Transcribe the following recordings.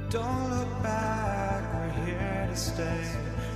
Don't look back, we're here to stay.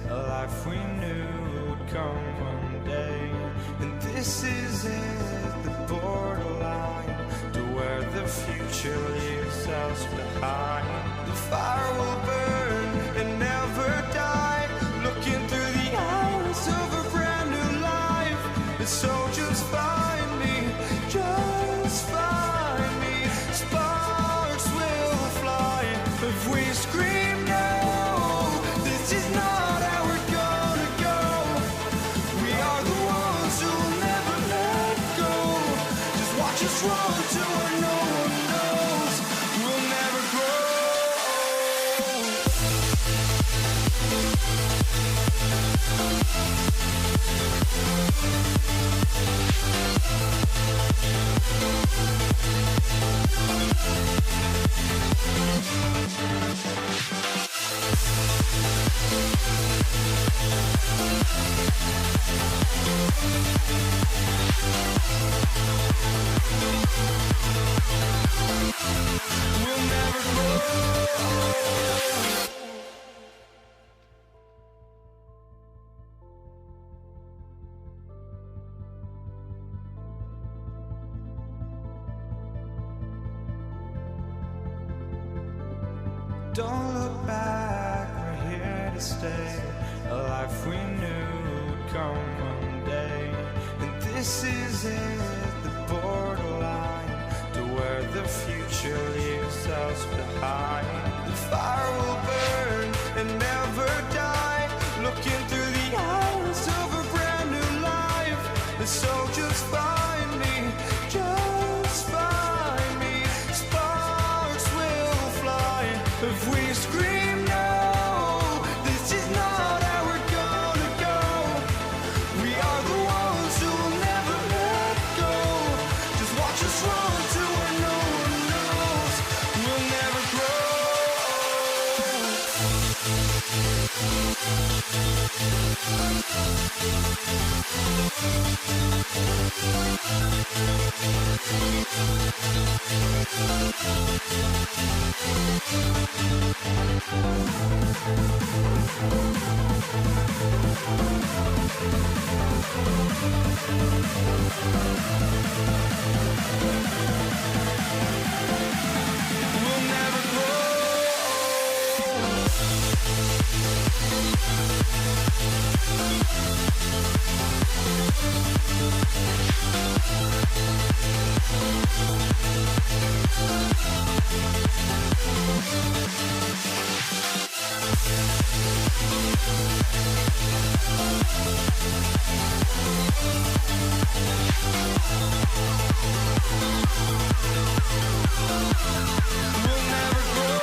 A life we knew would come one day. And this is it, the borderline to where the future leaves us behind. The fire will burn and never die, looking through the eyes of a brand new life. And so just find me, just find me. Sparks will fly if we scream no. The Don't look back, we're here to stay. A life we knew would come one day. And this is it, the borderline to where the future leaves us behind. The fire will burn and never die, looking through the eyes of a brand new life. And so just find me, just find me. Sparks will fly if we scream no. This is not how we're gonna go. We are the ones who will never let go. Just watch us run to where no one knows. We'll never grow. We'll never grow. We'll never grow.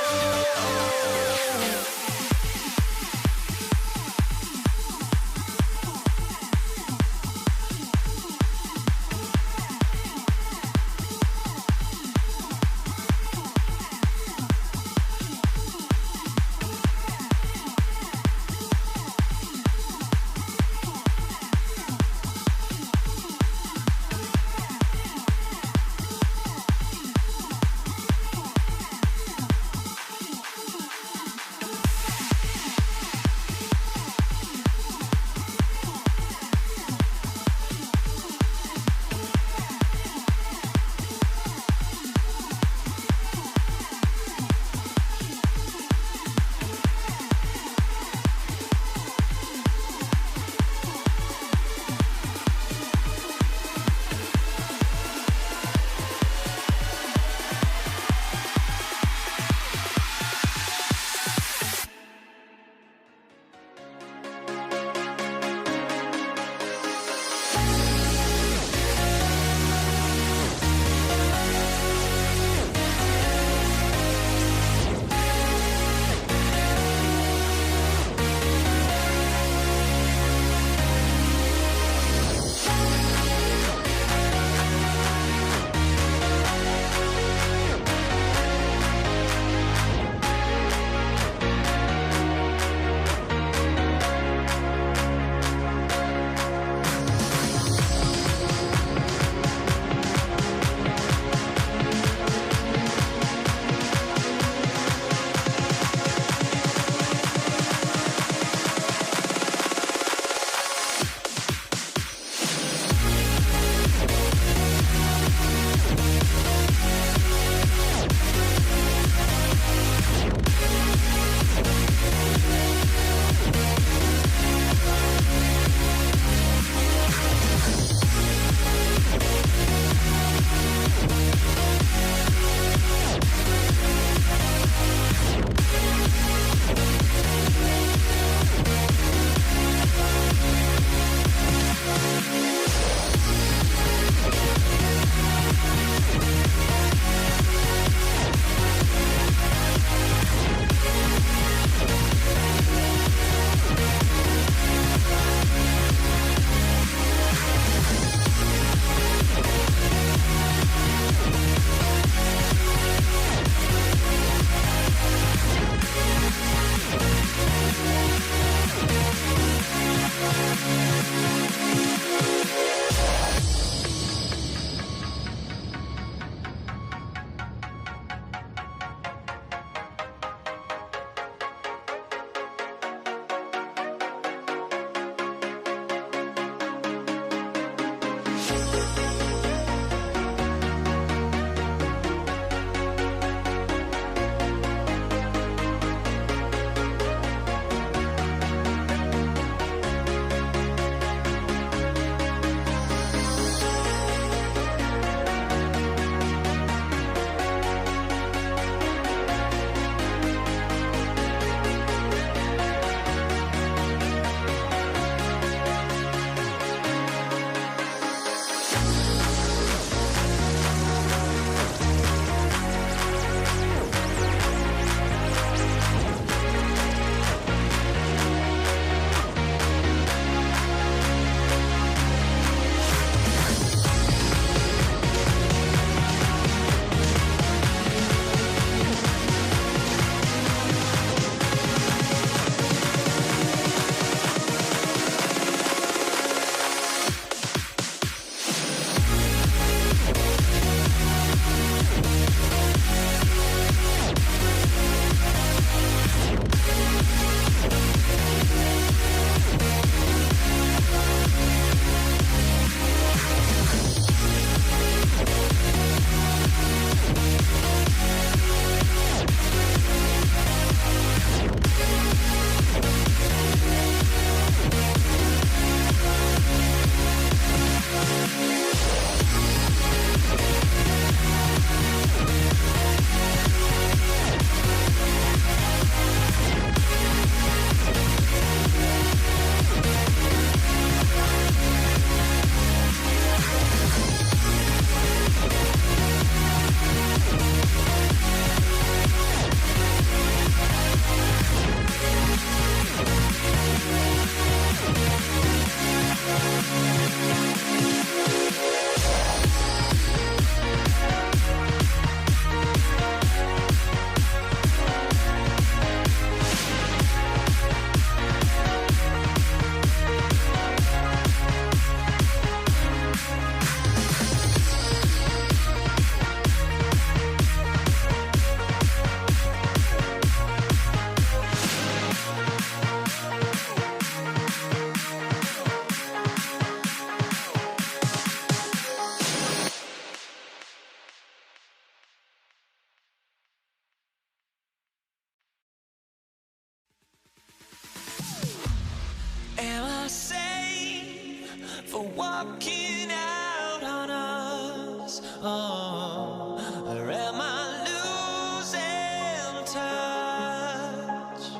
for walking out on us? Oh, or am I losing touch?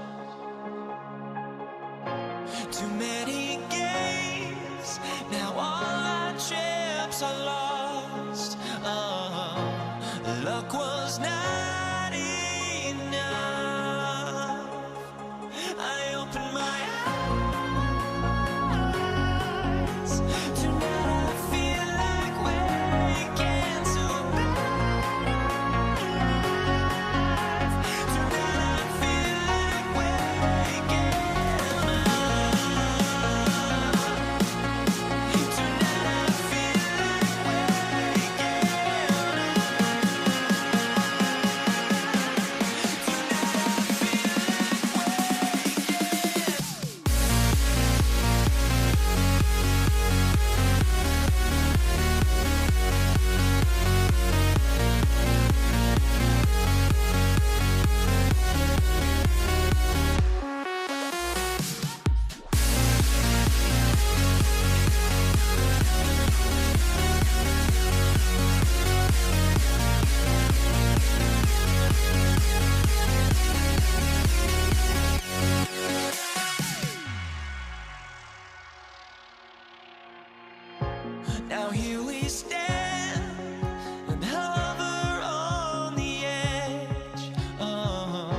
Too many games, now all our chips are lost. Oh, luck was not enough. I opened my eyes. Tonight I feel like waking to life. Tonight I feel like waking up. Tonight I feel like waking now here we stand and hover on the edge. Oh,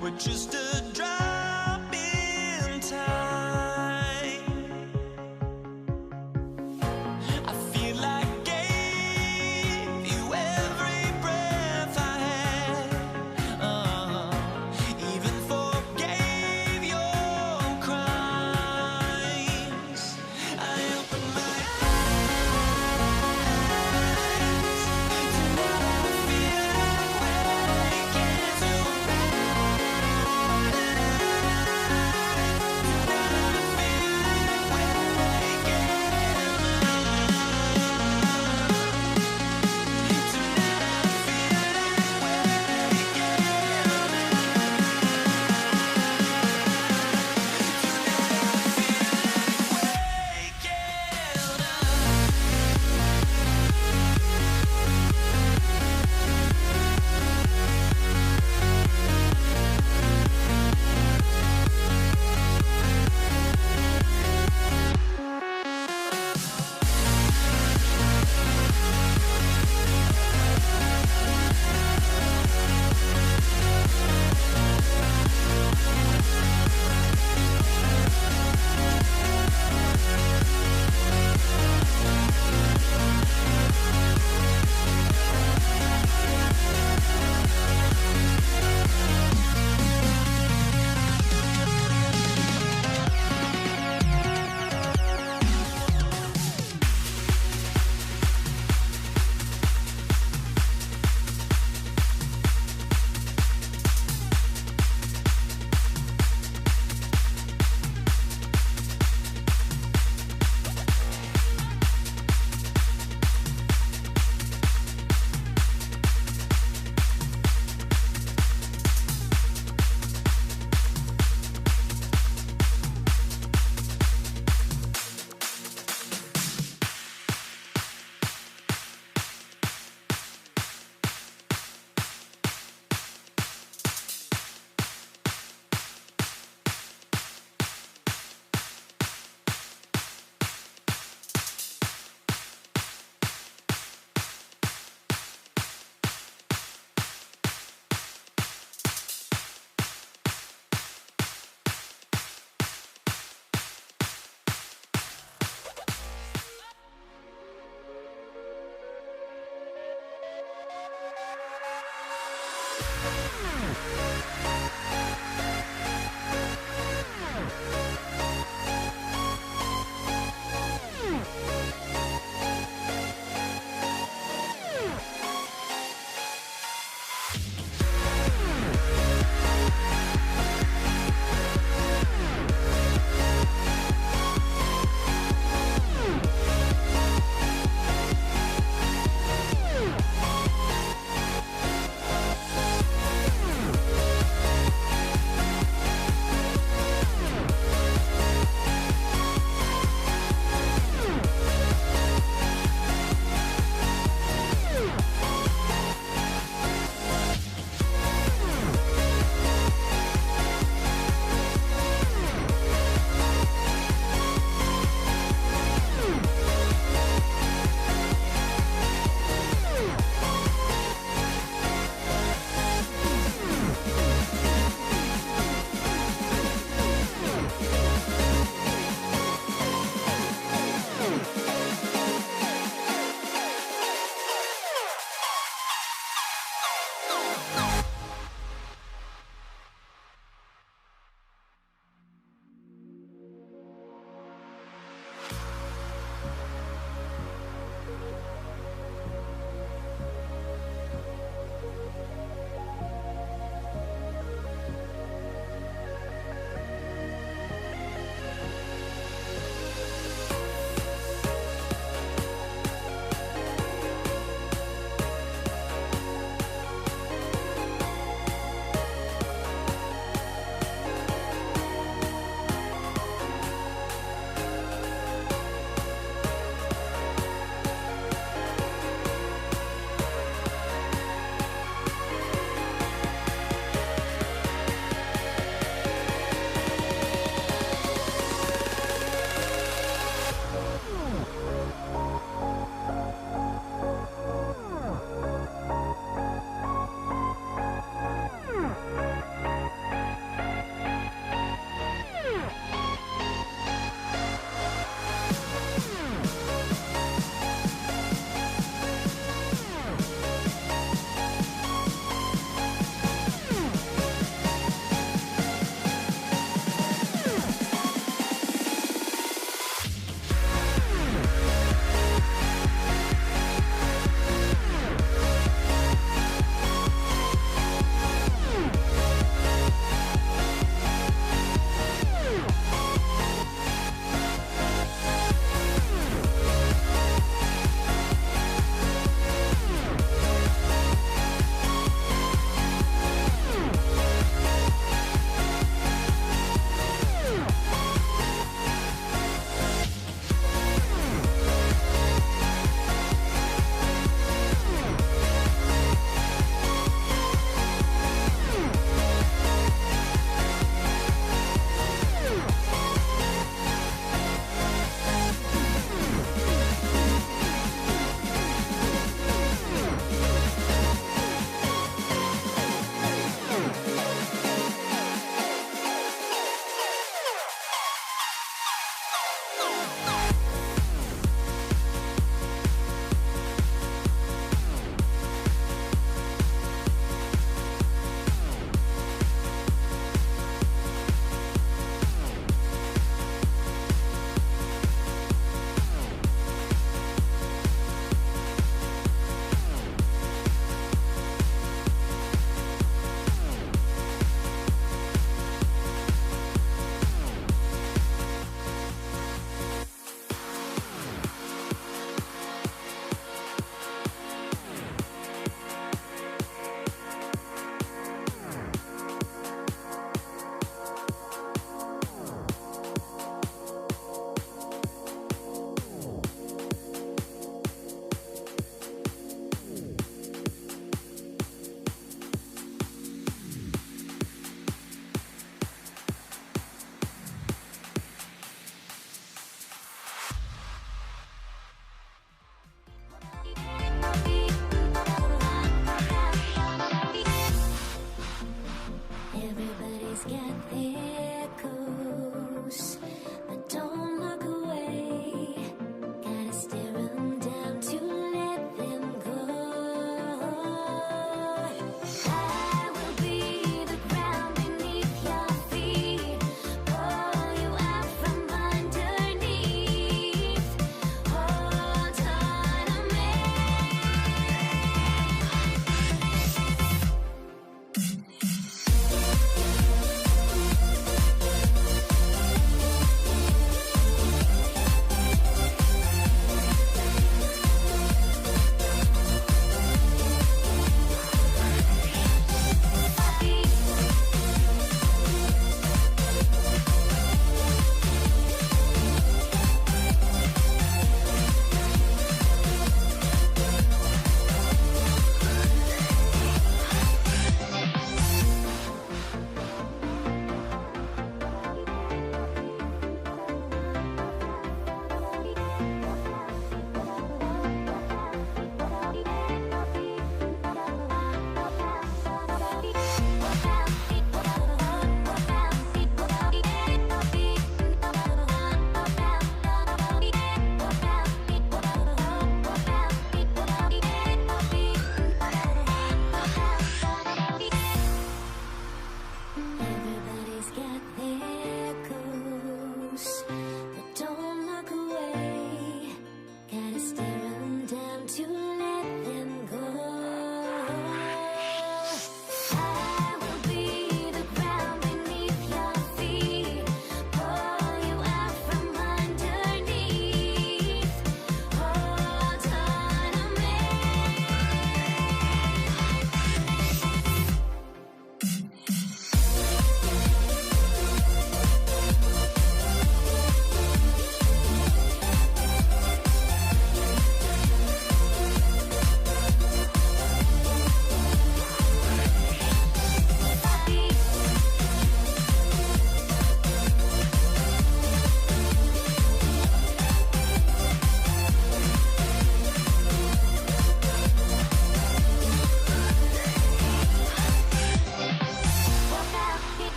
we're just a drop in time. I feel like I gave you every breath I had. Even forgave your crimes. I opened my eyes.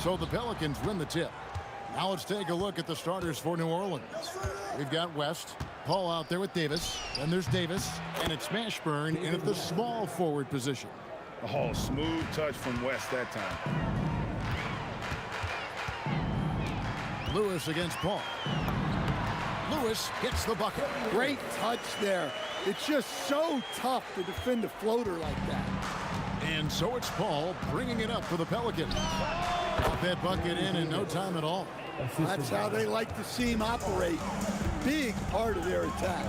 So the Pelicans win the tip. Now let's take a look at the starters for New Orleans. We've got West, Paul out there with Davis. Then there's Davis, and it's Mashburn in at the small forward position. Oh, smooth touch from West that time. Lewis against Paul. Lewis hits the bucket. Great touch there. It's just so tough to defend a floater like that. And so it's Paul bringing it up for the Pelicans. Got that bucket in no time at all. That's how they like to see him operate. Big part of their attack.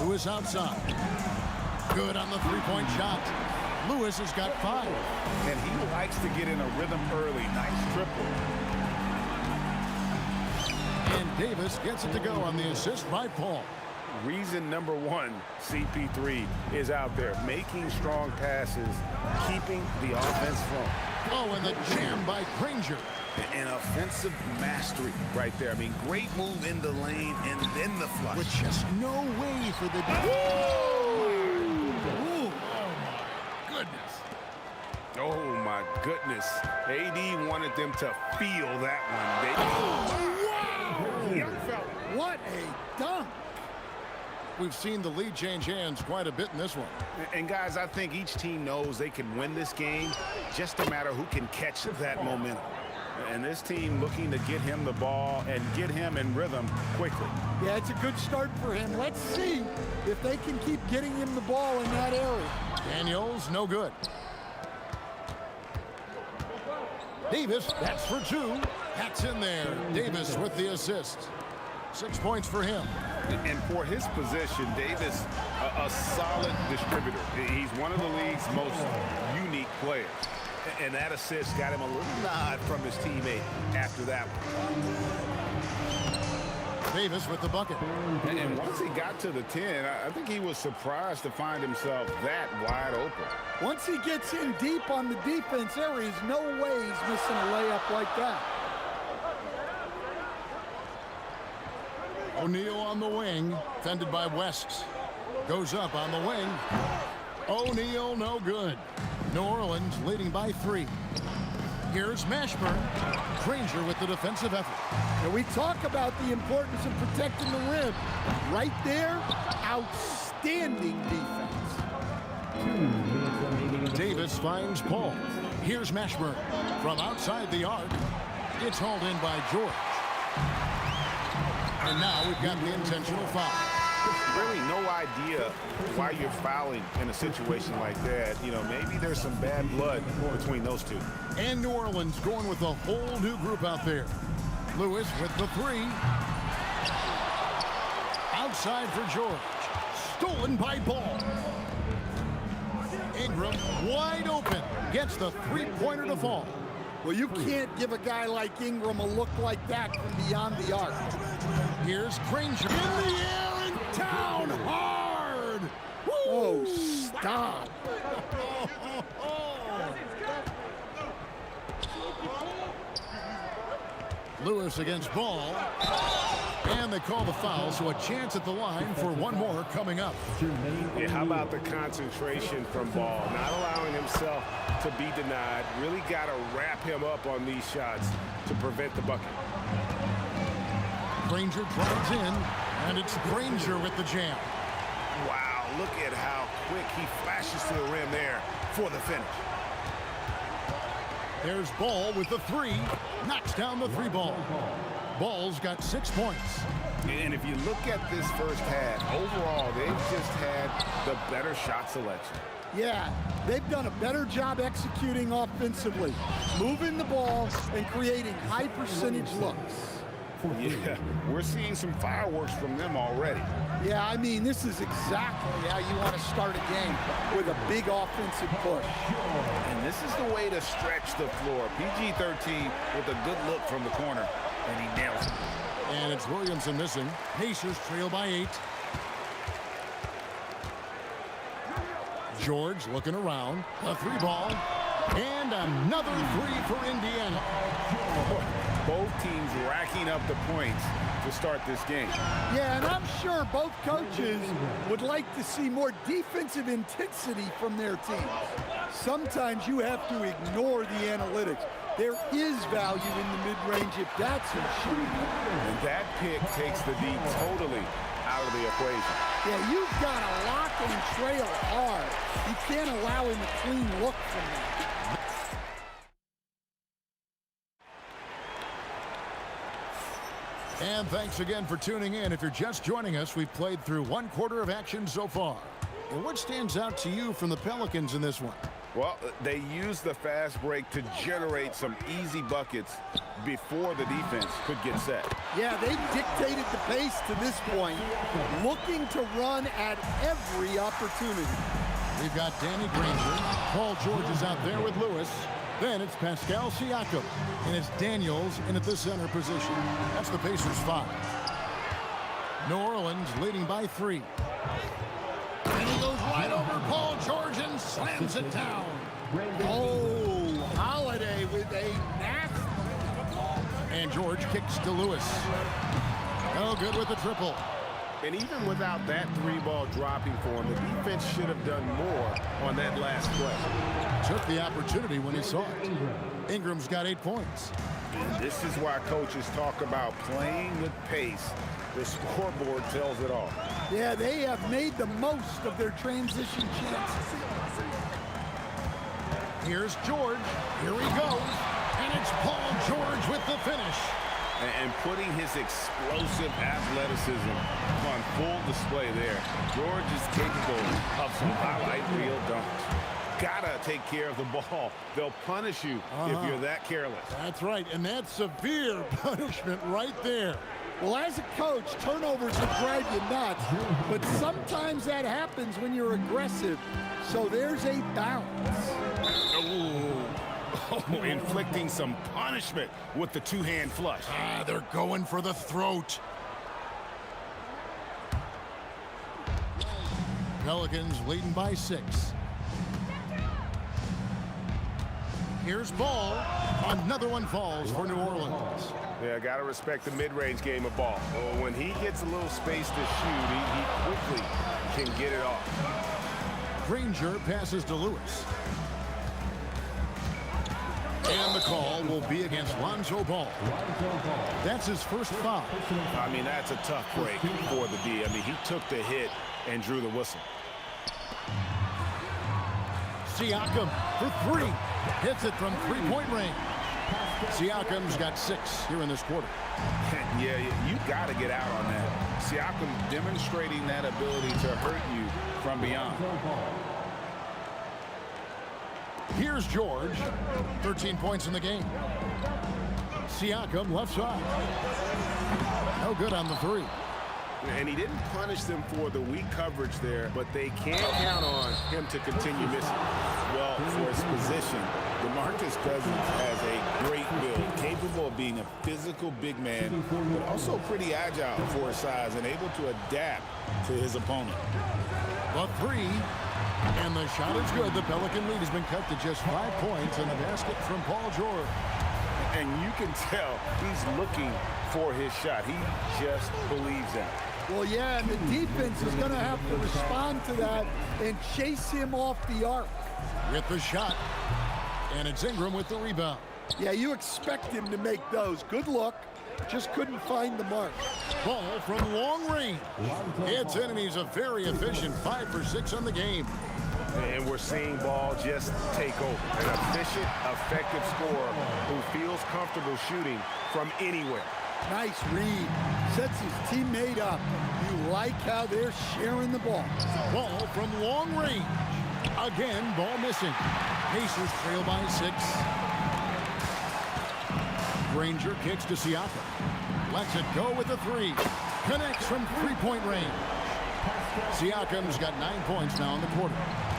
Lewis outside. Good on the three-point shot. Lewis has got 5. And he likes to get in a rhythm early. Nice triple. And Davis gets it to go on the assist by Paul. Reason number 1, CP3 is out there making strong passes, keeping the offense flowing. Oh, and the jam by Granger. An offensive mastery right there. I mean, great move in the lane and then the flush. With just no way for the... Oh, my goodness. Oh, my goodness. AD wanted them to feel that one. Wow! What a dunk! We've seen the lead change hands quite a bit in this one. And guys, I think each team knows they can win this game, just no matter who can catch that momentum. And this team looking to get him the ball and get him in rhythm quickly. Yeah, it's a good start for him. Let's see if they can keep getting him the ball in that area. Daniels, no good. Davis, that's for 2. That's in there. Davis with the assist. 6 points for him. And for his position, Davis, a solid distributor. He's one of the league's most unique players. And that assist got him a little nod from his teammate after that one. Davis with the bucket. And once he got to the 10, I think he was surprised to find himself that wide open. Once he gets in deep on the defense, there is no way he's missing a layup like that. O'Neal on the wing, fended by West. Goes up on the wing. O'Neal, no good. New Orleans leading by 3. Here's Mashburn. Granger with the defensive effort. And we talk about the importance of protecting the rim. Right there, outstanding defense. Davis finds Paul. Here's Mashburn. From outside the arc, it's hauled in by George. And now we've got the intentional foul. Really no idea why you're fouling in a situation like that. You know, maybe there's some bad blood between those two. And New Orleans going with a whole new group out there. Lewis with the 3. Outside for George. Stolen by Ball. Ingram wide open. Gets the 3-pointer to fall. Well, you can't give a guy like Ingram a look like that from beyond the arc. Here's Granger in the air and down hard. Woo! Oh, stop. Lewis against Ball. And they call the foul, so a chance at the line for one more coming up. Yeah, how about the concentration from Ball? Not allowing himself to be denied. Really got to wrap him up on these shots to prevent the bucket. Granger drives in, and it's Granger with the jam. Wow, look at how quick he flashes to the rim there for the finish. There's Ball with the 3. Knocks down the 3 ball. Ball's got 6 points. And if you look at this first half, overall, they've just had the better shot selection. Yeah, they've done a better job executing offensively, moving the ball and creating high percentage looks. Yeah, we're seeing some fireworks from them already. Yeah, I mean, this is exactly how you want to start a game, with a big offensive push. And this is the way to stretch the floor. PG-13 with a good look from the corner, and he nails it. And it's Williamson missing. Pacers trail by 8. George looking around. A 3 ball. And another 3 for Indiana. Both teams racking up the points to start this game. Yeah, and I'm sure both coaches would like to see more defensive intensity from their teams. Sometimes you have to ignore the analytics. There is value in the mid-range if that's who's shooting. And that pick takes the D totally out of the equation. Yeah, you've got to lock and trail hard. You can't allow him a clean look from that. And thanks again for tuning in. If you're just joining us, we've played through 1 quarter of action so far. And what stands out to you from the Pelicans in this one? Well, they used the fast break to generate some easy buckets before the defense could get set. Yeah, they dictated the pace to this point, looking to run at every opportunity. We've got Danny Granger. Paul George is out there with Lewis. Then it's Pascal Siakam. And it's Daniels in at the center position. That's the Pacers 5. New Orleans leading by 3. And he goes right over Paul George and slams it down. Oh, Holiday with a nasty. And George kicks to Lewis. No good with the triple. And even without that 3-ball dropping for him, the defense should have done more on that last play. Took the opportunity when he saw it. Ingram's got 8 points. And this is why coaches talk about playing with pace. The scoreboard tells it all. Yeah, they have made the most of their transition chances. Here's George. Here he goes. And it's Paul George with the finish. And putting his explosive athleticism on full display there. George is capable of some highlight reel dunks. Gotta take care of the ball. They'll punish you if you're that careless. That's right, and that's severe punishment right there. Well, as a coach, turnovers will drive you nuts, but sometimes that happens when you're aggressive. So there's a balance. Oh, inflicting some punishment with the two-hand flush. They're going for the throat. Pelicans leading by 6. Here's ball. Another one falls for New Orleans. Yeah, got to respect the mid-range game of ball. When he gets a little space to shoot, he quickly can get it off. Granger passes to Lewis. And the call will be against Lonzo Ball. That's his first foul. I mean, that's a tough break for the D. I mean, he took the hit and drew the whistle. Siakam for 3. Hits it from three-point range. Siakam's got 6 here in this quarter. Yeah, you got to get out on that. Siakam demonstrating that ability to hurt you from beyond. Here's George. 13 points in the game. Siakam left side. No good on the 3. And he didn't punish them for the weak coverage there, but they can't count on him to continue missing. Well, for his position, DeMarcus Cousins has a great build, capable of being a physical big man, but also pretty agile for his size and able to adapt to his opponent. The 3. And the shot is good. The Pelican lead has been cut to just 5 points in the basket from Paul George. And you can tell he's looking for his shot. He just believes that. Well, yeah, and the defense is going to have to respond to that and chase him off the arc. With the shot. And it's Ingram with the rebound. Yeah, you expect him to make those. Good look. Just couldn't find the mark. Ball from long range. It's in, and he's a very efficient 5 for 6 on the game. And we're seeing Ball just take over. An efficient, effective scorer who feels comfortable shooting from anywhere. Nice read. Sets his teammate up. You like how they're sharing the ball. Ball from long range. Again, ball missing. Pacers trail by 6. Granger kicks to Siakam. Lets it go with the 3. Connects from three-point range. Siakam's got 9 points now in the quarter.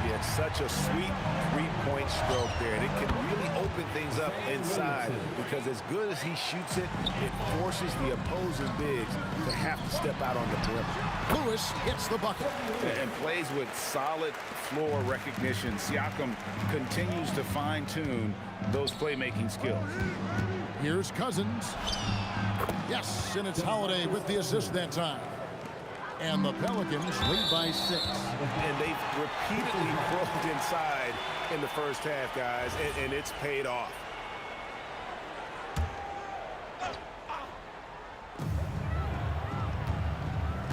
Yeah, it's such a sweet three-point stroke there, and it can really open things up inside because as good as he shoots it, it forces the opposing bigs to have to step out on the perimeter. Lewis hits the bucket. And plays with solid floor recognition. Siakam continues to fine-tune those playmaking skills. Here's Cousins. Yes, and it's Holiday with the assist that time. And the Pelicans lead by 6. And they've repeatedly broke inside in the first half, guys, and it's paid off.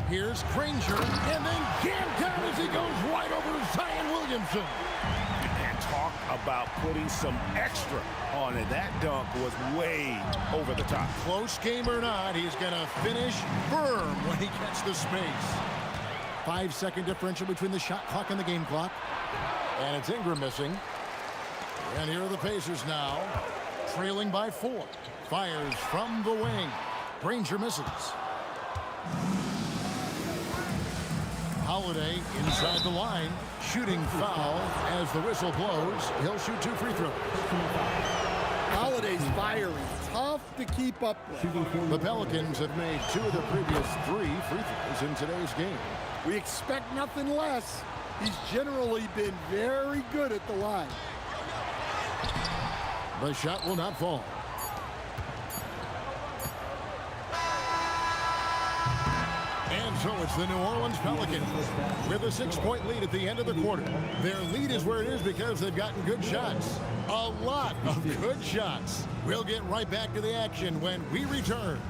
Here's Granger, and then jammed down as he goes right over Zion Williamson. And talk about putting some extra on it. That dunk was way over the top. Close game or not, he's going to finish firm when he gets the space. 5-second differential between the shot clock and the game clock. And it's Ingram missing. And here are the Pacers now, trailing by 4. Fires from the wing. Granger misses. Holiday inside the line, shooting foul as the whistle blows. He'll shoot 2 free throws. Holiday's fiery, tough to keep up with. The Pelicans have made 2 of the previous 3 free throws in today's game. We expect nothing less. He's generally been very good at the line. The shot will not fall. And so it's the New Orleans Pelicans with a 6-point lead at the end of the quarter. Their lead is where it is because they've gotten good shots. A lot of good shots. We'll get right back to the action when we return.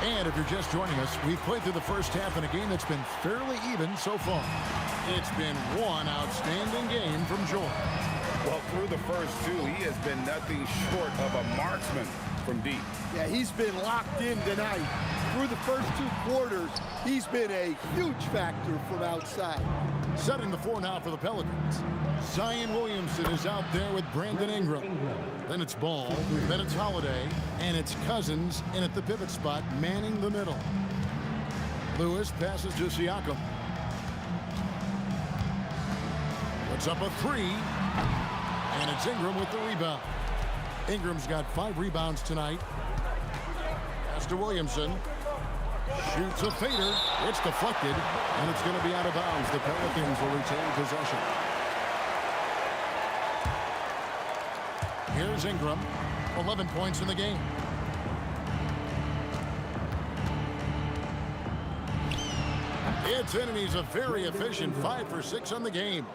And if you're just joining us, we've played through the first half in a game that's been fairly even so far. It's been one outstanding game from George. Well, through the first two, he has been nothing short of a marksman from deep. Yeah, he's been locked in tonight. Through the first 2 quarters, he's been a huge factor from outside. Setting the floor now for the Pelicans. Zion Williamson is out there with Brandon Ingram. Then it's Ball, then it's Holiday, and it's Cousins in at the pivot spot, manning the middle. Lewis passes to Siakam. Puts up a 3, and it's Ingram with the rebound. Ingram's got 5 rebounds tonight. Pass to Williamson. Shoots a fader. It's deflected, and it's going to be out of bounds. The Pelicans will retain possession. Here's Ingram. 11 points in the game. It's in, and he's a very efficient 5 for 6 on the game.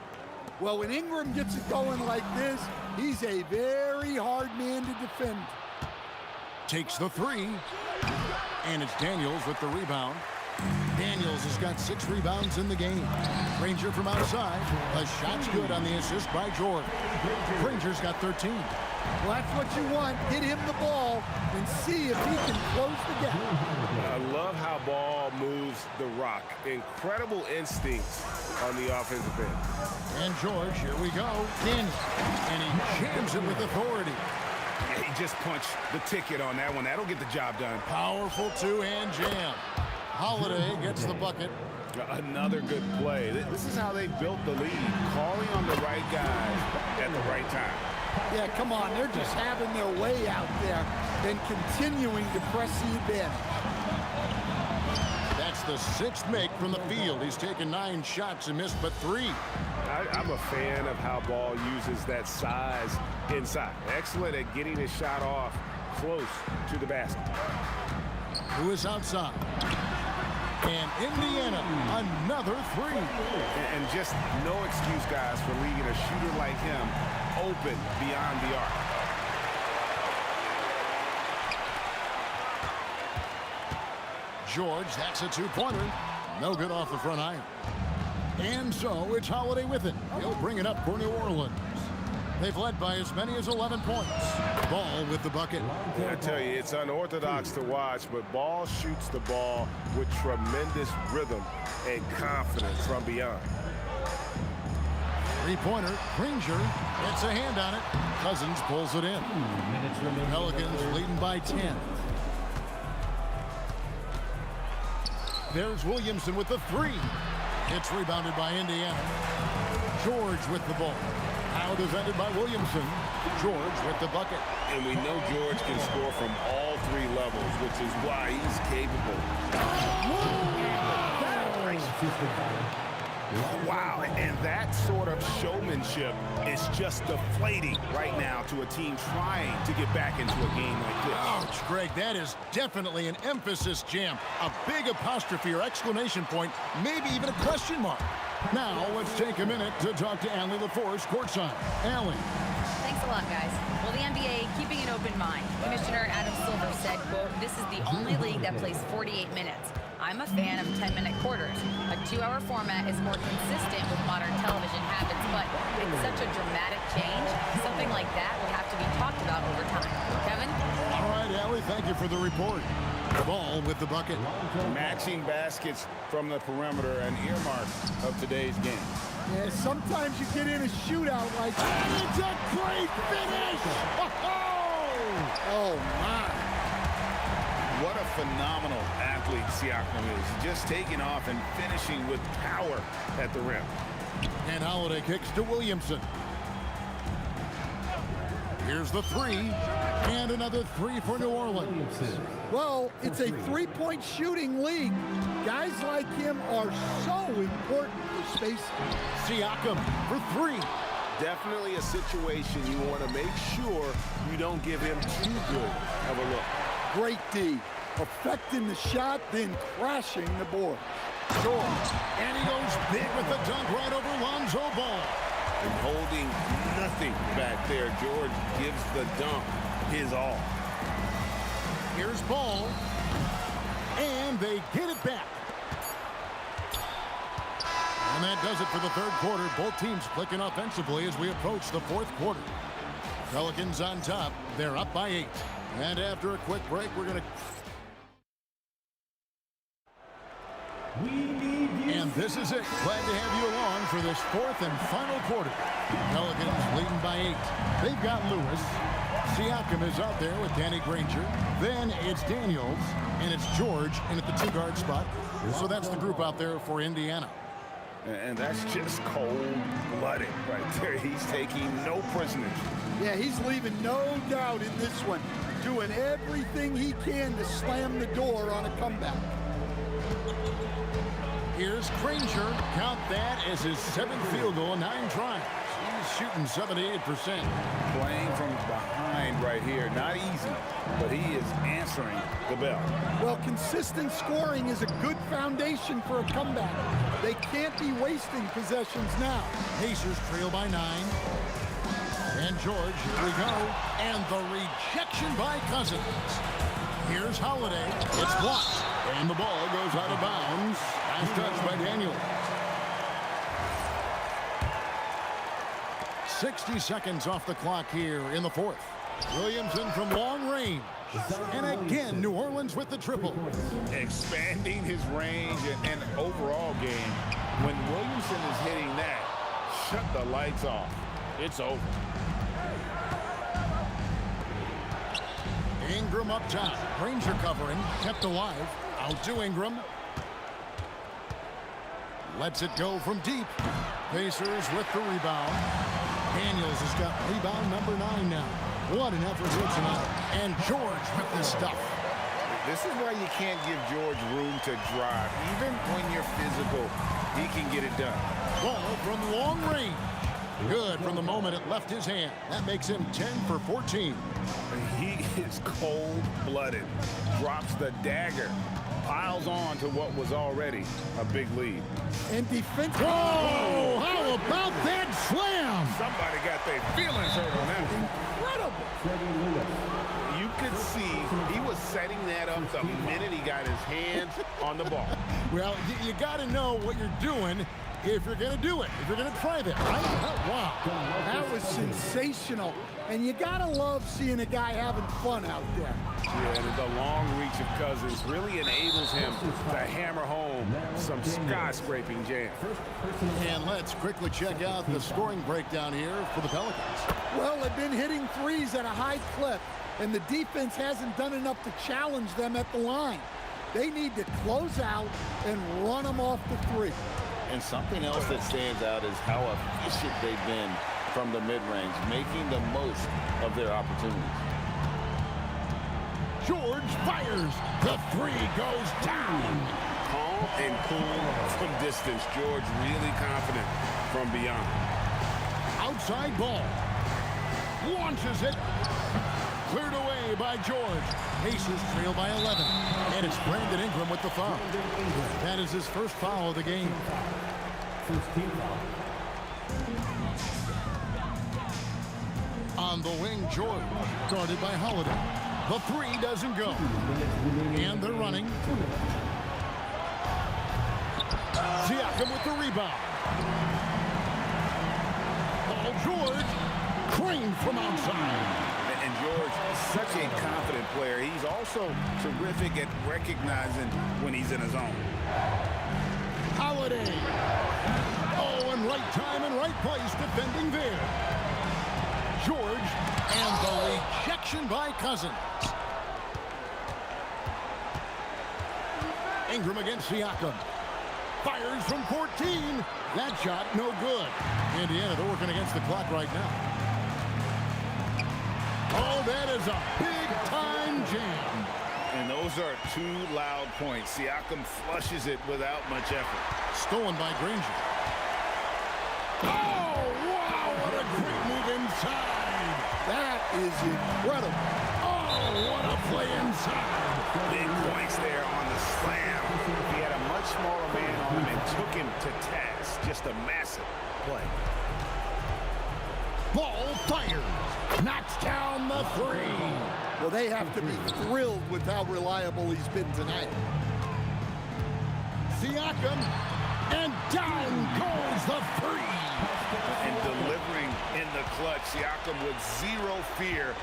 Well, when Ingram gets it going like this, he's a very hard man to defend. Takes the 3, and it's Daniels with the rebound. Daniels has got 6 rebounds in the game. Granger from outside. The shot's good on the assist by George. Granger's got 13. Well, that's what you want. Get him the ball and see if he can close the gap. I love how Ball moves the rock. Incredible instincts on the offensive end. And George, here we go. Daniels. And he jams it with authority. Yeah, he just punched the ticket on that one. That'll get the job done. Powerful 2-hand jam. Holiday gets the bucket. Another good play. This is how they built the lead. Calling on the right guys at the right time. Yeah, come on. They're just having their way out there and continuing to press the advantage. That's the 6th make from the field. He's taken 9 shots and missed but 3. I'm a fan of how Ball uses that size inside. Excellent at getting his shot off close to the basket. Who is outside? And Indiana, another 3. And just no excuse, guys, for leaving a shooter like him open beyond the arc. George, that's a 2-pointer. No good off the front iron. And so it's Holiday with it. He'll bring it up for New Orleans. They've led by as many as 11 points. Ball with the bucket. I tell you, it's unorthodox to watch, but Ball shoots the ball with tremendous rhythm and confidence from beyond. 3-pointer. Granger gets a hand on it. Cousins pulls it in. Pelicans leading by 10. There's Williamson with the 3. It's rebounded by Indiana. George with the ball. Now defended by Williamson. George with the bucket. And we know George can score from all 3 levels, which is why he's capable. Wow, and that sort of showmanship is just deflating right now to a team trying to get back into a game like this. Ouch, Greg, that is definitely an emphasis jam. A big apostrophe or exclamation point, maybe even a question mark. Now, let's take a minute to talk to Allie LaForce courtside. Allie. Thanks a lot, guys. Well, the NBA keeping an open mind. Commissioner Adam Silver said, quote, "This is the only league that plays 48 minutes. I'm a fan of 10-minute quarters. A 2-hour format is more consistent with modern television habits, but it's such a dramatic change. Something like that would have to be talked about over time." Kevin? All right, Allie, thank you for the report. Ball with the bucket. Matching baskets from the perimeter, an earmark of today's game. Yeah, sometimes you get in a shootout like that. And it's a great finish! Oh, my. What a phenomenal athlete Siakam is. Just taking off and finishing with power at the rim. And Holiday kicks to Williamson. Here's the 3. And another 3 for New Orleans. Well, it's a 3-point shooting league. Guys like him are so important for space. Siakam for 3. Definitely a situation you want to make sure you don't give him too good of a look. Great D. Affecting the shot, then crashing the board. George. And he goes big with the dunk right over Lonzo Ball. And holding nothing back there, George gives the dunk his all. Here's Ball. And they get it back. And that does it for the third quarter. Both teams clicking offensively as we approach the fourth quarter. Pelicans on top. They're up by 8. And after a quick break, we're going to... And this is it. Glad to have you along for this fourth and final quarter. Pelicans leading by 8. They've got Lewis. Siakam is out there with Danny Granger. Then it's Daniels, and it's George in at the 2-guard spot. So that's the group out there for Indiana. And that's just cold-blooded right there. He's taking no prisoners. Yeah, he's leaving no doubt in this one. Doing everything he can to slam the door on a comeback. Here's Granger. Count that as his 7th field goal in 9 tries. He's shooting 78%. Playing from behind right here. Not easy, but he is answering the bell. Well, consistent scoring is a good foundation for a comeback. They can't be wasting possessions now. Pacers trail by 9. And George, here we go. And the rejection by Cousins. Here's Holiday. It's blocked. And the ball goes out of bounds. Last touch by Daniel. 60 seconds off the clock here in the fourth. Williamson from long range. And again, New Orleans with the triple. Expanding his range and overall game. When Williamson is hitting that, shut the lights off. It's over. Ingram up top. Granger covering. Kept alive. Out to Ingram. Lets it go from deep. Pacers with the rebound. Daniels has got rebound number 9 now. What an effort here tonight. And George with the stuff. This is why you can't give George room to drive. Even when you're physical, he can get it done. Ball from long range. Good from the moment it left his hand. That makes him 10 for 14. He is cold-blooded. Drops the dagger. Piles on to what was already a big lead. And defense. Whoa! How about that slam? Somebody got their feelings hurt on that. Incredible. You could see he was setting that up the minute he got his hands on the ball. Well, you got to know what you're doing if you're going to do it, if you're going to try that, right? Oh, wow. That was sensational. And you got to love seeing a guy having fun out there. Yeah, and the long reach of Cousins really enables him to hammer home some skyscraping jam. And let's quickly check out the scoring breakdown here for the Pelicans. Well, they've been hitting threes at a high clip, and the defense hasn't done enough to challenge them at the line. They need to close out and run them off the three. And something else that stands out is how efficient they've been from the mid-range, making the most of their opportunities. George fires. The 3 goes down. Calm and cool from distance. George really confident from beyond. Outside ball. Launches it. Cleared away by George. Pacers trail by 11. And it's Brandon Ingram with the foul. That is his first foul of the game. On the wing, George. Guarded by Holiday. The 3 doesn't go. And they're running. Siakam with the rebound. Oh, George. Crane from outside. And George, such a confident player. He's also terrific at recognizing when he's in his zone. Holiday. Oh, and right time and right place defending there. George, and the rejection by Cousins. Ingram against Siakam. Fires from 14. That shot no good. Indiana, they're working against the clock right now. Oh, that is a big-time jam. And those are 2 loud points. Siakam flushes it without much effort. Stolen by Granger. Oh, wow, what a great move inside. That is incredible. Oh, what a play inside. Big points there on the slam. He had a much smaller man on him and took him to task. Just a massive play. Ball fires. Knocks down the 3. Well, they have to be thrilled with how reliable he's been tonight. Siakam, and down goes the three. And delivering in the clutch, Siakam with zero fear,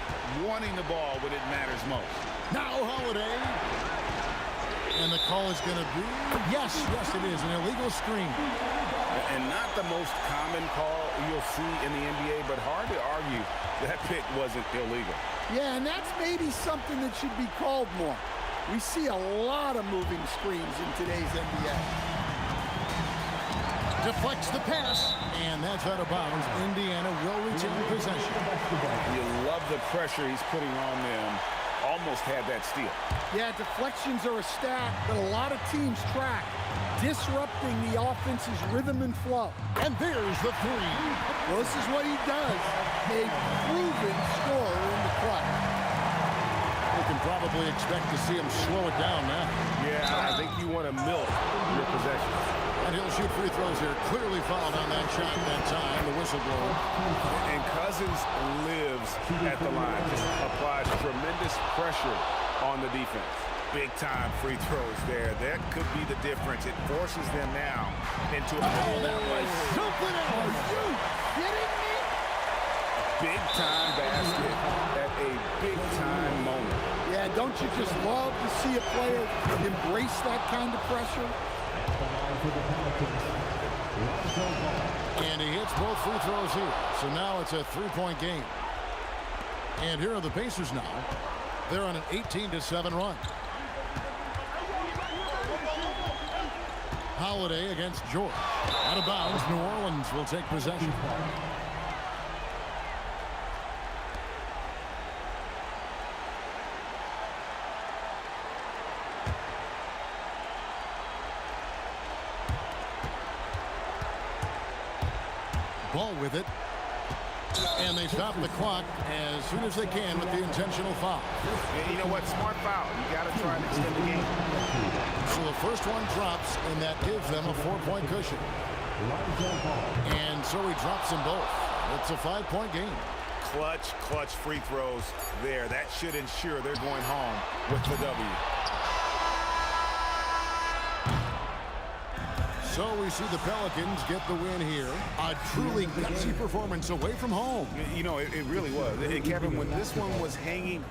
wanting the ball when it matters most. Now Holiday. And the call is going to be, yes, it is, an illegal screen. And not the most common call you'll see in the NBA, but hard to argue that pick wasn't illegal. Yeah, and that's maybe something that should be called more. We see a lot of moving screens in today's NBA. Deflects the pass, and that's out of bounds. Indiana will retain possession. You love the pressure he's putting on them. Almost had that steal. Yeah, deflections are a stat that a lot of teams track, disrupting the offense's rhythm and flow. And there's the three. Well, this is what he does. A proven scorer in the clutch. We can probably expect to see him slow it down now. Yeah, I think you want to milk your possession. And he'll shoot free throws here. Clearly fouled on that shot that time. The whistle blown. And Cousins lives at the line. Just applies tremendous pressure on the defense. Big time free throws there. That could be the difference. It forces them now into a... Oh, that was something else. Are you kidding me? Big time basket at a big time moment. Yeah, don't you just love to see a player embrace that kind of pressure? And he hits both free throws here. So now it's a three-point game. And here are the Pacers now. They're on an 18-7 run. Holiday against George. Out of bounds, New Orleans will take possession. Ball with it. And they stop the clock as soon as they can with the intentional foul. And you know what? Smart foul. You got to try and extend the game. So the first one drops, and that gives them a 4-point cushion. And so he drops them both. It's a 5-point game. Clutch free throws there. That should ensure they're going home with the W. So we see the Pelicans get the win here. A truly gutsy performance away from home. You know, it really was. And Kevin, when this one was hanging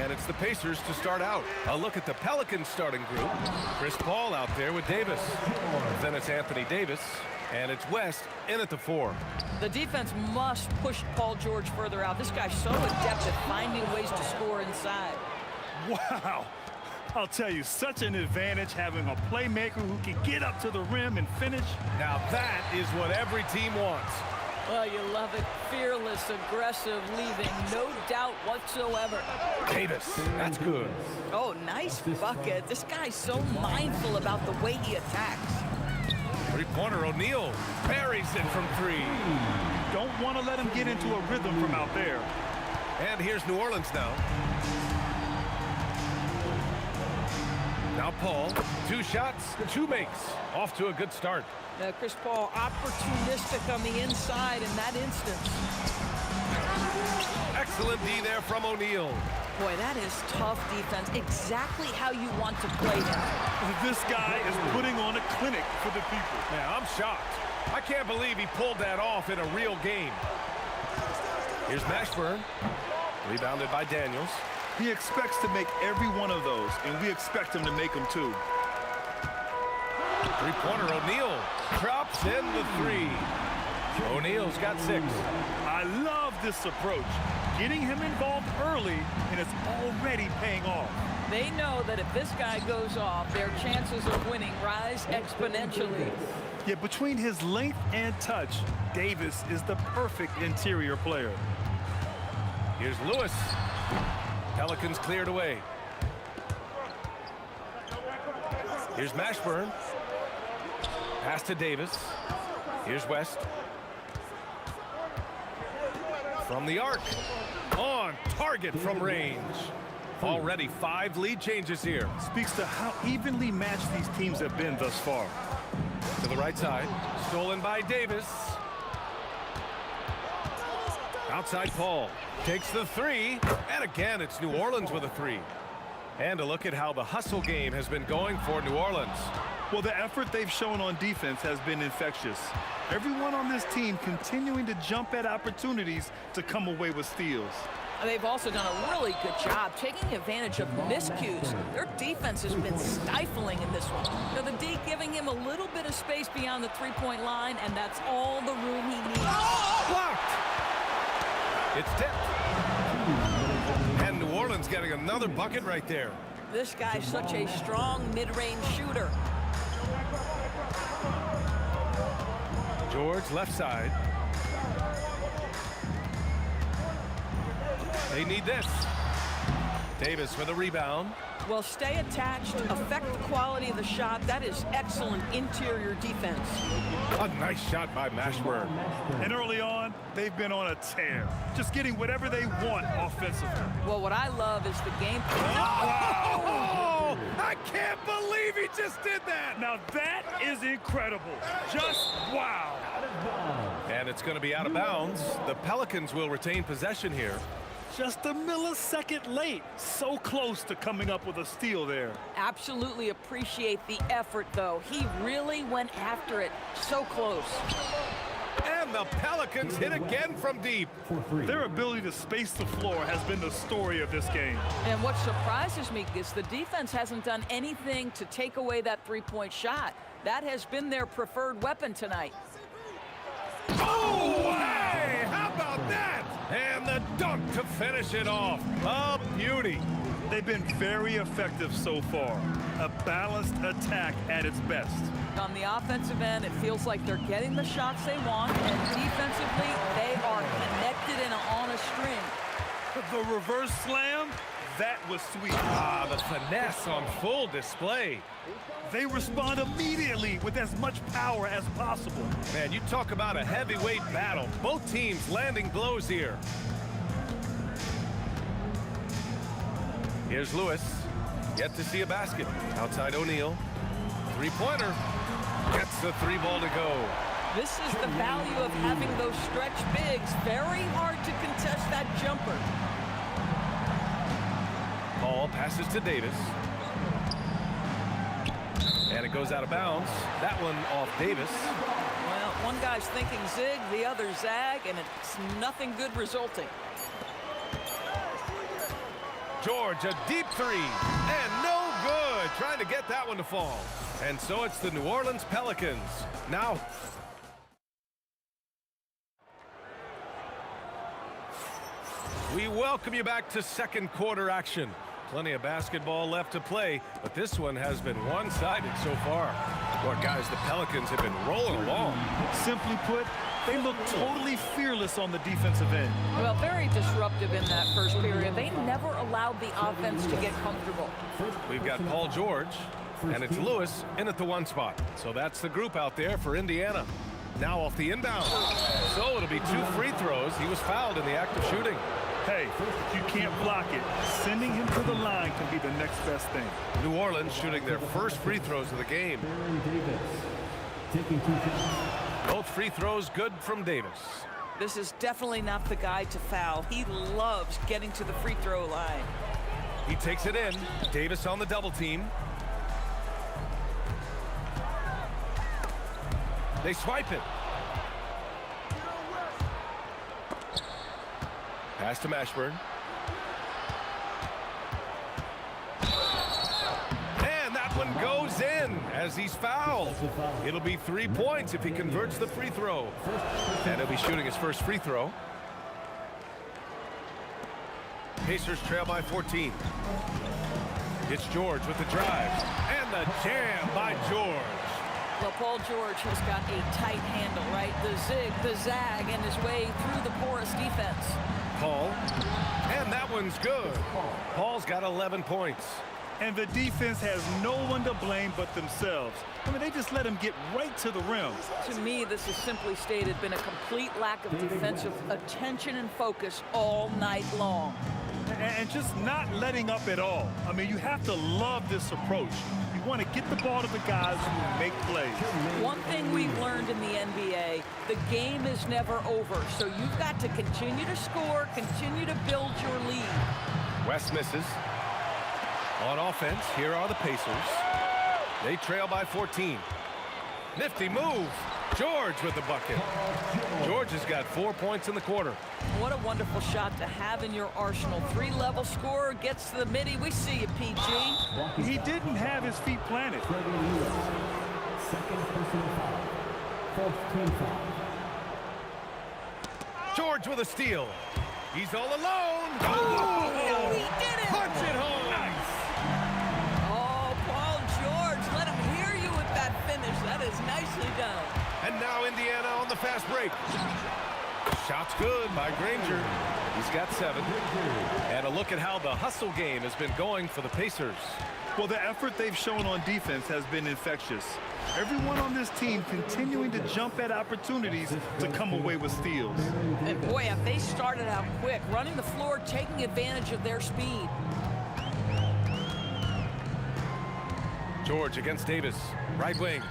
And it's the Pacers to start out. A look at the Pelicans starting group. Chris Paul out there with Davis. Then it's Anthony Davis. And it's West in at the 4. The defense must push Paul George further out. This guy's so adept at finding ways to score inside. Wow. I'll tell you, such an advantage having a playmaker who can get up to the rim and finish. Now that is what every team wants. Well, you love it. Fearless, aggressive, leaving no doubt whatsoever. Davis, that's good. Oh, nice bucket. This guy's so mindful about the way he attacks. Three-pointer O'Neal buries it from 3. Don't want to let him get into a rhythm from out there. And here's New Orleans now. Now Paul, 2 shots, 2 makes. Off to a good start. Chris Paul opportunistic on the inside in that instance. Excellent D there from O'Neal. Boy, that is tough defense. Exactly how you want to play him. This guy is putting on a clinic for the people. Yeah, I'm shocked. I can't believe he pulled that off in a real game. Here's Mashburn. Rebounded by Daniels. He expects to make every one of those, and we expect him to make them too. Three-pointer O'Neal drops in the 3. O'Neal's got 6. I love this approach. Getting him involved early, and it's already paying off. They know that if this guy goes off, their chances of winning rise exponentially. Yeah, between his length and touch, Davis is the perfect interior player. Here's Lewis. Pelicans cleared away. Here's Mashburn. Pass to Davis. Here's West. From the arc. On target from range. Already 5 lead changes here. Speaks to how evenly matched these teams have been thus far. To the right side. Stolen by Davis. Outside Paul. Takes the 3. And again, it's New Orleans with a 3. And a look at how the hustle game has been going for New Orleans. Well, the effort they've shown on defense has been infectious. Everyone on this team continuing to jump at opportunities to come away with steals. They've also done a really good job taking advantage of miscues. Their defense has been stifling in this one. Now, the D giving him a little bit of space beyond the three-point line, and that's all the room he needs. Blocked. It's tipped. And New Orleans getting another bucket right there. This guy's such a strong mid-range shooter. George, left side. They need this. Davis with a rebound. Well, stay attached, affect the quality of the shot. That is excellent interior defense. A nice shot by Mashburn. And early on, they've been on a tear, just getting whatever they want offensively. Well, what I love is the game. Wow! I can't believe he just did that. Now that is incredible. Just wow. And it's going to be out of bounds. The Pelicans will retain possession here. Just a millisecond late. So close to coming up with a steal there. Absolutely appreciate the effort, though. He really went after it. So close. And the Pelicans hit again from deep. Their ability to space the floor has been the story of this game. And what surprises me is the defense hasn't done anything to take away that three-point shot. That has been their preferred weapon tonight. Oh, hey, how about that? And the dunk to finish it off. A beauty. They've been very effective so far. A balanced attack at its best. On the offensive end, it feels like they're getting the shots they want, and defensively, they are connected and on a string. The reverse slam, that was sweet. Ah, the finesse on full display. They respond immediately with as much power as possible. Man, you talk about a heavyweight battle. Both teams landing blows here. Here's Lewis. Yet to see a basket. Outside O'Neal. Three-pointer. Gets the three ball to go. This is the value of having those stretch bigs. Very hard to contest that jumper. Ball passes to Davis. And it goes out of bounds. That one off Davis. Well, one guy's thinking zig, the other zag, and it's nothing good resulting. George, a deep three. And no good. Trying to get that one to fall. And so it's the New Orleans Pelicans. Now, we welcome you back to second quarter action. Plenty of basketball left to play, but this one has been one-sided so far. Well, guys, the Pelicans have been rolling along. Simply put, they look totally fearless on the defensive end. Well, very disruptive in that first period. They never allowed the offense to get comfortable. We've got Paul George, and it's Lewis in at the one spot. So that's the group out there for Indiana. Now off the inbound. So it'll be 2 free throws. He was fouled in the act of shooting. Hey, if you can't block it, sending him to the line can be the next best thing. New Orleans shooting their first free throws of the game. Both free throws good from Davis. This is definitely not the guy to foul. He loves getting to the free throw line. He takes it in. Davis on the double team. They swipe it. Pass to Mashburn. And that one goes in as he's fouled. It'll be 3 points if he converts the free throw. And he'll be shooting his first free throw. Pacers trail by 14. It's George with the drive. And the jam by George. Well, Paul George has got a tight handle, right? The zig, the zag, and his way through the porous defense. Paul, and that one's good. Paul's got 11 points. And the defense has no one to blame but themselves. I mean, they just let him get right to the rim. To me, this is simply stated been a complete lack of defensive attention and focus all night long. And just not letting up at all. I mean, you have to love this approach. You want to get the ball to the guys who make plays. One thing we've learned in the NBA, the game is never over. So you've got to continue to score, continue to build your lead. West misses. On offense, here are the Pacers. They trail by 14. Nifty move. George with the bucket. George has got 4 points in the quarter. What a wonderful shot to have in your arsenal. 3-level scorer, gets to the midi. We see you, PG. He didn't have his feet planted. George with a steal. He's all alone. Oh, he did it. Punch it home. Nice. Oh, Paul George, let him hear you with that finish. That is nicely done. And now Indiana on the fast break. Shot's good by Granger. He's got 7. And a look at how the hustle game has been going for the Pacers. Well, the effort they've shown on defense has been infectious. Everyone on this team continuing to jump at opportunities to come away with steals. And boy, have they started out quick, running the floor, taking advantage of their speed. George against Davis, right wing.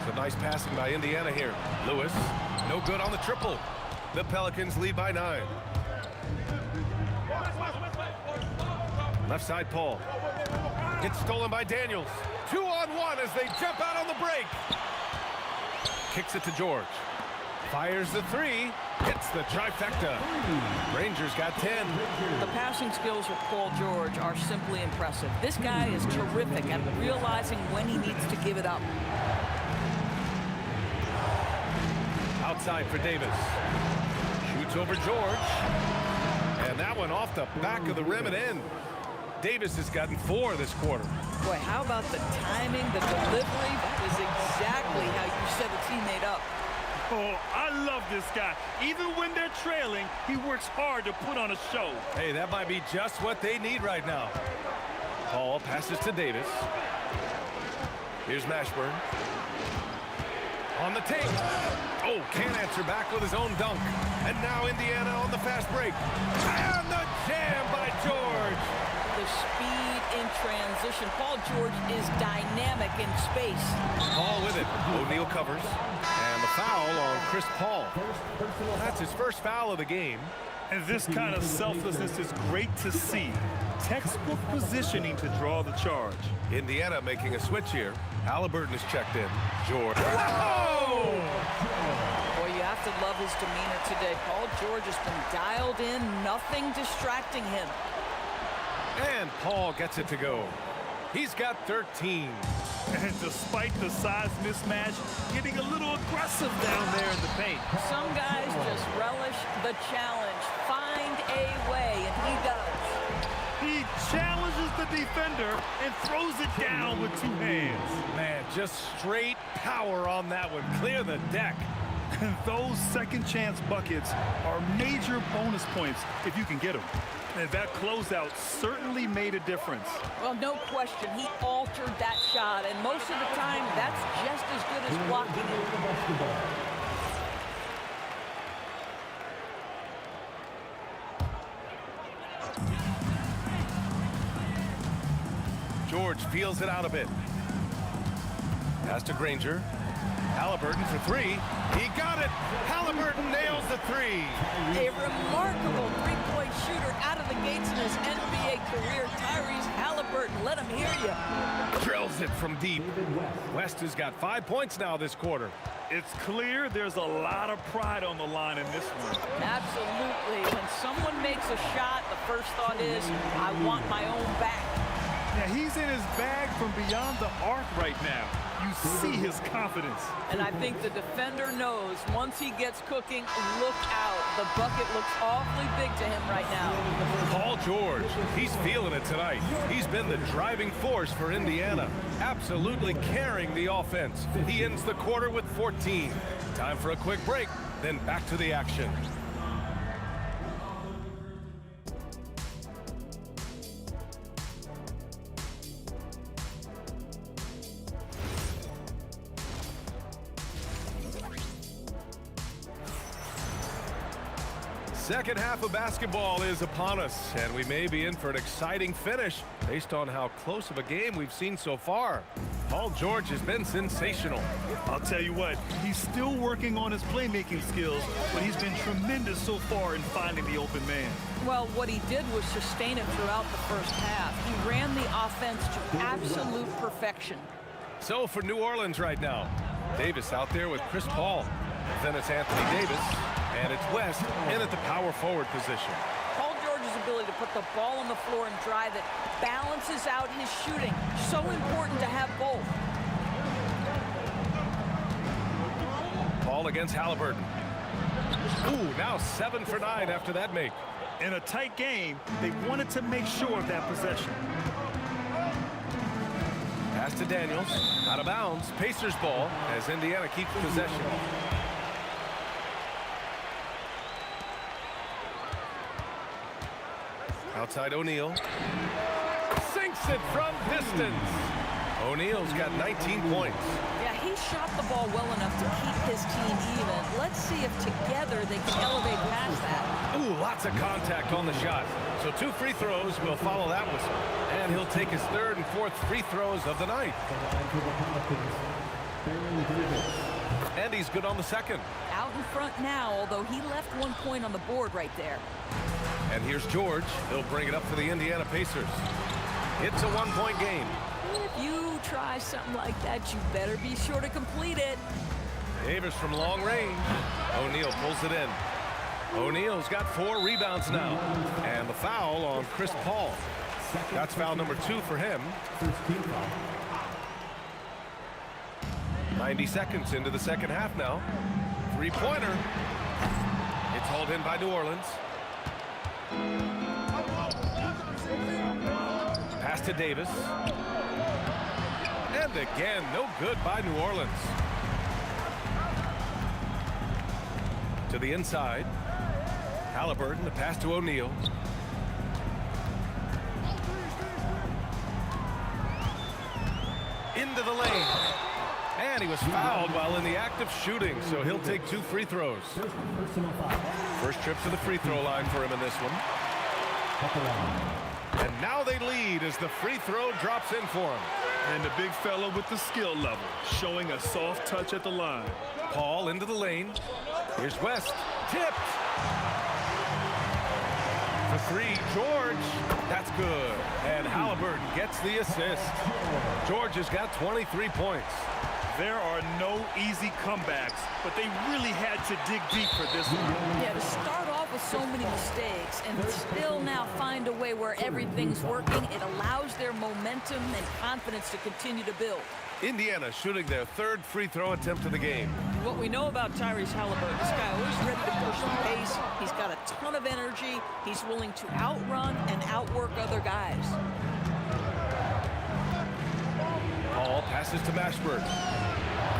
Some nice passing by Indiana here. Lewis, no good on the triple. The Pelicans lead by 9. Left side, Paul. Gets stolen by Daniels. 2-on-1 as they jump out on the break. Kicks it to George. Fires the 3. Hits the trifecta. Rangers got 10. The passing skills of Paul George are simply impressive. This guy is terrific at realizing when he needs to give it up. Outside for Davis. Shoots over George. And that one off the back of the rim and in. Davis has gotten 4 this quarter. Boy, how about the timing, the delivery? That is exactly how you set a teammate up. Oh, I love this guy. Even when they're trailing, he works hard to put on a show. Hey, that might be just what they need right now. Paul passes to Davis. Here's Mashburn. On the tape. Oh, can't answer back with his own dunk. And now Indiana on the fast break. And the jam by George. The speed in transition. Paul George is dynamic in space. Paul with it. O'Neal covers. And the foul on Chris Paul. That's his first foul of the game. And this kind of selflessness is great to see. Textbook positioning to draw the charge. Indiana making a switch here. Halliburton is checked in. George. Whoa! Boy, you have to love his demeanor today. Paul George has been dialed in. Nothing distracting him. And Paul gets it to go. He's got 13. And despite the size mismatch, getting a little aggressive down there in the paint. Some guys just relish the challenge. Find a way, and he does. He challenges the defender and throws it down with 2 hands. Man, just straight power on that one. Clear the deck. And those second chance buckets are major bonus points if you can get them. And that closeout certainly made a difference. Well, no question, he altered that shot, and most of the time, that's just as good as blocking it. George feels it out a bit. Pass to Granger. Halliburton for 3. He got it. Halliburton nails the 3. A remarkable three-point shooter out of the gates in his NBA career. Tyrese Halliburton, let him hear you. Drills it from deep. West has got 5 points now this quarter. It's clear there's a lot of pride on the line in this one. Absolutely. When someone makes a shot, the first thought is, I want my own back. Yeah, he's in his bag from beyond the arc right now. You see his confidence. And I think the defender knows once he gets cooking, look out. The bucket looks awfully big to him right now. Paul George, he's feeling it tonight. He's been the driving force for Indiana, absolutely carrying the offense. He ends the quarter with 14. Time for a quick break, then back to the action. Second half of basketball is upon us, and we may be in for an exciting finish based on how close of a game we've seen so far. Paul George has been sensational. I'll tell you what, he's still working on his playmaking skills, but he's been tremendous so far in finding the open man. Well, what he did was sustain it throughout the first half. He ran the offense to absolute perfection. So for New Orleans right now, Davis out there with Chris Paul. Then it's Anthony Davis. And it's West in at the power forward position. Paul George's ability to put the ball on the floor and drive it balances out his shooting. So important to have both. Paul against Halliburton. Ooh, now 7 for 9 after that make. In a tight game, they wanted to make sure of that possession. Pass to Daniels. Out of bounds. Pacers ball as Indiana keeps possession. Outside O'Neal. Sinks it from distance. O'Neal's got 19 points. Yeah, he shot the ball well enough to keep his team even. Let's see if together they can elevate past that. Ooh, lots of contact on the shot. So 2 free throws will follow that whistle. And he'll take his 3rd and 4th free throws of the night. And he's good on the 2nd. Out in front now, although he left 1 point on the board right there. And here's George. He'll bring it up for the Indiana Pacers. It's a 1-point game. If you try something like that, you better be sure to complete it. Davis from long range. O'Neal pulls it in. O'Neal's got 4 rebounds now. And the foul on Chris Paul. That's foul number 2 for him. 90 seconds into the second half now. 3-pointer. It's hauled in by New Orleans. Pass to Davis. And again, no good by New Orleans. To the inside. Halliburton, the pass to O'Neal. Into the lane. And he was fouled while in the act of shooting, so he'll take 2 free throws. First trip to the free throw line for him in this one. And now they lead as the free throw drops in for him. And the big fella with the skill level, showing a soft touch at the line. Paul into the lane. Here's West. Tipped. For 3, George. That's good. And Halliburton gets the assist. George has got 23 points. There are no easy comebacks, but they really had to dig deep for this one. Yeah, to start off with so many mistakes and still now find a way where everything's working, it allows their momentum and confidence to continue to build. Indiana shooting their 3rd free throw attempt of the game. What we know about Tyrese Halliburton, this guy always ready to push the pace. He's got a ton of energy. He's willing to outrun and outwork other guys. Paul passes to Mashburn.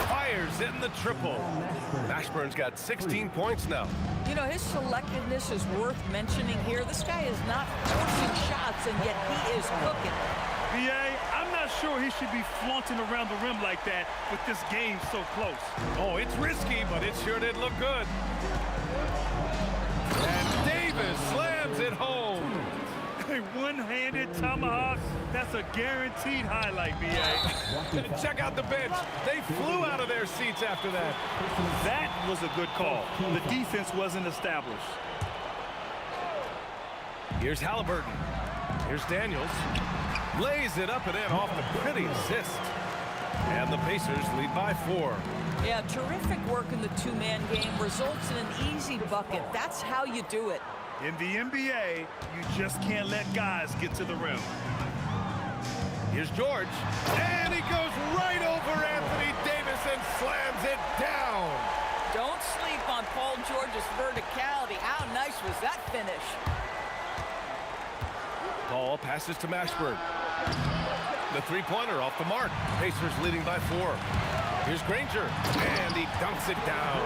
Fires in the triple. Mashburn's got 16 points now. You know, his selectiveness is worth mentioning here. This guy is not forcing shots, and yet he is cooking. B.A., I'm not sure he should be flaunting around the rim like that with this game so close. Oh, it's risky, but it sure did look good. And Davis slams it home. A one-handed tomahawk, that's a guaranteed highlight, B.A. Check out the bench. They flew out of their seats after that. That was a good call. The defense wasn't established. Here's Halliburton. Here's Daniels. Lays it up and in off the pretty assist. And the Pacers lead by 4. Yeah, terrific work in the 2-man game results in an easy bucket. That's how you do it. In the NBA, you just can't let guys get to the rim. Here's George. And he goes right over Anthony Davis and slams it down. Don't sleep on Paul George's verticality. How nice was that finish? Paul passes to Mashburn. The 3-pointer off the mark. Pacers leading by 4. Here's Granger. And he dunks it down.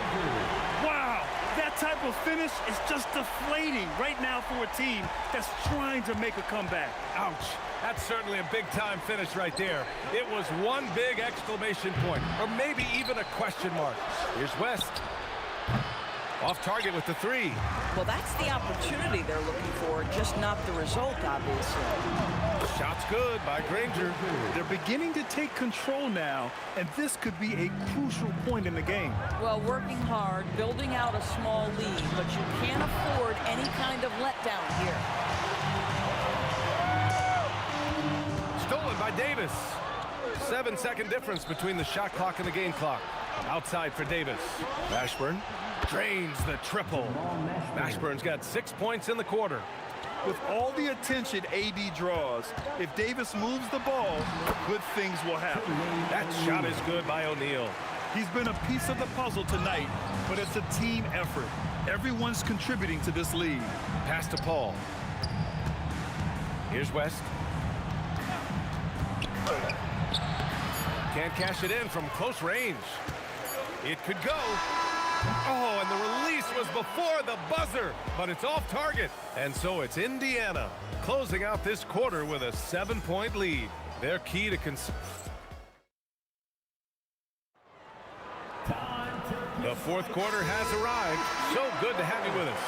Wow! That type of finish is just deflating right now for a team that's trying to make a comeback. Ouch. That's certainly a big-time finish right there. It was one big exclamation point, or maybe even a question mark. Here's West. Off target with the 3. Well, that's the opportunity they're looking for, just not the result, obviously. Shot's good by Granger. They're beginning to take control now, and this could be a crucial point in the game. Well, working hard, building out a small lead, but you can't afford any kind of letdown here. Stolen by Davis. 7-second difference between the shot clock and the game clock. Outside for Davis. Mashburn drains the triple. Mashburn's got 6 points in the quarter. With all the attention AD draws, if Davis moves the ball, good things will happen. That shot is good by O'Neal. He's been a piece of the puzzle tonight, but it's a team effort. Everyone's contributing to this lead. Pass to Paul. Here's West. Can't cash it in from close range. It could go. Oh, and the release was before the buzzer, but it's off target. And so it's Indiana closing out this quarter with a 7-point lead. Their key to the fourth quarter has arrived. So good to have you with us.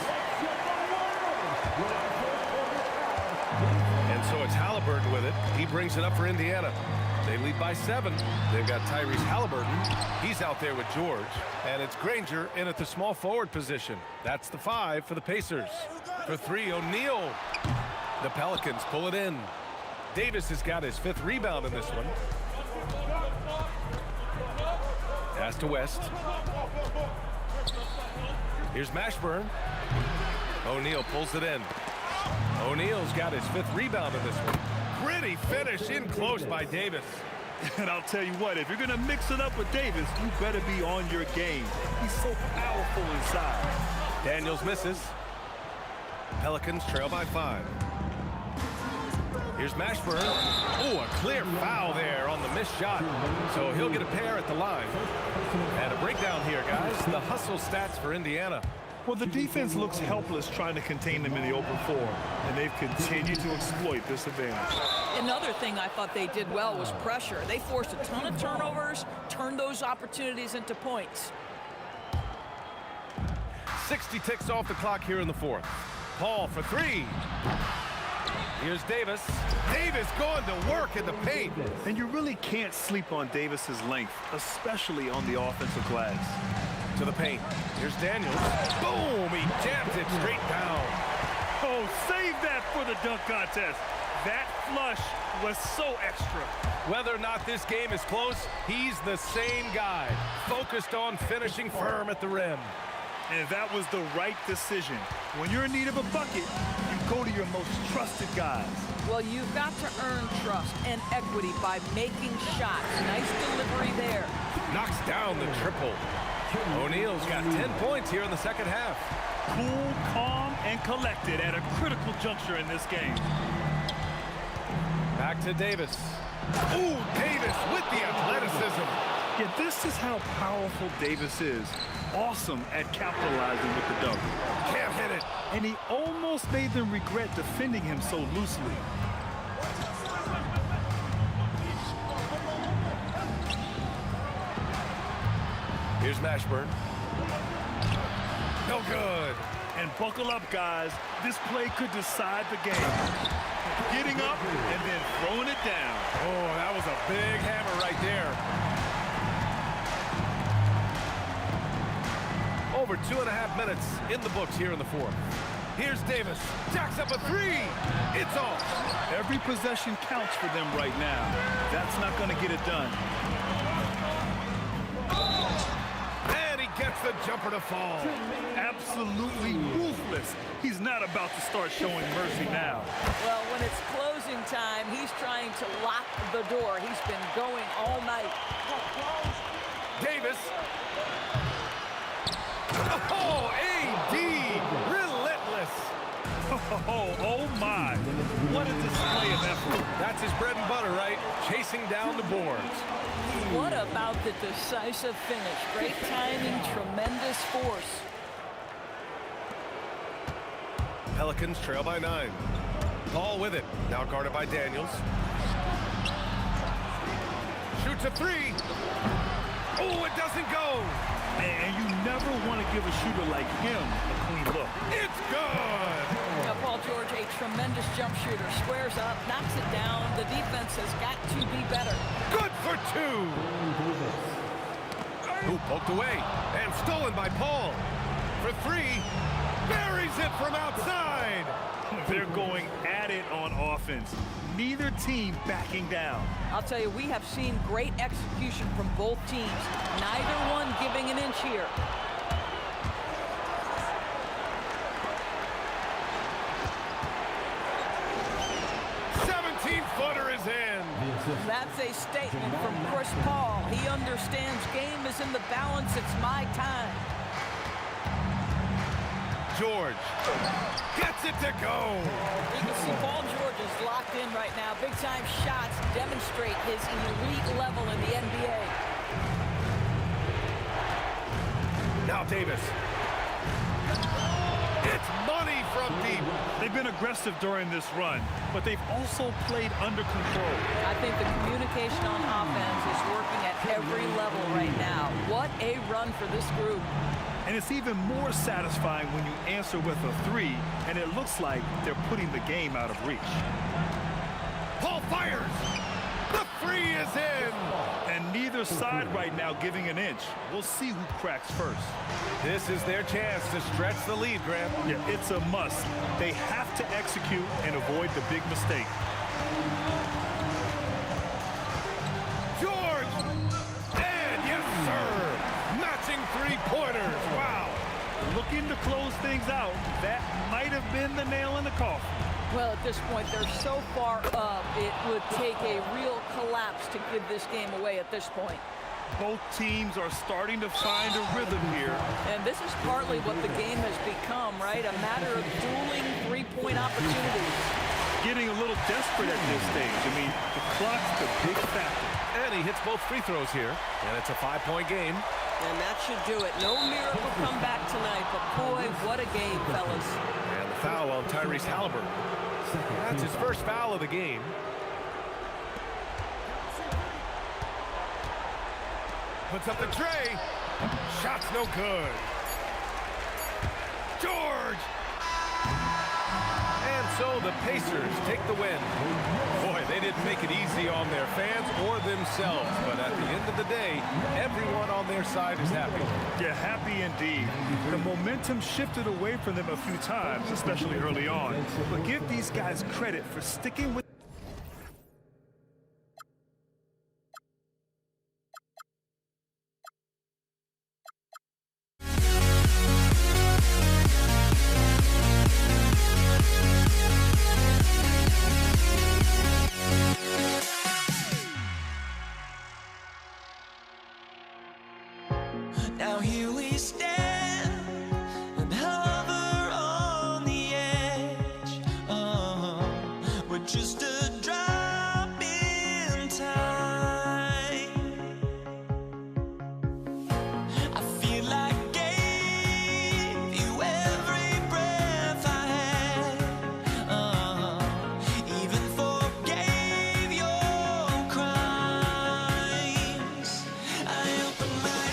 And so it's Halliburton with it. He brings it up for Indiana. They lead by 7. They've got Tyrese Halliburton. He's out there with George. And it's Granger in at the small forward position. That's the 5 for the Pacers. For 3, O'Neal. The Pelicans pull it in. Davis has got his 5th rebound in this one. Pass to West. Here's Mashburn. O'Neal pulls it in. O'Neal's got his 5th rebound in this one. Pretty finish in close by Davis. And I'll tell you what, if you're going to mix it up with Davis, you better be on your game. He's so powerful inside. Daniels misses. Pelicans trail by 5. Here's Mashburn. Oh, a clear foul there on the missed shot. So he'll get a pair at the line. And a breakdown here, guys. The hustle stats for Indiana. Well, the defense looks helpless trying to contain them in the open floor, and they've continued to exploit this advantage. Another thing I thought they did well was pressure. They forced a ton of turnovers, turned those opportunities into points. 60 ticks off the clock here in the fourth. Paul for 3. Here's Davis. Davis going to work in the paint. And you really can't sleep on Davis's length, especially on the offensive glass. To the paint. Here's Daniels. Boom! He jams it straight down. Oh, save that for the dunk contest. That flush was so extra. Whether or not this game is close, he's the same guy. Focused on finishing firm at the rim. And that was the right decision. When you're in need of a bucket, you go to your most trusted guys. Well, you've got to earn trust and equity by making shots. Nice delivery there. Knocks down the triple. O'Neal's got 10 points here in the second half. Cool, calm, and collected at a critical juncture in this game. Back to Davis. Ooh, Davis with the athleticism. Yeah, this is how powerful Davis is. Awesome at capitalizing with the dunk. Can't hit it. And he almost made them regret defending him so loosely. Here's Mashburn. No good. And buckle up, guys. This play could decide the game. Getting up and then throwing it down. Oh, that was a big hammer right there. Over 2.5 minutes in the books here in the fourth. Here's Davis. Jacks up a 3. It's off. Every possession counts for them right now. That's not going to get it done. And he gets the jumper to fall. Absolutely ruthless. He's not about to start showing mercy now. Well, when it's closing time, he's trying to lock the door. He's been going all night. Davis. Oh, AD. Relentless. Oh my. What a display of effort. That's his bread and butter, right? Chasing down the boards. What about the decisive finish? Great timing, tremendous force. Pelicans trail by 9. Paul with it. Now guarded by Daniels. Shoots a 3. Oh, it doesn't go. And you never want to give a shooter like him a clean look. It's good. Now, Paul George, a tremendous jump shooter. Squares up, knocks it down. The defense has got to be better. Good for 2. Who poked away and stolen by Paul. For 3. Buries it from outside. They're going at it on offense. Neither team backing down. I'll tell you, we have seen great execution from both teams. Neither one giving an inch here. Footer is in. That's a statement from Chris Paul. He understands game is in the balance. It's my time. George gets it to go. You can see Paul George George is locked in right now. Big-time shots demonstrate his elite level in the NBA. Now Davis. It's money from deep. They've been aggressive during this run, but they've also played under control. I think the communication on offense is working at every level right now. What a run for this group. And it's even more satisfying when you answer with a three, and it looks like they're putting the game out of reach. Paul fires. The three is in. And neither side right now giving an inch. We'll see who cracks first. This is their chance to stretch the lead, Graham. Yeah, it's a must. They have to execute and avoid the big mistake. George! And yes, sir! Matching three-pointers. Wow. Looking to close things out. That might have been the nail in the coffin. Well, at this point, they're so far up, it would take a real collapse to give this game away at this point. Both teams are starting to find a rhythm here. And this is partly what the game has become, right? A matter of dueling three-point opportunities. Getting a little desperate at this stage. I mean, the clock's the big factor. And he hits both free throws here. And it's a 5-point game. And that should do it. No miracle comeback tonight, but boy, what a game, fellas. And the foul on Tyrese Halliburton. That's his first foul of the game. Puts up the tray. Shot's no good. George! And so the Pacers take the win. Boy, they didn't make it easy on their fans or themselves, but at the end of the day, everyone on their side is happy. Yeah, happy indeed. The momentum shifted away from them a few times, especially early on. But give these guys credit for sticking with Now here we stand and hover on the edge. We're just a drop in time. I feel like I gave you every breath I had. Even forgave your crimes. I opened my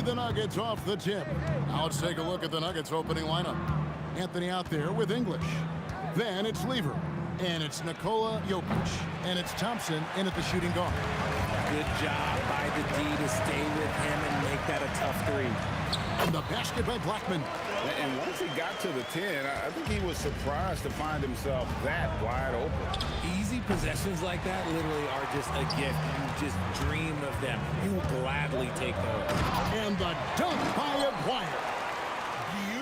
lead the Nuggets off the tip. Now let's take a look at the Nuggets opening lineup. Anthony out there with English. Then it's Lever. And it's Nikola Jokic. And it's Thompson in at the shooting guard. Good job by the D to stay with him and make that a tough three. And the basket by Blackman. And once he got to the 10, I think he was surprised to find himself that wide open. Easy possessions like that literally are just a gift. You just dream of them. You will gladly take those. And the dunk by Aguirre.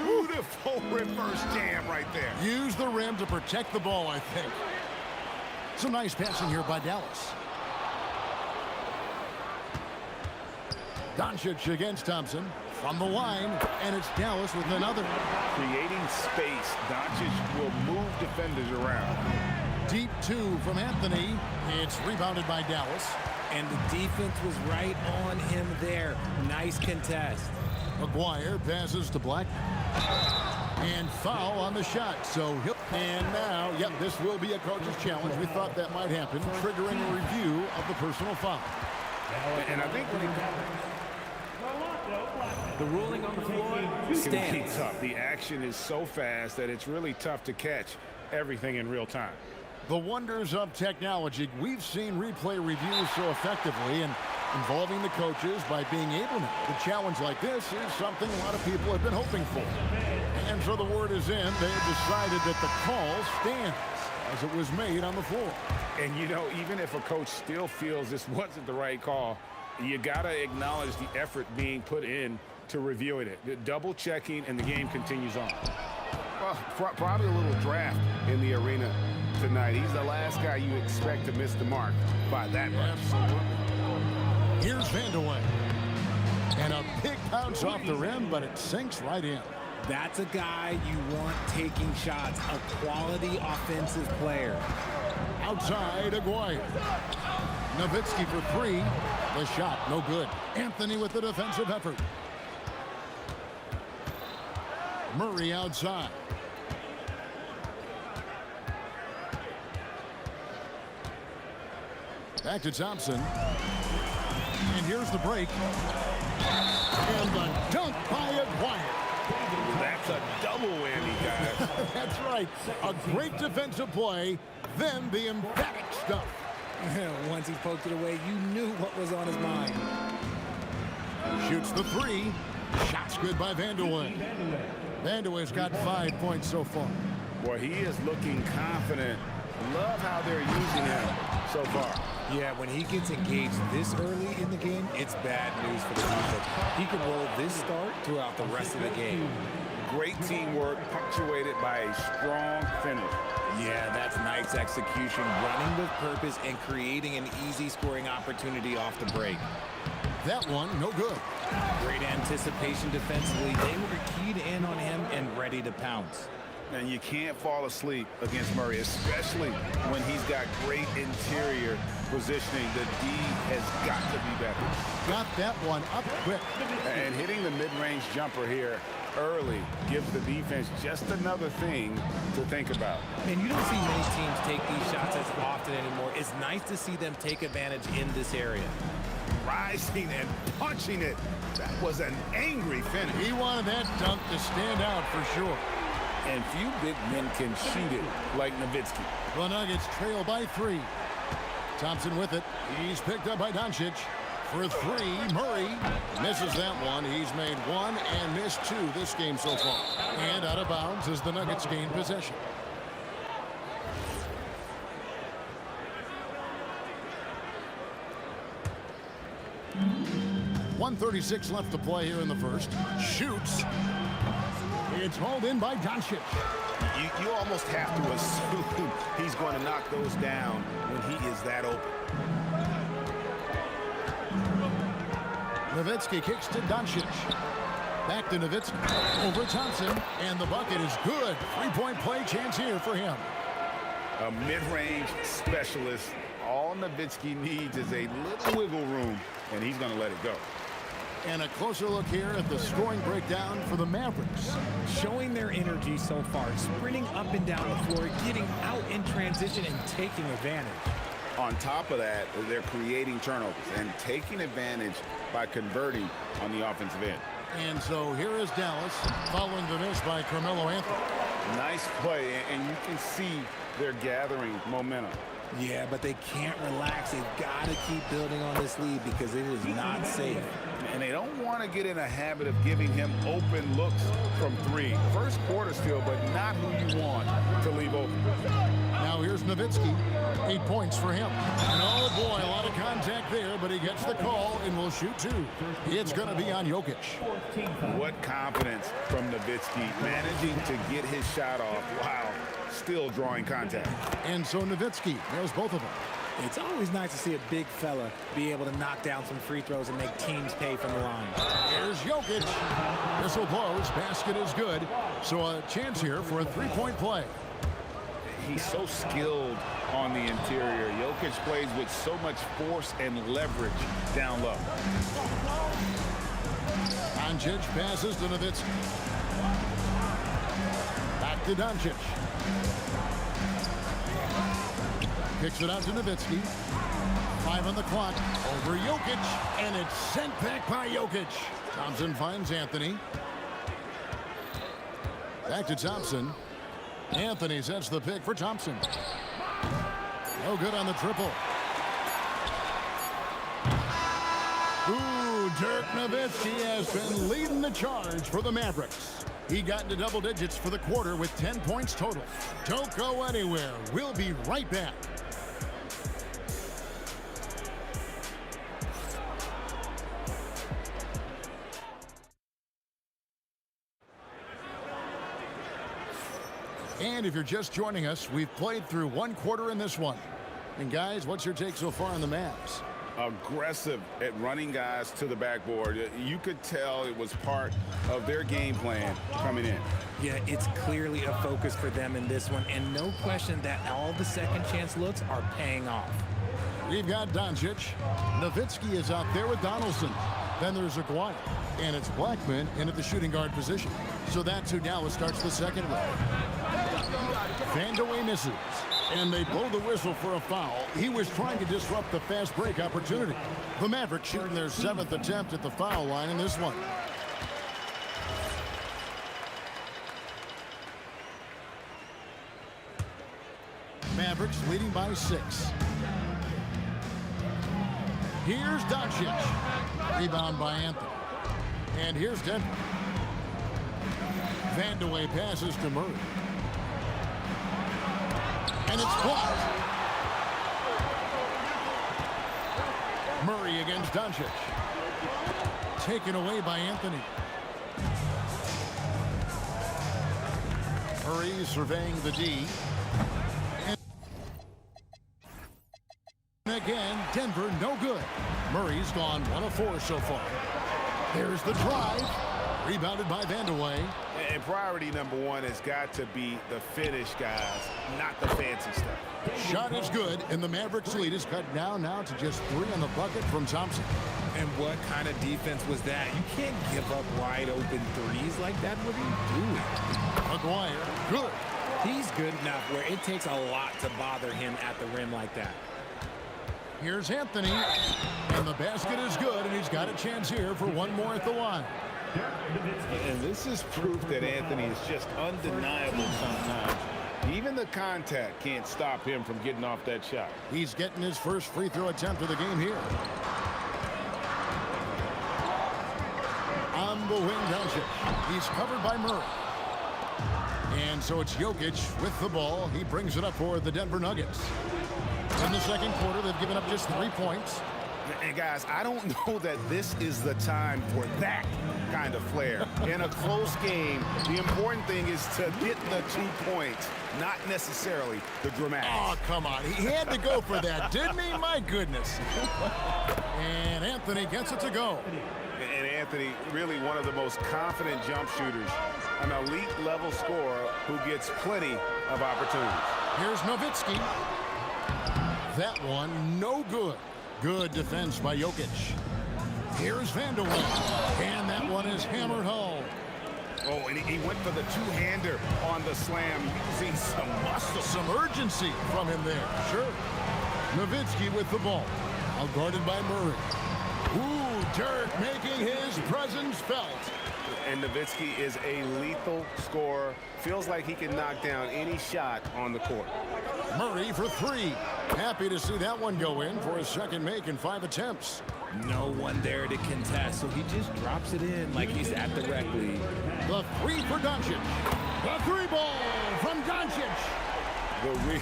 Beautiful reverse jam right there. Use the rim to protect the ball, I think. Some nice passing here by Dallas. Doncic against Thompson from the line, and it's Dallas with another. Creating space, Doncic will move defenders around. Deep two from Anthony. It's rebounded by Dallas. And the defense was right on him there. Nice contest. Aguirre passes to Black. And foul on the shot. So, and now, yep, this will be a coach's challenge. We thought that might happen, triggering a review of the personal foul. And I think when the ruling on the floor stands. tough. The action is so fast that it's really tough to catch everything in real time. The wonders of technology. We've seen replay reviews so effectively and involving the coaches by being able to. The challenge like this is something a lot of people have been hoping for. And so the word is in. They have decided that the call stands as it was made on the floor. And, you know, even if a coach still feels this wasn't the right call, you got to acknowledge the effort being put in to reviewing it. Double checking, and the game continues on. Well, probably a little draft in the arena tonight. He's the last guy you expect to miss the mark by that much. Absolutely. Here's Vandeweghe. And a big bounce off the rim, but it sinks right in. That's a guy you want taking shots, a quality offensive player. Outside, Aguirre. Nowitzki for three. The shot, no good. Anthony with the defensive effort. Murray outside. Back to Thompson. And here's the break. And the dunk by Aguirre. That's a double whammy, guys. That's right. A great defensive play, then the emphatic stuff. Once he poked it away, you knew what was on his mind. Shoots the three. Shot's good by Vandeweghe. Vandeweghe's got 5 points so far. Boy, he is looking confident. Love how they're using him so far. Yeah, when he gets engaged this early in the game, it's bad news for the defense. He can roll this start throughout the rest of the game. Great teamwork punctuated by a strong finish. Yeah, that's nice execution, running with purpose and creating an easy scoring opportunity off the break. That one, no good. Great anticipation defensively. They were keyed in on him and ready to pounce. And you can't fall asleep against Murray, especially when he's got great interior positioning. The D has got to be better. Got that one up quick. And hitting the mid-range jumper here early gives the defense just another thing to think about. And you don't see many teams take these shots as often anymore. It's nice to see them take advantage in this area. Rising and punching it. That was an angry finish. He wanted that dunk to stand out for sure. And few big men can shoot it like Nowitzki. The Nuggets trail by 3. Thompson with it. He's picked up by Doncic. For 3, Murray misses that one. He's made 1 and missed 2 this game so far. And out of bounds as the Nuggets gain possession. .136 left to play here in the first. Shoots. It's hauled in by Doncic. You almost have to assume he's going to knock those down when he is that open. Nowitzki kicks to Doncic. Back to Nowitzki. Over Thompson. And the bucket is good. 3-point play chance here for him. A mid-range specialist. All Nowitzki needs is a little wiggle room, and he's going to let it go. And a closer look here at the scoring breakdown for the Mavericks. Showing their energy so far, sprinting up and down the floor, getting out in transition and taking advantage. On top of that, they're creating turnovers and taking advantage by converting on the offensive end. And so here is Dallas following the miss by Carmelo Anthony. Nice play, and you can see they're gathering momentum. Yeah, but they can't relax. They've got to keep building on this lead because it is not safe. And they don't want to get in a habit of giving him open looks from three. First quarter still, but not who you want to leave open. Now here's Nowitzki. 8 points for him. And oh boy, a lot of contact there, but he gets the call and will shoot two. It's going to be on Jokic. What confidence from Nowitzki, managing to get his shot off while still drawing contact. And so Nowitzki nails both of them. It's always nice to see a big fella be able to knock down some free throws and make teams pay from the line. Here's Jokic. Whistle blows. Basket is good. So a chance here for a three-point play. He's so skilled on the interior. Jokic plays with so much force and leverage down low. Doncic passes to Nowitzki. Back to Doncic. Kicks it out to Nowitzki. 5 on the clock. Over Jokic. And it's sent back by Jokic. Thompson finds Anthony. Back to Thompson. Anthony sets the pick for Thompson. No good on the triple. Ooh, Dirk Nowitzki has been leading the charge for the Mavericks. He got into double digits for the quarter with 10 points total. Don't go anywhere. We'll be right back. And if you're just joining us, we've played through one quarter in this one. And guys, what's your take so far on the Mavs? Aggressive at running guys to the backboard. You could tell it was part of their game plan coming in. Yeah, it's clearly a focus for them in this one, and no question that all the second chance looks are paying off. We've got Doncic. Nowitzki is out there with Donaldson. Then there's Aguirre. And it's Blackman in at the shooting guard position. So that's who Dallas starts the second with. Vandeweghe misses. And they blow the whistle for a foul. He was trying to disrupt the fast break opportunity. The Mavericks shooting their 7th attempt at the foul line in this one. Mavericks leading by 6. Here's Doncic. Rebound by Anthony. And here's Denver. Vandeweghe passes to Murray. And it's blocked. Murray against Doncic. Taken away by Anthony. Murray surveying the D. And again, Denver no good. Murray's gone 1 of 4 so far. There's the drive. Rebounded by Vandeweghe. And priority number one has got to be the finish, guys, not the fancy stuff. Shot is good, and the Mavericks lead is cut down now to just 3 on the bucket from Thompson. And what kind of defense was that? You can't give up wide open threes like that. What are you doing? Aguirre, good. He's good enough where it takes a lot to bother him at the rim like that. Here's Anthony, and the basket is good, and he's got a chance here for one more at the line. And this is proof that Anthony is just undeniable sometimes. Even the contact can't stop him from getting off that shot. He's getting his first free throw attempt of the game here. On the wing, Doncic. He's covered by Murray. And so it's Jokic with the ball. He brings it up for the Denver Nuggets. In the second quarter, they've given up just 3 points. And guys, I don't know that this is the time for that kind of flair. In a close game, the important thing is to get the 2 points, not necessarily the dramatics. Oh, come on. He had to go for that, didn't he? My goodness. And Anthony gets it to go. And Anthony, really one of the most confident jump shooters, an elite level scorer who gets plenty of opportunities. Here's Nowitzki. That one, no good. Good defense by Jokic. Here's Vandeweghe. And that one is hammered home. Oh, and he went for the two-hander on the slam, using some muscle. Some urgency from him there, sure. Nowitzki with the ball. Out guarded by Murray. Ooh, Dirk making his presence felt. And Nowitzki is a lethal scorer. Feels like he can knock down any shot on the court. Murray for three. Happy to see that one go in for his second make in 5 attempts. No one there to contest, so he just drops it in like he's at the rec league. The three for Doncic. The three ball from Doncic. The real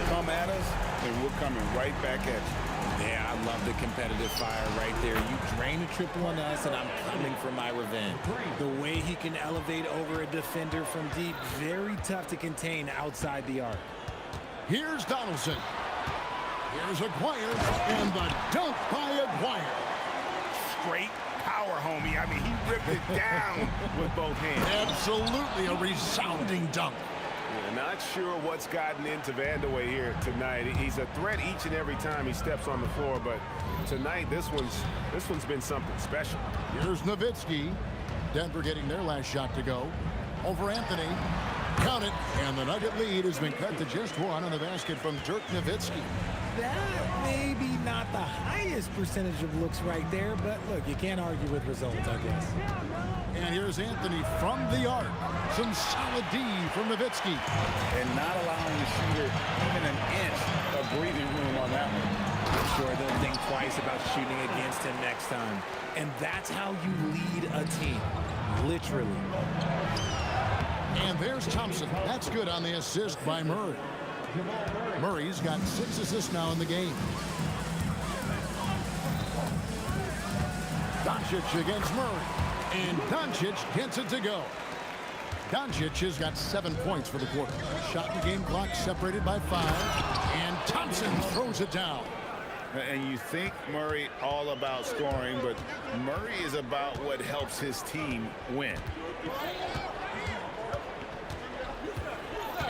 come at us, and we're coming right back at you. Yeah, I love the competitive fire right there. You drain a triple on us, and I'm coming for my revenge. The way he can elevate over a defender from deep, very tough to contain outside the arc. Here's Donaldson. Here's Aguirre, and the dunk by Aguirre. Straight power, homie. I mean, he ripped it down with both hands. Absolutely a resounding dunk. Yeah, not sure what's gotten into Vandeweghe here tonight. He's a threat each and every time he steps on the floor, but tonight this one's been something special. Here's Nowitzki. Denver getting their last shot to go. Over Anthony. Count it, and the Nugget lead has been cut to just one on the basket from Dirk Nowitzki. That may be not the highest percentage of looks right there, but look, you can't argue with results, I guess. And here's Anthony from the arc. Some solid D from Nowitzki. And not allowing the shooter even an inch of breathing room on that one. I'm sure they'll think twice about shooting against him next time. And that's how you lead a team, literally. And there's Thompson. That's good on the assist by Murray. Murray's got 6 assists now in the game. Doncic against Murray. And Doncic gets it to go. Doncic has got 7 points for the quarter. Shot and game clock separated by 5. And Thompson throws it down. And you think Murray all about scoring, but Murray is about what helps his team win.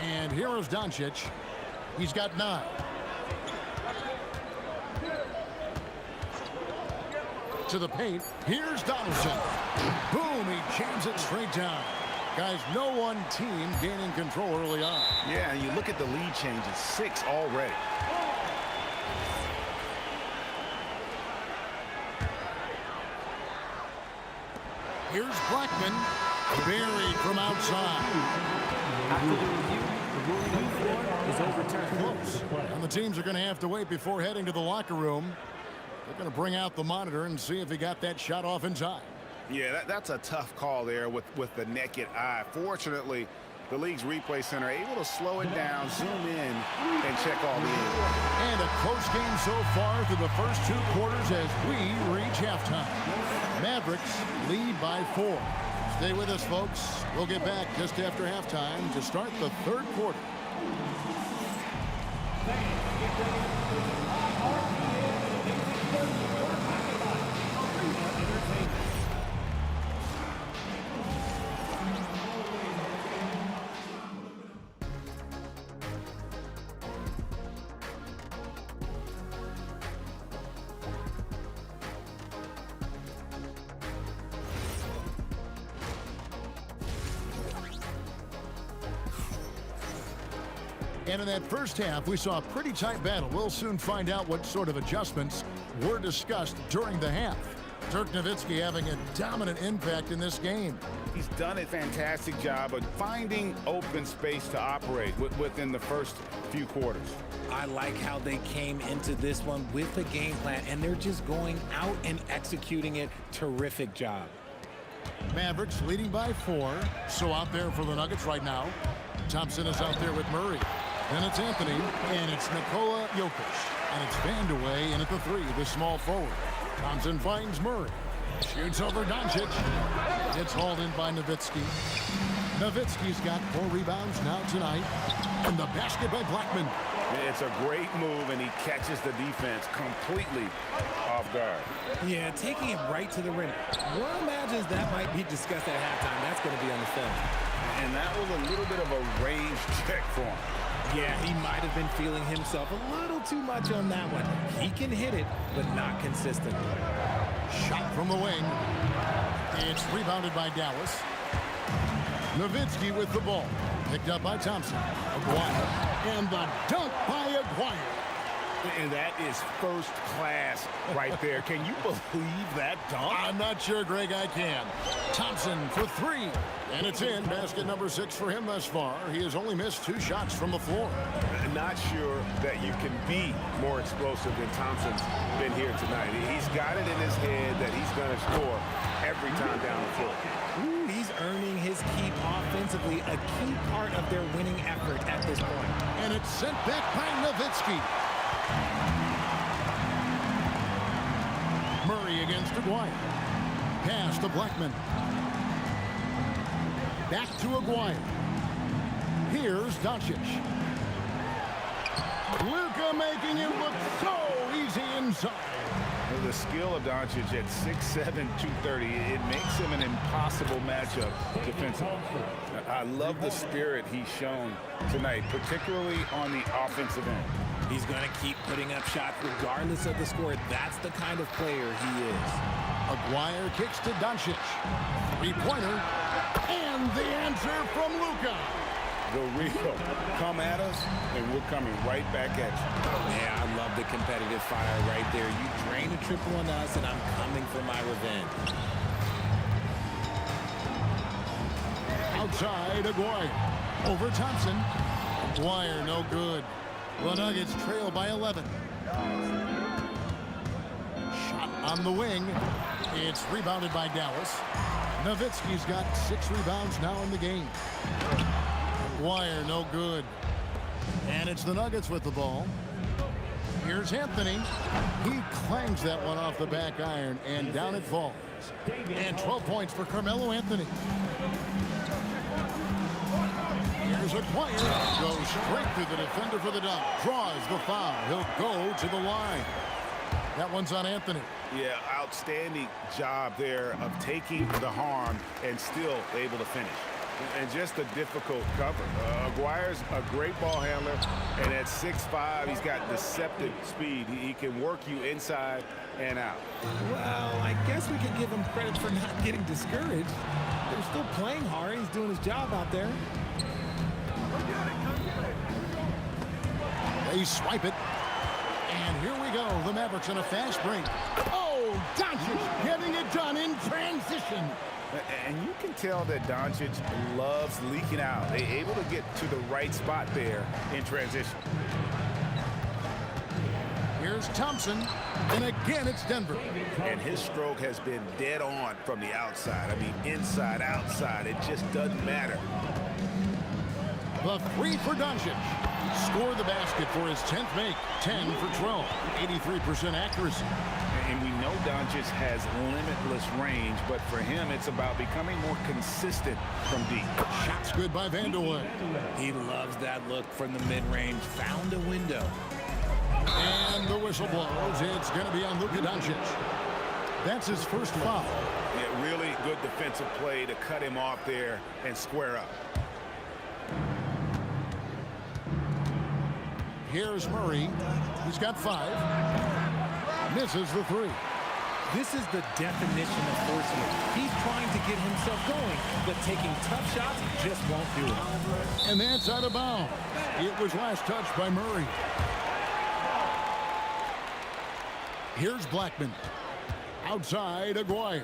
And here is Doncic. He's got 9. To the paint. Here's Donaldson. Boom, he jams it straight down. Guys, no one team gaining control early on. Yeah, and you look at the lead change, it's 6 already. Here's Blackman. Buried from outside. After the review, the ruling on the floor is overturned. Close. And the teams are going to have to wait before heading to the locker room. They're going to bring out the monitor and see if he got that shot off in time. Yeah, that's a tough call there with the naked eye. Fortunately, the league's replay center able to slow it down, zoom in, and check all the angles. And a close game so far through the first 2 quarters as we reach halftime. Mavericks lead by 4. Stay with us, folks. We'll get back just after halftime to start the 3rd quarter. And in that first half, we saw a pretty tight battle. We'll soon find out what sort of adjustments were discussed during the half. Dirk Nowitzki having a dominant impact in this game. He's done a fantastic job of finding open space to operate within the first few quarters. I like how they came into this one with a game plan, and they're just going out and executing it. Terrific job. Mavericks leading by 4. So out there for the Nuggets right now. Thompson is out there with Murray. Then it's Anthony, and it's Nikola Jokic. And it's Vandeweghe in at the 3, the small forward. Thompson finds Murray. Shoots over Doncic. It's hauled in by Nowitzki. Nowitzki's got 4 rebounds now tonight. And the basket by Blackman. It's a great move, and he catches the defense completely off guard. Yeah, taking it right to the rim. One imagines that might be discussed at halftime. That's going to be on the film. And that was a little bit of a range check for him. Yeah, he might have been feeling himself a little too much on that one. He can hit it, but not consistently. Shot from the wing. It's rebounded by Dallas. Nowitzki with the ball. Picked up by Thompson. Aguirre. And the dunk by Aguirre. And that is first class right there. Can you believe that dunk? I'm not sure, Greg, I can. Thompson for three. And it's in. Basket number 6 for him thus far. He has only missed 2 shots from the floor. Not sure that you can be more explosive than Thompson's been here tonight. He's got it in his head that he's going to score every time down the floor. Ooh, he's earning his keep offensively, a key part of their winning effort at this point. And it's sent back by Nowitzki. Murray against Aguirre. Pass to Blackman. Back to Aguirre. Here's Doncic. Luka making him look so easy inside. The skill of Doncic at 6'7", 230, it makes him an impossible matchup defensively. I love the spirit he's shown tonight, particularly on the offensive end. He's going to keep putting up shots regardless of the score. That's the kind of player he is. Aguirre kicks to Doncic. Three-pointer. And the answer from Luka. The real come at us, and we're coming right back at you. Yeah, I love the competitive fire right there. You drain a triple on us, and I'm coming for my revenge. Outside, Aguirre. Over Thompson. Aguirre, no good. The Nuggets trail by 11. Shot on the wing. It's rebounded by Dallas. Nowitzki's got 6 rebounds now in the game. Aguirre, no good. And it's the Nuggets with the ball. Here's Anthony. He clangs that one off the back iron, and down it falls. And 12 points for Carmelo Anthony. Here's Aguirre. Goes straight through the defender for the dunk. Draws the foul. He'll go to the line. That one's on Anthony. Yeah, outstanding job there of taking the harm and still able to finish. And just a difficult cover. Aguirre's a great ball handler, and at 6'5", he's got deceptive speed. He can work you inside and out. Well, I guess we could give him credit for not getting discouraged. They're still playing hard. He's doing his job out there. They swipe it. And here we go. The Mavericks in a fast break. Oh, Doncic getting it done in transition. And you can tell that Doncic loves leaking out. They're able to get to the right spot there in transition. Here's Thompson. And again, it's Denver. And his stroke has been dead on from the outside. I mean, inside, outside. It just doesn't matter. The three for Doncic. Scored the basket for his 10th make. 10 for 12. 83% accuracy. And we know Doncic has limitless range, but for him, it's about becoming more consistent from deep. Shots good by Vanderwood. He loves that look from the mid-range. Found a window. And the whistle blows. It's going to be on Luka Doncic. That's his first foul. Yeah, really good defensive play to cut him off there and square up. Here's Murray. He's got 5. Misses the 3. This is the definition of force. He's trying to get himself going, but taking tough shots just won't do it. And that's out of bounds. It was last touched by Murray. Here's Blackman. Outside, Aguirre.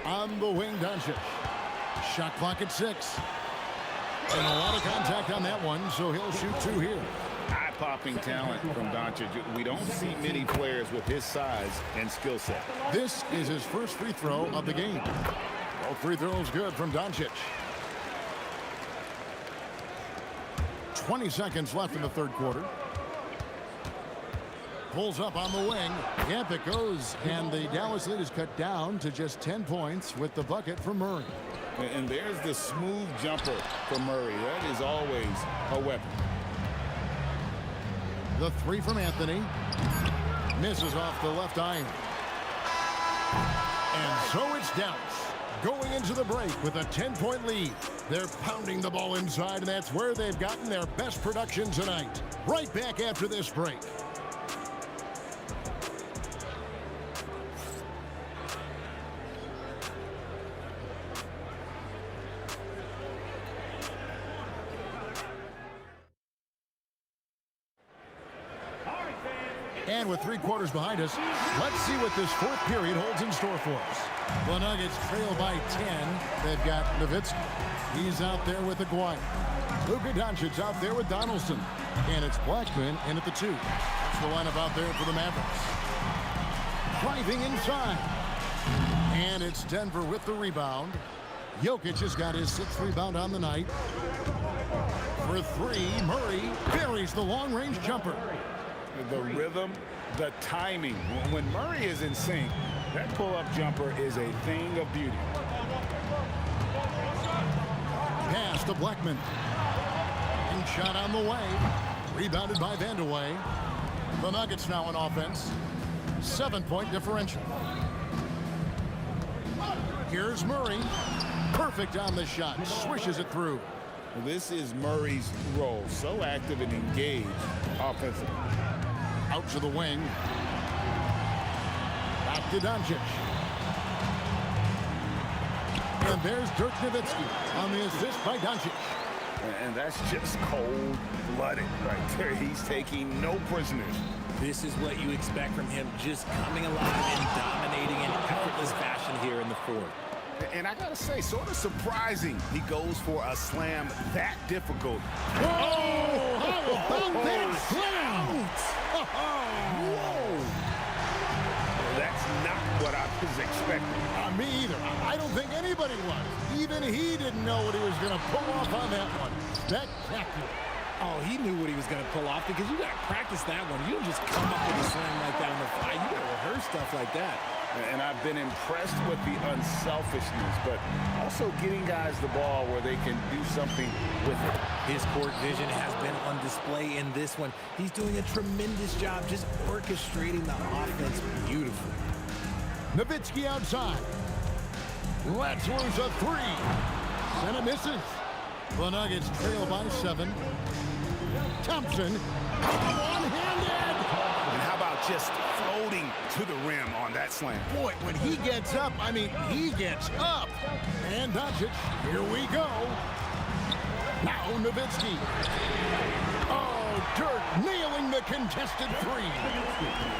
On the wing, Doncic. Shot clock at 6. And a lot of contact on that one, so he'll shoot 2 here. Eye-popping talent from Doncic. We don't see many players with his size and skill set. This is his first free throw of the game. Both free throws good from Doncic. 20 seconds left in the third quarter. Pulls up on the wing. Yep, it goes. And the Dallas lead is cut down to just 10 points with the bucket from Murray. And there's the smooth jumper for Murray. That is always a weapon. The 3 from Anthony. Misses off the left iron. And so it's Dallas going into the break with a 10-point lead. They're pounding the ball inside, and that's where they've gotten their best production tonight. Right back after this break. And with 3 quarters behind us, let's see what this 4th period holds in store for us. The Nuggets trail by 10. They've got Nowitzki. He's out there with Aguirre. Luka Doncic's out there with Donaldson. And it's Blackman in at the 2. That's the lineup out there for the Mavericks. Driving inside. And it's Denver with the rebound. Jokic has got his 6th rebound on the night. For 3, Murray buries the long-range jumper. The rhythm, the timing. When Murray is in sync, that pull-up jumper is a thing of beauty. Pass to Blackman. And shot on the way. Rebounded by Vandeweghe. The Nuggets now on offense. 7-point differential. Here's Murray. Perfect on the shot. Swishes it through. This is Murray's role. So active and engaged offensively. Out to the wing. Back to Doncic. And there's Dirk Nowitzki on the assist by Doncic. And that's just cold-blooded right there. He's taking no prisoners. This is what you expect from him, just coming alive and dominating in effortless fashion here in the 4th. And I gotta say, sort of surprising he goes for a slam that difficult. Whoa! How about that slam? Whoa! That's not what I was expecting. Me either. I don't think anybody was. Even he didn't know what he was going to pull off on that one. Spectacular. Oh, he knew what he was going to pull off because you got to practice that one. You don't just come up with a slam like that on the fly. You got to rehearse stuff like that. And I've been impressed with the unselfishness, but also getting guys the ball where they can do something with it. His court vision has been on display in this one. He's doing a tremendous job just orchestrating the offense beautifully. Nowitzki outside. Let's lose a 3. And it misses. The Nuggets trail by 7. Thompson. One-handed. And how about just floating to the rim on that slam? Boy, when he gets up, I mean, he gets up. And Doncic, here we go. Now Nowitzki. Oh, Dirk nailing the contested 3.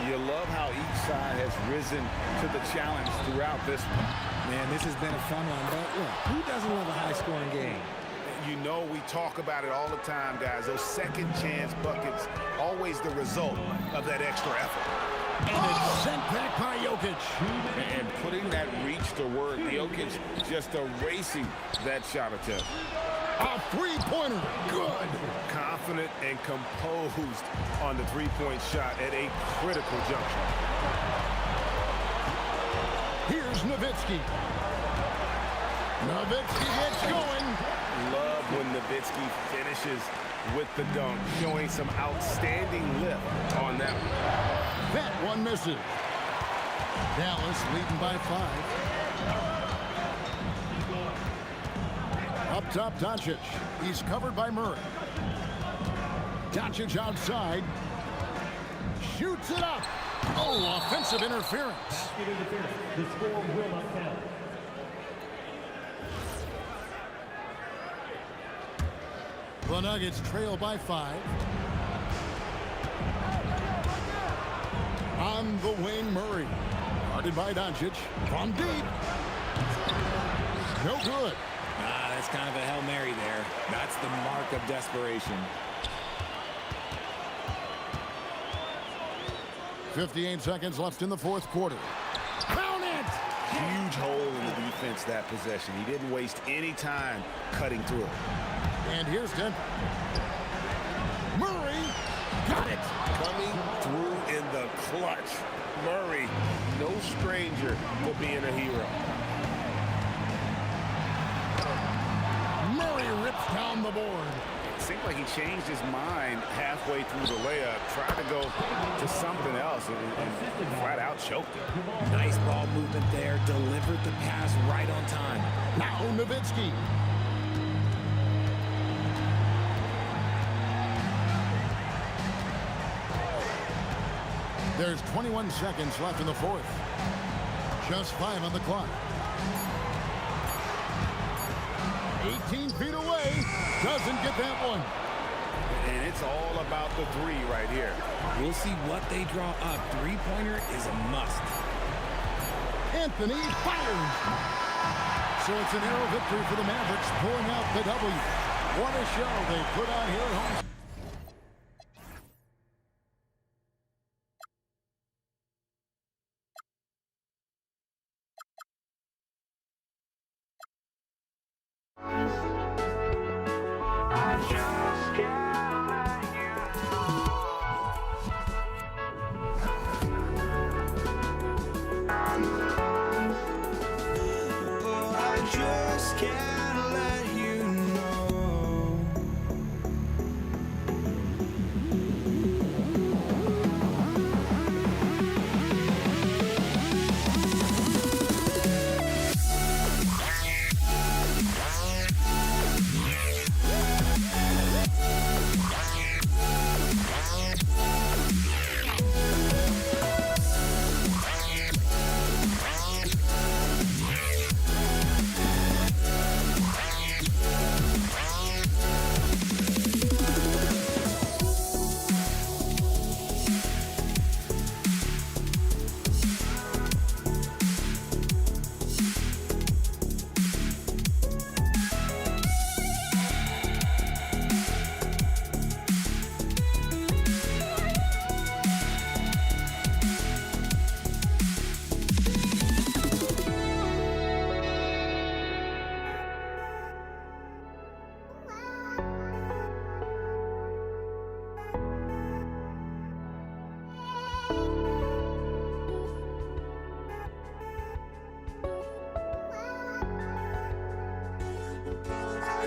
You love how each side has risen to the challenge throughout this one. Man, this has been a fun one, but look, who doesn't love a high-scoring game? You know we talk about it all the time, guys. Those second-chance buckets, always the result of that extra effort. And it's sent back by Jokic. And putting that reach to work, Jokic just erasing that shot attempt. A 3-pointer. Good. Confident and composed on the 3-point shot at a critical juncture. Here's Nowitzki. Nowitzki gets going. Love when Nowitzki finishes with the dunk, showing some outstanding lift on that one. That one misses. Dallas leading by 5. Up top, Doncic. He's covered by Murray. Doncic outside. Shoots it up. Oh, offensive interference. The score will not count. The Nuggets trail by 5. On the wing, Murray. Guarded by Doncic. From deep. No good. That's kind of a Hail Mary there. That's the mark of desperation. 58 seconds left in the 4th quarter. Count it! Huge hole in the defense that possession. He didn't waste any time cutting through it. And here's Denver. Murray got it. Coming through in the clutch. Murray, no stranger to being a hero. Murray rips down the board. It seemed like he changed his mind halfway through the layup, tried to go to something else, and flat out choked it. Nice ball movement there. Delivered the pass right on time. Now Nowitzki. There's 21 seconds left in the 4th. Just 5 on the clock. 18 feet away. Doesn't get that one. And it's all about the three right here. We'll see what they draw up. Three-pointer is a must. Anthony fires. So it's an arrow victory for the Mavericks, pulling out the W. What a show they put on here at home.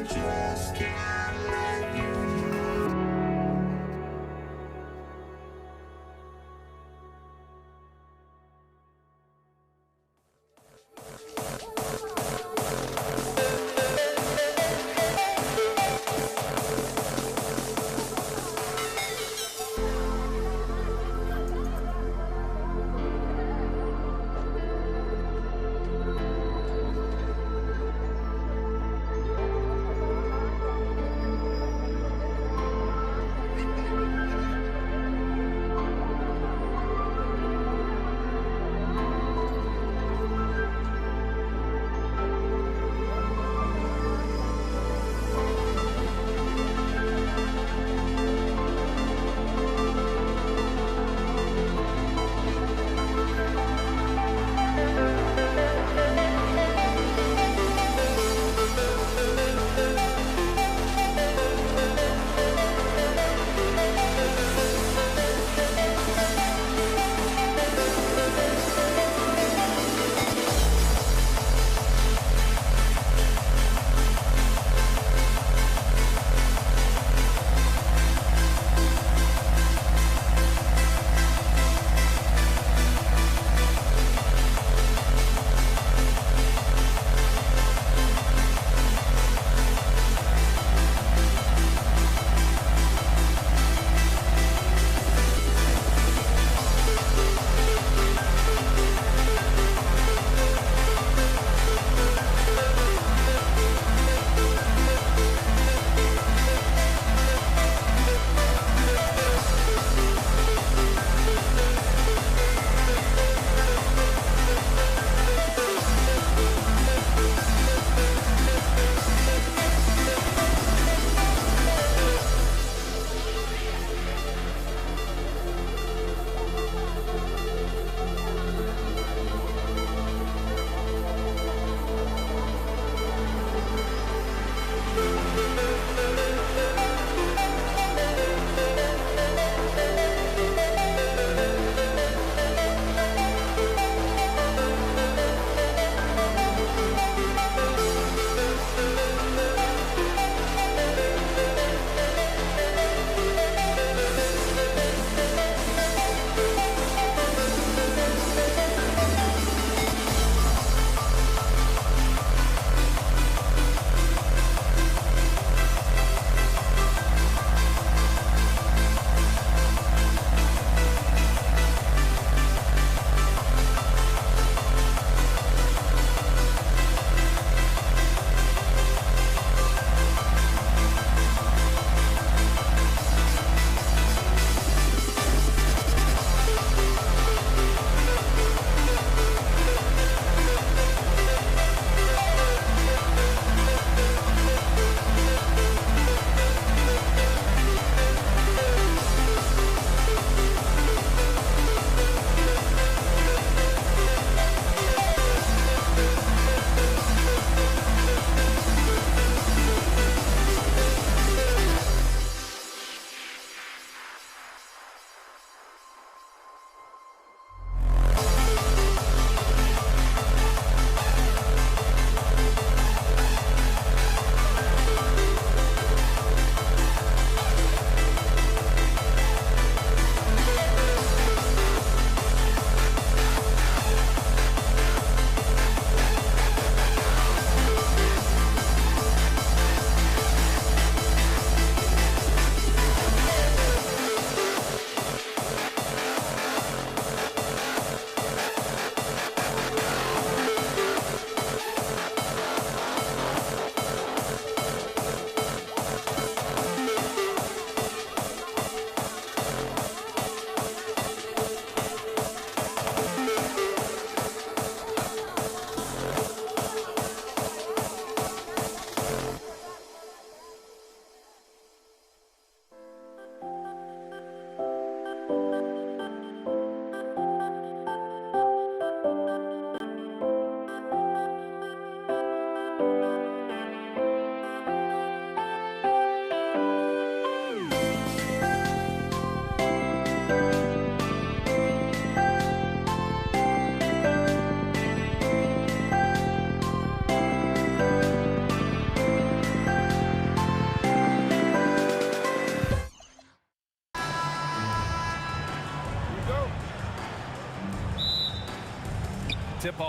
Just can't let you know.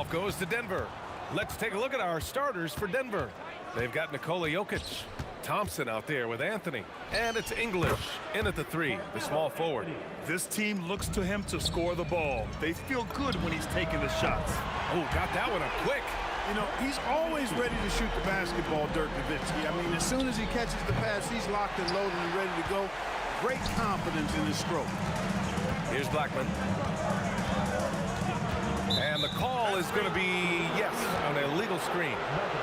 Tip-off goes to Denver. Let's take a look at our starters for Denver. They've got Nikola Jokic, Thompson out there with Anthony, and it's English in at the 3, the small forward. This team looks to him to score the ball. They feel good when he's taking the shots. Oh, got that one up quick. You know, he's always ready to shoot the basketball, Dirk Nowitzki. I mean, as soon as he catches the pass, he's locked and loaded and ready to go. Great confidence in his stroke. Here's Blackman. And the call is going to be, yes, an illegal screen.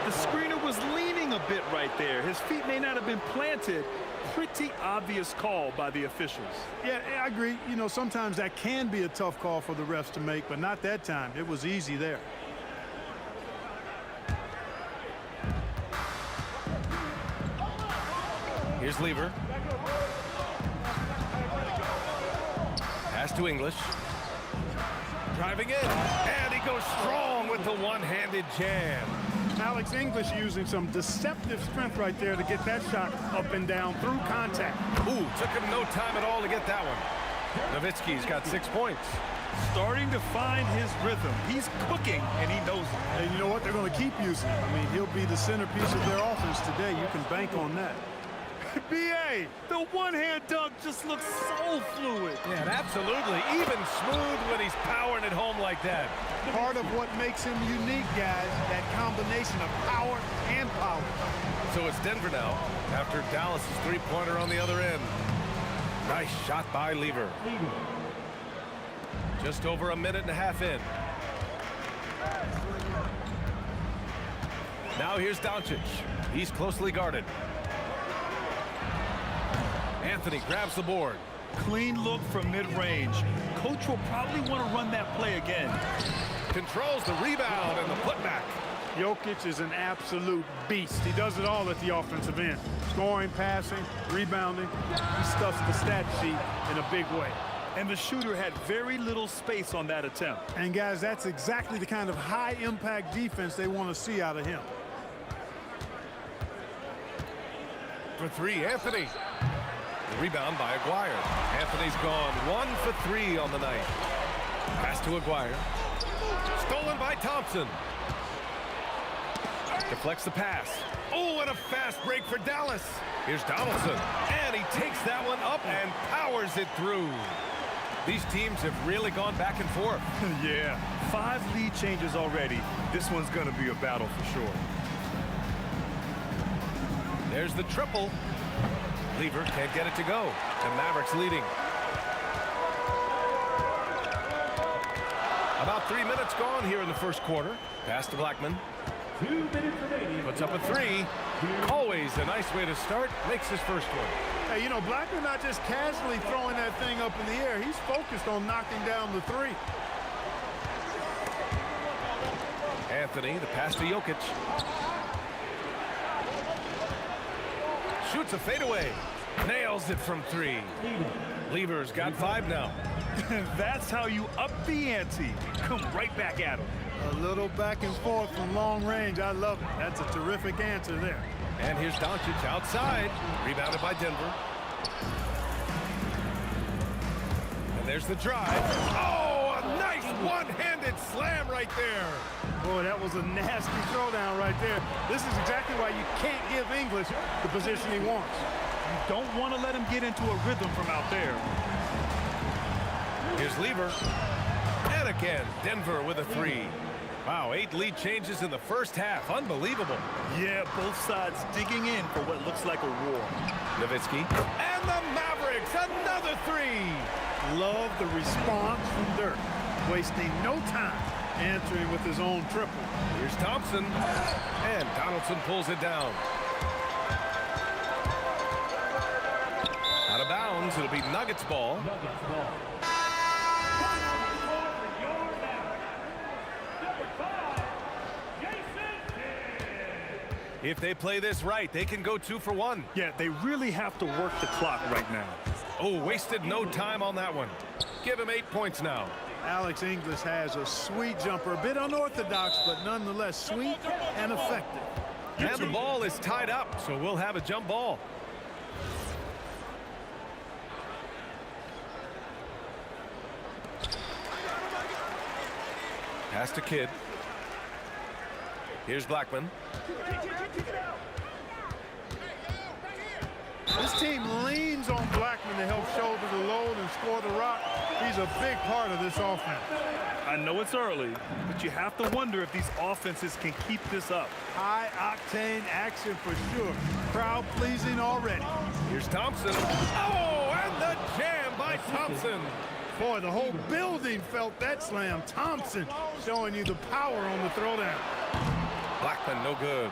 The screener was leaning a bit right there. His feet may not have been planted. Pretty obvious call by the officials. Yeah, I agree. You know, sometimes that can be a tough call for the refs to make, but not that time. It was easy there. Here's Lever. Pass to English. Driving in, and he goes strong with the one-handed jam. Alex English using some deceptive strength right there to get that shot up and down through contact. Ooh, took him no time at all to get that one. Nowitzki's got 6 points. Starting to find his rhythm. He's cooking, and he knows it. And you know what? They're going to keep using him. I mean, he'll be the centerpiece of their offense today. You can bank on that. B.A., the one-hand dunk just looks so fluid. Yeah, absolutely. Even smooth when he's powering it home like that. Part of what makes him unique, guys, that combination of power and power. So it's Denver now, after Dallas' three-pointer on the other end. Nice shot by Lever. Just over a minute and a half in. Now here's Doncic. He's closely guarded. Anthony grabs the board. Clean look from mid-range. Coach will probably want to run that play again. Controls the rebound and the putback. Jokic is an absolute beast. He does it all at the offensive end. Scoring, passing, rebounding. He stuffs the stat sheet in a big way. And the shooter had very little space on that attempt. And guys, that's exactly the kind of high-impact defense they want to see out of him. For 3, Anthony. The rebound by Aguirre. Anthony's gone 1 for 3 on the night. Pass to Aguirre. Stolen by Thompson. Deflects the pass. Oh, and a fast break for Dallas. Here's Donaldson. And he takes that one up and powers it through. These teams have really gone back and forth. Yeah, 5 lead changes already. This one's going to be a battle for sure. There's the triple. Lever can't get it to go. And Mavericks leading. About 3 minutes gone here in the first quarter. Pass to Blackman. 2 minutes remaining. Puts up a 3. Always a nice way to start. Makes his first one. Hey, you know, Blackman not just casually throwing that thing up in the air. He's focused on knocking down the 3. Anthony, the pass to Jokic. Shoots a fadeaway. Nails it from 3. Lever's got 5 now. That's how you up the ante. Come right back at him. A little back and forth from long range. I love it. That's a terrific answer there. And here's Doncic outside. Rebounded by Denver. And there's the drive. Oh, a nice one-handed slam right there. Boy, that was a nasty throwdown right there. This is exactly why you can't give English the position he wants. You don't want to let him get into a rhythm from out there. Here's Lever. And again, Denver with a 3. Wow, 8 lead changes in the first half. Unbelievable. Yeah, both sides digging in for what looks like a war. Nowitzki. And the Mavericks, another 3. Love the response from Dirk. Wasting no time answering with his own triple. Here's Thompson. And Donaldson pulls it down. Out of bounds, it'll be Nuggets ball. If they play this right, they can go 2 for 1. Yeah, they really have to work the clock right now. Oh, wasted no time on that one. Give him 8 points now. Alex English has a sweet jumper, a bit unorthodox, but nonetheless sweet and effective. And the ball is tied up, so we'll have a jump ball. Pass to Kidd. Here's Blackman. This team leans on Blackman to help shoulder the load and score the rock. He's a big part of this offense. I know it's early, but you have to wonder if these offenses can keep this up. High-octane action for sure. Crowd-pleasing already. Here's Thompson. Oh, and the jam by Thompson. Boy, the whole building felt that slam. Thompson showing you the power on the throwdown. Blackman, no good.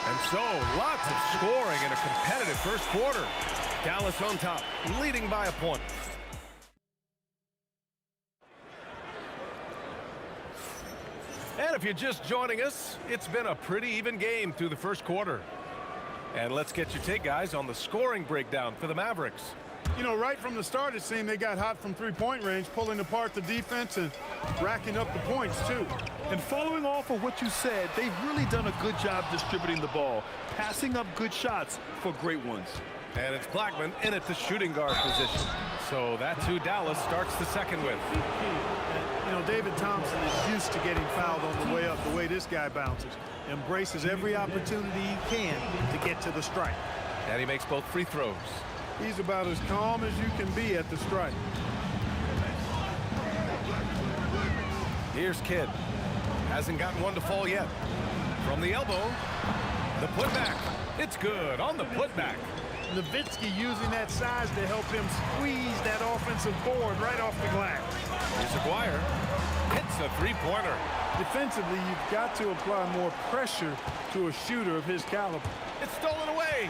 And so, lots of scoring in a competitive first quarter. Dallas on top, leading by a point. And if you're just joining us, it's been a pretty even game through the first quarter. And let's get your take, guys, on the scoring breakdown for the Mavericks. You know, right from the start, it seemed they got hot from three-point range, pulling apart the defense and racking up the points, too. And following off of what you said, they've really done a good job distributing the ball, passing up good shots for great ones. And it's Blackman in at the shooting guard position. So that's who Dallas starts the second with. You know, David Thompson is used to getting fouled on the way up, the way this guy bounces. Embraces every opportunity he can to get to the strike. And he makes both free throws. He's about as calm as you can be at the strike. Here's Kidd. Hasn't gotten one to fall yet. From the elbow, the putback. It's good on the putback. Nowitzki using that size to help him squeeze that offensive board right off the glass. Here's Aguirre. Hits a three-pointer. Defensively, you've got to apply more pressure to a shooter of his caliber. It's stolen away.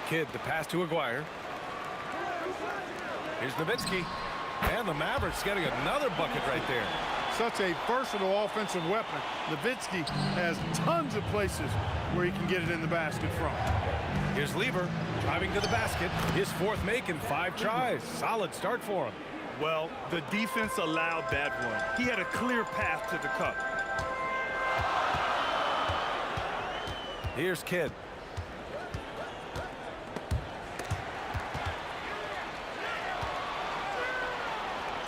Kidd the pass to Aguirre. Here's Nowitzki. And the Mavericks getting another bucket right there. Such a versatile offensive weapon. Nowitzki has tons of places where he can get it in the basket from. Here's Lever driving to the basket. His fourth make in 5 tries. Solid start for him. Well, the defense allowed that one. He had a clear path to the cup. Here's Kidd.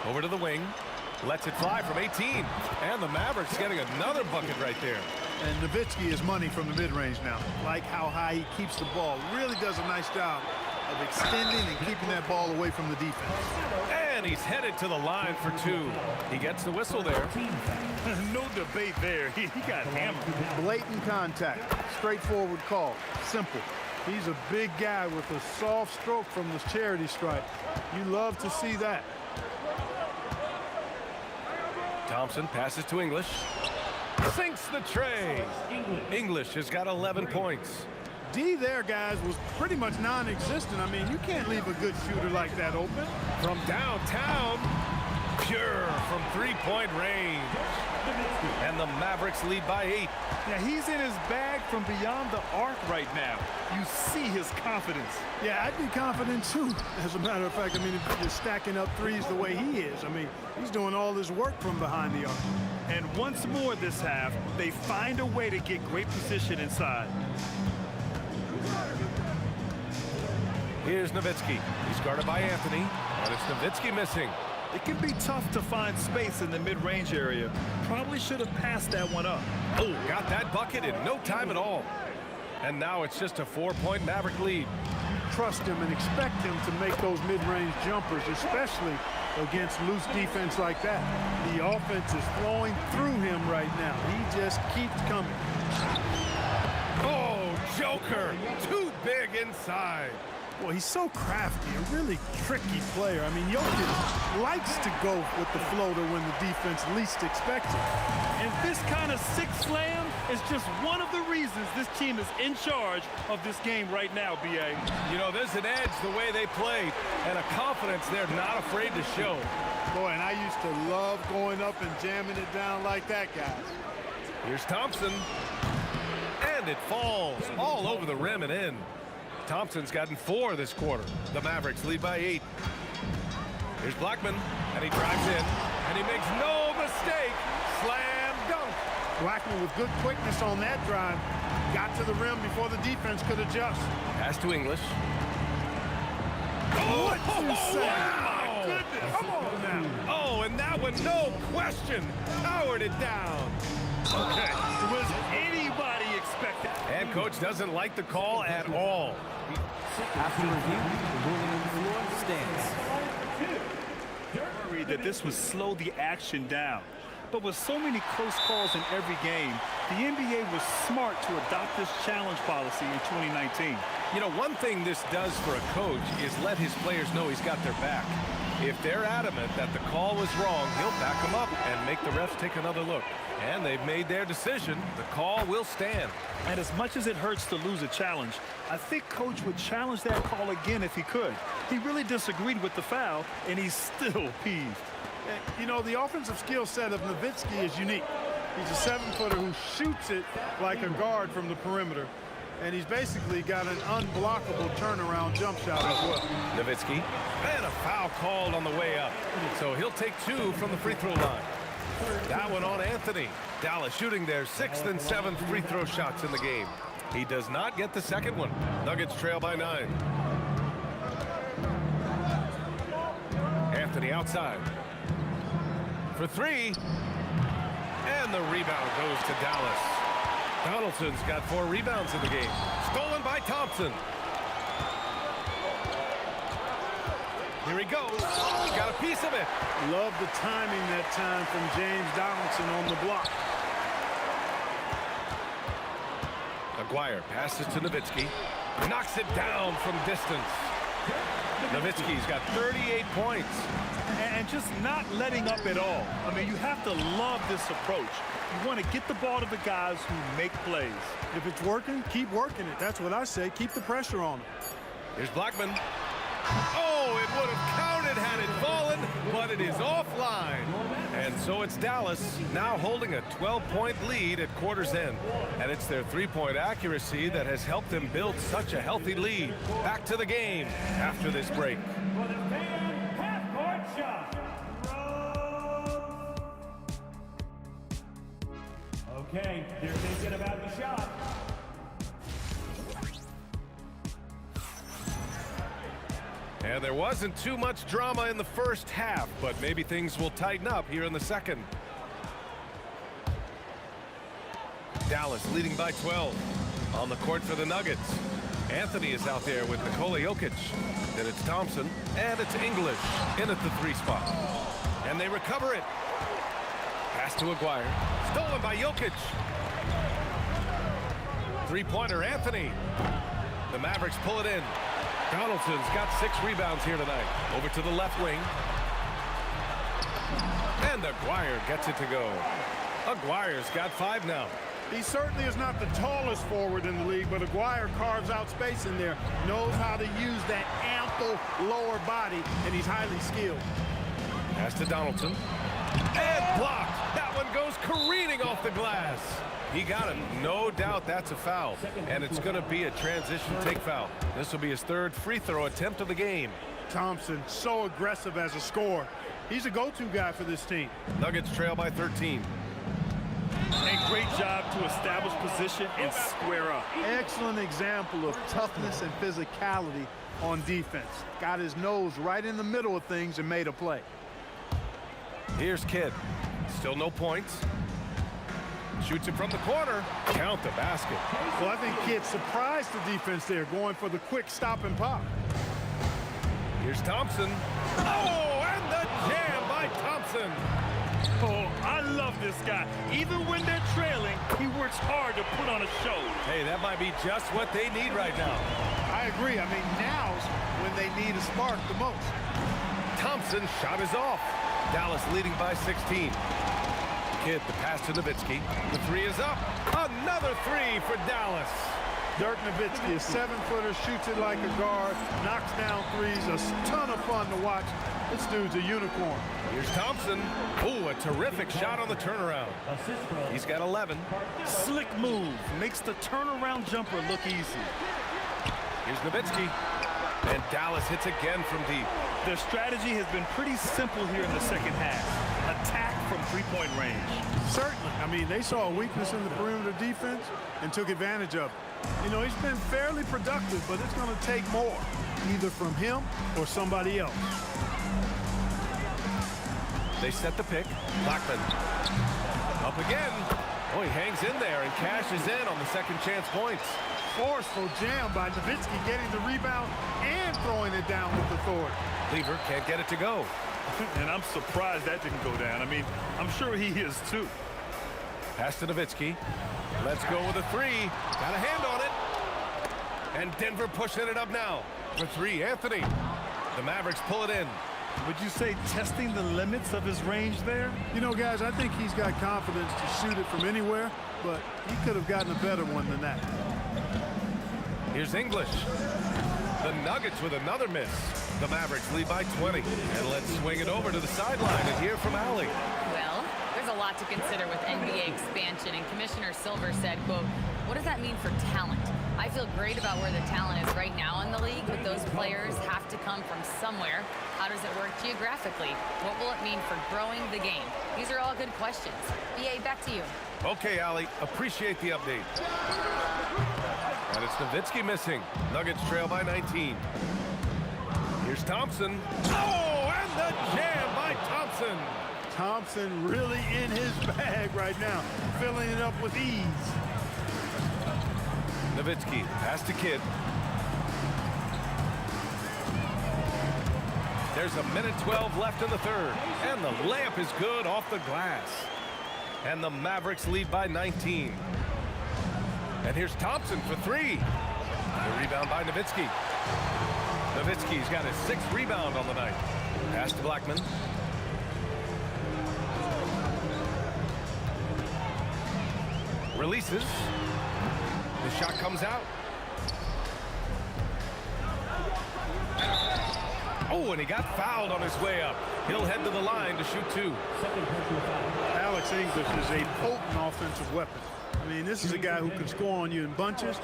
Over to the wing. Lets it fly from 18. And the Mavericks getting another bucket right there. And Nowitzki is money from the mid-range now. Like how high he keeps the ball. Really does a nice job of extending and keeping that ball away from the defense. And he's headed to the line for 2. He gets the whistle there. No debate there. He got hammered. Blatant contact. Straightforward call. Simple. He's a big guy with a soft stroke from the charity stripe. You love to see that. Thompson passes to English. Sinks the tray. English has got 11 points. D there, guys, was pretty much non-existent. I mean, you can't leave a good shooter like that open. From downtown, pure from three-point range. And the Mavericks lead by 8. Yeah, he's in his bag from beyond the arc right now. You see his confidence. Yeah, I'd be confident too. As a matter of fact, I mean, if you're stacking up threes the way he is, I mean, he's doing all his work from behind the arc. And once more this half, they find a way to get great position inside. Here's Nowitzki. He's guarded by Anthony, and it's Nowitzki missing. It can be tough to find space in the mid-range area. Probably should have passed that one up. Oh, got that bucket in no time at all. And now it's just a 4-point Maverick lead. Trust him and expect him to make those mid-range jumpers, especially against loose defense like that. The offense is flowing through him right now. He just keeps coming. Oh, Joker, too big inside. Well, he's so crafty, a really tricky player. I mean, Jokic likes to go with the floater when the defense least expects it. And this kind of six slam is just one of the reasons this team is in charge of this game right now, B.A. You know, there's an edge the way they played and a confidence they're not afraid to show. Boy, and I used to love going up and jamming it down like that, guys. Here's Thompson. And it falls all over the rim and in. Thompson's gotten 4 this quarter. The Mavericks lead by 8. Here's Blackman, and he drives in, and he makes no mistake. Slam dunk. Blackman with good quickness on that drive. Got to the rim before the defense could adjust. Pass to English. What you say? Wow. Goodness. Come on now. Oh, and that one, no question, powered it down. Okay, was anybody expecting? Head coach doesn't like the call at all. After review, the ruling on the floor stands. Worried that this would slow the action down. But with so many close calls in every game, the NBA was smart to adopt this challenge policy in 2019. You know, one thing this does for a coach is let his players know he's got their back. If they're adamant that the call was wrong, he'll back them up and make the refs take another look. And they've made their decision. The call will stand. And as much as it hurts to lose a challenge, I think Coach would challenge that call again if he could. He really disagreed with the foul, and he's still peeved. You know, the offensive skill set of Nowitzki is unique. He's a 7-footer who shoots it like a guard from the perimeter. And he's basically got an unblockable turnaround jump shot as well. Nowitzki, and a foul called on the way up. So he'll take 2 from the free throw line. That one on Anthony. Dallas shooting their 6th and 7th free throw shots in the game. He does not get the second one. Nuggets trail by 9. Anthony outside. For 3. And the rebound goes to Dallas. Donaldson's got 4 rebounds in the game. Stolen by Thompson. Here he goes. Got a piece of it. Love the timing that time from James Donaldson on the block. Aguirre passes to Nowitzki. Knocks it down from distance. Nowitzki's got 38 points. And just not letting up at all. I mean, you have to love this approach. You want to get the ball to the guys who make plays. If it's working, keep working it. That's what I say. Keep the pressure on him. Here's Blackman. Oh, it would have counted had it fallen, but it is offline. And so it's Dallas now holding a 12-point lead at quarter's end. And it's their three-point accuracy that has helped them build such a healthy lead. Back to the game after this break. Okay, they're thinking about the shot. And there wasn't too much drama in the first half, but maybe things will tighten up here in the second. Dallas leading by 12 on the court for the Nuggets. Anthony is out there with Nikola Jokic. Then it's Thompson, and it's English in at the 3 spot. And they recover it. Pass to Aguirre. Stolen by Jokic. Three-pointer, Anthony. The Mavericks pull it in. Donaldson's got 6 rebounds here tonight. Over to the left wing. And Aguirre gets it to go. Aguirre's got 5 now. He certainly is not the tallest forward in the league, but Aguirre carves out space in there, knows how to use that ample lower body, and he's highly skilled. Pass to Donaldson. And blocked. That one goes careening off the glass. He got him. No doubt that's a foul. And it's going to be a transition take foul. This will be his 3rd free throw attempt of the game. Thompson, so aggressive as a scorer. He's a go-to guy for this team. Nuggets trail by 13. A great job to establish position and square up. Excellent example of toughness and physicality on defense. Got his nose right in the middle of things and made a play. Here's Kidd. Still no points. Shoots it from the corner. Count the basket. Well, I think Kidd surprised the defense there, going for the quick stop and pop. Here's Thompson. Oh, and the jam by Thompson. Oh, I love this guy. Even when they're trailing, he works hard to put on a show. Hey, that might be just what they need right now. I agree. I mean, now's when they need a spark the most. Thompson's shot is off. Dallas leading by 16. Kidd, the pass to Nowitzki. The 3 is up. Another 3 for Dallas. Dirk Nowitzki, a 7-footer, shoots it like a guard, knocks down threes. A ton of fun to watch. This dude's a unicorn. Here's Thompson. Ooh, a terrific shot on the turnaround. He's got 11. Slick move. Makes the turnaround jumper look easy. Here's Nowitzki. And Dallas hits again from deep. Their strategy has been pretty simple here in the second half. Attack from 3-point range. Certainly. I mean, they saw a weakness in the perimeter defense and took advantage of it. You know, he's been fairly productive, but it's going to take more, either from him or somebody else. They set the pick. Blackman up again. Oh, he hangs in there and cashes in on the second chance points. Forceful jam by Nowitzki, getting the rebound and throwing it down with authority. Lever can't get it to go. And I'm surprised that didn't go down. I mean, I'm sure he is too. Pass to Nowitzki. Let's go with a three. Got a hand on it. And Denver pushing it up now. For three, Anthony. The Mavericks pull it in. Would you say testing the limits of his range there? You know, guys, I think he's got confidence to shoot it from anywhere, but he could have gotten a better one than that. Here's English. The Nuggets with another miss. The Mavericks lead by 20. And let's swing it over to the sideline and hear from Allie. Well, there's a lot to consider with NBA expansion, and Commissioner Silver said, quote, "What does that mean for talent? I feel great about where the talent is right now in the league, but those players have to come from somewhere. How does it work geographically? What will it mean for growing the game?" These are all good questions. BA, back to you. Okay, Allie, appreciate the update. And it's Nowitzki missing. Nuggets trail by 19. Here's Thompson. Oh, and the jam by Thompson. Thompson really in his bag right now, filling it up with ease. Nowitzki, pass to Kidd. There's a minute 12 left in the third. And the layup is good off the glass. And the Mavericks lead by 19. And here's Thompson for three. The rebound by Nowitzki. Nowitzki's got his 6th rebound on the night. Pass to Blackman. Releases. The shot comes out. Oh, and he got fouled on his way up. He'll head to the line to shoot 2. Alex English is a potent offensive weapon. I mean, this is a guy who can score on you in bunches,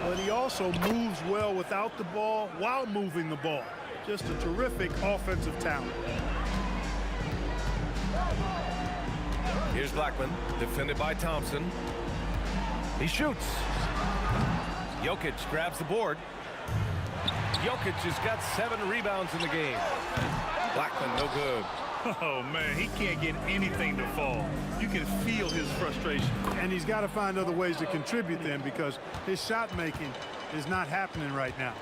but he also moves well without the ball while moving the ball. Just a terrific offensive talent. Here's Blackman, defended by Thompson. He shoots. Jokic grabs the board. Jokic has got 7 rebounds in the game. Blackman, no good. Oh, man, he can't get anything to fall. You can feel his frustration. And he's got to find other ways to contribute then, because his shot making is not happening right now.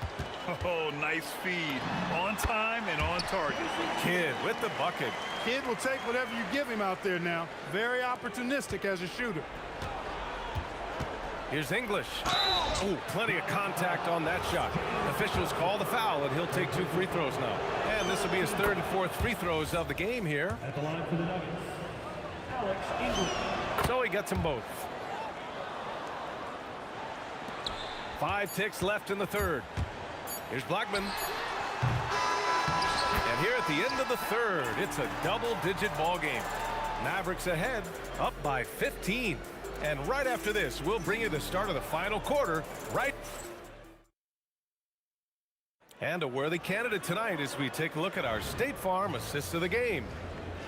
Oh, nice feed. On time and on target. Kidd with the bucket. Kidd will take whatever you give him out there now. Very opportunistic as a shooter. Here's English. Oh, plenty of contact on that shot. Officials call the foul, and he'll take 2 free throws now. And this will be his 3rd and 4th free throws of the game here. At the line for the Nuggets, Alex English. So he gets them both. 5 ticks left in the third. Here's Blackman. And here at the end of the third, it's a double-digit ball game. Mavericks ahead, up by 15. And right after this, we'll bring you the start of the final quarter, right? And a worthy candidate tonight as we take a look at our State Farm assist of the game.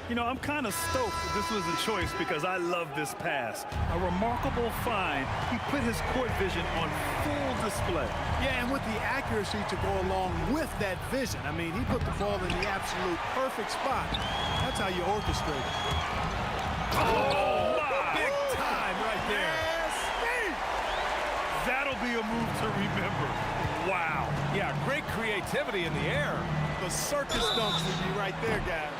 You know, I'm kind of stoked that this was a choice because I love this pass. A remarkable find. He put his court vision on full display. Yeah, and with the accuracy to go along with that vision. I mean, he put the ball in the absolute perfect spot. That's how you orchestrate it. Oh, my. Big time right there. That'll be a move to remember. Wow. Yeah, great creativity in the air. The circus dunks would be right there, guys.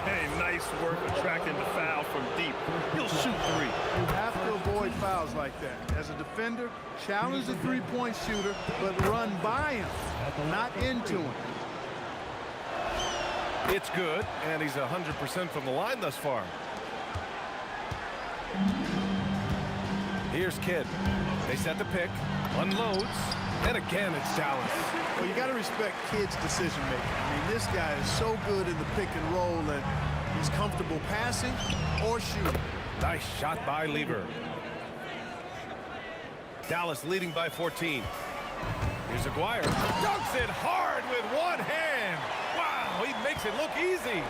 Hey, nice work attracting the foul from deep. He'll shoot 3. You have to avoid fouls like that. As a defender, challenge the three-point shooter, but run by him, not into him. It's good, and he's 100% from the line thus far. Here's Kidd. They set the pick, unloads, and again it's Dallas. Well, you got to respect Kidd's decision making. I mean, this guy is so good in the pick and roll that he's comfortable passing or shooting. Nice shot by Lever. Dallas leading by 14. Here's Aguirre. Dunks it hard with one hand. Wow, he makes it look easy.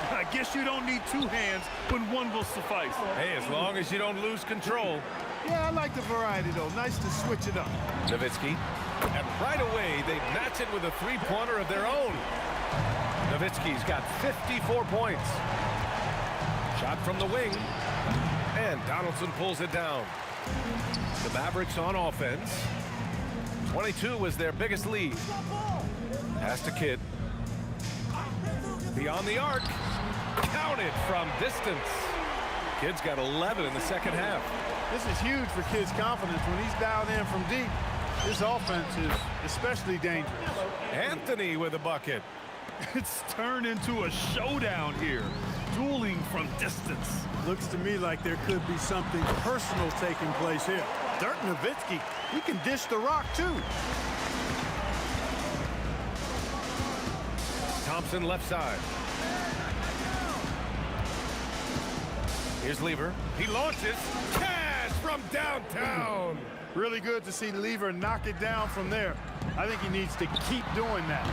I guess you don't need 2 hands when one will suffice. Hey, as long as you don't lose control. Yeah, I like the variety, though. Nice to switch it up. Nowitzki. And right away, they match it with a 3-pointer of their own. Nowitzki's got 54 points. Shot from the wing. And Donaldson pulls it down. The Mavericks on offense. 22 was their biggest lead. Pass to Kidd. Beyond the arc. Counted from distance. Kidd's got 11 in the second half. This is huge for Kidd's confidence. When he's dialed in from deep, this offense is especially dangerous. Anthony with a bucket. It's turned into a showdown here. Dueling from distance. Looks to me like there could be something personal taking place here. Dirk Nowitzki, he can dish the rock too. Thompson left side. Here's Lever. He launches. Cash from downtown. Really good to see Lever knock it down from there. I think he needs to keep doing that.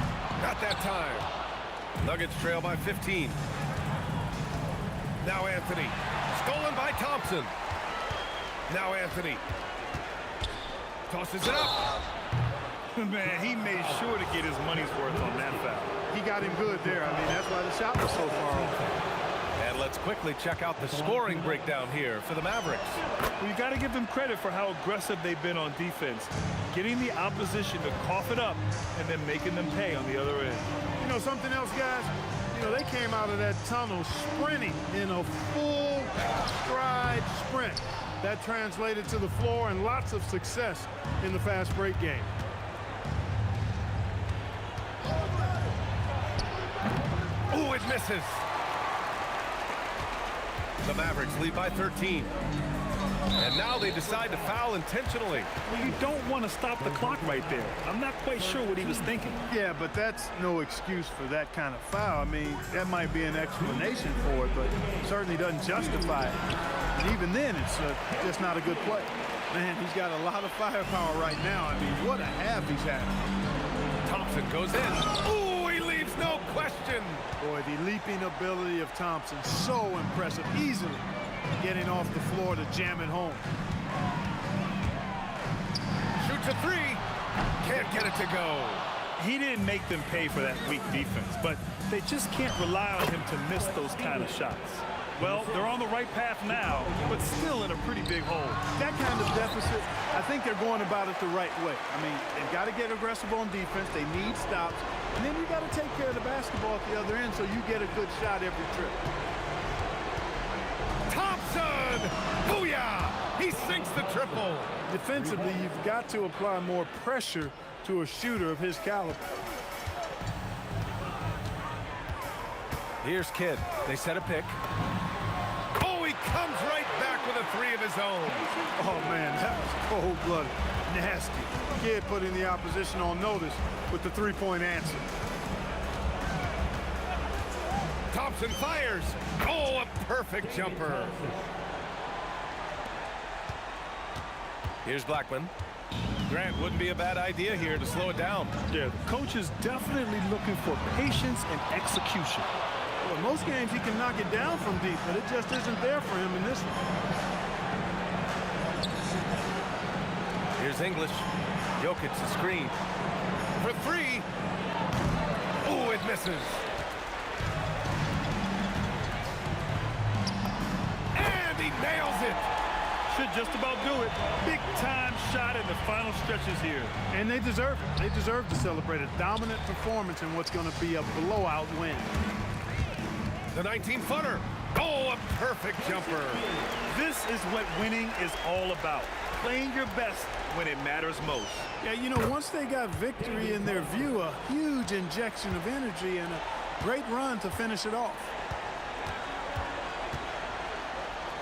Not that time. Nuggets trail by 15. Now Anthony. Stolen by Thompson. Now Anthony. Tosses it up. Man, he made sure to get his money's worth on that foul. He got him good there. I mean, that's why the shot was so far off. And let's quickly check out the scoring breakdown here for the Mavericks. Well, you got to give them credit for how aggressive they've been on defense. Getting the opposition to cough it up and then making them pay on the other end. You know, something else, guys? You know, they came out of that tunnel sprinting in a full stride sprint. That translated to the floor and lots of success in the fast break game. Oh, it misses. The Mavericks lead by 13. And now they decide to foul intentionally. Well, you don't want to stop the clock right there. I'm not quite sure what he was thinking. Yeah, but that's no excuse for that kind of foul. I mean, that might be an explanation for it, but it certainly doesn't justify it. And even then, it's just not a good play. Man, he's got a lot of firepower right now. I mean, what a half he's had. Thompson goes in. Ooh, he leaves no question. Boy, the leaping ability of Thompson, so impressive. Easily getting off the floor to jam it home. Shoots a three. Can't get it to go. He didn't make them pay for that weak defense, but they just can't rely on him to miss those kind of shots. Well, they're on the right path now, but still in a pretty big hole. That kind of deficit, I think they're going about it the right way. I mean, they've got to get aggressive on defense. They need stops. And then you got to take care of the basketball at the other end so you get a good shot every trip. Thompson! Booyah! He sinks the triple. Defensively, you've got to apply more pressure to a shooter of his caliber. Here's Kidd. They set a pick. Oh, he comes right back with a three of his own. Oh, man, that was cold-blooded. Nasty. Kidd putting the opposition on notice with the three-point answer. Thompson fires. Oh, a perfect jumper. Here's Blackman. Grant, wouldn't be a bad idea here to slow it down. Yeah, the coach is definitely looking for patience and execution. Well, in most games he can knock it down from deep, but it just isn't there for him in this one. Here's English. Jokic the screen. For three. Oh, it misses. And he nails it. Should just about do it. Big time shot in the final stretches here. And they deserve it. They deserve to celebrate a dominant performance in what's going to be a blowout win. The 19-footer. Oh, a perfect jumper. This is what winning is all about. Playing your best when it matters most. Yeah, you know, once they got victory in their view, a huge injection of energy and a great run to finish it off.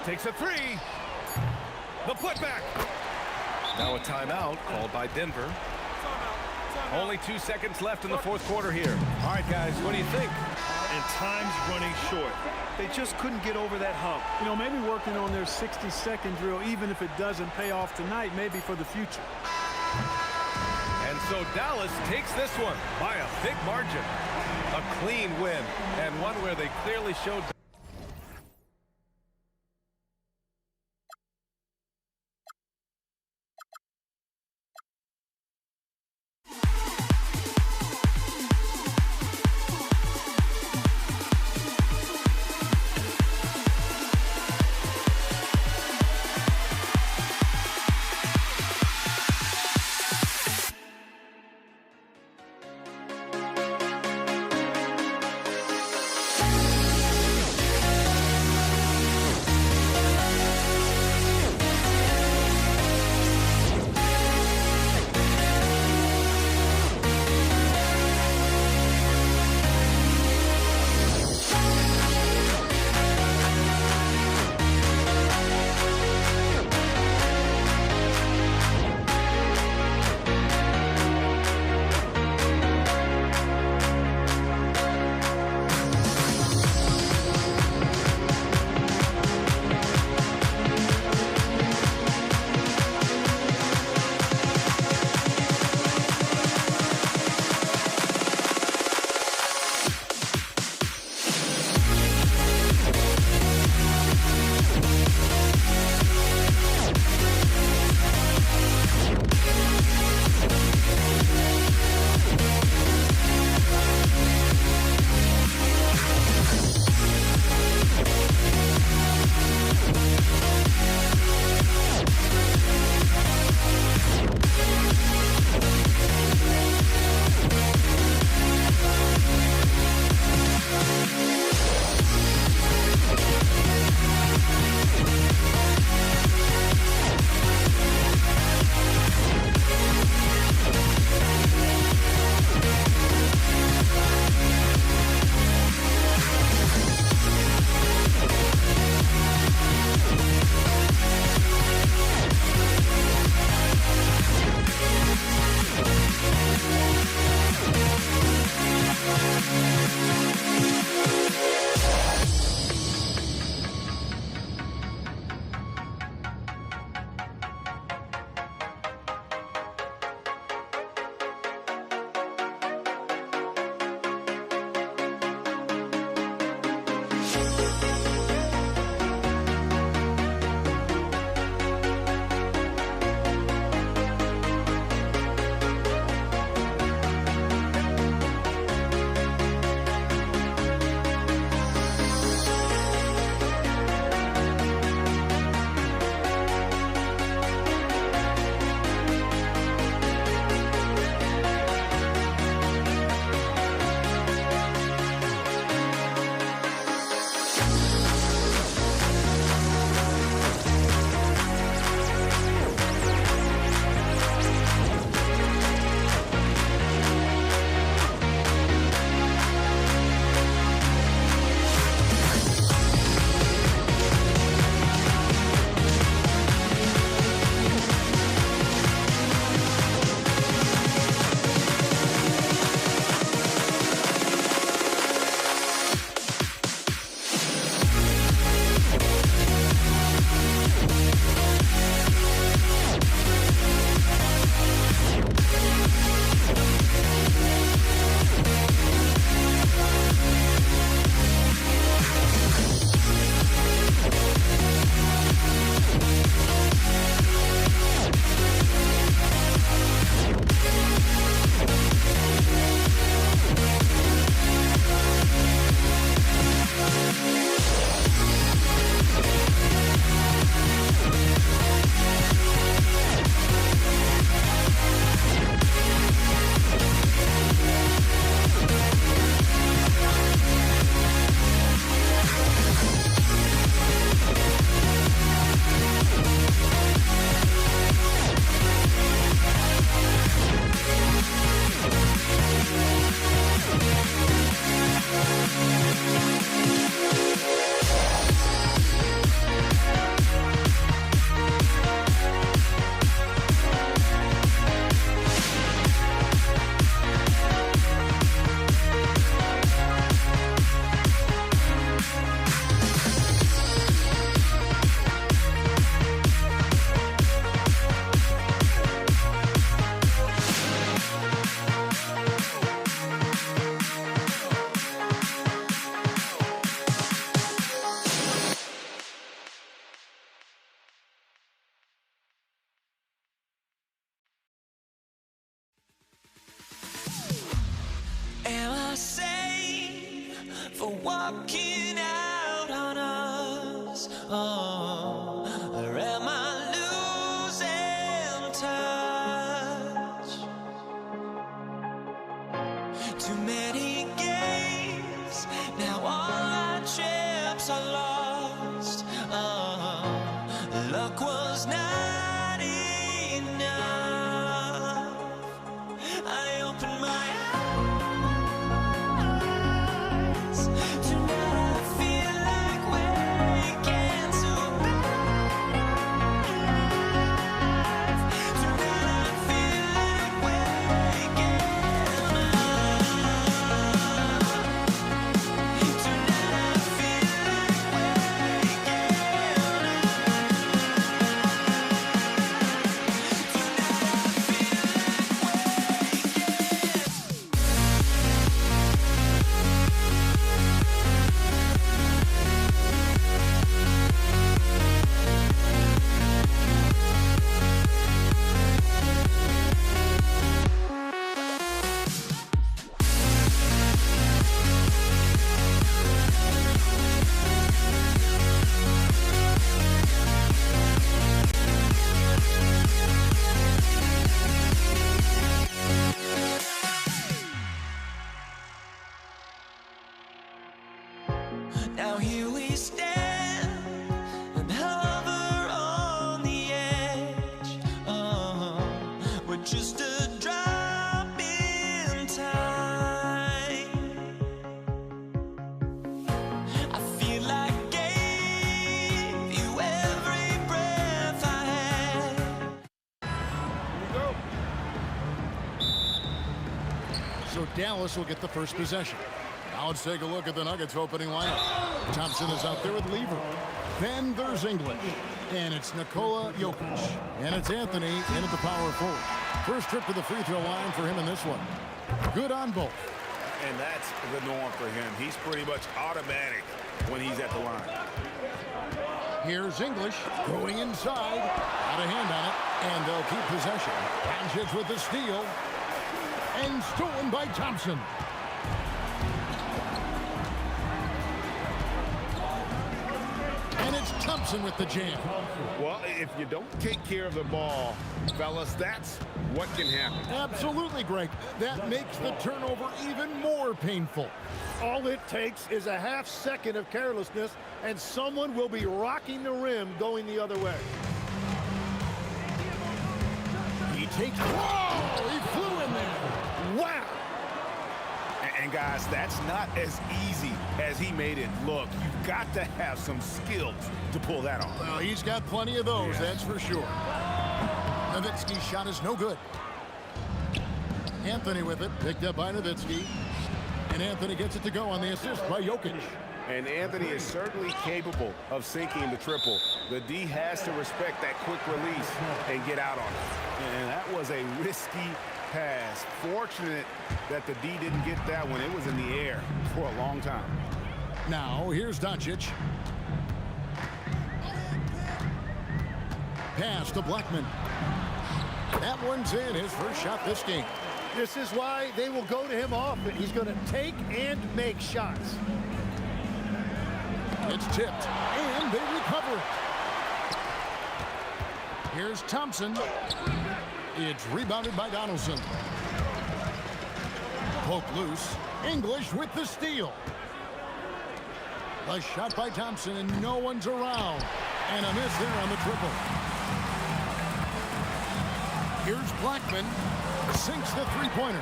Takes a three. The putback. Now a timeout called by Denver. Only 2 seconds left in the fourth quarter here. All right, guys, what do you think? And time's running short. They just couldn't get over that hump. You know, maybe working on their 60-second drill, even if it doesn't pay off tonight, maybe for the future. And so Dallas takes this one by a big margin. A clean win, and one where they clearly showed for walking out on us? Oh, or am I losing touch? Too many games, now all our chips are lost. Oh, luck was not enough. I opened my eyes. Now here we stand and hover on the edge. We're just a drop in time. I feel like I gave you every breath I had. Here we go. So Dallas will get the first possession. Now let's take a look at the Nuggets opening lineup. Thompson is out there with Lever. Then there's English. And it's Nikola Jokic. And it's Anthony in at the power forward. First trip to the free throw line for him in this one. Good on both. And that's the norm for him. He's pretty much automatic when he's at the line. Here's English going inside. Got a hand on it, and they'll keep possession. Doncic with the steal. And stolen by Thompson. And it's Thompson with the jam. Well, if you don't take care of the ball, fellas, that's what can happen. Absolutely, Greg. That makes the turnover even more painful. All it takes is a half second of carelessness, and someone will be rocking the rim going the other way. He takes... Whoa! He flew in there. Wow! And guys, that's not as easy as he made it look. You've got to have some skills to pull that off. Well, he's got plenty of those, that's for sure. Nowitzki's shot is no good. Anthony with it, picked up by Nowitzki. And Anthony gets it to go on the assist by Jokic. And Anthony is certainly capable of sinking the triple. The D has to respect that quick release and get out on it. And that was a risky pass. Fortunate that the D didn't get that one. It was in the air for a long time. Now, here's Doncic. Pass to Blackman. That one's in, his first shot this game. This is why they will go to him often. He's going to take and make shots. It's tipped, and they recover it. Here's Thompson. It's rebounded by Donaldson. Poke loose. English with the steal. A shot by Thompson, and no one's around. And a miss there on the triple. Here's Blackman. Sinks the three-pointer.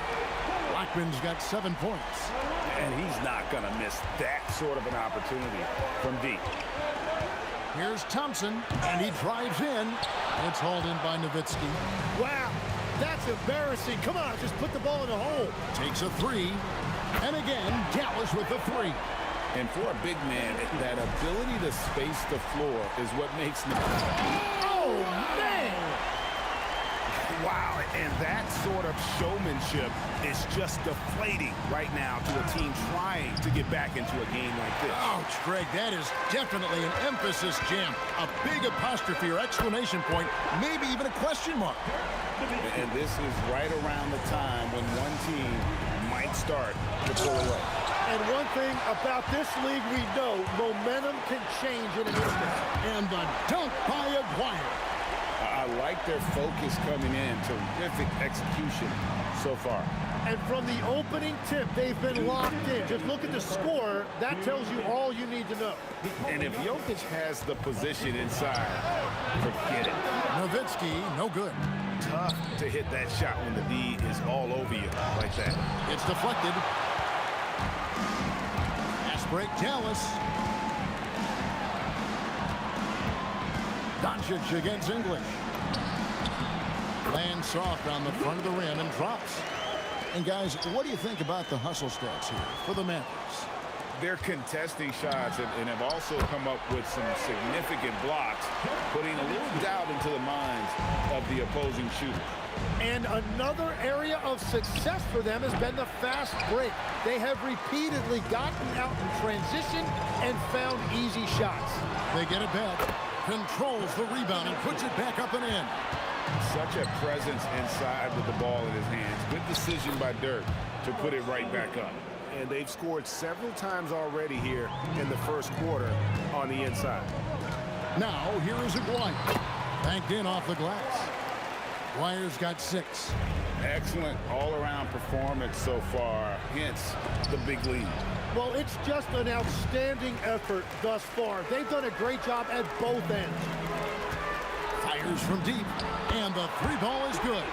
Blackman's got 7 points. And he's not going to miss that sort of an opportunity from deep. Here's Thompson, and he drives in. It's hauled in by Nowitzki. Wow, that's embarrassing. Come on, just put the ball in the hole. Takes a three. And again, Dallas with the three. And for a big man, that ability to space the floor is what makes him... Oh, man! Wow, and that sort of showmanship is just deflating right now to a team trying to get back into a game like this. Ouch, Greg, that is definitely an emphasis jam. A big apostrophe or exclamation point, maybe even a question mark. And this is right around the time when one team might start to pull away. And one thing about this league we know, momentum can change in an instant. And the dunk by Aguirre. I like their focus coming in. Terrific execution so far. And from the opening tip, they've been locked in. Just look at the score. That tells you all you need to know. And if Jokic has the position inside, forget it. Nowitzki, no good. Tough to hit that shot when the D is all over you like that. It's deflected. Fast break, Dallas. Doncic against English. Lands soft on the front of the rim and drops. And guys, what do you think about the hustle stats here for the Mavericks? They're contesting shots and have also come up with some significant blocks, putting a little doubt into the minds of the opposing shooter. And another area of success for them has been the fast break. They have repeatedly gotten out in transition and found easy shots. They get it back, controls the rebound, and puts it back up and in. Such a presence inside with the ball in his hands. Good decision by Dirk to put it right back up. And they've scored several times already here in the first quarter on the inside. Now, here is Aguirre. Banked in off the glass. Aguirre's got 6. Excellent all-around performance so far, hence the big lead. Well, it's just an outstanding effort thus far. They've done a great job at both ends. Fires from deep, and the three ball is good.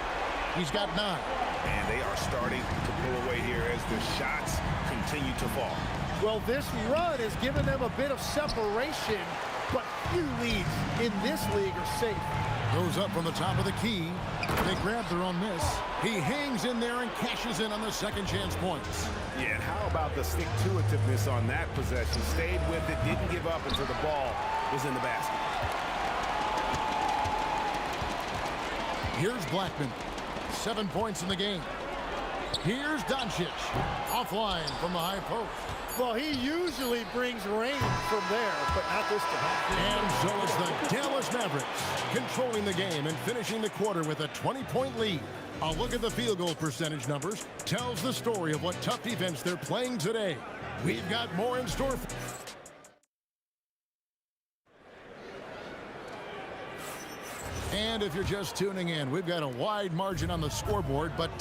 He's got 9. And they are starting to pull away here as the shots continue to fall. Well, this run has given them a bit of separation, but few leads in this league are safe. Goes up from the top of the key. They grab their own miss. He hangs in there and cashes in on the second chance points. Yeah, and how about the stick-to-itiveness on that possession? Stayed with it, didn't give up until the ball was in the basket. Here's Blackman. 7 points in the game. Here's Doncic. Offline from the high post. Well, he usually brings rain from there, but not this time. And so it's the Dallas Mavericks controlling the game and finishing the quarter with a 20-point lead. A look at the field goal percentage numbers tells the story of what tough defense they're playing today. We've got more in store. And if you're just tuning in, we've got a wide margin on the scoreboard, but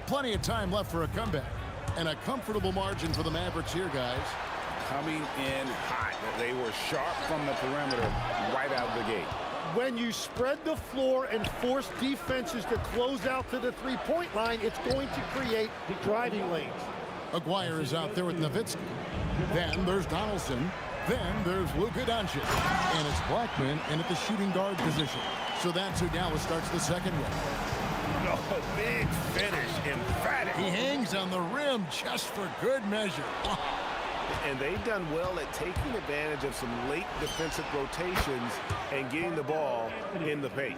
plenty of time left for a comeback. And a comfortable margin for the Mavericks here, guys. Coming in hot. They were sharp from the perimeter right out of the gate. When you spread the floor and force defenses to close out to the three-point line, it's going to create driving lanes. Aguirre is out there with Nowitzki. Then there's Donaldson. Then there's Luka Doncic. And it's Blackman in at the shooting guard position. So that's who Dallas starts the second with. No, big finish, emphatic. He hangs on the rim just for good measure. And they've done well at taking advantage of some late defensive rotations and getting the ball in the paint.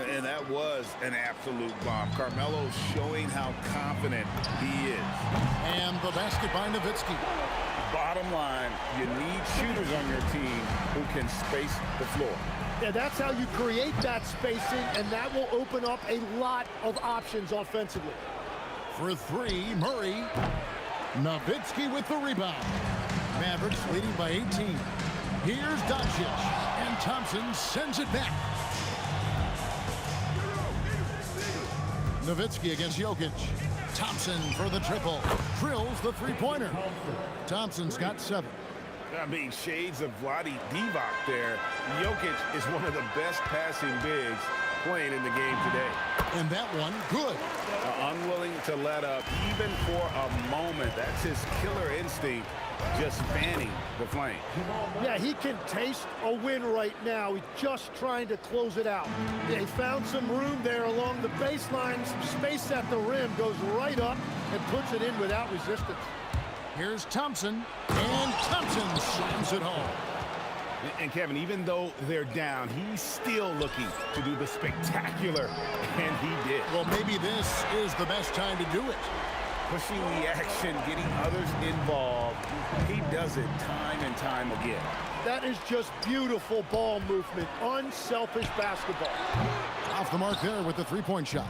And that was an absolute bomb. Carmelo's showing how confident he is. And the basket by Nowitzki. Bottom line, you need shooters on your team who can space the floor. Yeah, that's how you create that spacing, and that will open up a lot of options offensively. For three, Murray. Nowitzki with the rebound. Mavericks leading by 18. Here's Doncic, and Thompson sends it back. Nowitzki against Jokic. Thompson for the triple. Drills the three-pointer. Thompson's got 7. I mean, shades of Vlade Divac there. Jokic is one of the best passing bigs playing in the game today. And that one, good. Unwilling to let up, even for a moment. That's his killer instinct, just fanning the flame. Yeah, he can taste a win right now. He's just trying to close it out. They found some room there along the baseline. Some space at the rim, goes right up and puts it in without resistance. Here's Thompson, and Thompson slams it home. And Kevin, even though they're down, he's still looking to do the spectacular, and he did. Well, maybe this is the best time to do it. Pushing the action, getting others involved. He does it time and time again. That is just beautiful ball movement, unselfish basketball. Off the mark there with the three-point shot.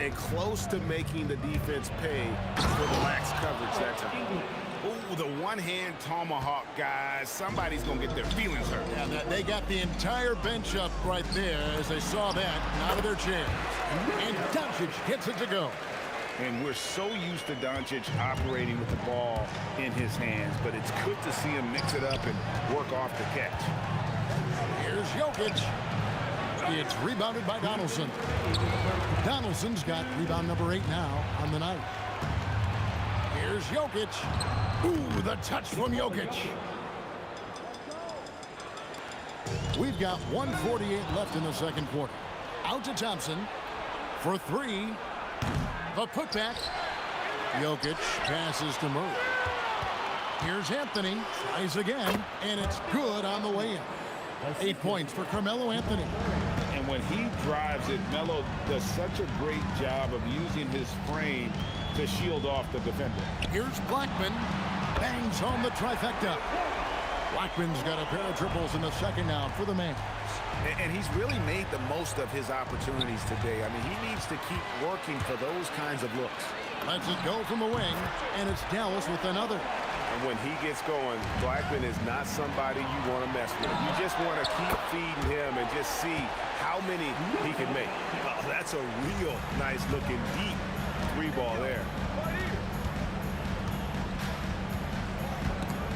And close to making the defense pay for the lax coverage that time. Ooh, the one-hand tomahawk, guys. Somebody's going to get their feelings hurt. Yeah, they got the entire bench up right there as they saw that out of their chairs. And Doncic gets it to go. And we're so used to Doncic operating with the ball in his hands, but it's good to see him mix it up and work off the catch. Here's Jokic. It's rebounded by Donaldson. Donaldson's got rebound number 8 now on the night. Here's Jokic. Ooh, the touch from Jokic. We've got 1:48 left in the second quarter. Out to Thompson for 3. The putback. Jokic passes to Murray. Here's Anthony. Tries again, and it's good on the way in. 8 points for Carmelo Anthony. And when he drives it, Melo does such a great job of using his frame to shield off the defender. Here's Blackman. Bangs home the trifecta. Blackman's got a pair of triples in the second now for the Mavs. And he's really made the most of his opportunities today. I mean, he needs to keep working for those kinds of looks. Lets it go from the wing, and it's Dallas with another. And when he gets going, Blackman is not somebody you want to mess with. You just want to keep feeding him and just see how many he can make. Oh, that's a real nice-looking deep 3-ball there.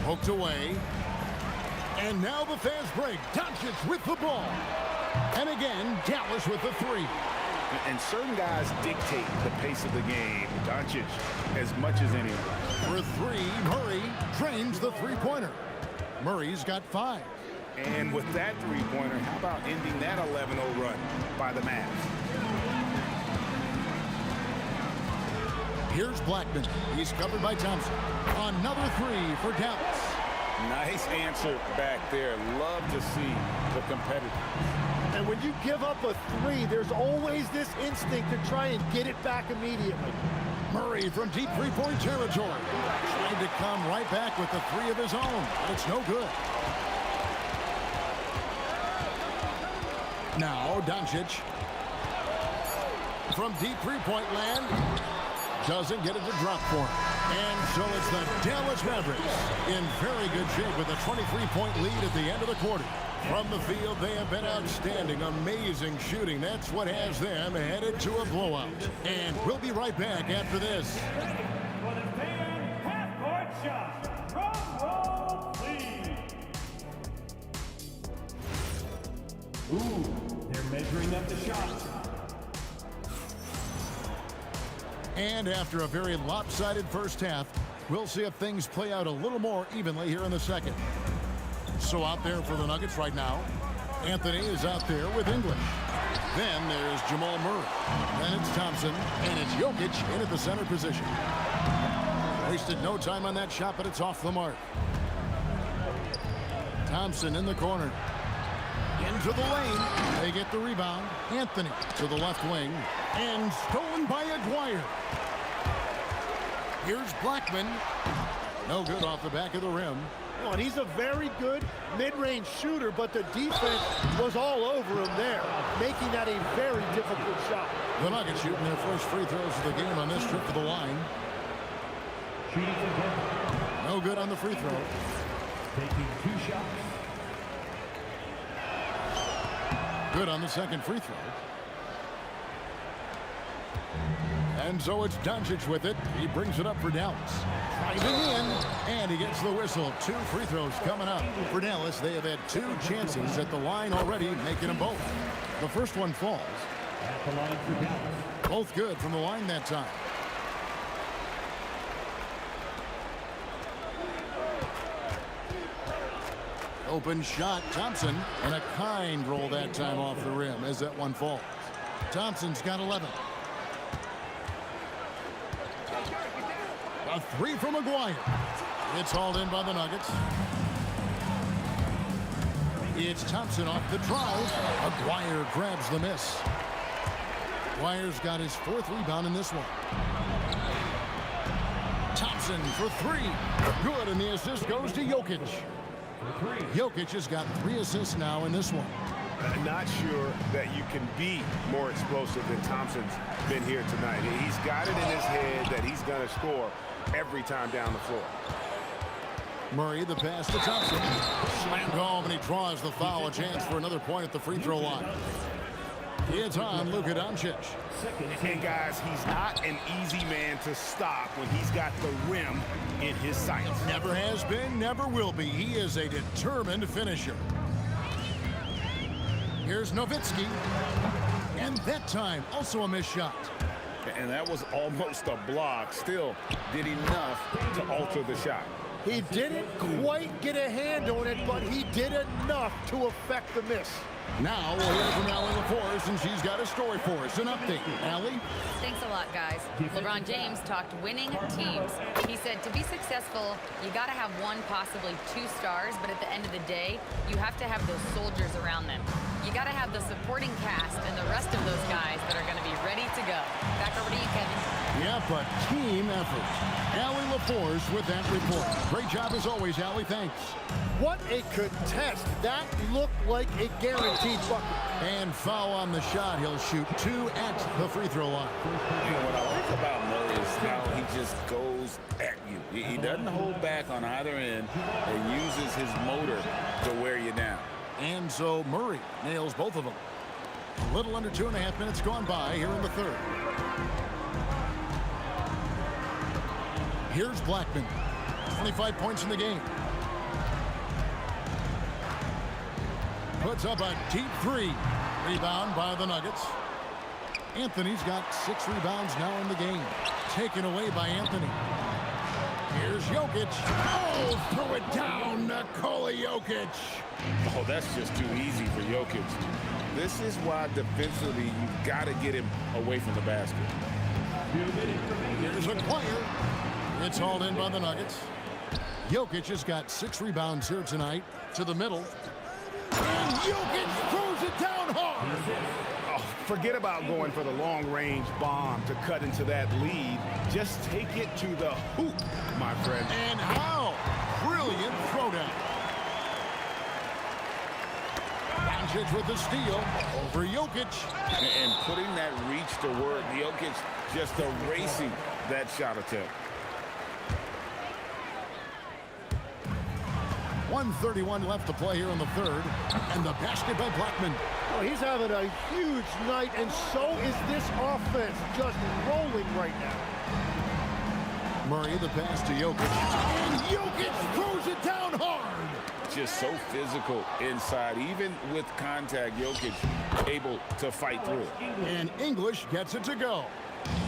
Poked away. And now the fans break. Doncic with the ball. And again, Dallas with the 3. And certain guys dictate the pace of the game. Doncic as much as anyone. For 3, Murray drains the three-pointer. Murray's got 5. And with that three-pointer, how about ending that 11-0 run by the Mavs? Here's Blackman. He's covered by Thompson. Another 3 for Dallas. Nice answer back there. Love to see the competitors. And And when you give up a three, there's always this instinct to try and get it back immediately. Murray from deep three-point territory. Trying to come right back with the three of his own. But it's no good. Now, Doncic. From deep three-point land. Doesn't get it to drop for him. And so it's the Dallas Mavericks in very good shape with a 23-point lead at the end of the quarter. From the field, they have been outstanding, amazing shooting. That's what has them headed to a blowout. And we'll be right back after this. For the fan half-court shot. Drum roll, please. Ooh, they're measuring up the shot. And after a very lopsided first half, we'll see if things play out a little more evenly here in the second. So out there for the Nuggets right now, Anthony is out there with English. Then there's Jamal Murray. Then it's Thompson, and it's Jokic in at the center position. Wasted no time on that shot, but it's off the mark. Thompson in the corner. Into the lane. They get the rebound. Anthony to the left wing. And stolen by Aguirre. Here's Blackman. No good off the back of the rim. Oh, and he's a very good mid-range shooter, but the defense was all over him there, making that a very difficult shot. The Nuggets shooting their first free throws of the game on this trip to the line. No good on the free throw. Taking 2 shots. Good on the second free throw. And so it's Doncic with it. He brings it up for Dallas. Driving in, and he gets the whistle. 2 free throws coming up. For Dallas, they have had 2 chances at the line already, making them both. The first one falls. At the line for Dallas. Both good from the line that time. Open shot, Thompson, and a kind roll that time off the rim as that one falls. Thompson's got 11. A 3 from Aguirre. It's hauled in by the Nuggets. It's Thompson off the drive. Aguirre grabs the miss. Aguirre's got his 4th rebound in this one. Thompson for 3. Good, and the assist goes to Jokic. Jokic has got 3 assists now in this one. Not sure that you can be more explosive than Thompson's been here tonight. He's got it in his head that he's going to score every time down the floor. Murray, the pass to Thompson. Slammed home, and he draws the foul. A chance for another point at the free throw line. It's on Luka Doncic. And guys, he's not an easy man to stop when he's got the rim in his sights. Never has been, never will be. He is a determined finisher. Here's Nowitzki. And that time, also a missed shot. And that was almost a block. Still did enough to alter the shot. He didn't quite get a hand on it, but he did enough to affect the miss. Now we'll hear from Allie LaForce, and she's got a story for us. An update. Allie? Thanks a lot, guys. LeBron James talked winning teams. He said to be successful, you got to have 1, possibly 2 stars, but at the end of the day, you have to have those soldiers around them. You got to have the supporting cast and the rest of those guys that are going to be ready to go. Back over to you, Kevin. Yep, a team effort. Allie LaForce with that report. Great job as always, Allie. Thanks. What a contest. That looked like a guaranteed bucket. And foul on the shot. He'll shoot 2 at the free throw line. You know, what I like about Murray is how he just goes at you. He doesn't hold back on either end and uses his motor to wear you down. And so Murray nails both of them. A little under 2.5 minutes gone by here in the third. Here's Blackman. 25 points in the game. Puts up a deep 3. Rebound by the Nuggets. Anthony's got 6 rebounds now in the game. Taken away by Anthony. Here's Jokic. Oh, throw it down, Nikola Jokic. Oh, that's just too easy for Jokic. This is why defensively you've got to get him away from the basket. Here's Aguirre. It's hauled in by the Nuggets. Jokic has got 6 rebounds here tonight. To the middle. And Jokic throws it down hard. Oh, forget about going for the long-range bomb to cut into that lead. Just take it to the hoop, my friend. And how? Brilliant throwdown. Doncic with the steal over Jokic. And putting that reach to work. Jokic just erasing that shot attempt. 1:31 left to play here in the third. And the basket by Blackman. Well, he's having a huge night, and so is this offense, just rolling right now. Murray, the pass to Jokic. And Jokic throws it down hard. Just so physical inside. Even with contact, Jokic able to fight through it. And English gets it to go.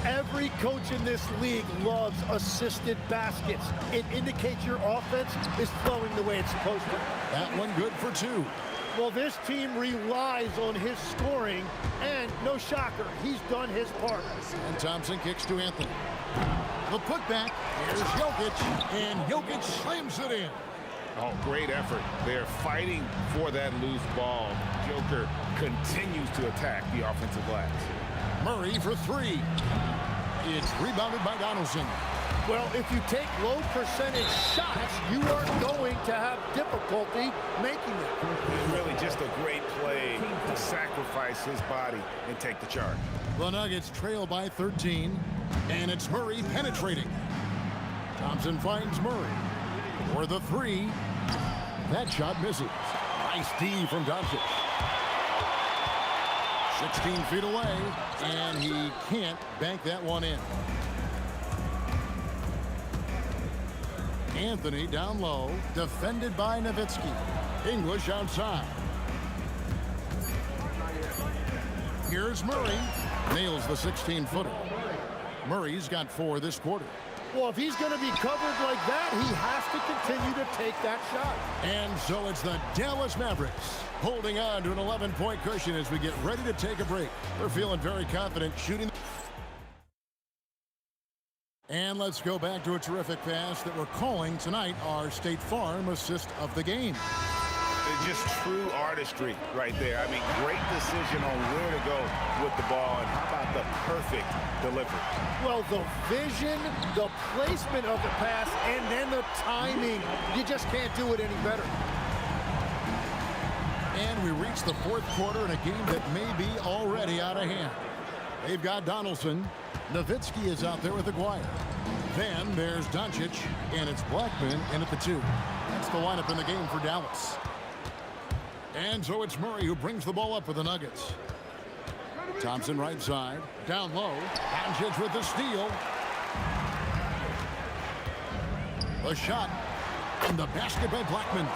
Every coach in this league loves assisted baskets. It indicates your offense is flowing the way it's supposed to. That one good for two. Well, this team relies on his scoring, and no shocker, he's done his part. And Thompson kicks to Anthony. The putback. Here's Jokic, and Jokic slams it in. Oh, great effort. They're fighting for that loose ball. Joker continues to attack the offensive glass. Murray for three. It's rebounded by Donaldson. Well, if you take low percentage shots, you are going to have difficulty making it. Really just a great play to sacrifice his body and take the charge. The Nuggets trail by 13, and it's Murray penetrating. Thompson finds Murray for the three. That shot misses. Nice D from Doncic. 16 feet away, and he can't bank that one in. Anthony down low, defended by Nowitzki. English outside. Here's Murray. Nails the 16-footer. Murray's got 4 this quarter. Well, if he's going to be covered like that, he has to continue to take that shot. And so it's the Dallas Mavericks holding on to an 11-point cushion as we get ready to take a break. They're feeling very confident shooting. And let's go back to a terrific pass that we're calling tonight our State Farm assist of the game. Just true artistry right there. I mean, great decision on where to go with the ball, and how about the perfect delivery? Well, the vision, the placement of the pass, and then the timing. You just can't do it any better. And we reach the fourth quarter in a game that may be already out of hand. They've got Donaldson. Nowitzki is out there with Aguirre. Then there's Doncic, and it's Blackman in at the 2. That's the lineup in the game for Dallas. And so it's Murray who brings the ball up for the Nuggets. Thompson right side. Down low. Doncic with the steal. The shot. And the basket by Blackman.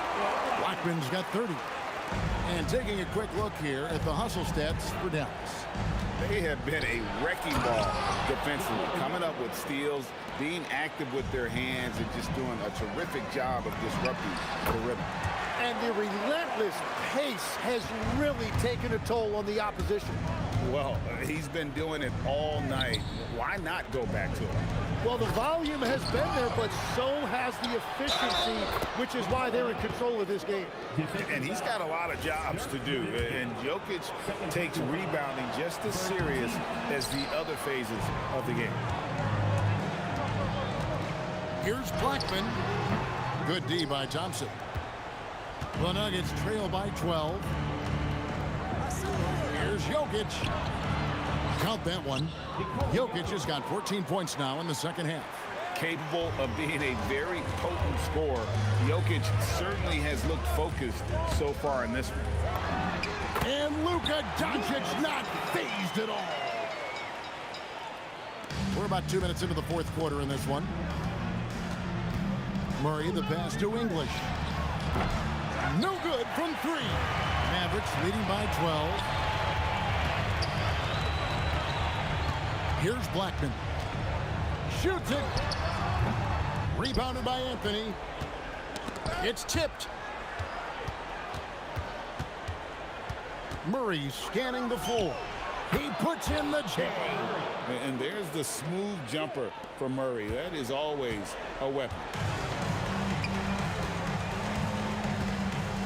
Blackman's got 30. And taking a quick look here at the hustle stats for Dallas. They have been a wrecking ball defensively, coming up with steals, being active with their hands, and just doing a terrific job of disrupting the rhythm. And the relentless pace has really taken a toll on the opposition. Well, he's been doing it all night. Why not go back to it? Well, the volume has been there, but so has the efficiency, which is why they're in control of this game. And he's got a lot of jobs to do. And Jokic takes rebounding just as serious as the other phases of the game. Here's Blackman. Good D by Thompson. The Nuggets trail by 12. Here's Jokic. Count that one. Jokic has got 14 points now in the second half. Capable of being a very potent scorer, Jokic certainly has looked focused so far in this one. And Luka Doncic not phased at all. We're about 2 minutes into the fourth quarter in this one. Murray, the pass to English. No good from 3. Mavericks leading by 12. Here's Blackman. Shoots it. Rebounded by Anthony. It's tipped. Murray scanning the floor. He puts in the J. And there's the smooth jumper for Murray. That is always a weapon.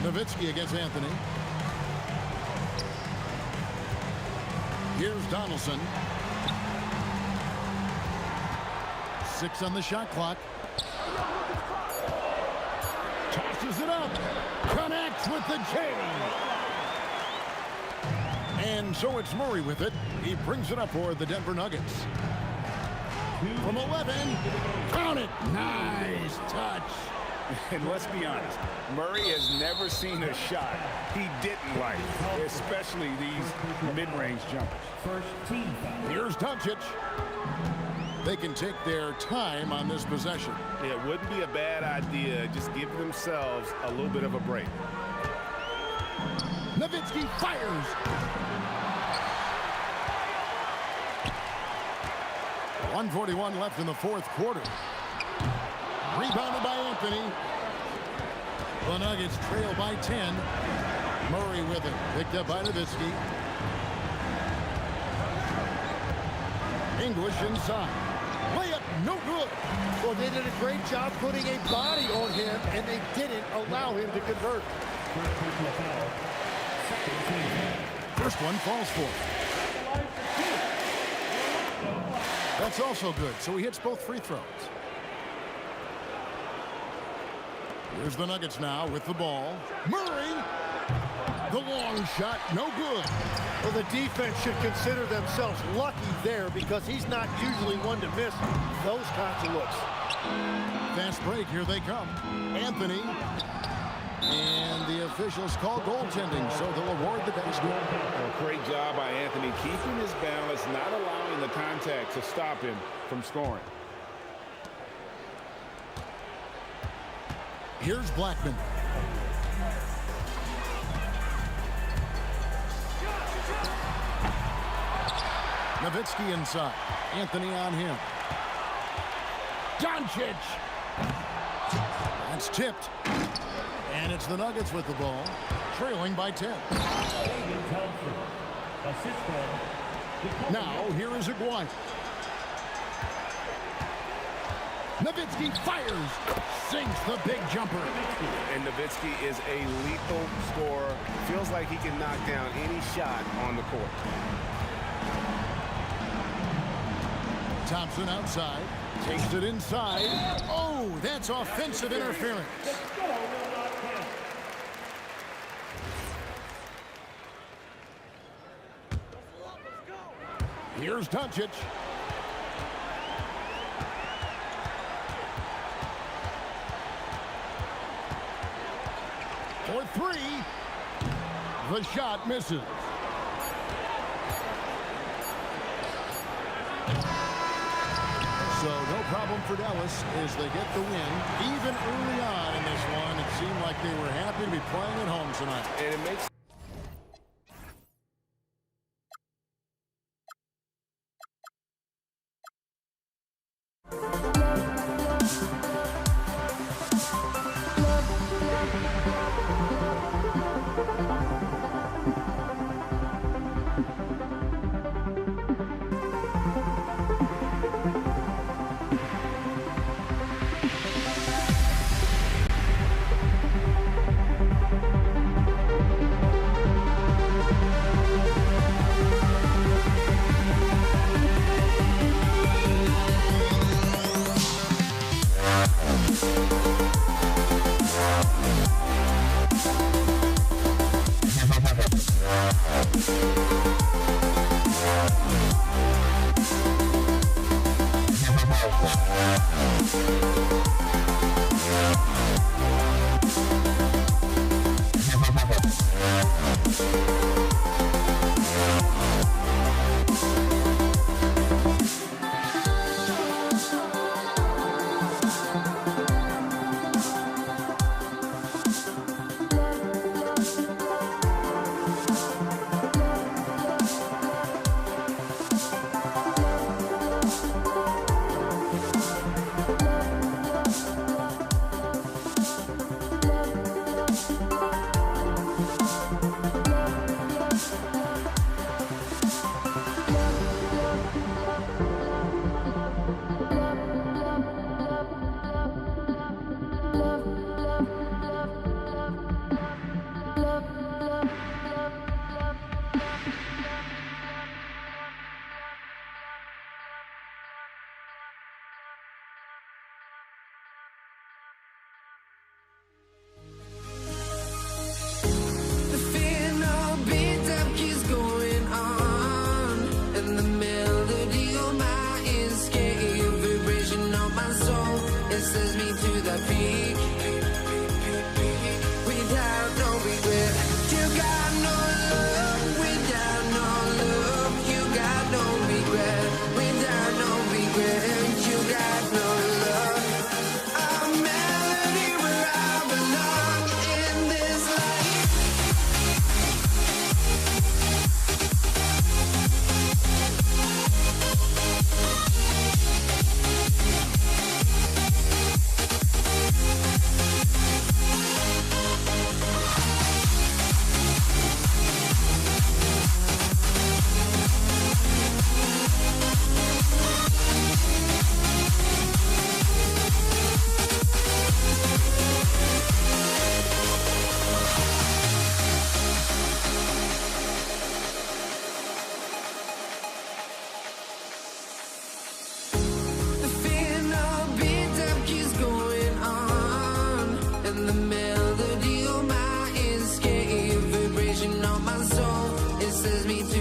Nowitzki against Anthony. Here's Donaldson. 6 on the shot clock. Tosses it up. Connects with the chain. And so it's Murray with it. He brings it up for the Denver Nuggets. From 11. Count it. Nice touch. And let's be honest, Murray has never seen a shot he didn't like, especially these mid-range jumpers. First team foul. Here's Doncic. They can take their time on this possession. It wouldn't be a bad idea. Just give themselves a little bit of a break. Nowitzki fires. .141 left in the fourth quarter. Rebounded by Anthony. The Nuggets trail by 10. Murray with it. Picked up by Nowitzki. English inside. Layup, no good. Well, they did a great job putting a body on him, and they didn't allow him to convert. First one falls for. That's also good, so he hits both free throws. Here's the Nuggets now with the ball. Murray! The long shot, no good. Well, the defense should consider themselves lucky there because he's not usually one to miss those kinds of looks. Fast break, here they come. Anthony. And the officials call goaltending, so they'll award the basket. A great job by Anthony keeping his balance, not allowing the contact to stop him from scoring. Here's Blackman. Nowitzki inside. Anthony on him. Doncic. That's tipped. And it's the Nuggets with the ball, trailing by 10. Now, here is Aguirre. Nowitzki fires. Sinks the big jumper. And Nowitzki is a lethal scorer. Feels like he can knock down any shot on the court. Thompson outside. Takes it inside. Oh, that's offensive interference. Here's Doncic. For three. The shot misses. So no problem for Dallas as they get the win. Even early on in this one, it seemed like they were happy to be playing at home tonight. And it makes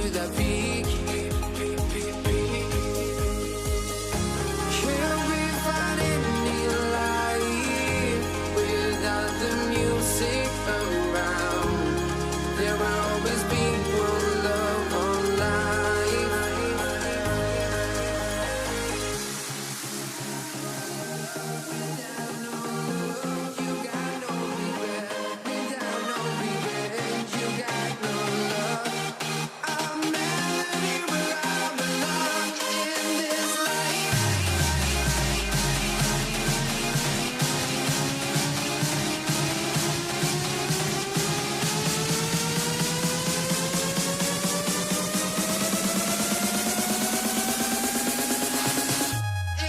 to the peak. Can't we find any light without the music around? There will always be one love on life. Without no love, you got no regret. Without no regret, you got no love. I'm melody where I belong in this life.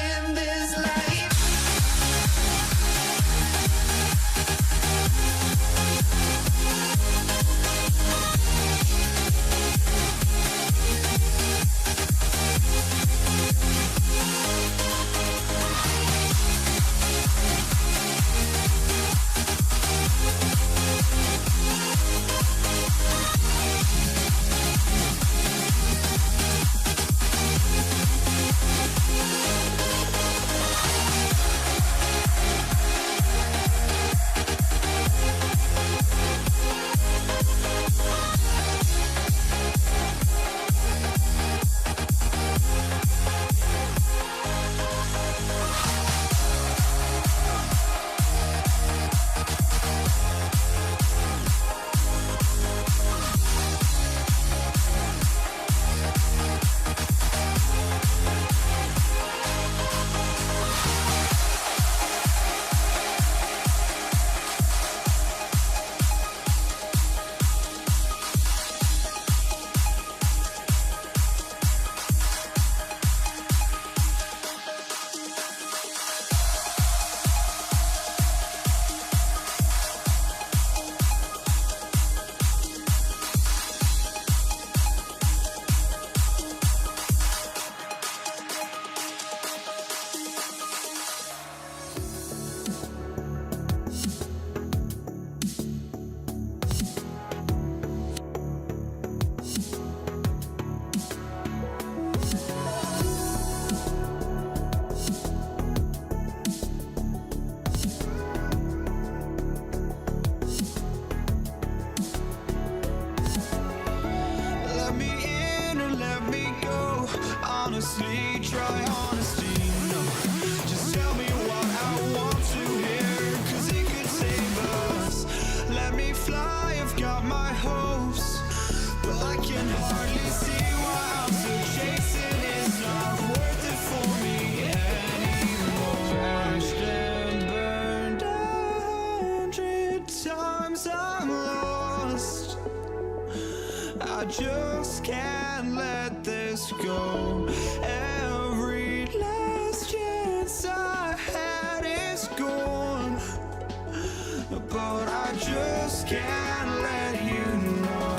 In this life. Let me in or let me go. Honestly, try honesty. No, just tell me what I want to hear, 'cause it could save us. Let me fly, I've got my hopes, but I can hardly see why I'm still chasing. It's not worth it for me anymore. Crashed and burned 100 times, I'm lost. I just can't let this go. Every last chance I had is gone, but I just can't let you know.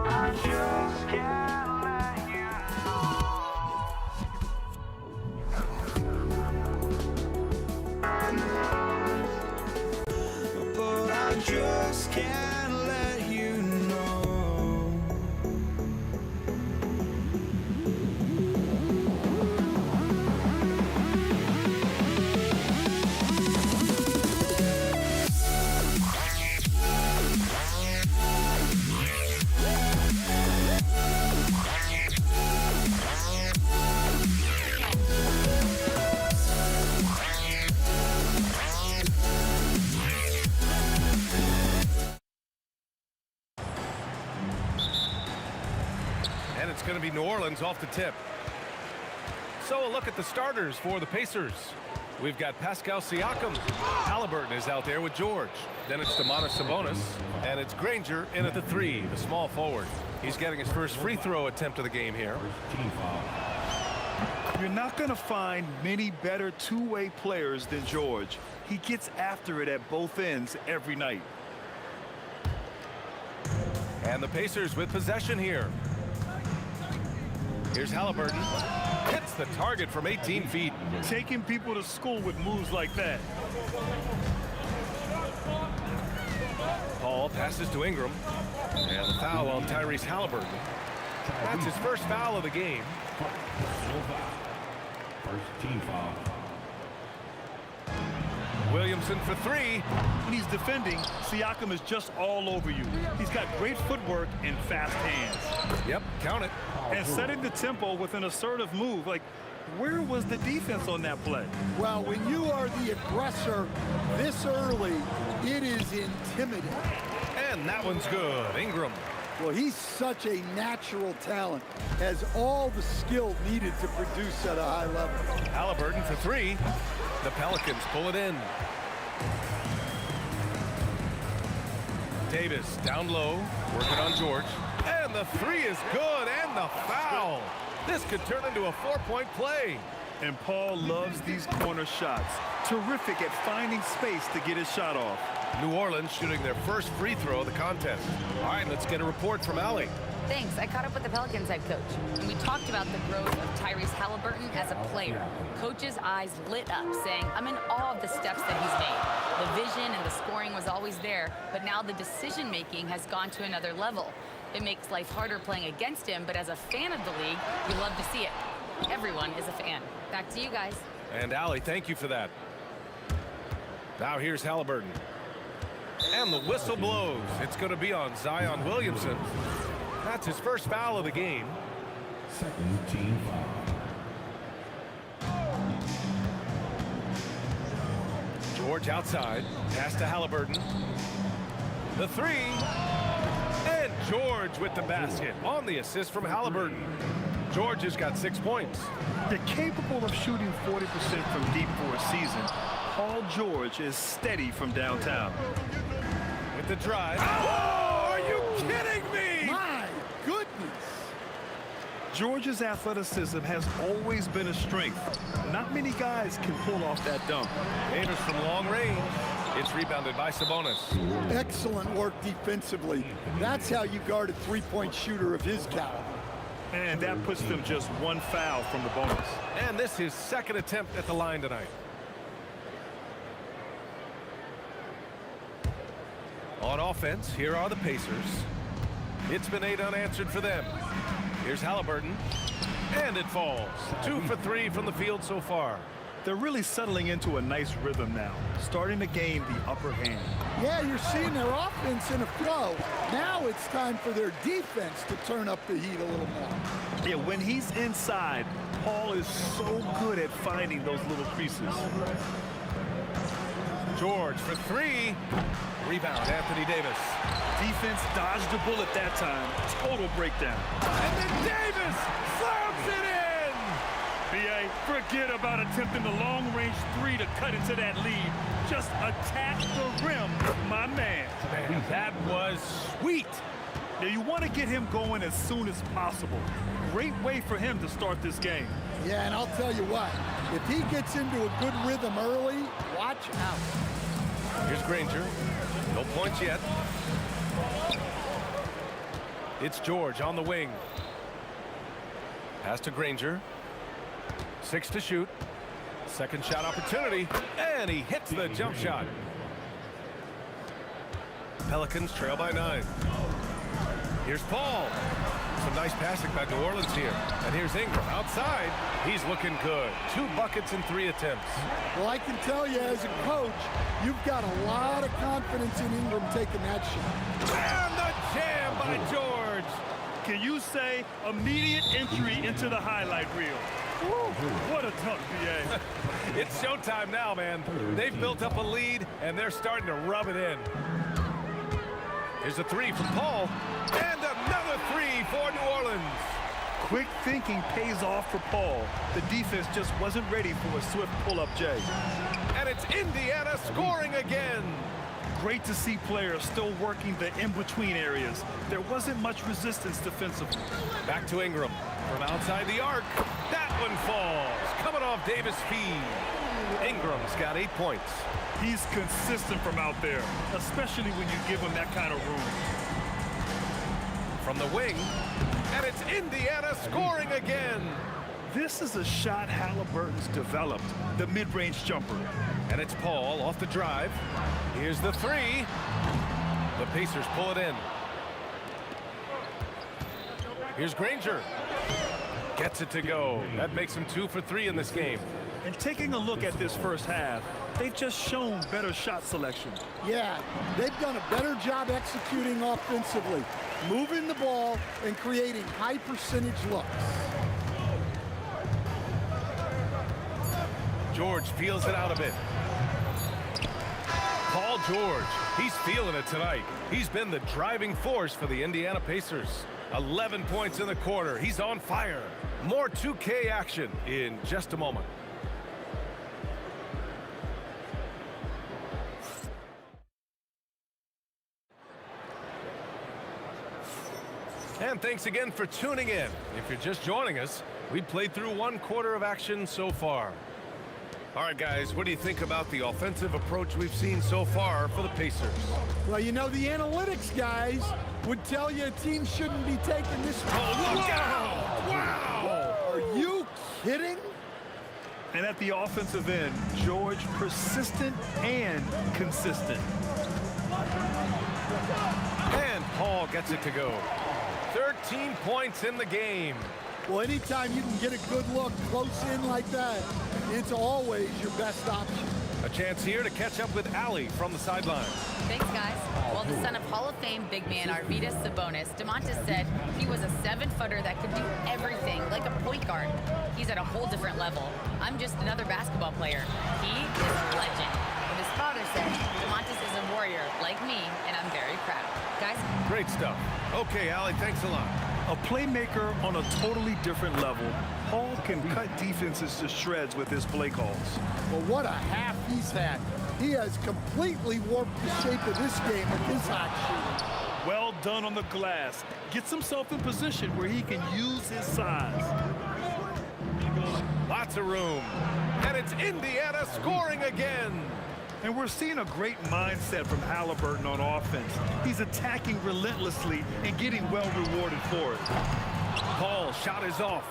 I just can't let you know. But I just can't let you know. And it's going to be New Orleans off the tip. So a look at the starters for the Pacers. We've got Pascal Siakam. Halliburton is out there with George. Then it's Domantas Sabonis. And it's Granger in at the 3, the small forward. He's getting his first free throw attempt of the game here. You're not going to find many better two-way players than George. He gets after it at both ends every night. And the Pacers with possession here. Here's Halliburton. Hits the target from 18 feet. Taking people to school with moves like that. passes to Ingram. And the foul on Tyrese Halliburton. That's his first foul of the game. First team foul. Williamson for three. When he's defending, Siakam is just all over you. He's got great footwork and fast hands. Yep, count it. And setting the tempo with an assertive move. Like, where was the defense on that play? Well, when you are the aggressor this early, it is intimidating. And that one's good. Ingram. Well, he's such a natural talent, has all the skill needed to produce at a high level. Halliburton for three. The Pelicans pull it in. Davis down low, working on George. And the three is good, and the foul. This could turn into a 4-point play. And Paul loves these corner shots. Terrific at finding space to get his shot off. New Orleans shooting their first free throw of the contest. All right, let's get a report from Allie. Thanks. I caught up with the Pelicans head coach, and we talked about the growth of Tyrese Halliburton as a player. Coach's eyes lit up, saying, I'm in awe of the steps that he's made. The vision and the scoring was always there, but now the decision-making has gone to another level. It makes life harder playing against him, but as a fan of the league, we love to see it. Everyone is a fan. Back to you guys. And Allie, thank you for that. Now here's Halliburton. And the whistle blows. It's going to be on Zion Williamson. That's his first foul of the game. Second team foul. George outside. Pass to Halliburton. The three. And George with the basket on the assist from Halliburton. George has got 6 points. They're capable of shooting 40% from deep for a season. Paul George is steady from downtown. With the drive. Oh, are you kidding me? My goodness. George's athleticism has always been a strength. Not many guys can pull off that dunk. Davis from long range. It's rebounded by Sabonis. Excellent work defensively. That's how you guard a three-point shooter of his caliber. And that puts them just one foul from the bonus. And this is his second attempt at the line tonight. On offense, here are the Pacers. It's been 8 unanswered for them. Here's Halliburton. And it falls. 2 for 3 from the field so far. They're really settling into a nice rhythm now, starting to gain the upper hand. Yeah, you're seeing their offense in a flow. Now it's time for their defense to turn up the heat a little more. Yeah, when he's inside, Paul is so good at finding those little creases. George for three. Rebound, Anthony Davis. Defense dodged a bullet that time. Total breakdown. And then Davis slams it in! B.A., forget about attempting the long-range three to cut into that lead. Just attack the rim, my man. Man, that was sweet. Now, you want to get him going as soon as possible. Great way for him to start this game. Yeah, and I'll tell you what, if he gets into a good rhythm early, watch out. Here's Granger. No points yet. It's George on the wing. Pass to Granger. 6 to shoot. Second shot opportunity. And he hits the jump shot. Pelicans trail by 9. Here's Paul. Some nice passing by New Orleans here. And here's Ingram outside. He's looking good. 2 buckets in 3 attempts. Well, I can tell you as a coach, you've got a lot of confidence in Ingram taking that shot. And the jam by George. Can you say immediate entry into the highlight reel? Woo, what a dunk, B.A. It's showtime now, man. They've built up a lead, and they're starting to rub it in. Here's a 3 from Paul. And another 3 for New Orleans. Quick thinking pays off for Paul. The defense just wasn't ready for a swift pull-up J. And it's Indiana scoring again. Great to see players still working the in-between areas. There wasn't much resistance defensively. Back to Ingram from outside the arc. That one falls. Coming off Davis' feed. Ingram's got 8 points. He's consistent from out there, especially when you give him that kind of room. From the wing, and it's Indiana scoring again. This is a shot Halliburton's developed, the mid-range jumper. And it's Paul off the drive. Here's the 3. The Pacers pull it in. Here's Granger. Gets it to go. That makes him 2 for 3 in this game. And taking a look at this first half, they've just shown better shot selection. Yeah, they've done a better job executing offensively, moving the ball and creating high percentage looks. George feels it out a bit. Paul George, he's feeling it tonight. He's been the driving force for the Indiana Pacers. 11 points in the quarter. He's on fire. More 2K action in just a moment. And thanks again for tuning in. If you're just joining us, we played through 1 quarter of action so far. All right, guys, what do you think about the offensive approach we've seen so far for the Pacers? Well, you know, the analytics guys would tell you a team shouldn't be taking this. Oh, look out! Wow! Are you kidding? And at the offensive end, George persistent and consistent. And Paul gets it to go. 13 points in the game. Well, anytime you can get a good look close in like that, it's always your best option. A chance here to catch up with Allie from the sideline. Thanks, guys. Well, the son of Hall of Fame big man Arvydas Sabonis, DeMontis said he was a 7-footer that could do everything, like a point guard. He's at a whole different level. I'm just another basketball player. He is a legend. But his father said DeMontis is a warrior like me, and I'm very proud. Guys? Great stuff. Okay, Allie, thanks a lot. A playmaker on a totally different level. Paul can cut defenses to shreds with his play calls. Well, what a half he's had. He has completely warped the shape of this game with his hot shooting. Well done on the glass. Gets himself in position where he can use his size. Lots of room. And it's Indiana scoring again. And we're seeing a great mindset from Halliburton on offense. He's attacking relentlessly and getting well rewarded for it. Paul shot is off.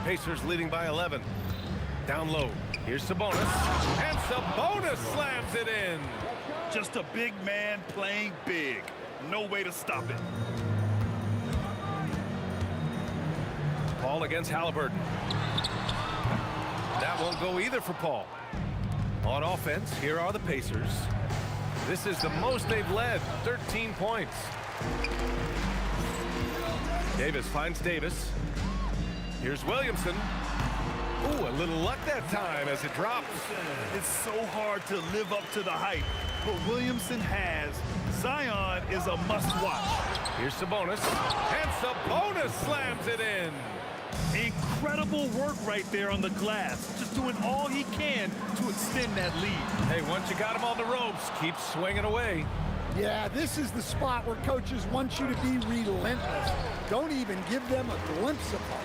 Pacers leading by 11. Down low. Here's Sabonis. And Sabonis slams it in. Just a big man playing big. No way to stop it. Paul against Halliburton. That won't go either for Paul. On offense, here are the Pacers. This is the most they've led, 13 points. Davis finds Davis. Here's Williamson. Ooh, a little luck that time as it drops. It's so hard to live up to the hype, but Williamson has. Zion is a must-watch. Here's Sabonis, and Sabonis slams it in. Incredible work right there on the glass. Just doing all he can to extend that lead. Hey, once you got him on the ropes, keep swinging away. Yeah, this is the spot where coaches want you to be relentless. Don't even give them a glimpse of hope.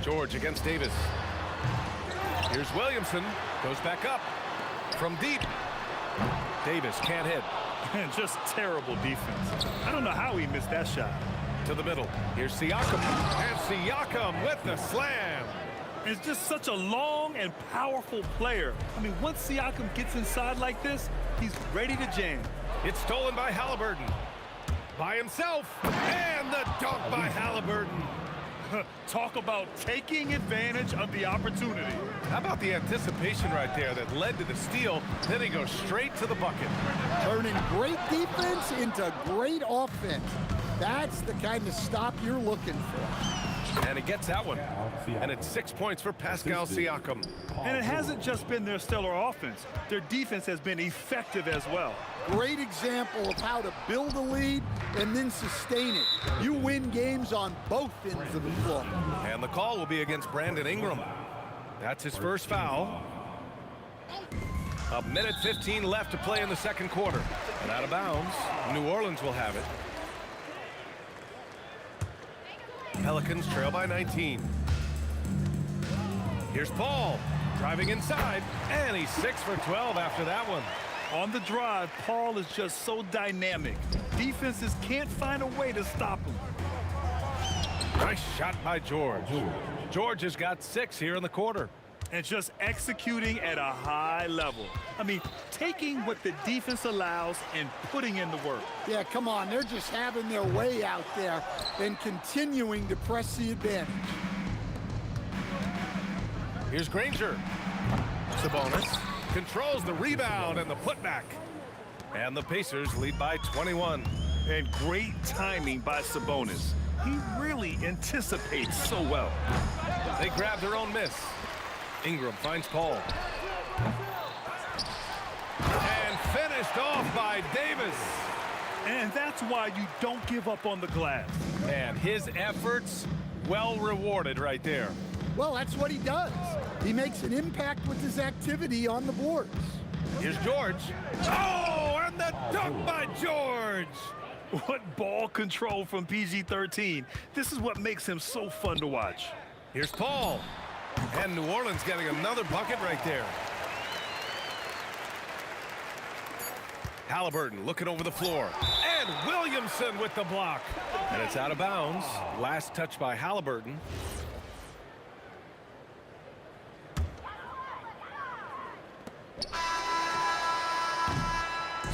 George against Davis. Here's Williamson. Goes back up. From deep. Davis can't hit. And just terrible defense. I don't know how he missed that shot. To the middle. Here's Siakam. And Siakam with the slam. It's just such a long and powerful player. I mean, once Siakam gets inside like this, he's ready to jam. It's stolen by Halliburton. By himself. And the dunk by Halliburton. Talk about taking advantage of the opportunity. How about the anticipation right there that led to the steal? Then he goes straight to the bucket. Turning great defense into great offense. That's the kind of stop you're looking for. And he gets that one. And it's 6 points for Pascal Siakam. And it hasn't just been their stellar offense. Their defense has been effective as well. Great example of how to build a lead and then sustain it. You win games on both ends of the floor. And the call will be against Brandon Ingram. That's his first foul. A minute 15 left to play in the second quarter. And out of bounds, New Orleans will have it. Pelicans trail by 19. Here's Paul, driving inside, and he's 6 for 12 after that one. On the drive, Paul is just so dynamic. Defenses can't find a way to stop him. Nice shot by George. George has got 6 here in the quarter. And just executing at a high level. I mean, taking what the defense allows and putting in the work. Yeah, come on. They're just having their way out there and continuing to press the advantage. Here's Granger. Sabonis controls the rebound and the putback. And the Pacers lead by 21. And great timing by Sabonis. He really anticipates so well. They grab their own miss. Ingram finds Paul. And finished off by Davis. And that's why you don't give up on the glass. And his efforts well rewarded right there. Well, that's what he does. He makes an impact with his activity on the boards. Here's George. Oh, and the dunk by George. What ball control from PG-13. This is what makes him so fun to watch. Here's Paul. And New Orleans getting another bucket right there. Halliburton looking over the floor. And Williamson with the block. And it's out of bounds. Last touch by Halliburton.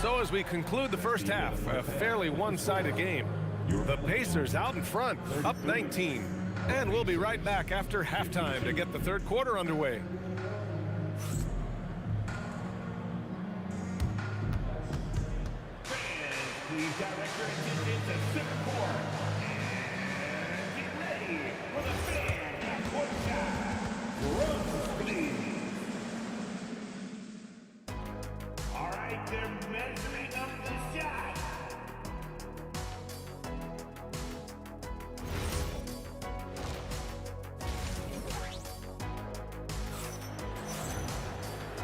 So as we conclude the first half, a fairly one-sided game. The Pacers out in front, up 19. And we'll be right back after halftime to get the third quarter underway. Please direct your attention to center court. And get ready for the fan half-court shot. Runs, please. All right, they're measuring up the shot.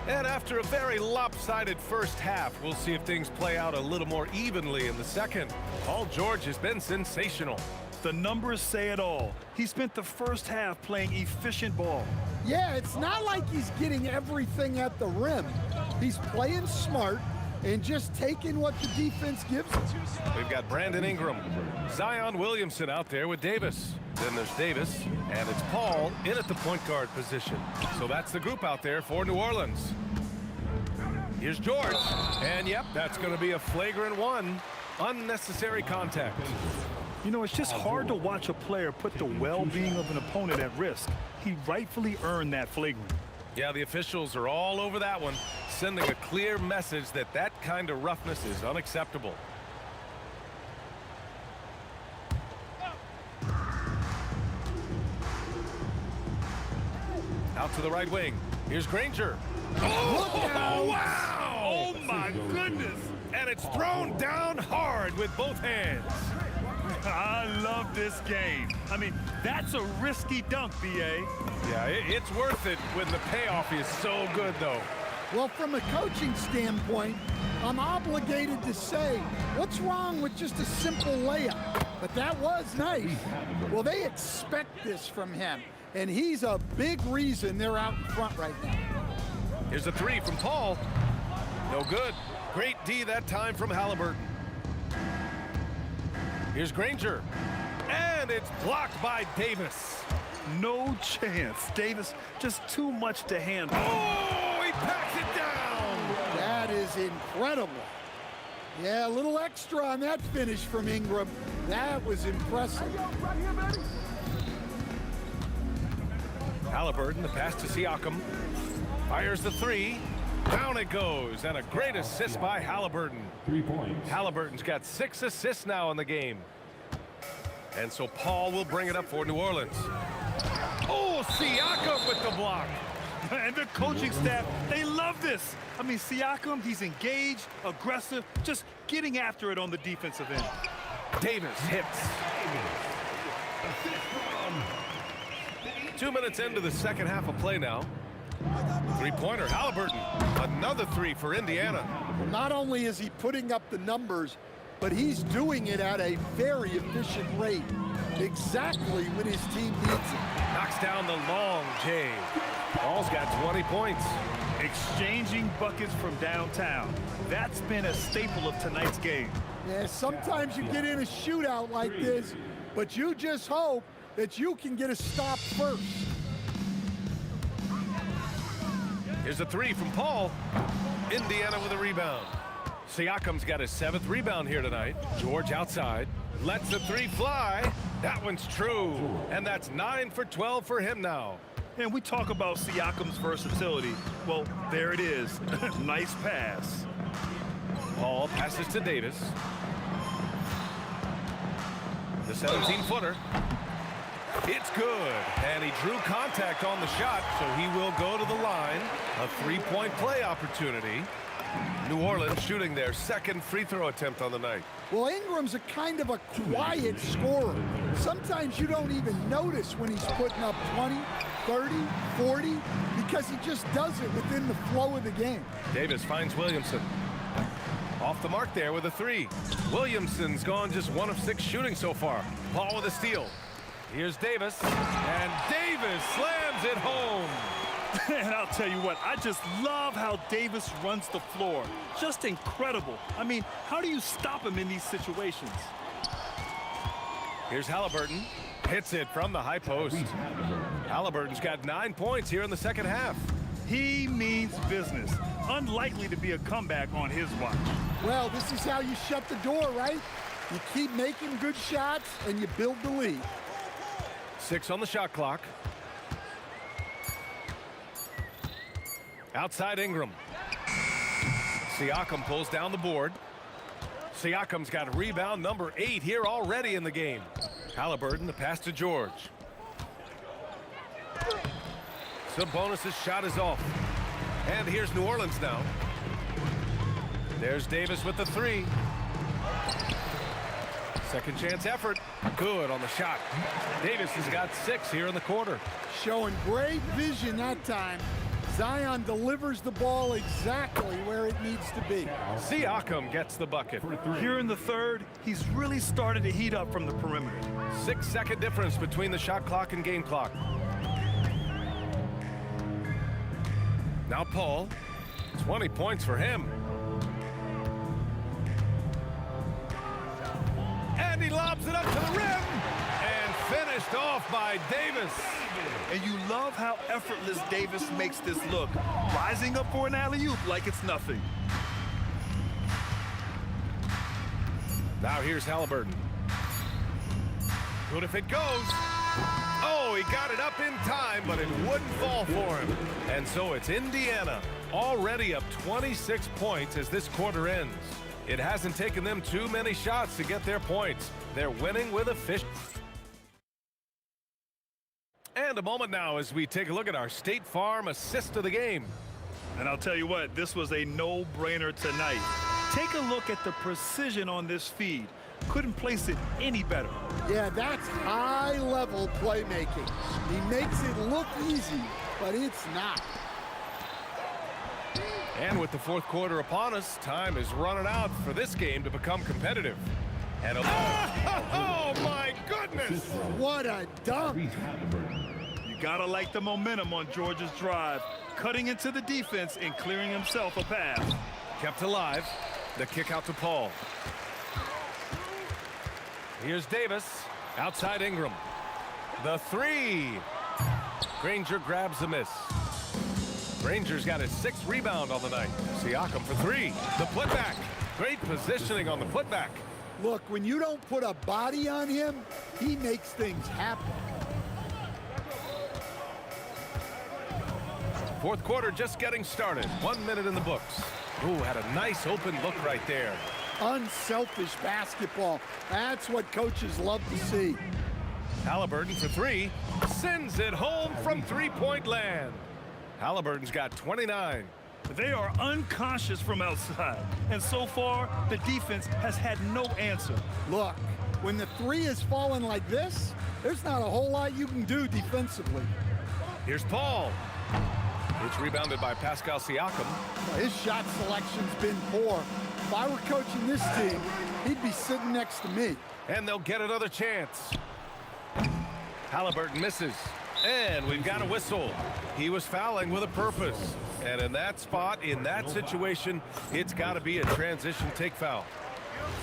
And after a very lopsided first half, we'll see if things play out a little more evenly in the second. Paul George has been sensational. The numbers say it all. He spent the first half playing efficient ball. Yeah, it's not like he's getting everything at the rim. He's playing smart and just taking what the defense gives him. We've got Brandon Ingram, Zion Williamson out there with Davis. Then there's Davis, and it's Paul in at the point guard position. So that's the group out there for New Orleans. Here's George, and yep, that's going to be a flagrant one. Unnecessary contact. You know, it's just hard to watch a player put the well-being of an opponent at risk. He rightfully earned that flagrant. Yeah, the officials are all over that one, sending a clear message that that kind of roughness is unacceptable. Out to the right wing. Here's Granger. Oh, wow! Oh, my goodness! And it's thrown down hard with both hands. I love this game. I mean, that's a risky dunk, B.A. Yeah, it's worth it when the payoff is so good, though. Well, from a coaching standpoint, I'm obligated to say, what's wrong with just a simple layup? But that was nice. Well, they expect this from him, and he's a big reason they're out in front right now. Here's a three from Paul. No good. Great D that time from Halliburton. Here's Granger. And it's blocked by Davis. No chance. Davis, just too much to handle. Oh, he packs it down. That is incredible. Yeah, a little extra on that finish from Ingram. That was impressive. Halliburton, the pass to Siakam. Fires the three. Down it goes. And a great assist by Halliburton. 3 points. Halliburton's got 6 assists now in the game. And so Paul will bring it up for New Orleans. Oh, Siakam with the block. And the coaching staff, they love this. I mean, Siakam, he's engaged, aggressive, just getting after it on the defensive end. Davis hits. 2 minutes into the second half of play now. Three-pointer, Halliburton. Another three for Indiana. Not only is he putting up the numbers, but he's doing it at a very efficient rate. Exactly when his team needs it. Knocks down the long J. Paul's got 20 points. Exchanging buckets from downtown. That's been a staple of tonight's game. Yeah, sometimes you get in a shootout like this, but you just hope that you can get a stop first. Here's a three from Paul. Indiana with a rebound. Siakam's got his 7th rebound here tonight. George outside. Lets the three fly. That one's true. And that's 9 for 12 for him now. And we talk about Siakam's versatility. Well, there it is. Nice pass. Paul passes to Davis. The 17-footer. It's good. And he drew contact on the shot, so he will go to the line. A 3-point play opportunity. New Orleans shooting their 2nd free throw attempt on the night. Well, Ingram's a kind of a quiet scorer. Sometimes you don't even notice when he's putting up 20, 30, 40, because he just does it within the flow of the game. Davis finds Williamson. Off the mark there with a three. Williamson's gone just 1 of 6 shooting so far. Paul with a steal. Here's Davis, and Davis slams it home. And I'll tell you what, I just love how Davis runs the floor. Just incredible. I mean, how do you stop him in these situations? Here's Halliburton. Hits it from the high post. Halliburton's got 9 points here in the second half. He means business. Unlikely to be a comeback on his watch. Well, this is how you shut the door, right? You keep making good shots and you build the lead. 6 on the shot clock. Outside Ingram. Siakam pulls down the board. Siakam's got rebound number 8 here already in the game. Halliburton, the pass to George. Sabonis' shot is off. And here's New Orleans now. There's Davis with the three. Second chance effort. Good on the shot. Davis has got 6 here in the quarter. Showing great vision that time. Zion delivers the ball exactly where it needs to be. Siakam gets the bucket. Here in the third, he's really started to heat up from the perimeter. 6-second difference between the shot clock and game clock. Now Paul, 20 points for him. And he lobs it up to the rim. And finished off by Davis. And you love how effortless Davis makes this look. Rising up for an alley-oop like it's nothing. Now here's Halliburton. Good if it goes. Oh, he got it up in time, but it wouldn't fall for him. And so it's Indiana, already up 26 points as this quarter ends. It hasn't taken them too many shots to get their points. They're winning with efficiency. And a moment now as we take a look at our State Farm assist of the game. And I'll tell you what, this was a no-brainer tonight. Take a look at the precision on this feed. Couldn't place it any better. Yeah, that's high-level playmaking. He makes it look easy, but it's not. And with the fourth quarter upon us, time is running out for this game to become competitive. And oh my goodness! What a dunk! You gotta like the momentum on George's drive, cutting into the defense and clearing himself a pass. Kept alive. The kick out to Paul. Here's Davis. Outside Ingram. The three. Granger grabs the miss. Granger's got his 6th rebound on the night. Siakam for 3. The putback. Great positioning on the putback. Look, when you don't put a body on him, he makes things happen. Fourth quarter just getting started. 1 minute in the books. Ooh, had a nice open look right there. Unselfish basketball. That's what coaches love to see. Halliburton for 3. Sends it home from three-point land. Halliburton's got 29. They are unconscious from outside. And so far, the defense has had no answer. Look, when the three is falling like this, there's not a whole lot you can do defensively. Here's Paul. It's rebounded by Pascal Siakam. His shot selection's been poor. If I were coaching this team, he'd be sitting next to me. And they'll get another chance. Halliburton misses. And we've got a whistle. He was fouling with a purpose. And in that spot, in that situation, it's got to be a transition take foul.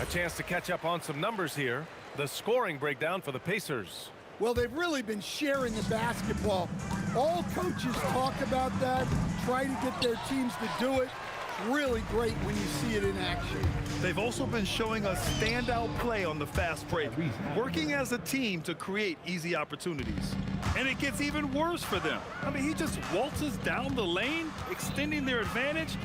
A chance to catch up on some numbers here. The scoring breakdown for the Pacers. Well, they've really been sharing the basketball. All coaches talk about that, try to get their teams to do it. It's really great when you see it in action. They've also been showing us standout play on the fast break, working as a team to create easy opportunities. And it gets even worse for them. I mean, he just waltzes down the lane, extending their advantage.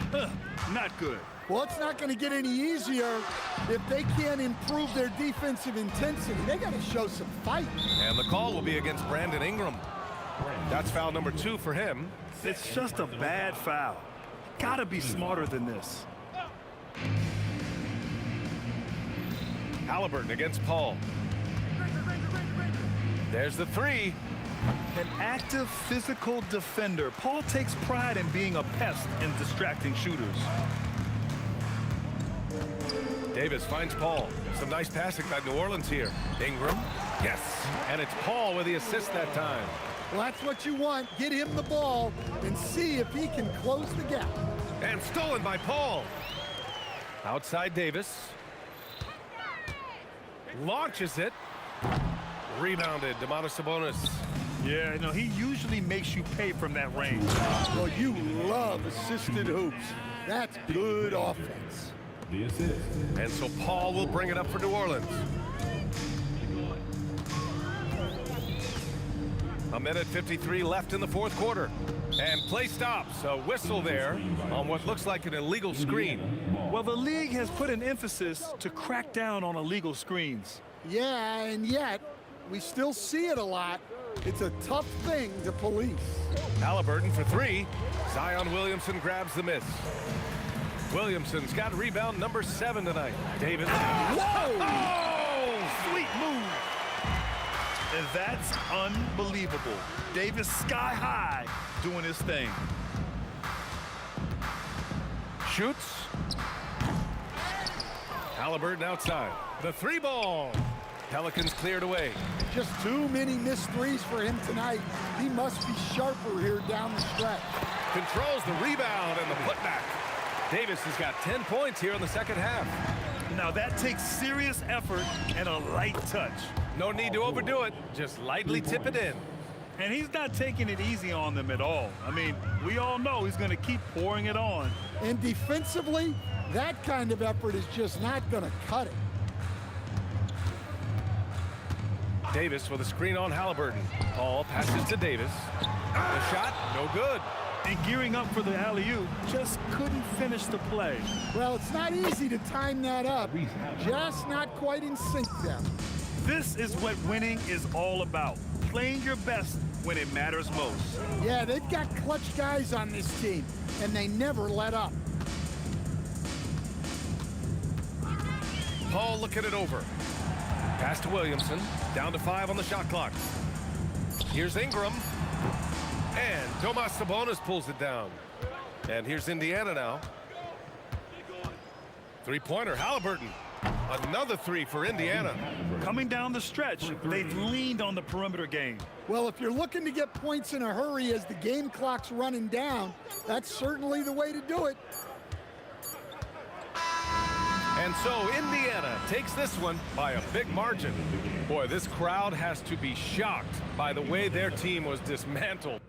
Not good. Well, it's not going to get any easier if they can't improve their defensive intensity. They got to show some fight. And the call will be against Brandon Ingram. That's foul number 2 for him. It's just a bad foul. Gotta be smarter than this. Halliburton against Paul. There's the 3. An active physical defender. Paul takes pride in being a pest and distracting shooters. Davis finds Paul. Some nice passing by New Orleans here. Ingram. Yes. And it's Paul with the assist that time. Well, that's what you want. Get him the ball and see if he can close the gap. And stolen by Paul. Outside Davis. Launches it. Rebounded. Domantas Sabonis. Yeah, no, he usually makes you pay from that range. Well, you love assisted hoops. That's good offense. And so Paul will bring it up for New Orleans. A minute 53 left in the fourth quarter. And play stops. A whistle there on what looks like an illegal screen. Well, the league has put an emphasis to crack down on illegal screens. Yeah, and yet we still see it a lot. It's a tough thing to police. Halliburton for 3. Zion Williamson grabs the miss. Williamson's got rebound number 7 tonight. Davis. Whoa! Oh, sweet move. And that's unbelievable. Davis sky high doing his thing. Shoots. Halliburton outside. The 3 ball. Pelicans cleared away. Just too many missed threes for him tonight. He must be sharper here down the stretch. Controls the rebound and the putback. Davis has got 10 points here in the second half. Now that takes serious effort and a light touch. No need to overdo it. Just lightly tip it in. And he's not taking it easy on them at all. I mean, we all know he's going to keep pouring it on. And defensively, that kind of effort is just not going to cut it. Davis with a screen on Halliburton. Paul passes to Davis. The shot, no good. And gearing up for the alley-oop, just couldn't finish the play. Well, it's not easy to time that up. Just not quite in sync there. This is what winning is all about. Playing your best when it matters most. Yeah, they've got clutch guys on this team, and they never let up. Paul looking it over. Pass to Williamson. Down to 5 on the shot clock. Here's Ingram. And Domas Sabonis pulls it down. And here's Indiana now. 3-pointer, Halliburton. Another 3 for Indiana. Coming down the stretch, they've leaned on the perimeter game. Well, if you're looking to get points in a hurry as the game clock's running down, that's certainly the way to do it. And so Indiana takes this one by a big margin. Boy, this crowd has to be shocked by the way their team was dismantled.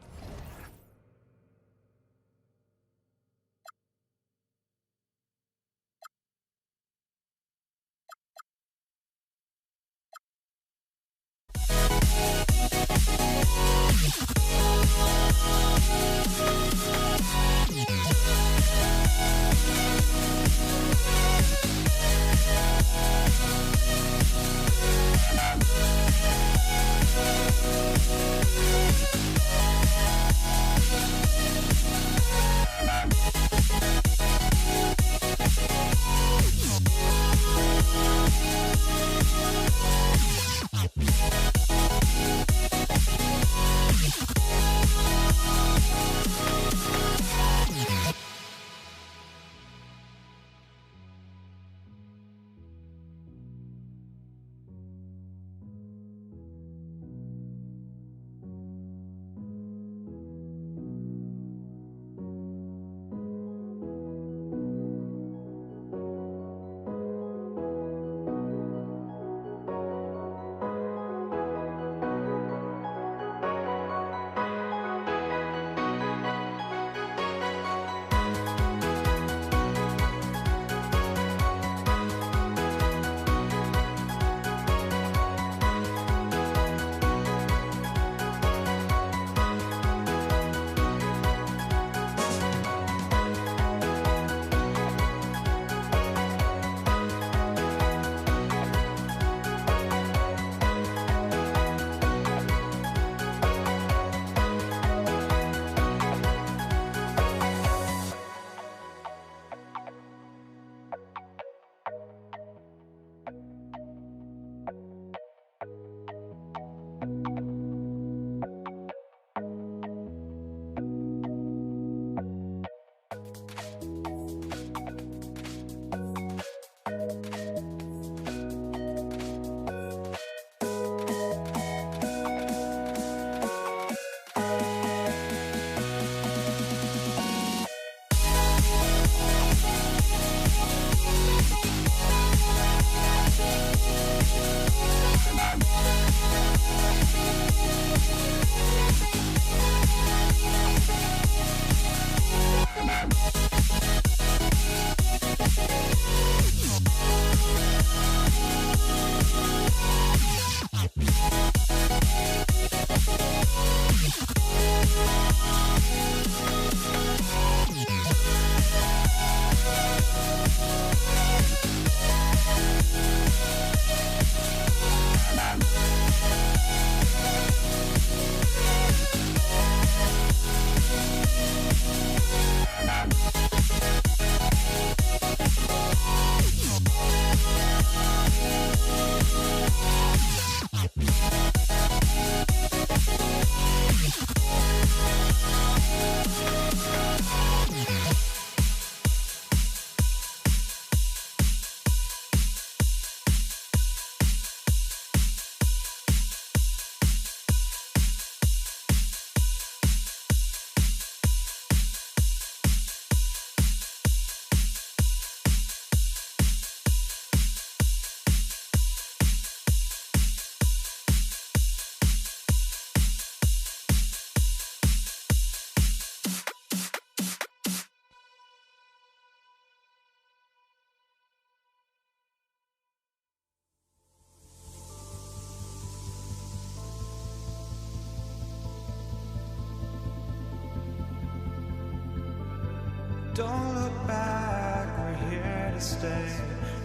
Don't look back, we're here to stay.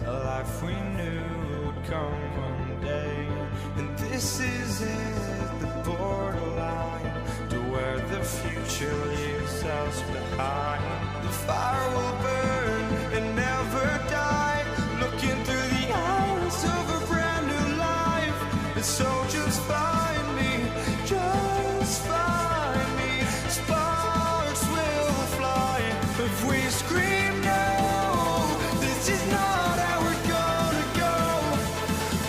A life we knew would come one day. And this is it, the borderline to where the future leaves us behind. The fire will burn and never die, looking through the eyes of a brand new life. And so just find me, just find me. Sparks will fly if we scream no. This is not how we're gonna go.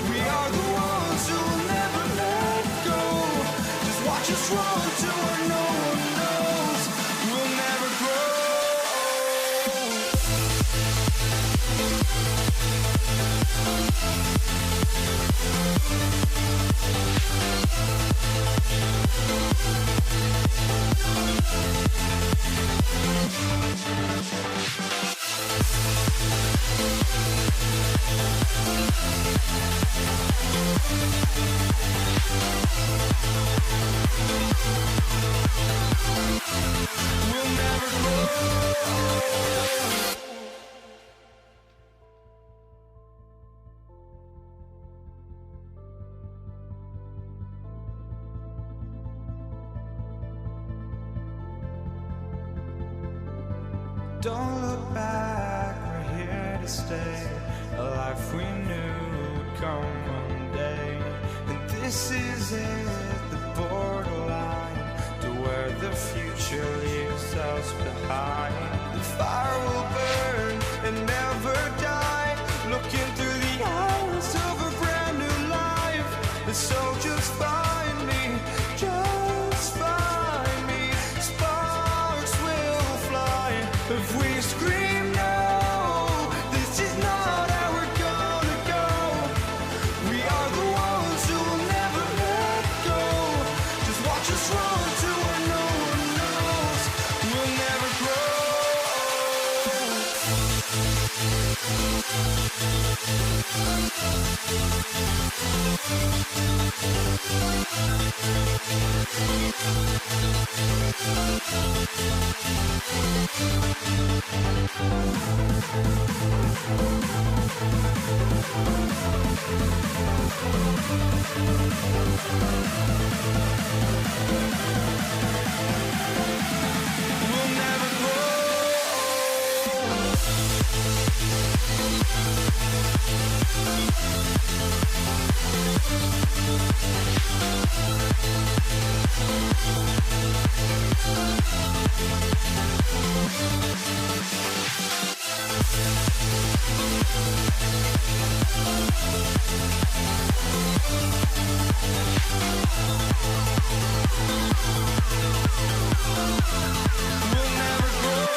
We are the ones who will never let go. Just watch us run to where no one knows. We'll never grow. We'll never grow. Don't look back, we're here to stay. A life we knew would come one day. And this is it, the borderline to where the future leaves us behind. The fire will burn and never die, looking through the eyes of a brand new life. And so just find me, just find me. Sparks will fly if we scream no. This is not how we're gonna go. We are the ones who will never let go. Just watch us run to where no one knows. We'll never grow. We'll never grow. We'll never grow.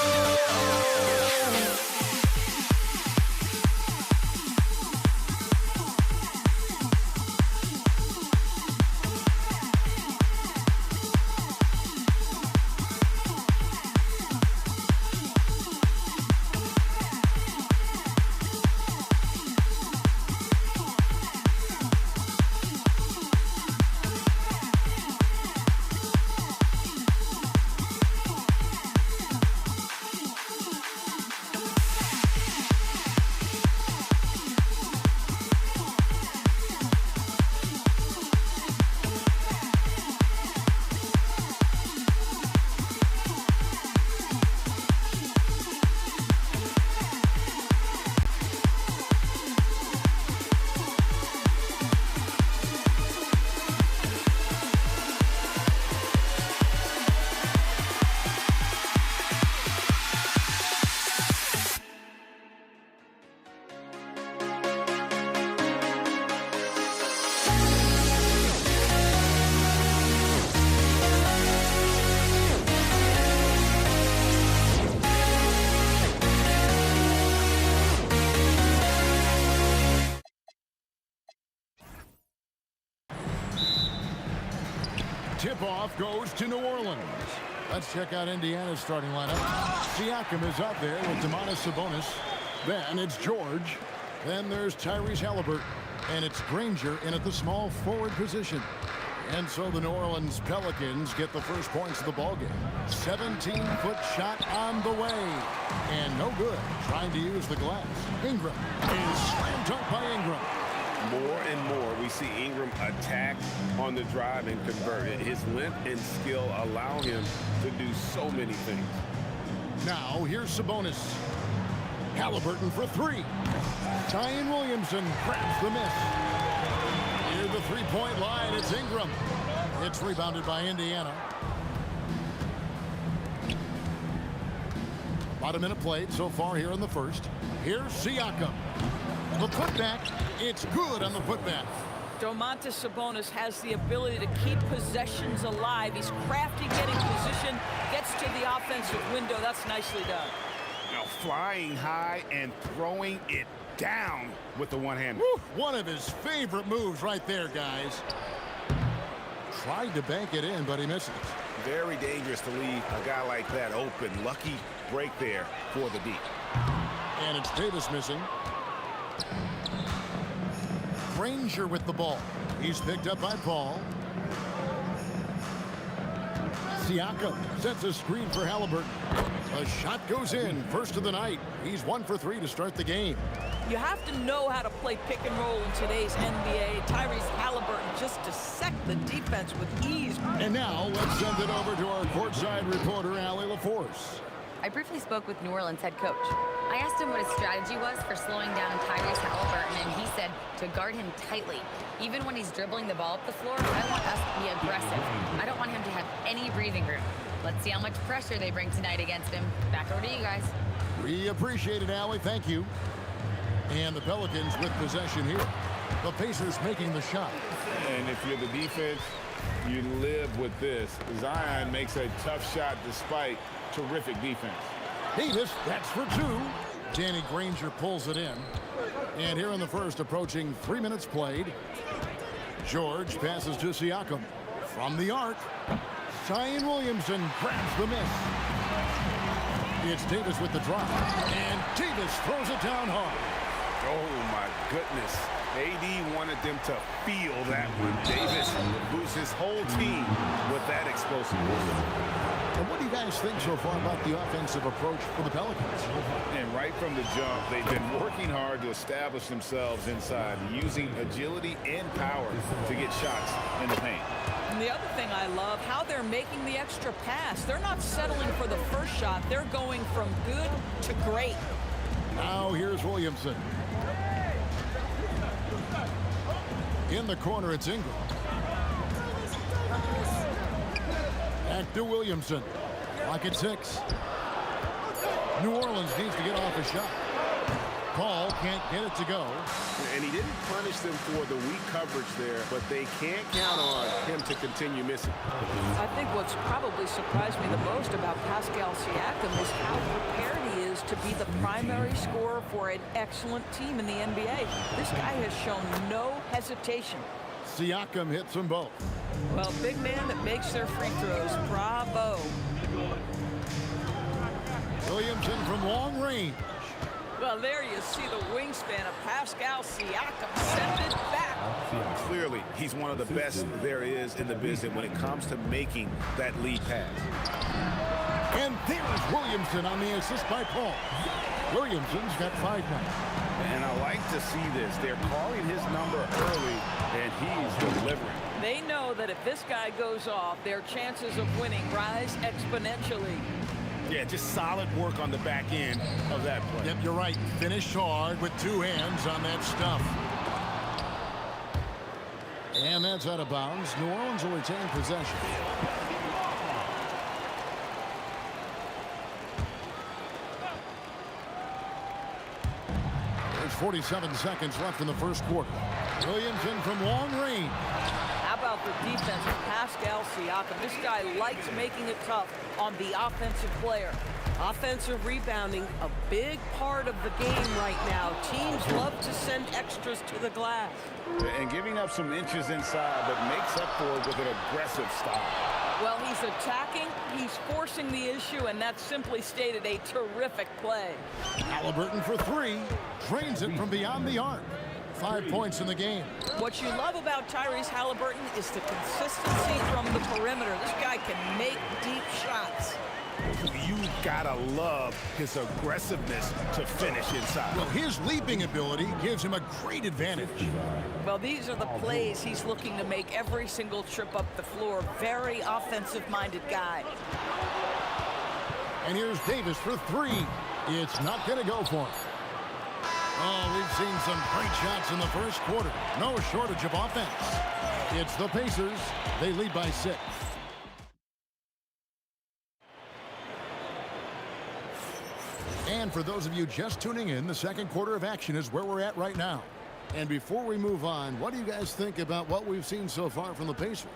tip-off goes to New Orleans. Let's check out Indiana's starting lineup. Siakam is out there with Sabonis. Then it's George. Then there's Tyrese Halliburton. And it's Granger in at the small forward position. And so the New Orleans Pelicans get the first points of the ballgame. 17-foot shot on the way. And no good. Trying to use the glass. Ingram is slam dunk by Ingram. More and more, we see Ingram attack on the drive and convert it. His length and skill allow him to do so many things. Now, here's Sabonis. Halliburton for three. Zion Williamson grabs the miss. Near the three-point line, it's Ingram. It's rebounded by Indiana. About a minute played so far here in the first. Here's Siakam. The putback, it's good on the putback. Domantas Sabonis has the ability to keep possessions alive. He's crafty getting position, gets to the offensive window. That's nicely done. Now flying high and throwing it down with the one-hander. One of his favorite moves right there, guys. Tried to bank it in, but he misses. Very dangerous to leave a guy like that open. Lucky break there for the D. And it's Davis missing. Granger with the ball. He's picked up by Paul. Siakam sets a screen for Halliburton. A shot goes in. First of the night. He's 1 for 3 to start the game. You have to know how to play pick and roll in today's NBA. Tyrese Halliburton just dissect the defense with ease. And now let's send it over to our courtside reporter, Allie LaForce. I briefly spoke with New Orleans head coach. I asked him what his strategy was for slowing down Tyrese Halliburton, and he said to guard him tightly. Even when he's dribbling the ball up the floor, I want us to be aggressive. I don't want him to have any breathing room. Let's see how much pressure they bring tonight against him. Back over to you guys. We appreciate it, Allie. Thank you. And the Pelicans with possession here. The Pacers making the shot. And if you're the defense, you live with this. Zion makes a tough shot despite terrific defense. Davis, that's for two. Danny Granger pulls it in. And here in the first, approaching 3 minutes played. George passes to Siakam. From the arc, Zion Williamson grabs the miss. It's Davis with the drop. And Davis throws it down hard. Oh, my goodness. AD wanted them to feel that one. Davis moves his whole team with that explosiveness. And what do you guys think so far about the offensive approach for the Pelicans? And right from the jump, they've been working hard to establish themselves inside, using agility and power to get shots in the paint. And the other thing I love, how they're making the extra pass. They're not settling for the first shot. They're going from good to great. Now here's Williamson. In the corner, it's Ingram. Back to Williamson. Clock at 6. New Orleans needs to get off a shot. Paul can't get it to go. And he didn't punish them for the weak coverage there, but they can't count on him to continue missing. I think what's probably surprised me the most about Pascal Siakam is how prepared he is to be the primary scorer for an excellent team in the NBA. This guy has shown no hesitation. Siakam hits them both. Well, big man that makes their free throws. Bravo. Williamson from long range. Well, there you see the wingspan of Pascal Siakam. Send it back. Clearly, he's one of the best there is in the business when it comes to making that lead pass. And there's Williamson on the assist by Paul. Williamson's got 5 now. And I like to see this. They're calling his number early, and he's delivering. They know that if this guy goes off, their chances of winning rise exponentially. Yeah, just solid work on the back end of that play. Yep, you're right. Finished hard with 2 hands on that stuff. And that's out of bounds. New Orleans will retain possession. There's 47 seconds left in the first quarter. Williamson from long range. How about the defense of Pascal Siakam? This guy likes making it tough on the offensive player. Offensive rebounding, a big part of the game right now. Teams love to send extras to the glass. And giving up some inches inside, but makes up for it with an aggressive style. Well, he's attacking, he's forcing the issue, and that's simply stated a terrific play. Halliburton for three. Drains it from beyond the arc. 5 points in the game. What you love about Tyrese Halliburton is the consistency from the perimeter. This guy can make deep shots. You've got to love his aggressiveness to finish inside. Well, his leaping ability gives him a great advantage. Well, these are the plays he's looking to make every single trip up the floor. Very offensive-minded guy. And here's Davis for three. It's not going to go for him. Oh, we've seen some great shots in the first quarter. No shortage of offense. It's the Pacers. They lead by 6. And for those of you just tuning in, the second quarter of action is where we're at right now. And before we move on, what do you guys think about what we've seen so far from the Pacers?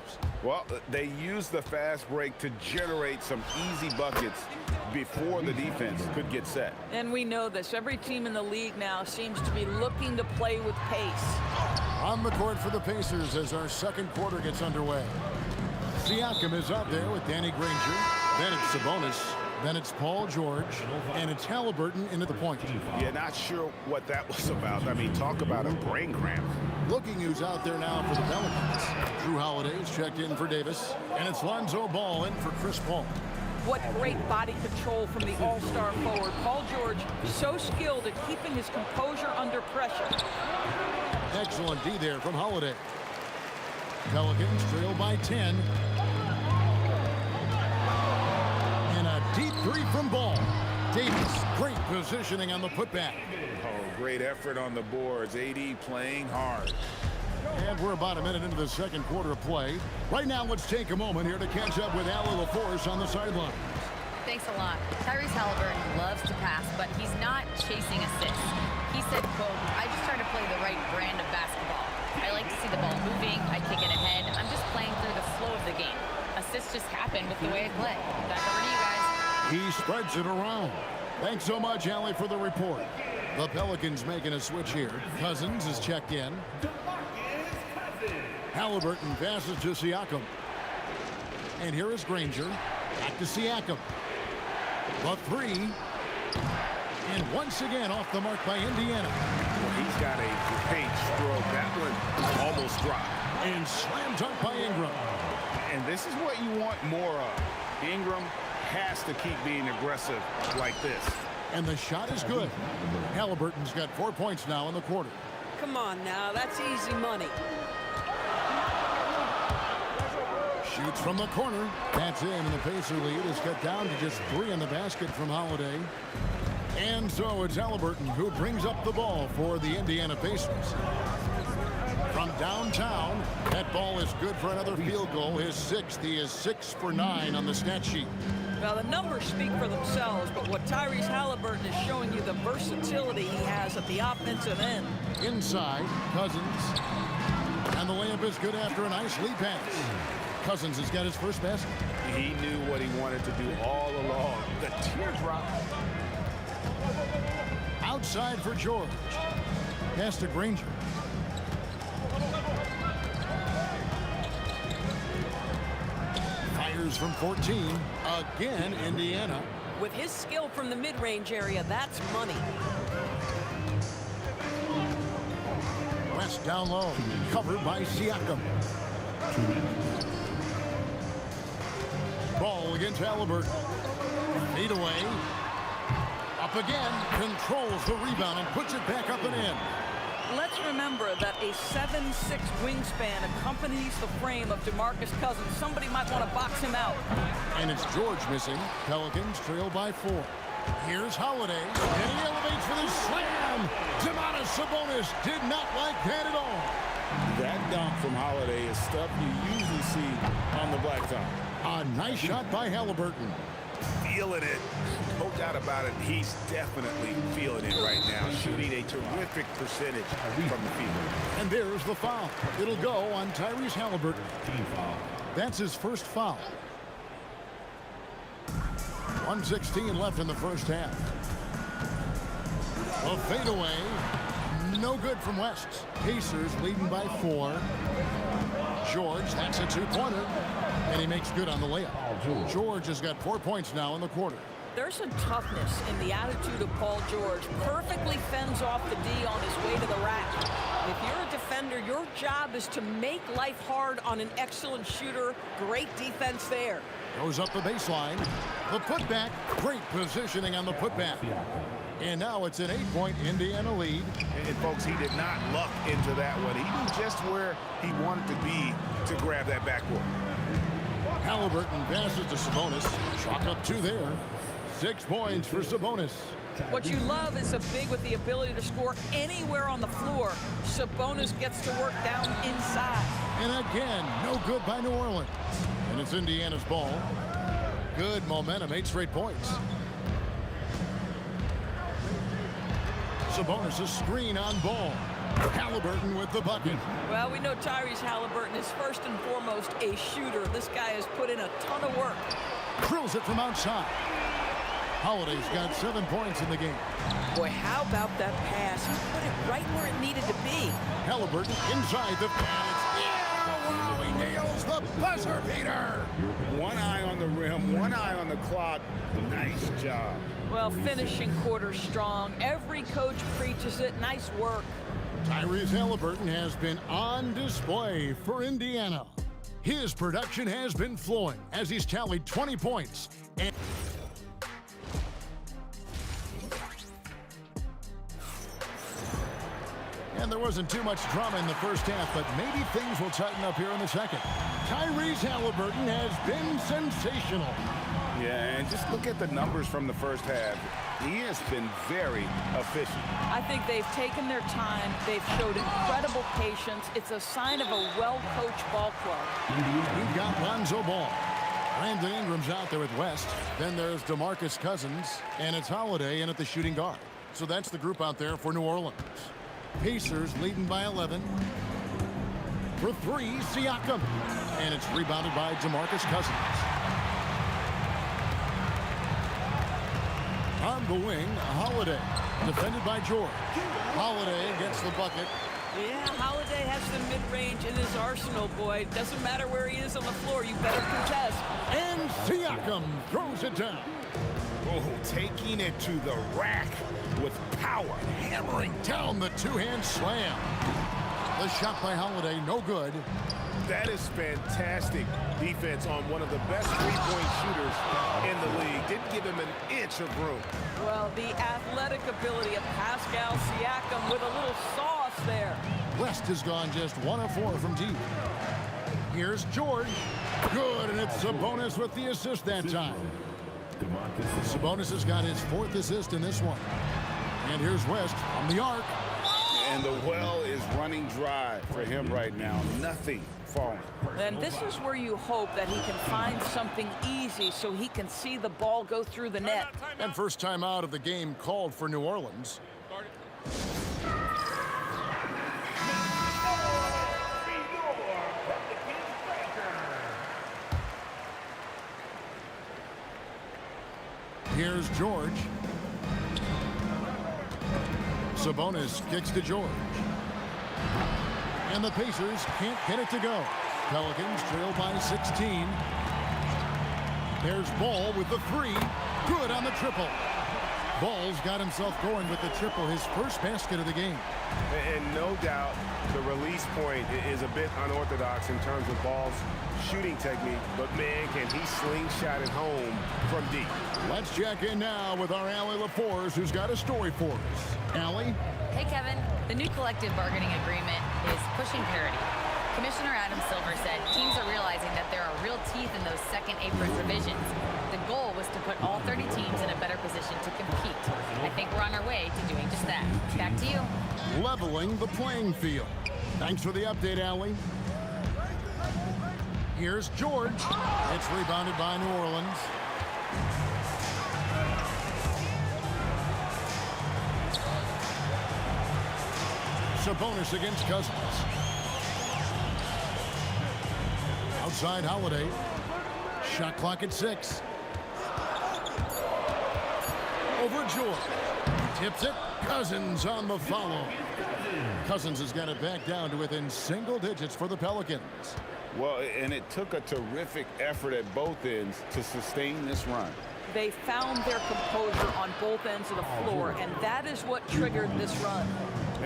Well, they used the fast break to generate some easy buckets before the defense could get set. And we know this. Every team in the league now seems to be looking to play with pace. On the court for the Pacers as our second quarter gets underway. Siakam is out there with Danny Granger. Then it's Sabonis. Then it's Paul George, and it's Halliburton into the point. Yeah, not sure what that was about. I mean, talk about a brain cramp. Looking who's out there now for the Pelicans. Drew Holiday's checked in for Davis, and it's Lonzo Ball in for Chris Paul. What great body control from the all-star forward. Paul George, so skilled at keeping his composure under pressure. Excellent D there from Holiday. Pelicans trail by 10. Deep three from Ball. Davis, great positioning on the putback. Oh, great effort on the boards. AD playing hard. And we're about a minute into the second quarter of play. Right now, let's take a moment here to catch up with Allie LaForce on the sideline. Thanks a lot. Tyrese Halliburton loves to pass, but he's not chasing assists. He said, quote, "I just try to play the right brand of basketball. I like to see the ball moving. I kick it ahead. I'm just playing through the flow of the game. Assists just happen with the way I play." Back over to you guys. He spreads it around. Thanks so much, Allie, for the report. The Pelicans making a switch here. Cousins is checked in. Halliburton passes to Siakam. And here is Granger. Back to Siakam. The three. And once again off the mark by Indiana. Well, he's got a great stroke. That one almost dropped. And slam dunk by Ingram. And this is what you want more of. Ingram has to keep being aggressive like this. And the shot is good. Halliburton's got 4 points now in the quarter. Come on now, that's easy money. Shoots from the corner. That's in, and the Pacer lead is cut down to just 3 in the basket from Holiday. And so it's Halliburton who brings up the ball for the Indiana Pacers. From downtown, that ball is good for another field goal. His 6th. He is 6 for 9 on the stat sheet. Now, the numbers speak for themselves, but what Tyrese Halliburton is showing you the versatility he has at the offensive end. Inside, Cousins. And the layup is good after a nice lead pass. Cousins has got his first basket. He knew what he wanted to do all along. The teardrop. Outside for George. Pass to Granger. Fires from 14. Again, Indiana. With his skill from the mid-range area, that's money. West down low. Covered by Siakam. Ball against Halliburton. Feed away. Up again. Controls the rebound and puts it back up and in. Let's remember that a 7'6" wingspan accompanies the frame of DeMarcus Cousins. Somebody might want to box him out. And it's George missing. Pelicans trail by 4. Here's Holiday, and he elevates for the slam. Domantas Sabonis did not like that at all. That dunk from Holiday is stuff you usually see on the blacktop. A nice shot by Halliburton. Feeling it. No doubt about it. He's definitely feeling it right now. Shooting a terrific percentage from the field. And there's the foul. It'll go on Tyrese Halliburton. That's his first foul. 1:16 left in the first half. A fadeaway. No good from West. Pacers leading by 4. George, that's a two-pointer. And he makes good on the layup. George has got 4 points now in the quarter. There's a toughness in the attitude of Paul George. Perfectly fends off the D on his way to the rack. If you're a defender, your job is to make life hard on an excellent shooter. Great defense there. Goes up the baseline. The putback. Great positioning on the putback. And now it's an 8-point Indiana lead. And folks, he did not luck into that one. He knew just where he wanted to be to grab that backboard. Halliburton passes to Sabonis. Chalk up 2 there. 6 points for Sabonis. What you love is a big with the ability to score anywhere on the floor. Sabonis gets to work down inside. And again, no good by New Orleans. And it's Indiana's ball. Good momentum, 8 straight points. Sabonis' screen on ball. Halliburton with the bucket. Well, we know Tyrese Halliburton is first and foremost a shooter. This guy has put in a ton of work. Drills it from outside. Holiday's got 7 points in the game. Boy, how about that pass? He put it right where it needed to be. Halliburton inside the pass. Yeah, he nails the buzzer beater. One eye on the rim, one eye on the clock. Nice job. Well, finishing quarter strong. Every coach preaches it. Nice work. Tyrese Halliburton has been on display for Indiana. His production has been flowing as he's tallied 20 points. And there wasn't too much drama in the first half, but maybe things will tighten up here in the second. Tyrese Halliburton has been sensational. Yeah, and just look at the numbers from the first half. He has been very efficient. I think they've taken their time. They've showed incredible patience. It's a sign of a well-coached ball club. We've got Lonzo Ball. Brandon Ingram's out there with West. Then there's DeMarcus Cousins, and it's Holiday in at the shooting guard. So that's the group out there for New Orleans. Pacers leading by 11. For 3, Siakam. And it's rebounded by DeMarcus Cousins. On the wing, Holiday. Defended by George. Holiday gets the bucket. Yeah, Holiday has the mid-range in his arsenal, boy. Doesn't matter where he is on the floor. You better contest. And Siakam throws it down. Oh, taking it to the rack with power. Hammering down the two-hand slam. The shot by Holiday, no good. That is fantastic defense on one of the best three-point shooters in the league. Didn't give him an inch of room. Well, the athletic ability of Pascal Siakam with a little sauce there. West has gone just 1 of 4 from deep. Here's George. Good, and it's Sabonis with the assist that time. Sabonis has got his 4th assist in this one. And here's West from the arc. And the well is running dry for him right now. Nothing falling. And this is where you hope that he can find something easy so he can see the ball go through the net. And first time out of the game called for New Orleans. Here's George. Sabonis kicks to George. And the Pacers can't get it to go. Pelicans trail by 16. There's Ball with the 3. Good on the triple. Ball's got himself going with the triple, his first basket of the game. And no doubt the release point is a bit unorthodox in terms of Ball's shooting technique, but man, can he slingshot it home from deep. Let's check in now with our Allie LaForce, who's got a story for us. Allie? Hey, Kevin. The new collective bargaining agreement is pushing parity. Commissioner Adam Silver said teams are realizing that there are real teeth in those second apron provisions. The goal was to put all 30 teams in a better position to compete. I think we're on our way to doing just that. Back to you. Leveling the playing field. Thanks for the update, Allie. Here's George. It's rebounded by New Orleans. Sabonis against Cousins. Outside Holiday. Shot clock at 6. over George. Tips it. Cousins on the follow. Cousins has got it back down to within single digits for the Pelicans. Well, and it took a terrific effort at both ends to sustain this run. They found their composure on both ends of the floor, and that is what triggered this run.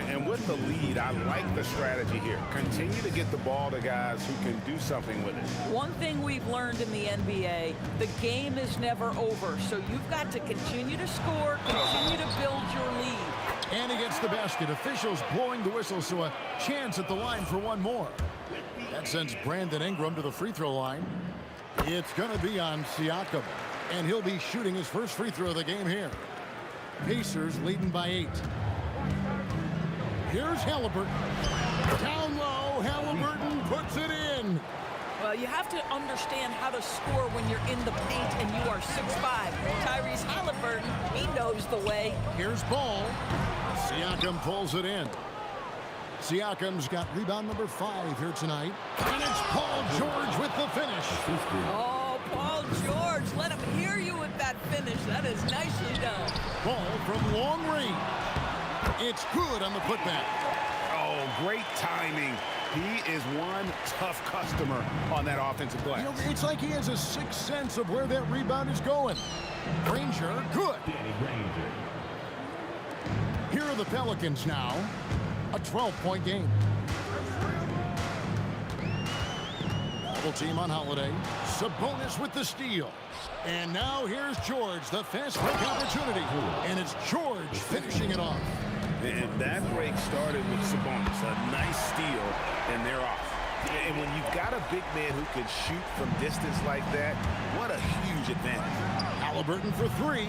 And with the lead, I like the strategy here. Continue to get the ball to guys who can do something with it. One thing we've learned in the NBA, the game is never over, so you've got to continue to score, continue to build your lead. And he gets the basket. Officials blowing the whistle, so a chance at the line for one more. That sends Brandon Ingram to the free throw line. It's going to be on Siakam, and he'll be shooting his first free throw of the game here. Pacers leading by 8. Here's Halliburton. Down low, Halliburton puts it in. Well, you have to understand how to score when you're in the paint and you are 6'5". Tyrese Halliburton, he knows the way. Here's Ball. Siakam pulls it in. Siakam's got rebound number 5 here tonight. And it's Paul George with the finish. Oh, Paul George, let him hear you with that finish. That is nicely done. Ball from long range. It's good on the putback. Oh, great timing. He is one tough customer on that offensive glass. You know, it's like he has a sixth sense of where that rebound is going. Granger, good. Here are the Pelicans now. A 12-point game. Double team on Holiday. Sabonis with the steal. And now here's George, the fast break opportunity. And it's George finishing it off. And that break started with Sabonis. A nice steal, and they're off. And when you've got a big man who can shoot from distance like that, what a huge advantage. Halliburton for 3.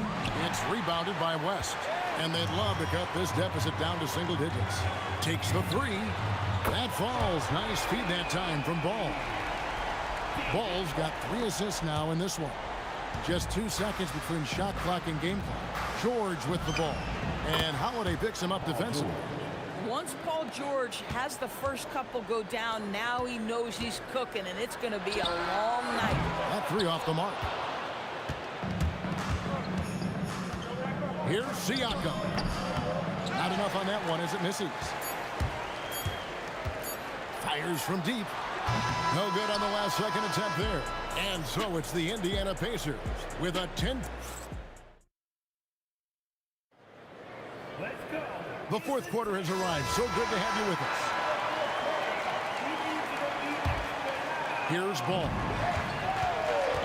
It's rebounded by West. And they'd love to cut this deficit down to single digits. Takes the 3. That falls. Nice feed that time from Ball. Ball's got 3 assists now in this one. Just 2 seconds between shot clock and game clock. George with the ball. And Holiday picks him up defensively. Once Paul George has the first couple go down, now he knows he's cooking, and it's going to be a long night. That 3 off the mark. Here's Siakam. Not enough on that one as it misses. Fires from deep. No good on the last second attempt there. And so it's the Indiana Pacers with a 10. Let's go. The fourth quarter has arrived. So good to have you with us. Here's Ball.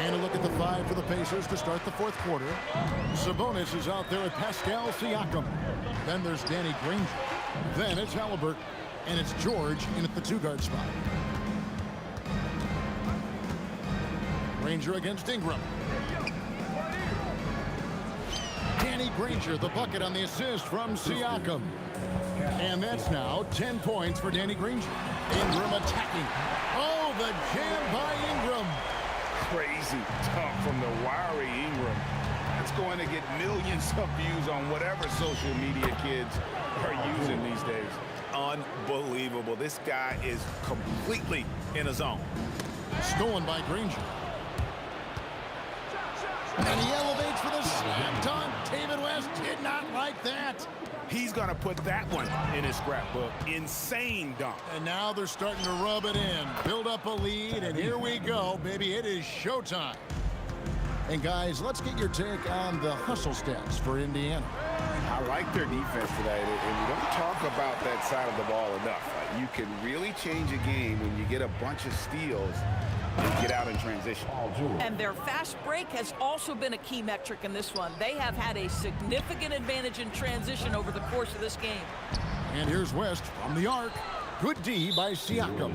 And a look at the 5 for the Pacers to start the fourth quarter. Sabonis is out there with Pascal Siakam. Then there's Danny Granger. Then it's Halliburton. And it's George in at the 2-guard spot. Granger against Ingram. Danny Granger, the bucket on the assist from Siakam. And that's now 10 points for Danny Granger. Ingram attacking. Oh, the jam by Ingram. Crazy dunk from the wiry Ingram. That's going to get millions of views on whatever social media kids are using these days. Unbelievable. This guy is completely in a zone. Stolen by Granger. And he elevates for the slam dunk. David West did not like that. He's going to put that one in his scrapbook. Insane dunk. And now they're starting to rub it in. Build up a lead, and here we go, baby. It is showtime. And, guys, let's get your take on the hustle stats for Indiana. I like their defense today, and we don't talk about that side of the ball enough. You can really change a game when you get a bunch of steals and get out in transition. And their fast break has also been a key metric in this one. They have had a significant advantage in transition over the course of this game. And here's West from the arc. Good D by Siakam.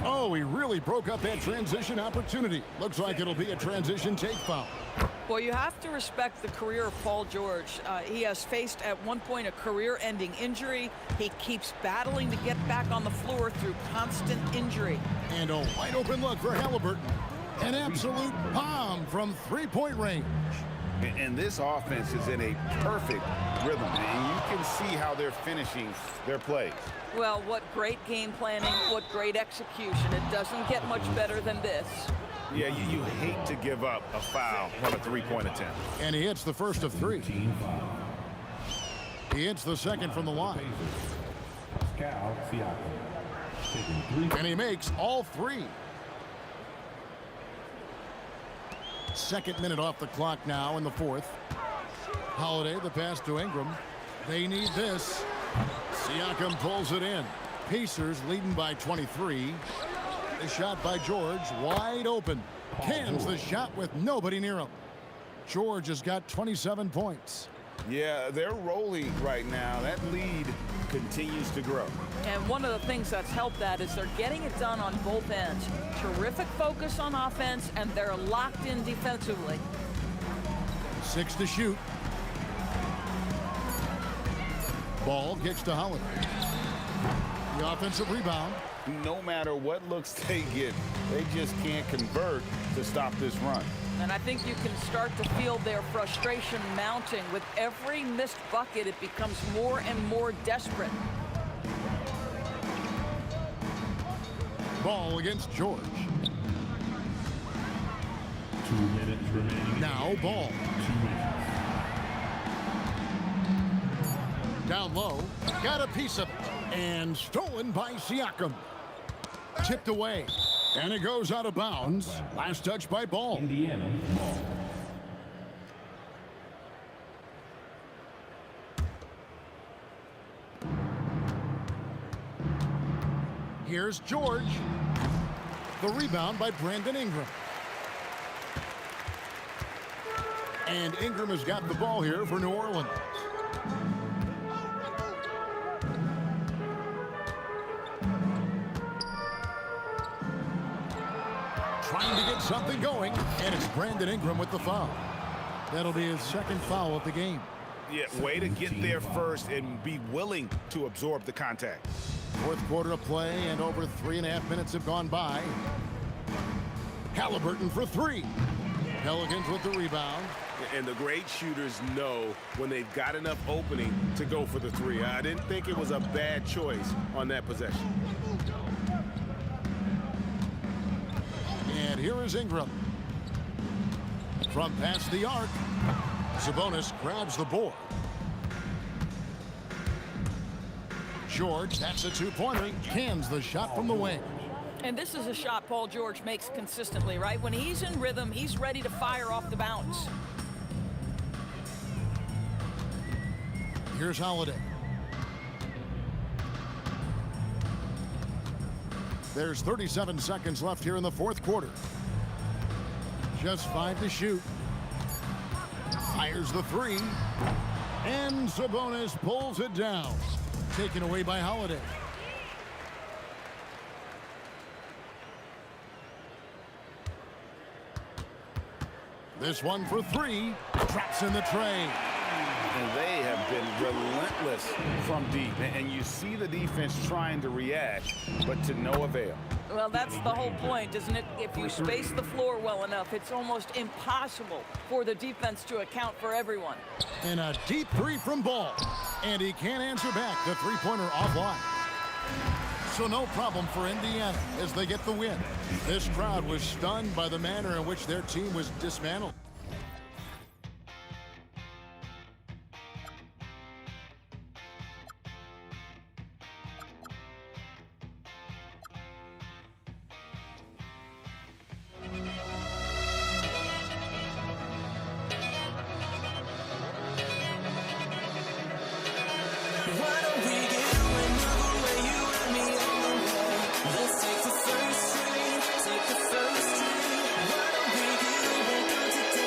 Oh, he really broke up that transition opportunity. Looks like it'll be a transition take foul. Well, you have to respect the career of Paul George. He has faced at one point a career-ending injury. He keeps battling to get back on the floor through constant injury. And a wide open look for Halliburton. An absolute bomb from 3-point range. And this offense is in a perfect rhythm, and you can see how they're finishing their plays. Well, what great game planning, what great execution. It doesn't get much better than this. Yeah, you hate to give up a foul on a three-point attempt. And he hits the first of three. He hits the second from the line. And he makes all three. Second minute off the clock now in the fourth. Holiday, the pass to Ingram. They need this. Siakam pulls it in. Pacers leading by 23. The shot by George, wide open. Cans the shot with nobody near him. George has got 27 points. Yeah, they're rolling right now. That lead continues to grow. And one of the things that's helped that is they're getting it done on both ends. Terrific focus on offense, and they're locked in defensively. 6 to shoot. Ball gets to Holiday. The offensive rebound. No matter what looks they get, they just can't convert to stop this run. And I think you can start to feel their frustration mounting. With every missed bucket, it becomes more and more desperate. Ball against George. 2 minutes remaining. Now Ball. 2 minutes. Down low. Got a piece of it. And stolen by Siakam. Tipped away. And it goes out of bounds. Last touch by Ball. Indiana ball. Here's George. The rebound by Brandon Ingram. And Ingram has got the ball here for New Orleans. Trying to get something going, and it's Brandon Ingram with the foul. That'll be his second foul of the game. Yeah, way to get there first and be willing to absorb the contact. Fourth quarter of play, and over 3.5 minutes have gone by. Halliburton for three. Pelicans with the rebound. And the great shooters know when they've got enough opening to go for the three. I didn't think it was a bad choice on that possession. And here is Ingram. From past the arc, Sabonis grabs the board. George, that's a two-pointer, cans the shot from the wing. And this is a shot Paul George makes consistently, right? When he's in rhythm, he's ready to fire off the bounce. Here's Holiday. There's 37 seconds left here in the fourth quarter. Just 5 to shoot. Fires the three. And Sabonis pulls it down. Taken away by Holiday. This one for three. Traps in the tray. And they have been relentless from deep. And you see the defense trying to react, but to no avail. Well, that's the whole point, isn't it? If you space the floor well enough, it's almost impossible for the defense to account for everyone. And a deep three from Ball. And he can't answer back. The three-pointer offline. So no problem for Indiana as they get the win. This crowd was stunned by the manner in which their team was dismantled. Let's take the first street, take the first street. Why don't we get away, go to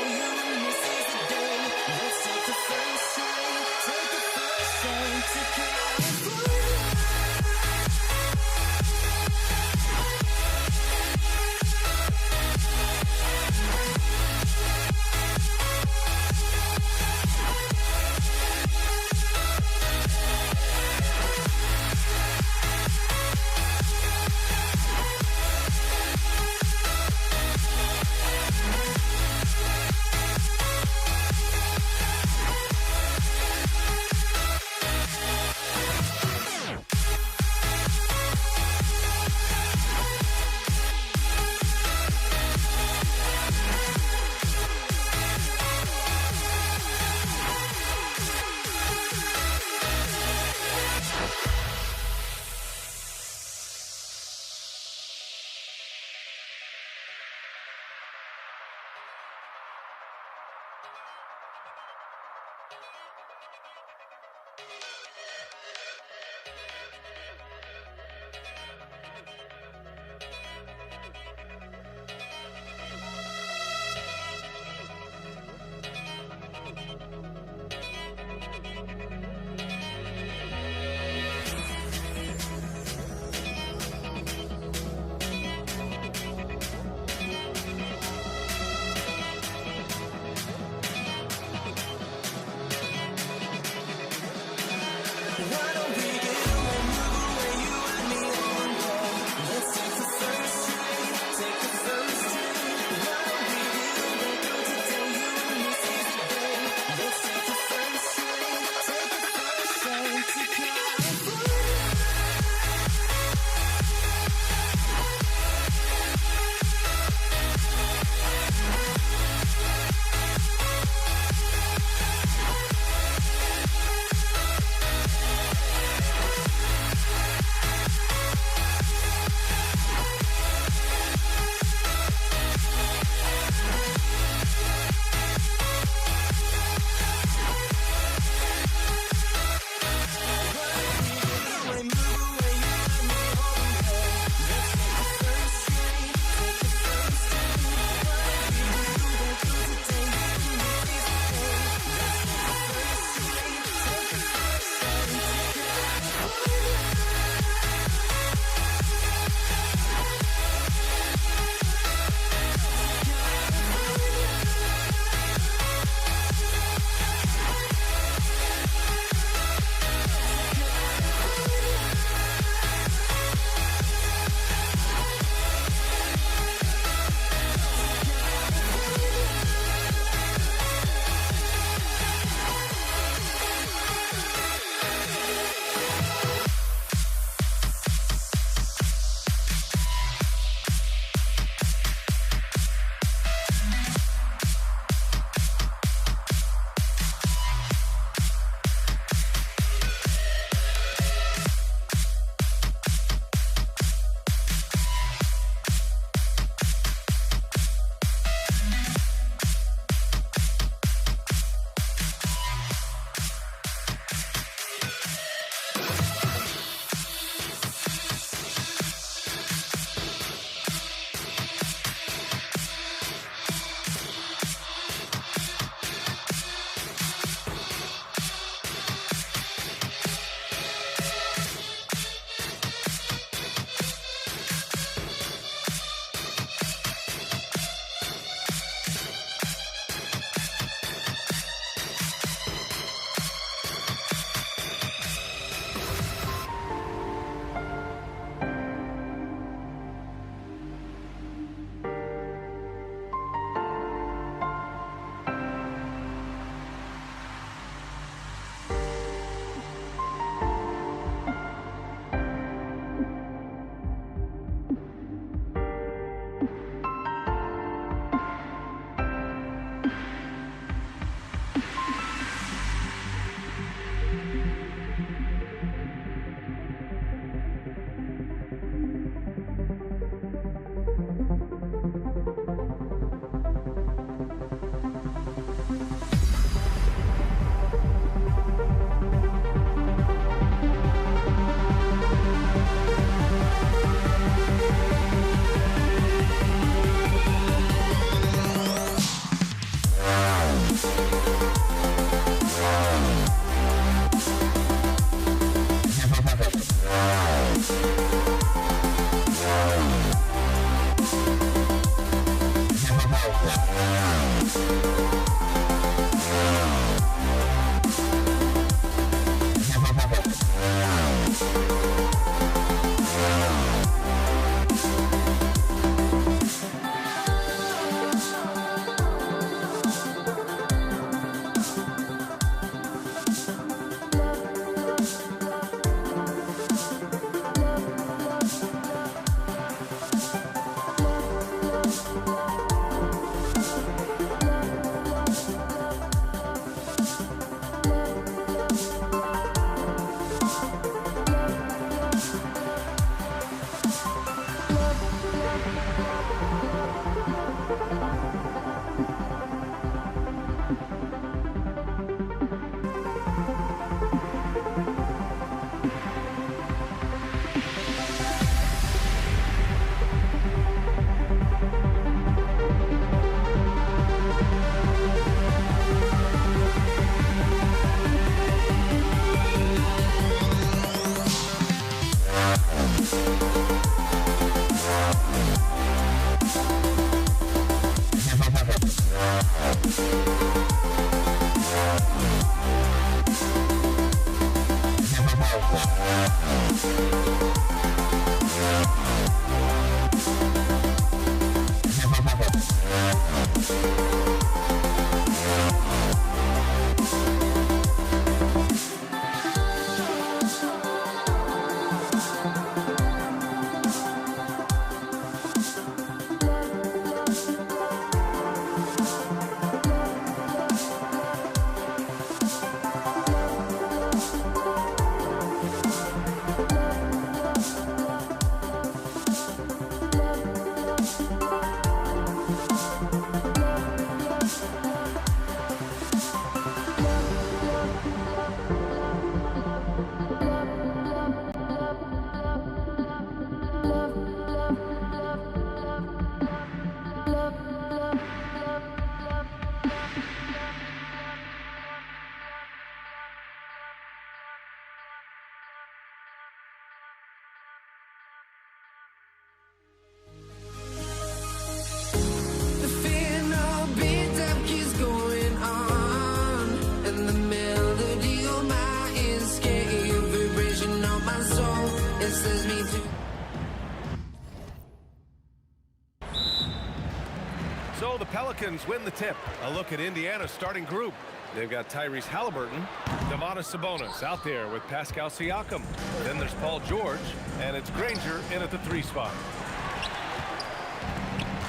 So the Pelicans win the tip. A look at Indiana's starting group. They've got Tyrese Halliburton, Domantas Sabonis out there with Pascal Siakam. Then there's Paul George, and it's Granger in at the 3 spot.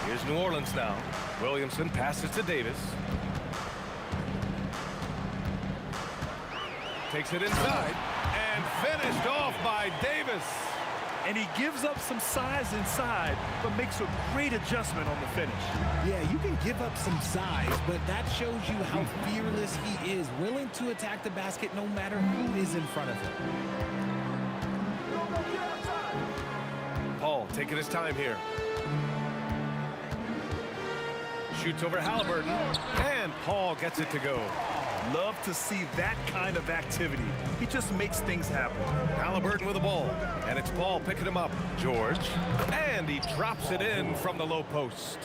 Here's New Orleans now. Williamson passes to Davis. Takes it inside, and finished off by Davis. And he gives up some size inside, but makes a great adjustment on the finish. Yeah, you can give up some size, but that shows you how fearless he is, willing to attack the basket no matter who is in front of him. Paul taking his time here. Shoots over Halliburton, and Paul gets it to go. Love to see that kind of activity. He just makes things happen. Halliburton with the ball, and it's Paul picking him up. George, and he drops it in from the low post.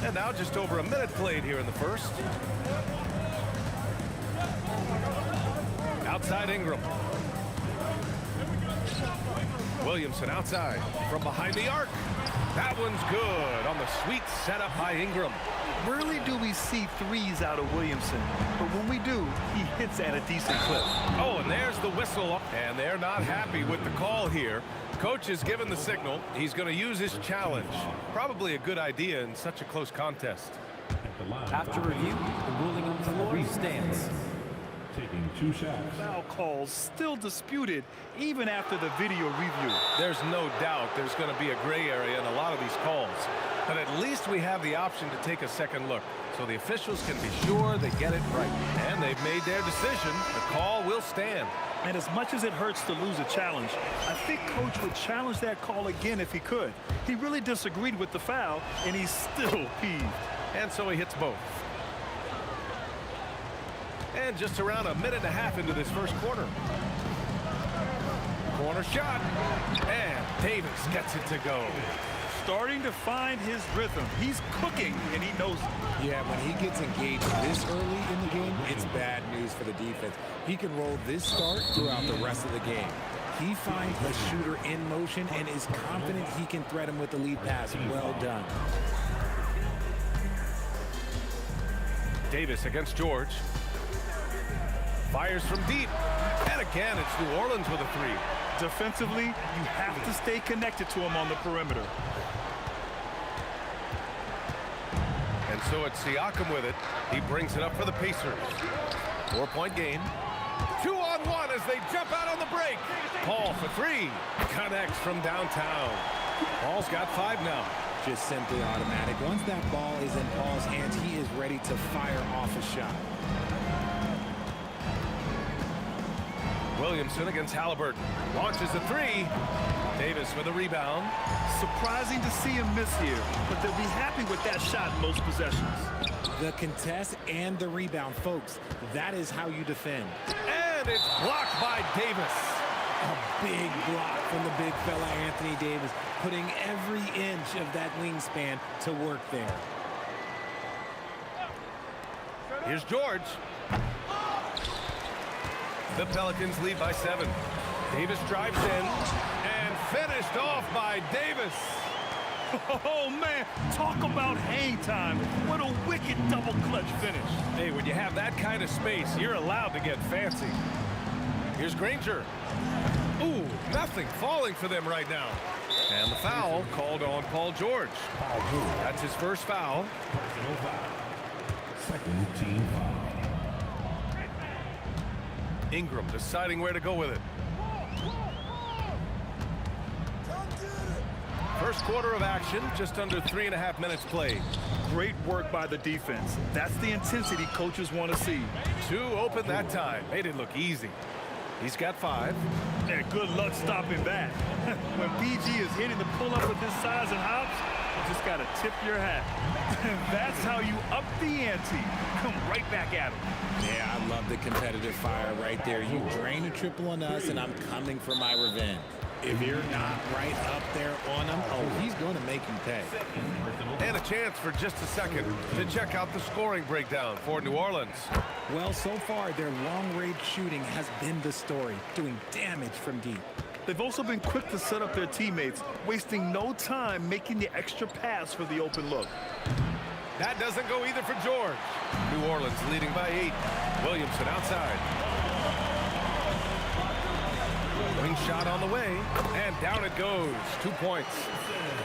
And now just over a minute played here in the first. Outside Ingram. Williamson outside from behind the arc. That one's good on the sweet setup by Ingram. Rarely do we see threes out of Williamson, but when we do, he hits at a decent clip. Oh, and there's the whistle, and they're not happy with the call here. Coach has given the signal. He's going to use his challenge. Probably a good idea in such a close contest. After review, the ruling on the floor stands. Taking 2 shots. Foul calls still disputed even after the video review. There's no doubt there's going to be a gray area in a lot of these calls. But at least we have the option to take a second look, so the officials can be sure they get it right. And they've made their decision. The call will stand. And as much as it hurts to lose a challenge, I think Coach would challenge that call again if he could. He really disagreed with the foul, and he's still peeved. And so he hits both. And just around a minute and a half into this first quarter. Corner shot. And Davis gets it to go. Starting to find his rhythm. He's cooking, and he knows it. Yeah, when he gets engaged this early in the game, it's bad news for the defense. He can roll this start throughout the rest of the game. He finds a shooter in motion and is confident he can threat him with the lead pass. Well done. Davis against George. Fires from deep. And again, it's New Orleans with a 3. Defensively, you have to stay connected to him on the perimeter. And so it's Siakam with it. He brings it up for the Pacers. 4-point game. 2-on-1 as they jump out on the break. Paul for 3. Connects from downtown. Paul's got 5 now. Just simply automatic. Once that ball is in Paul's hands, he is ready to fire off a shot. Williamson against Halliburton. Launches a 3. Davis with a rebound. Surprising to see him miss here, but they'll be happy with that shot in most possessions. The contest and the rebound, folks. That is how you defend. And it's blocked by Davis. A big block from the big fella Anthony Davis, putting every inch of that wingspan to work there. Here's George. The Pelicans lead by 7. Davis drives in and finished off by Davis. Oh, man, talk about hang time. What a wicked double clutch finish. Hey, when you have that kind of space, you're allowed to get fancy. Here's Granger. Ooh, nothing falling for them right now. And the foul called on Paul George. That's his first foul. Second team foul. Ingram deciding where to go with it. First quarter of action, just under 3.5 minutes played. Great work by the defense. That's the intensity coaches want to see. 2 open that time. Made it look easy. He's got 5. Yeah, good luck stopping that. When PG is hitting the pull-up with his size and hops, you just got to tip your hat. That's how you up the ante. Come right back at him. Yeah, I love the competitive fire right there. You drain a triple on us, and I'm coming for my revenge. If you're not right up there on him, oh, he's going to make him pay. And a chance for just a second to check out the scoring breakdown for New Orleans. Well, so far, their long-range shooting has been the story, doing damage from deep. They've also been quick to set up their teammates, wasting no time making the extra pass for the open look. That doesn't go either for George. New Orleans leading by 8. Williamson outside. Wing shot on the way, and down it goes. 2 points.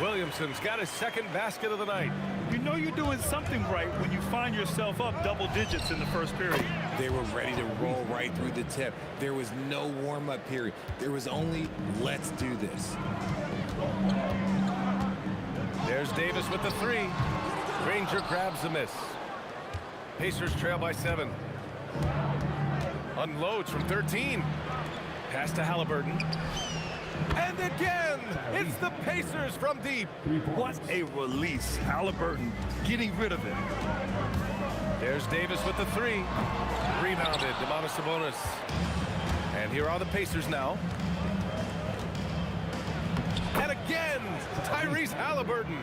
Williamson's got his second basket of the night. You know you're doing something right when you find yourself up double digits in the first period. They were ready to roll right through the tip. There was no warm-up period. There was only, let's do this. There's Davis with the 3. Granger grabs the miss. Pacers trail by 7. Unloads from 13. Pass to Halliburton. And again, it's the Pacers from deep. What a release. Halliburton getting rid of it. There's Davis with the 3. Rebounded, Domantas Sabonis. And here are the Pacers now. And again, Tyrese Halliburton.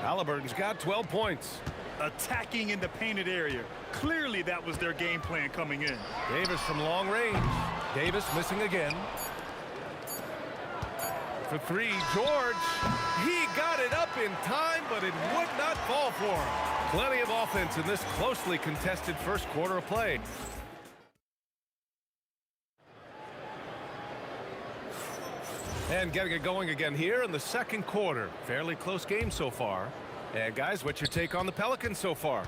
Halliburton's got 12 points. Attacking in the painted area. Clearly that was their game plan coming in. Davis from long range. Davis missing again. For 3, George. He got it up in time, but it would not fall for him. Plenty of offense in this closely contested first quarter of play. And getting it going again here in the second quarter. Fairly close game so far. And guys, what's your take on the Pelicans so far?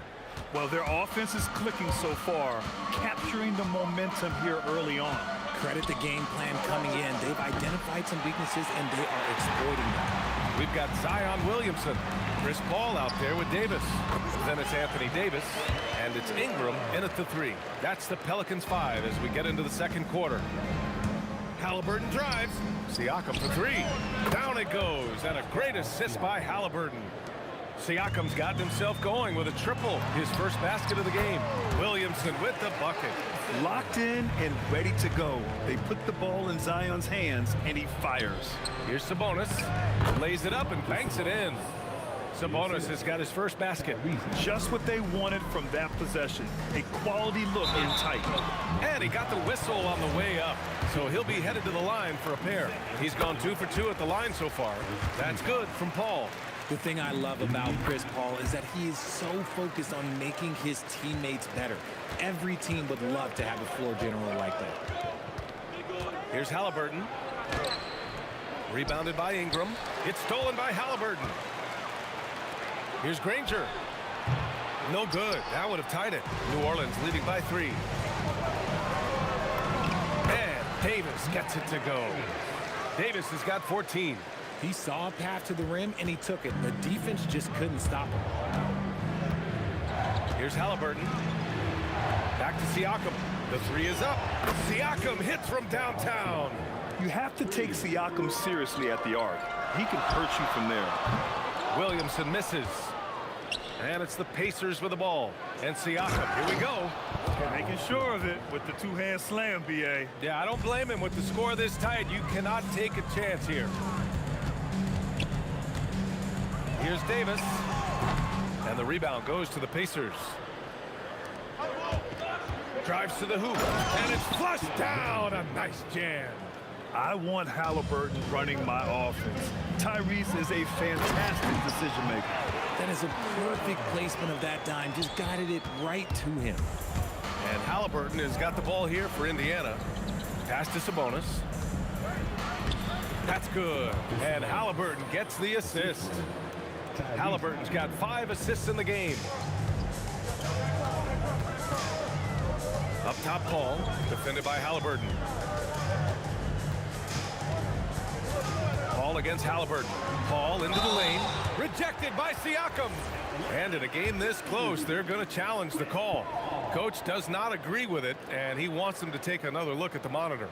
Well, their offense is clicking so far, capturing the momentum here early on. Credit the game plan coming in. They've identified some weaknesses, and they are exploiting them. We've got Zion Williamson, Chris Paul out there with Davis. Then it's Anthony Davis, and it's Ingram in at the 3. That's the Pelicans 5 as we get into the second quarter. Halliburton drives. Siakam for 3. Down it goes, and a great assist by Halliburton. Siakam's gotten himself going with a triple, his first basket of the game. Williamson with the bucket. Locked in and ready to go. They put the ball in Zion's hands, and he fires. Here's Sabonis. Lays it up and banks it in. Sabonis has got his first basket. Just what they wanted from that possession. A quality look in tight. And he got the whistle on the way up. So he'll be headed to the line for a pair. He's gone 2 for 2 at the line so far. That's good from Paul. The thing I love about Chris Paul is that he is so focused on making his teammates better. Every team would love to have a floor general like that. Here's Halliburton. Rebounded by Ingram. It's stolen by Halliburton. Here's Granger. No good. That would have tied it. New Orleans leading by 3. And Davis gets it to go. Davis has got 14. He saw a path to the rim, and he took it. The defense just couldn't stop him. Here's Halliburton. Back to Siakam. The 3 is up. Siakam hits from downtown. You have to take Siakam seriously at the arc. He can hurt you from there. Williamson misses. And it's the Pacers with the ball. And Siakam, here we go. Making sure of it with the 2-hand slam, B.A. Yeah, I don't blame him with the score this tight. You cannot take a chance here. Here's Davis. And the rebound goes to the Pacers. Drives to the hoop, and it's flushed down. A nice jam. I want Halliburton running my offense. Tyrese is a fantastic decision maker. That is a perfect placement of that dime. Just guided it right to him. And Halliburton has got the ball here for Indiana. Pass to Sabonis. That's good. And Halliburton gets the assist. Halliburton's got 5 assists in the game. Up top, Paul, defended by Halliburton. Paul against Halliburton. Paul into the lane. Rejected by Siakam. And in a game this close, they're going to challenge the call. Coach does not agree with it, and he wants them to take another look at the monitor.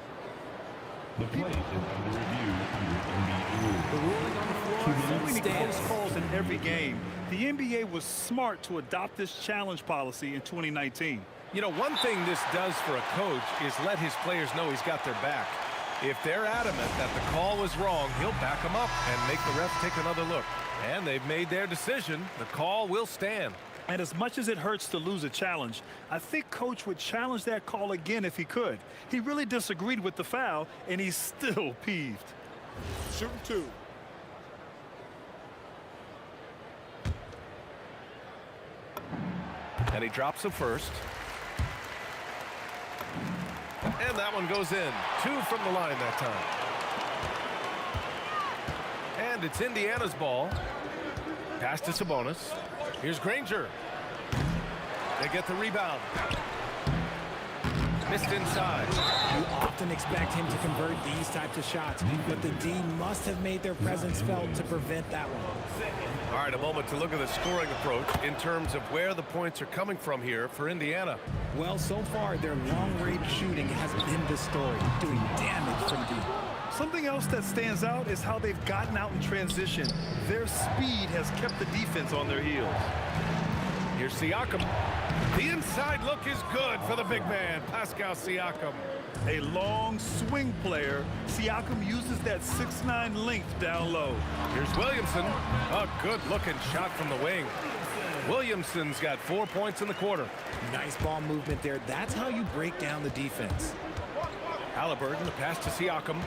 The play is under review under NBA rules. The ruling on the floor So many stands. close calls in every game. The NBA was smart to adopt this challenge policy in 2019. You know, one thing this does for a coach is let his players know he's got their back. If they're adamant that the call was wrong, he'll back them up and make the refs take another look. And they've made their decision. The call will stand. And as much as it hurts to lose a challenge, I think Coach would challenge that call again if he could. He really disagreed with the foul, and he's still peeved. Shooting 2. And he drops the first. And that one goes in. 2 from the line that time. And it's Indiana's ball. Pass to Sabonis. Here's Granger. They get the rebound. Missed inside. You often expect him to convert these types of shots, but the D must have made their presence felt to prevent that one. All right, a moment to look at the scoring approach in terms of where the points are coming from here for Indiana. Well, so far, their long-range shooting has been the story, doing damage from deep. Something else that stands out is how they've gotten out in transition. Their speed has kept the defense on their heels. Here's Siakam. The inside look is good for the big man, Pascal Siakam. A long swing player, Siakam uses that 6'9" length down low. Here's Williamson. A good-looking shot from the wing. Williamson's got 4 points in the quarter. Nice ball movement there. That's how you break down the defense. Halliburton, the pass to Siakam.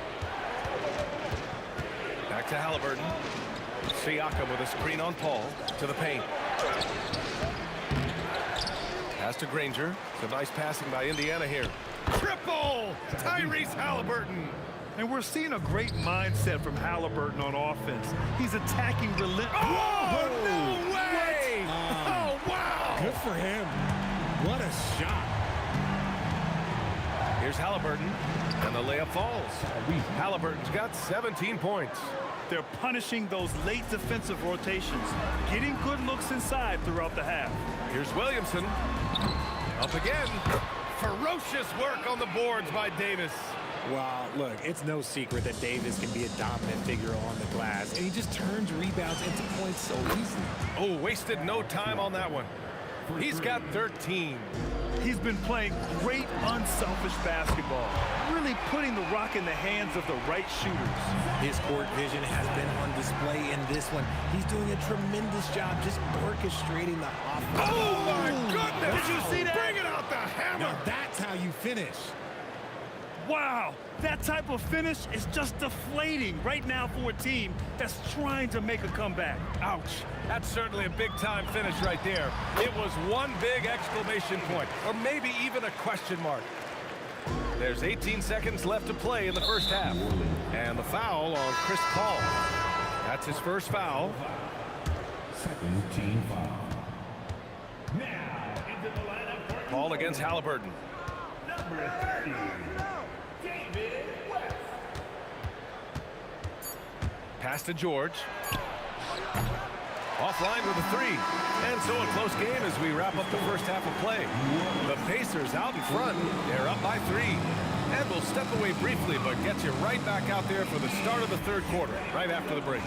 Back to Halliburton. Siakam with a screen on Paul to the paint. Pass to Granger. Some nice passing by Indiana here. Triple! Tyrese Halliburton. And we're seeing a great mindset from Halliburton on offense. He's attacking relentlessly. Oh, no way! Oh, wow! Good for him. What a shot. Here's Halliburton, and the layup falls. Halliburton's got 17 points. They're punishing those late defensive rotations, getting good looks inside throughout the half. Here's Williamson. Up again. Ferocious work on the boards by Davis. Well, look, it's no secret that Davis can be a dominant figure on the glass, and he just turns rebounds into points so easily. Oh, wasted no time on that one. He's got 13. He's been playing great, unselfish basketball, really putting the rock in the hands of the right shooters. His court vision has been on display in this one. He's doing a tremendous job just orchestrating the offense. Oh, my goodness! Did you see that? Bring it out the hammer! Now that's how you finish. Wow, that type of finish is just deflating right now for a team that's trying to make a comeback. Ouch. That's certainly a big-time finish right there. It was one big exclamation point, or maybe even a question mark. There's 18 seconds left to play in the first half. And the foul on Chris Paul. That's his first foul. Second team foul. Now into the lineup for Paul against Halliburton. number 30, David West. Pass to George. Offline with a 3. And so a close game as we wrap up the first half of play. The Pacers out in front. They're up by 3. And we'll step away briefly, but get you right back out there for the start of the third quarter, right after the break.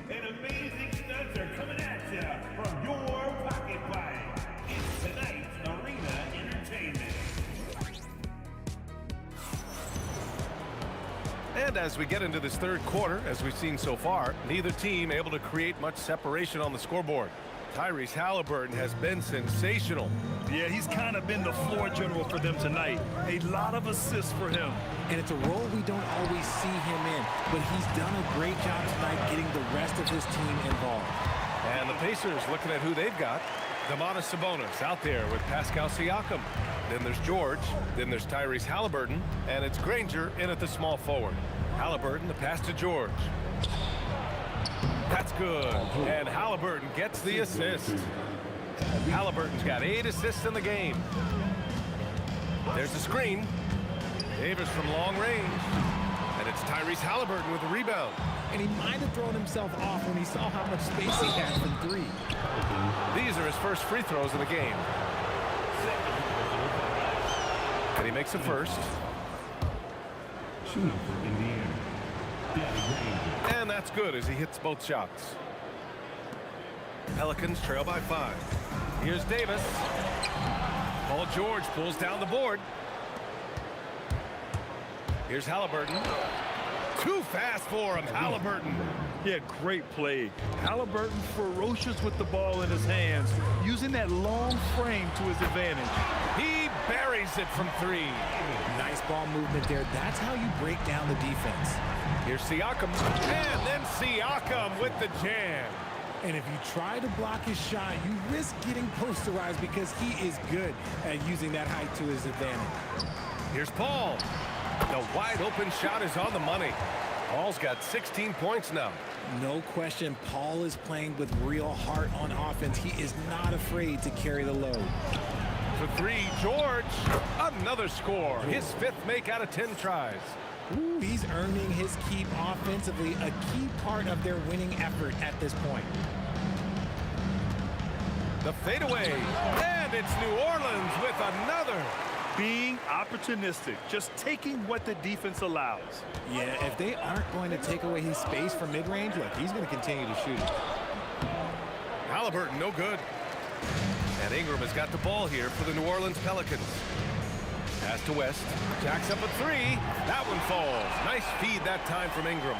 And amazing stunts are coming at you from your pocket fight. It's tonight's Arena Entertainment. And as we get into this third quarter, as we've seen so far, neither team able to create much separation on the scoreboard. Tyrese Halliburton has been sensational. Yeah, he's kind of been the floor general for them tonight. A lot of assists for him. And it's a role we don't always see him in, but he's done a great job tonight getting the rest of his team involved. And the Pacers looking at who they've got. Domantas Sabonis out there with Pascal Siakam. Then there's George. Then there's Tyrese Halliburton. And it's Granger in at the small forward. Halliburton, the pass to George. That's good. And Halliburton gets the assist. Halliburton's got 8 assists in the game. There's the screen. Davis from long range. And it's Tyrese Halliburton with the rebound. And he might have thrown himself off when he saw how much space he had from 3. These are his first free throws of the game. And he makes the first. And that's good as he hits both shots. Pelicans trail by 5. Here's Davis. Paul George pulls down the board. Here's Halliburton. Too fast for him, Halliburton. Yeah, great play. Halliburton ferocious with the ball in his hands, using that long frame to his advantage. He buries it from 3. Nice ball movement there. That's how you break down the defense. Here's Siakam. And then Siakam with the jam. And if you try to block his shot, you risk getting posterized because he is good at using that height to his advantage. Here's Paul. The wide open shot is on the money. Paul's got 16 points now. No question, Paul is playing with real heart on offense. He is not afraid to carry the load. For 3, George. Another score. His 5th make out of 10 tries. Ooh, he's earning his keep offensively, a key part of their winning effort at this point. The fadeaway. And it's New Orleans with another. Being opportunistic, just taking what the defense allows. Yeah, if they aren't going to take away his space from mid-range, look, he's going to continue to shoot. Halliburton, no good. And Ingram has got the ball here for the New Orleans Pelicans. Pass to West. Jacks up a 3. That one falls. Nice feed that time from Ingram.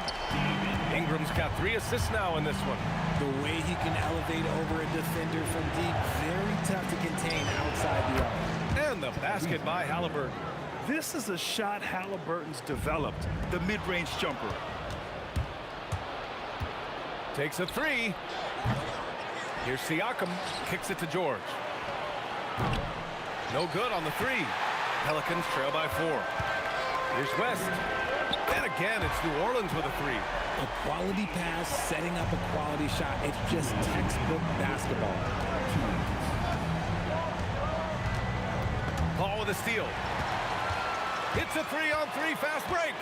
Ingram's got 3 assists now in this one. The way he can elevate over a defender from deep, very tough to contain outside the arc. And the basket by Halliburton. This is a shot Halliburton's developed, the mid-range jumper. Takes a 3. Here's Siakam. Kicks it to George. No good on the 3. Pelicans trail by 4. Here's West. And again, it's New Orleans with a 3. A quality pass, setting up a quality shot. It's just textbook basketball. Paul with a steal. It's a 3-on-3 fast break.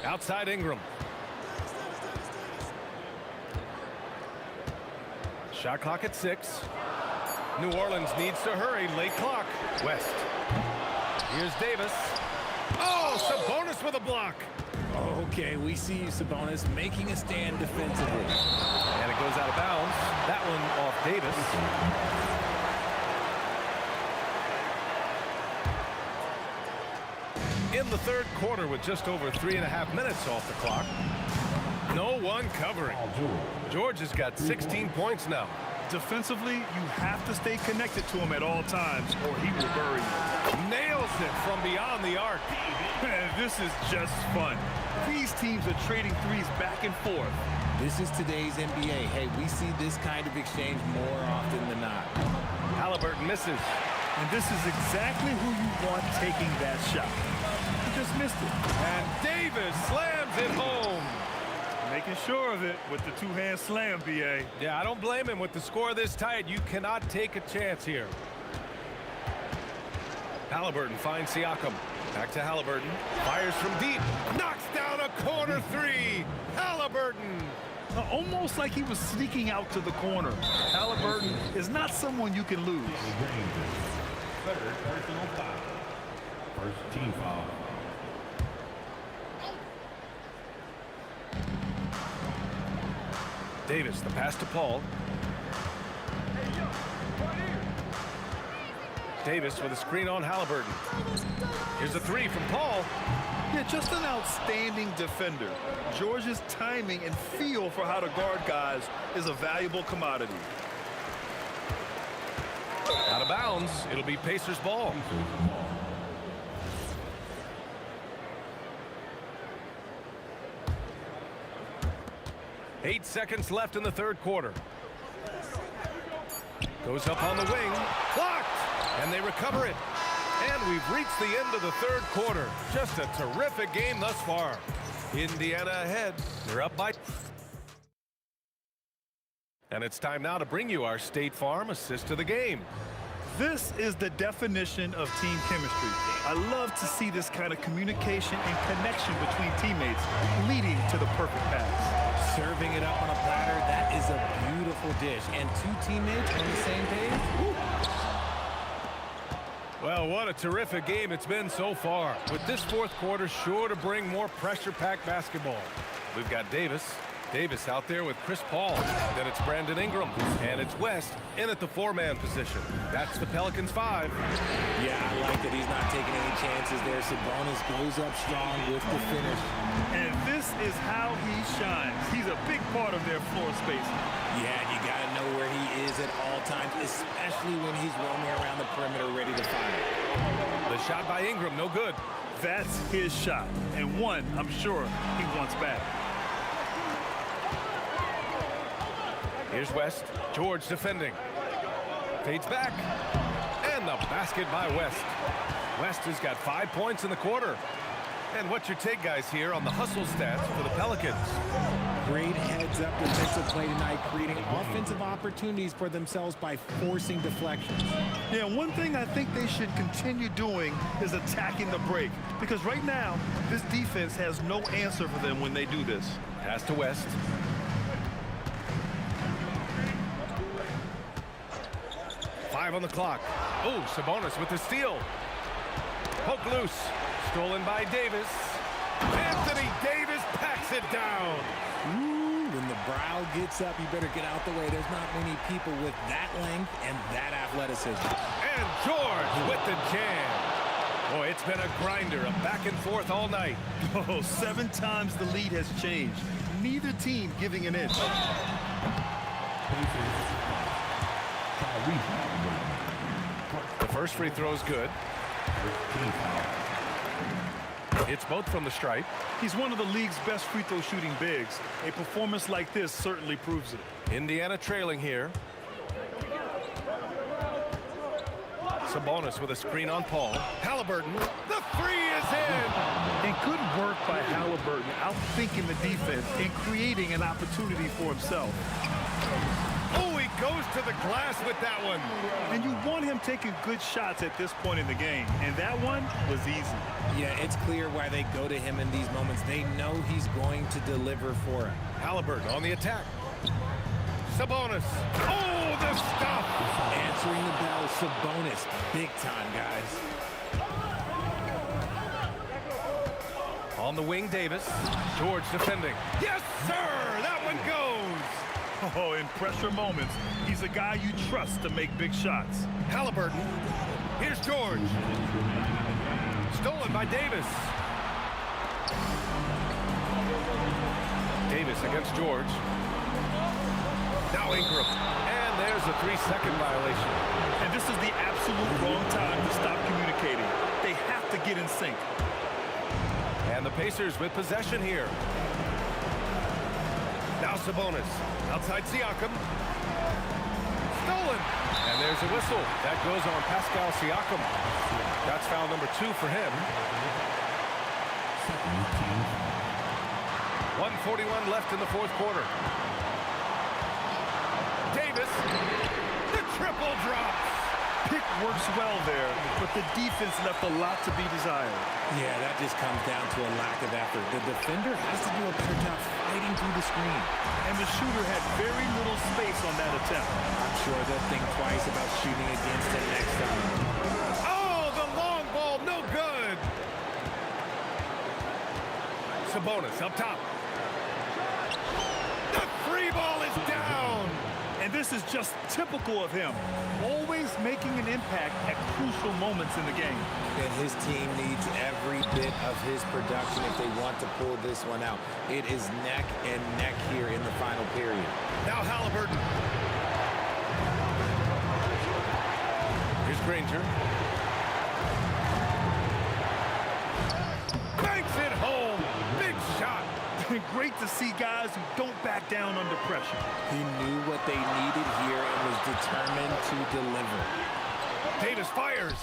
Outside Ingram. Shot clock at 6. New Orleans needs to hurry. Late clock. West. Here's Davis. Oh, Sabonis with a block. Okay, we see you, Sabonis, making a stand defensively. And it goes out of bounds. That one off Davis. In the 3rd quarter with just over 3.5 minutes off the clock. No one covering. George has got 16 points now. Defensively, you have to stay connected to him at all times or he will bury you. Nails it from beyond the arc. This is just fun. These teams are trading threes back and forth. This is today's NBA. Hey, we see this kind of exchange more often than not. Halliburton misses. And this is exactly who you want taking that shot. He just missed it. And Davis slams it home. Making sure of it with the 2-hand slam, B.A. Yeah, I don't blame him. With the score this tight, you cannot take a chance here. Halliburton finds Siakam. Back to Halliburton. Fires from deep. Knocks down a corner 3. Halliburton. Almost like he was sneaking out to the corner. Halliburton is not someone you can lose. Third personal foul. First team foul. Davis, the pass to Paul. Davis with a screen on Halliburton. Here's a 3 from Paul. Yeah, just an outstanding defender. George's timing and feel for how to guard guys is a valuable commodity. Out of bounds. It'll be Pacers ball. Eight seconds left in the third quarter. Goes up on the wing. Blocked. And they recover it. And we've reached the end of the third quarter. Just a terrific game thus far. Indiana ahead. They're up by... And it's time now to bring you our State Farm assist of the game. This is the definition of team chemistry. I love to see this kind of communication and connection between teammates leading to the perfect pass. Serving it up on a platter, that is a beautiful dish. And two teammates on the same page. Woo. Well, what a terrific game it's been so far. With this fourth quarter sure to bring more pressure-packed basketball. We've got Davis out there with Chris Paul. Then it's Brandon Ingram. And it's West in at the four-man position. That's the Pelicans 5. Yeah, I like that he's not taking any chances there. Sabonis goes up strong with the finish. And this is how he shines. He's a big part of their floor space. Yeah, and you got to know where he is at all times, especially when he's roaming around the perimeter ready to fire. The shot by Ingram, no good. That's his shot, and one I'm sure he wants back. Here's West. George defending. Fades back. And the basket by West. West has got 5 points in the quarter. And what's your take, guys, here on the hustle stats for the Pelicans? Great heads-up defensive play tonight, creating offensive opportunities for themselves by forcing deflections. Yeah, one thing I think they should continue doing is attacking the break. Because right now, this defense has no answer for them when they do this. Pass to West. Five on the clock. Oh, Sabonis with the steal. Poke loose. Stolen by Davis. Anthony Davis packs it down. Ooh, when the brow gets up, you better get out the way. There's not many people with that length and that athleticism. And George with the jam. Boy, it's been a grinder, a back and forth all night. Oh, 7 times the lead has changed. Neither team giving an inch. The first free throw is good. It's both from the stripe. He's one of the league's best free throw shooting bigs. A performance like this certainly proves it. Indiana trailing here. Sabonis with a screen on Paul. Halliburton, the three is in! And good work by Halliburton, outthinking the defense and creating an opportunity for himself. Oh, he goes to the glass with that one. And you want him taking good shots at this point in the game. And that one was easy. Yeah, it's clear why they go to him in these moments. They know he's going to deliver for him. Halliburton on the attack. Sabonis. Oh, the stop. Answering the bell, Sabonis. Big time, guys. On the wing, Davis. George defending. Yes, sir! That one goes! Oh, in pressure moments, he's a guy you trust to make big shots. Halliburton. Here's George. Stolen by Davis. Davis against George. Now Ingram. And there's a 3-second violation. And this is the absolute wrong time to stop communicating. They have to get in sync. And the Pacers with possession here. Now Sabonis. Outside Siakam. Stolen. And there's a whistle. That goes on Pascal Siakam. That's foul number 2 for him. 1:41 left in the fourth quarter. Davis. The triple drops. Pick works well there, but the defense left a lot to be desired. Yeah, that just comes down to a lack of effort. The defender has to do a better job fighting through the screen. And the shooter had very little space on that attempt. I'm sure they'll think twice about shooting against him next time. Oh, the long ball, no good. Sabonis up top. The free ball is down. And This is just typical of him, always making an impact at crucial moments in the game. And his team needs every bit of his production if they want to pull this one out. It is neck and neck here in the final period. Now Halliburton. Here's Granger. Banks it home. Big shot. Great to see guys who don't back down under pressure. He knew what they needed here and was determined to deliver. Davis fires.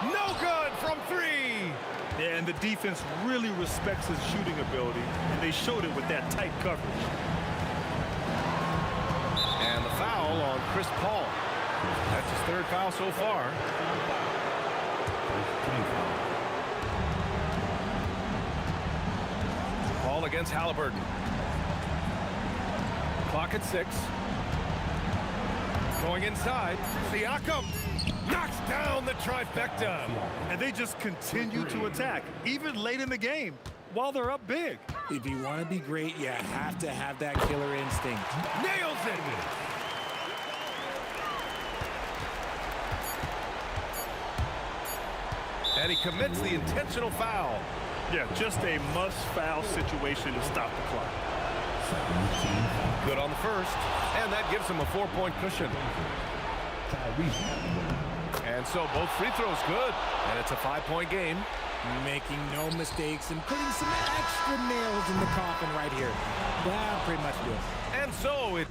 No good from three. Yeah, and the defense really respects his shooting ability, and they showed it with that tight coverage. And the foul on Chris Paul. That's his third foul so far. Paul against Halliburton. Clock at 6. Going inside. Siakam knocks down the trifecta. And they just continue to attack, even late in the game, while they're up big. If you want to be great, you have to have that killer instinct. Nails it. And he commits the intentional foul. Yeah, just a must-foul situation to stop the clock. Good on the first, and that gives him a 4-point cushion. And so both free throws good, and it's a 5-point game. Making no mistakes and putting some extra nails in the coffin right here. That pretty much good. And so it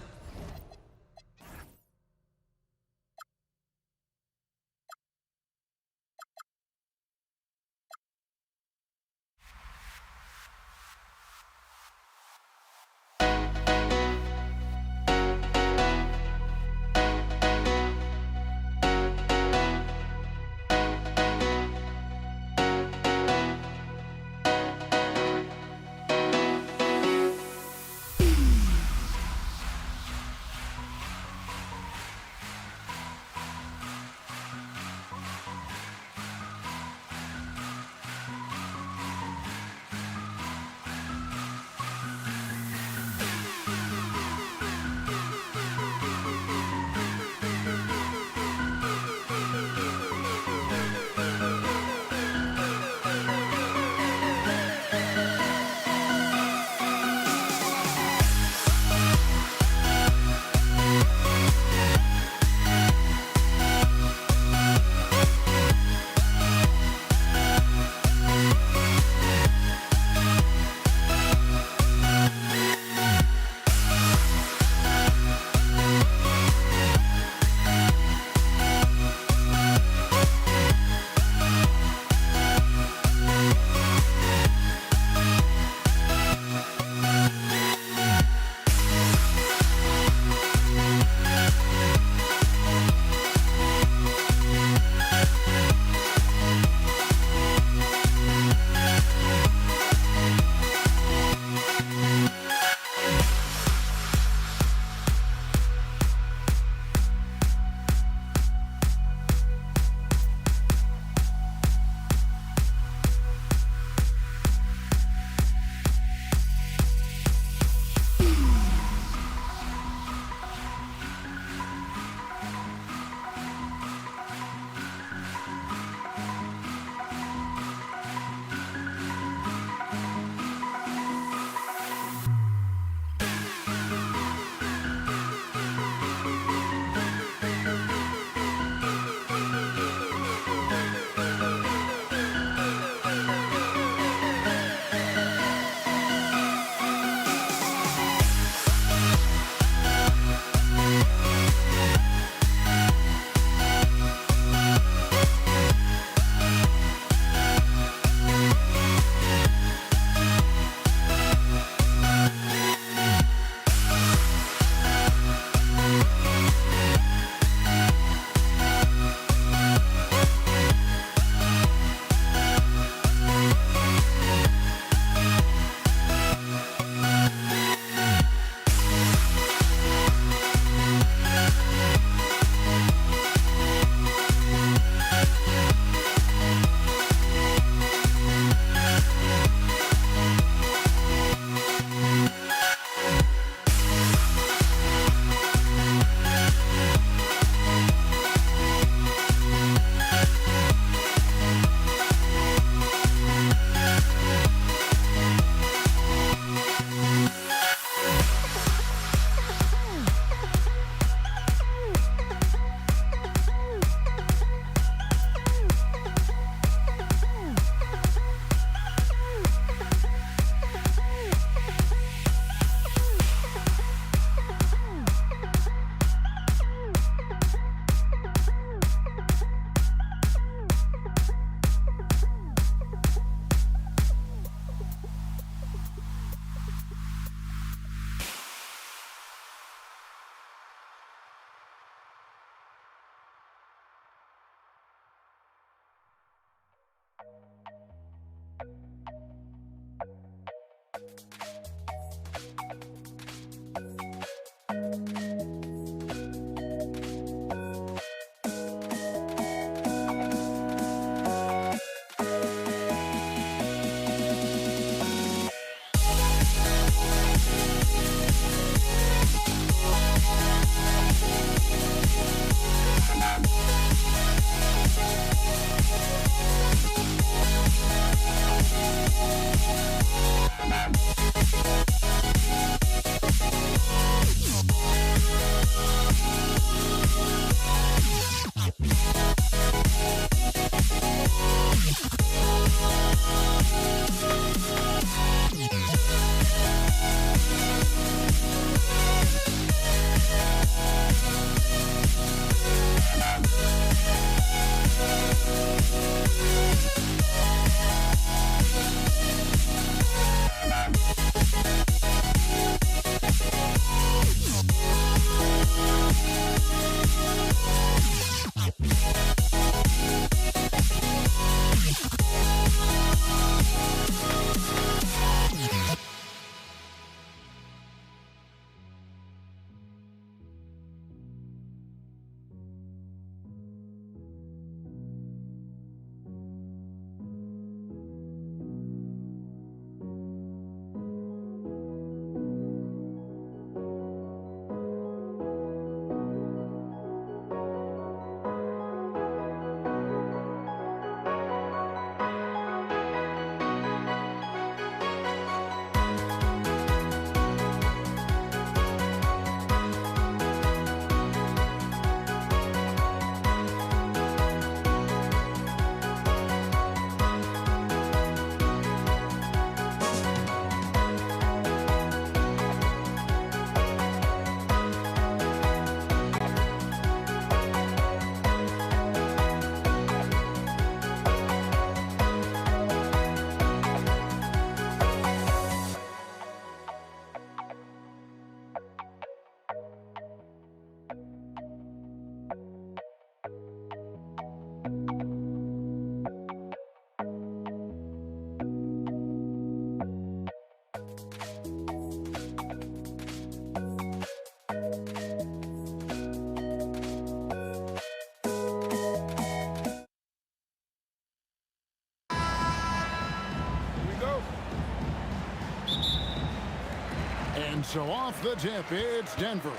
And so off the tip, it's Denver.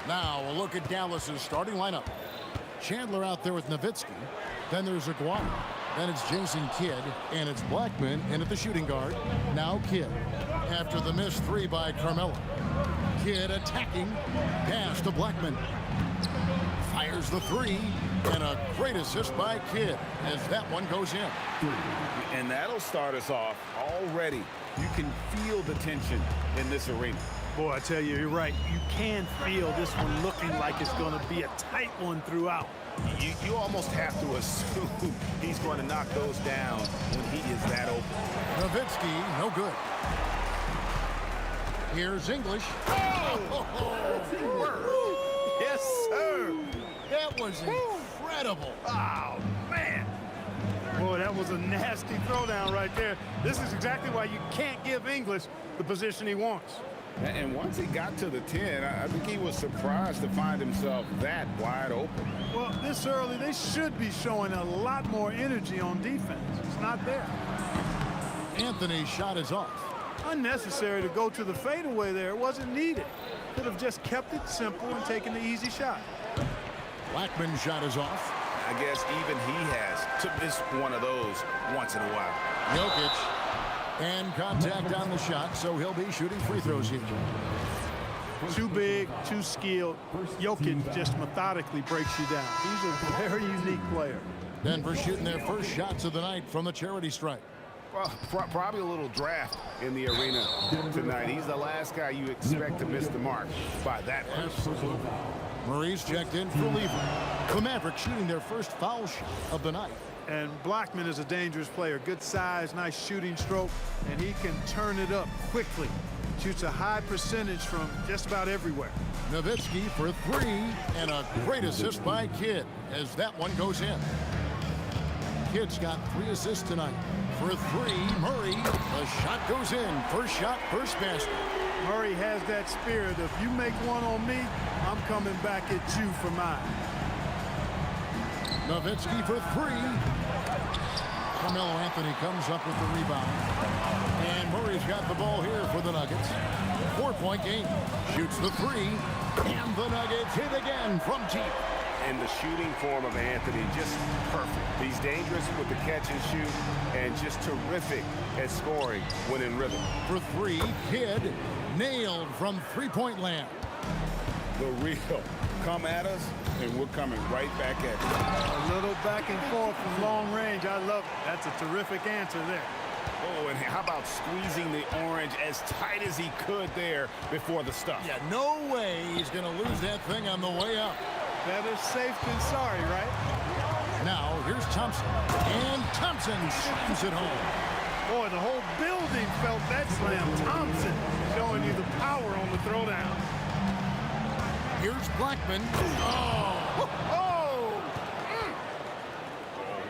Now a look at Dallas's starting lineup. Chandler out there with Nowitzki. Then there's Aguirre. Then it's Jason Kidd. And it's Blackman in at the shooting guard. Now Kidd. After the missed three by Carmelo. Kidd attacking. Pass to Blackman. Fires the three. And a great assist by Kidd as that one goes in. And that'll start us off already. You can feel the tension in this arena. Boy, I tell you, you're right. You can feel this one looking like it's going to be a tight one throughout. You almost have to assume he's going to knock those down when he is that open. Nowitzki, no good. Here's English. Oh! Yes, sir. That was incredible. Oh, man. Boy, that was a nasty throwdown right there. This is exactly why you can't give English the position he wants. And once he got to the 10, I think he was surprised to find himself that wide open. Well, this early, they should be showing a lot more energy on defense. It's not there. Anthony's shot is off. Unnecessary to go to the fadeaway there. It wasn't needed. Could have just kept it simple and taken the easy shot. Blackman's shot is off. I guess even he has to miss one of those once in a while. Jokic. And contact on the shot, so he'll be shooting free throws here. Too big, too skilled. Jokic just methodically breaks you down. He's a very unique player. Denver shooting their first shots of the night from the charity stripe. Well, probably a little draft in the arena tonight. He's the last guy you expect to miss the mark by that much. Murray's checked in for Lever. The Mavericks shooting their first foul shot of the night. And Blackman is a dangerous player. Good size, nice shooting stroke, and he can turn it up quickly. Shoots a high percentage from just about everywhere. Nowitzki for three, and a great assist by Kidd as that one goes in. Kidd's got 3 assists tonight. For three, Murray. The shot goes in. First shot, first basket. Murray has that spirit. If you make one on me, I'm coming back at you for mine. Nowitzki for three. Carmelo Anthony comes up with the rebound. And Murray's got the ball here for the Nuggets. 4-point game. Shoots the three. And the Nuggets hit again from deep. And the shooting form of Anthony, just perfect. He's dangerous with the catch and shoot and just terrific at scoring when in rhythm. For three, Kidd nailed from three-point land. The real come at us, and we're coming right back at you. A little back and forth from long range. I love it. That's a terrific answer there. Oh, and how about squeezing the orange as tight as he could there before the stuff? Yeah, no way he's going to lose that thing on the way up. Better safe than sorry, right? Now, here's Thompson. And Thompson slams it home. Boy, the whole building felt that slam. Thompson showing you the power on the throwdown. Here's Blackman. Oh! Oh!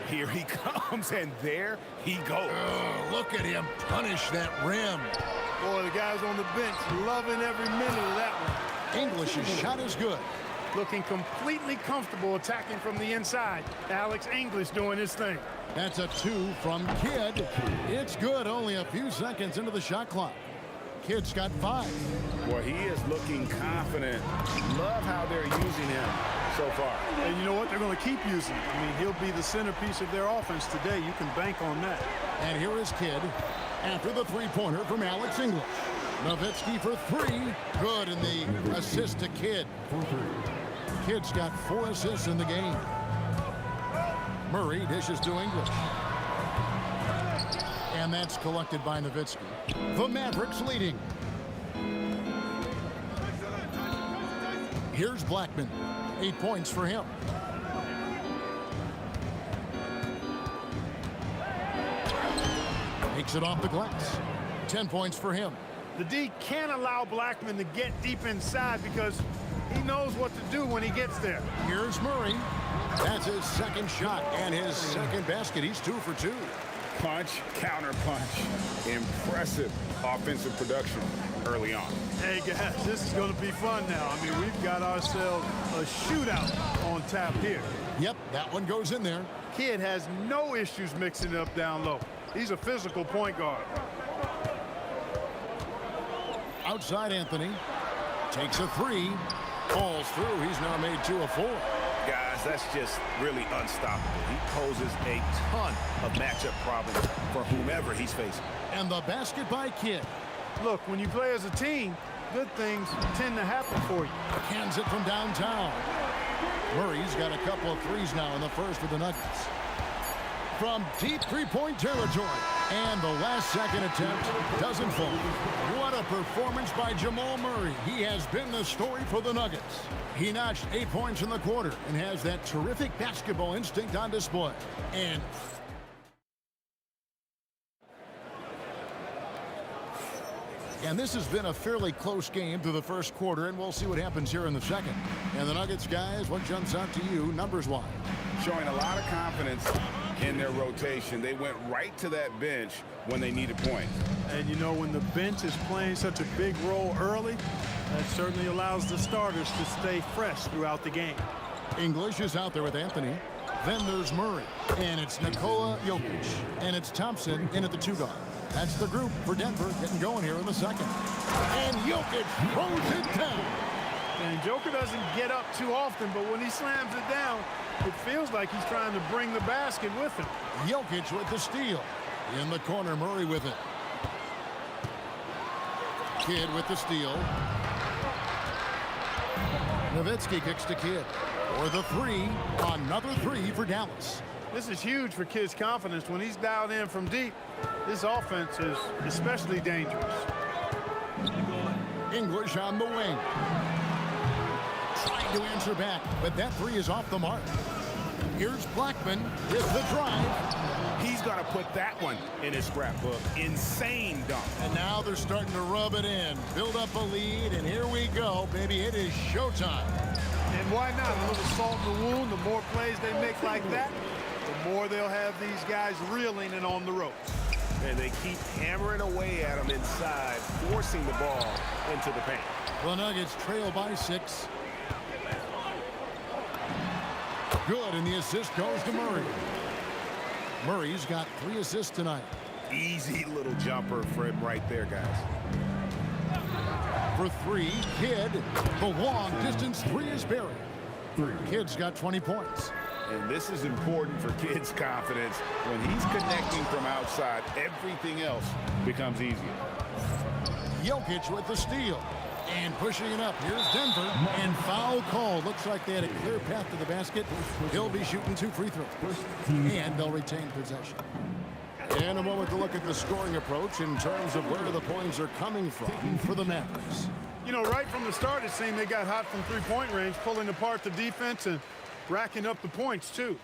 Here he comes, and there he goes. Look at him punish that rim. Boy, the guys on the bench loving every minute of that one. English's shot is good. Looking completely comfortable attacking from the inside. Alex English doing his thing. That's a 2 from Kidd. It's good, only a few seconds into the shot clock. Kidd's got 5. Well, he is looking confident. Love how they're using him so far. And you know what? They're going to keep using him. I mean, he'll be the centerpiece of their offense today. You can bank on that. And here is Kidd after the three-pointer from Alex English. Nowitzki for 3. Good, and the assist to Kidd. Kidd's got 4 assists in the game. Murray dishes to English. And that's collected by Nowitzki. The Mavericks leading. Here's Blackman. 8 points for him. Takes it off the glass. 10 points for him. The D can't allow Blackman to get deep inside because He knows what to do when he gets there. Here's Murray. That's his second shot and his second basket. He's 2 for 2. Punch, counter punch. Impressive offensive production early on. Hey, guys, this is going to be fun now. I mean, we've got ourselves a shootout on tap here. Yep, that one goes in there. Kid has no issues mixing it up down low. He's a physical point guard. Outside Anthony. Takes a 3. Falls through. He's now made 2 of 4. Guys, that's just really unstoppable. He poses a ton of matchup problems for whomever he's facing. And the basket by Kidd. Look, when you play as a team, good things tend to happen for you. Cans it from downtown. Murray's got a couple of threes now in the first for the Nuggets. From deep three-point territory. And the last second attempt doesn't fall. What a performance by Jamal Murray. He has been the story for the Nuggets. He notched 8 points in the quarter and has that terrific basketball instinct on display. And this has been a fairly close game through the first quarter, and we'll see what happens here in the second. And the Nuggets, guys, what jumps out to you numbers-wise? Showing a lot of confidence in their rotation. They went right to that bench when they needed points. And you know, when the bench is playing such a big role early, that certainly allows the starters to stay fresh throughout the game. English is out there with Anthony. Then there's Murray. And it's Nikola Jokic. And it's Thompson in at the 2 guard. That's the group for Denver getting going here in the second. And Jokic throws it down. And Joker doesn't get up too often, but when he slams it down, it feels like he's trying to bring the basket with him. Jokic with the steal. In the corner, Murray with it. Kidd with the steal. Nowitzki kicks to Kidd. For the 3. Another 3 for Dallas. This is huge for Kidd's confidence. When he's dialed in from deep, this offense is especially dangerous. English on the wing. Trying to answer back, but that 3 is off the mark. Here's Blackman with the drive. He's going to put that one in his scrapbook. Insane dunk. And now they're starting to rub it in. Build up a lead, and here we go, baby. It is showtime. And why not? A little salt in the wound. The more plays they make like that, the more they'll have these guys reeling and on the ropes. And they keep hammering away at him inside, forcing the ball into the paint. The Nuggets trail by 6. Good, and the assist goes to Murray. Murray's got 3 assists tonight. Easy little jumper for him right there, guys. For 3, Kidd. The long distance 3 is buried. Kidd's got 20 points. And this is important for Kidd's confidence. When he's connecting from outside, everything else becomes easier. Jokic with the steal. And pushing it up. Here's Denver. And foul call. Looks like they had a clear path to the basket. He'll be shooting 2 free throws. And they'll retain possession. And a moment to look at the scoring approach in terms of where the points are coming from for the Mavericks. You know, right from the start, it seemed they got hot from three-point range, pulling apart the defense and racking up the points, too.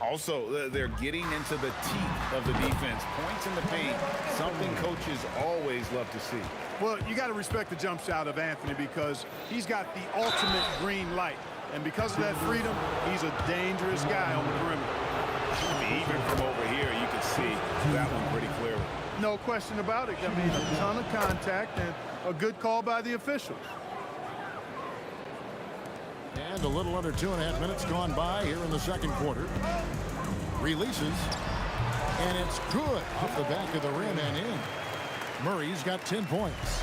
Also, they're getting into the teeth of the defense. Points in the paint, something coaches always love to see. Well, you got to respect the jump shot of Anthony because he's got the ultimate green light. And because of that freedom, he's a dangerous guy on the perimeter. I mean, even from over here, you can see that one pretty clearly. No question about it. I mean, a ton of contact and a good call by the officials. And a little under 2.5 minutes gone by here in the second quarter. Releases. And it's good off the back of the rim and in. Murray's got 10 points.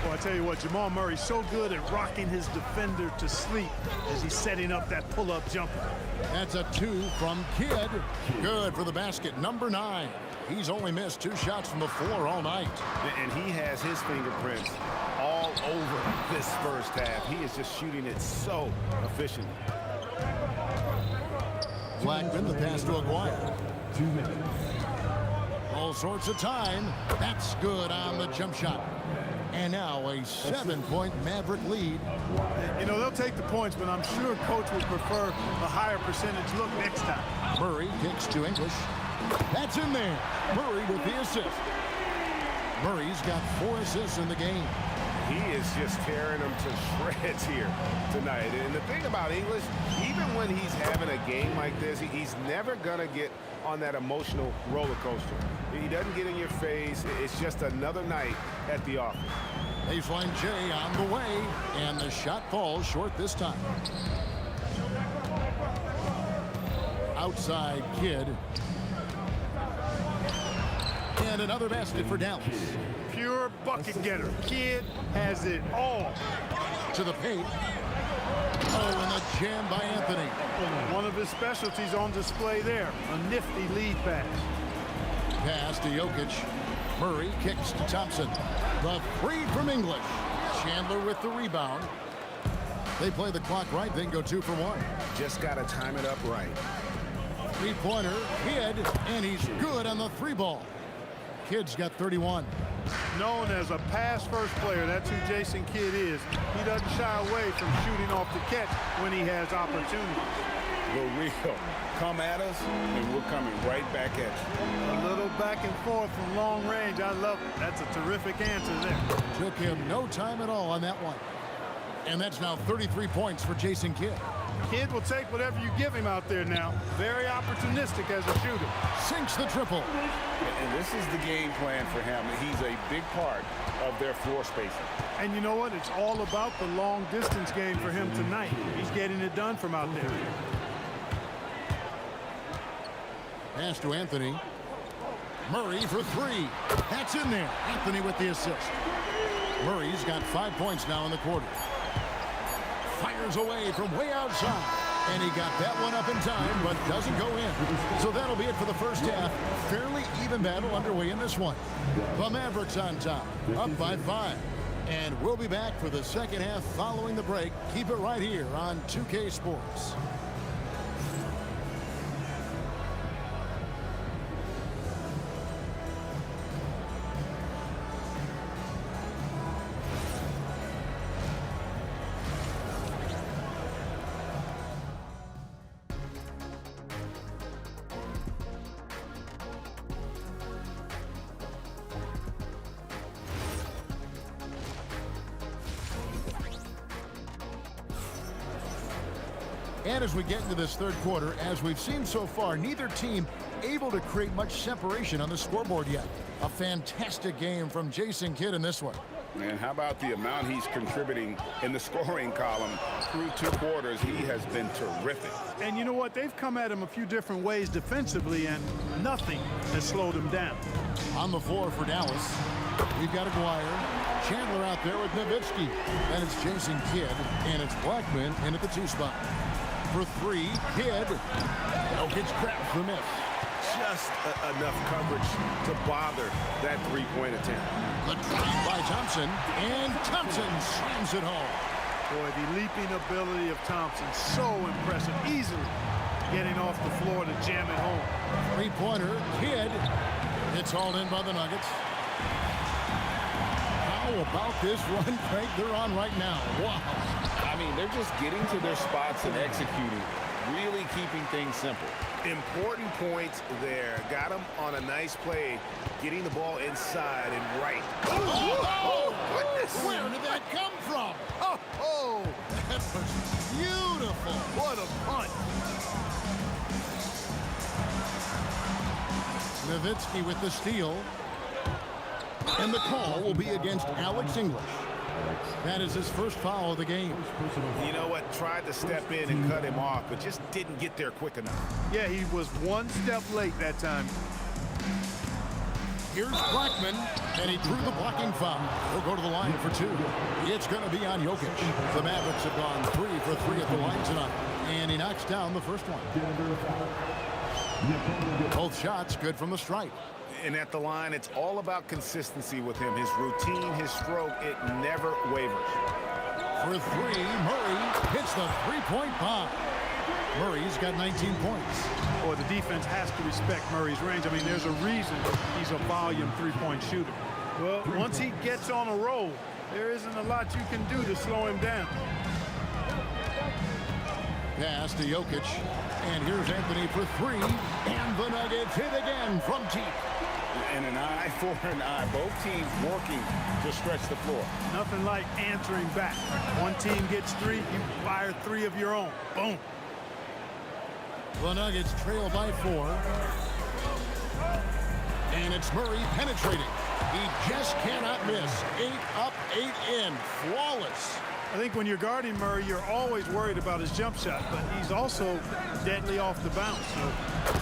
Well, I tell you what, Jamal Murray's so good at rocking his defender to sleep as he's setting up that pull-up jumper. That's a 2 from Kidd. Good for the basket, number 9. He's only missed 2 shots from the floor all night. And he has his fingerprints all over this first half. He is just shooting it so efficiently. Blackman, the pass to Aguirre. 2 minutes. All sorts of time. That's good on the jump shot. And now a 7-point Maverick lead. You know, they'll take the points, but I'm sure coach would prefer a higher percentage look next time. Murray kicks to English. That's in there. Murray with the assist. Murray's got 4 assists in the game. He is just tearing them to shreds here tonight. And the thing about English, even when he's having a game like this, he's never going to get on that emotional roller coaster. He doesn't get in your face. It's just another night at the office. Baseline J on the way, and the shot falls short this time. Outside Kidd. And another basket for Dallas. Pure bucket getter. Kidd has it all. To the paint. Oh, and a jam by Anthony. One of his specialties on display there. A nifty lead pass. Pass to Jokic. Murray kicks to Thompson. The three from English. Chandler with the rebound. They play the clock right, then go 2 for 1. Just got to time it up right. Three-pointer, Kidd, and he's good on the 3 ball. Kidd's got 31. Known as a pass-first player, that's who Jason Kidd is. He doesn't shy away from shooting off the catch when he has opportunity. The real. Come at us, and we're coming right back at you. A little back and forth from long range. I love it. That's a terrific answer there. Took him no time at all on that one. And that's now 33 points for Jason Kidd. Kidd will take whatever you give him out there now. Very opportunistic as a shooter. Sinks the triple. And this is the game plan for him. He's a big part of their floor spacing. And you know what? It's all about the long distance game for him tonight. He's getting it done from out there. Pass to Anthony. Murray for 3. That's in there. Anthony with the assist. Murray's got 5 points now in the quarter. Fires away from way outside. And he got that one up in time, but doesn't go in. So that'll be it for the first half. Fairly even battle underway in this one. The Mavericks on top, up by 5. And we'll be back for the second half following the break. Keep it right here on 2K Sports. And as we get into this third quarter, as we've seen so far, neither team able to create much separation on the scoreboard yet. A fantastic game from Jason Kidd in this one. And how about the amount he's contributing in the scoring column through 2 quarters? He has been terrific. And you know what? They've come at him a few different ways defensively, and nothing has slowed him down. On the floor for Dallas, we've got Aguirre. Chandler out there with Nowitzki. Then it's Jason Kidd, and it's Blackman in at the 2 spot. For 3, Kidd. Jokic grabs the miss. Just enough coverage to bother that 3-point attempt. The drive by Thompson, and Thompson slams it home. Boy, the leaping ability of Thompson, so impressive. Easily getting off the floor to jam it home. 3-pointer, Kidd. It's hauled in by the Nuggets. How about this run, Craig, they're on right now? Wow. I mean, they're just getting to their spots and executing, really keeping things simple. Important points there. Got him on a nice play, getting the ball inside and right. Oh, goodness! Where did that come from? Oh, that was beautiful. What a punt. Nowitzki with the steal. And the call will be against Alex English. That is his first foul of the game. You know what? Tried to step in and cut him off, but just didn't get there quick enough. Yeah, he was 1 step late that time. Here's Blackman, and he drew the blocking foul. He'll go to the line for 2. It's going to be on Jokic. The Mavericks have gone 3 for 3 at the line tonight, and he knocks down the first one. Both shots good from the stripe. And at the line, it's all about consistency with him. His routine, his stroke, it never wavers. For 3, Murray hits the 3-point bomb. Murray's got 19 points. Boy, the defense has to respect Murray's range. I mean, there's a reason he's a volume 3-point shooter. Well, once he gets on a roll, there isn't a lot you can do to slow him down. Pass to Jokic. And here's Anthony for 3. And the Nuggets hit again from deep. And an eye for an eye. Both teams working to stretch the floor. Nothing like answering back. One team gets 3, you fire 3 of your own. Boom. The Nuggets trail by 4. And it's Murray penetrating. He just cannot miss. 8 up, 8 in. Flawless. I think when you're guarding Murray, you're always worried about his jump shot, but he's also deadly off the bounce, so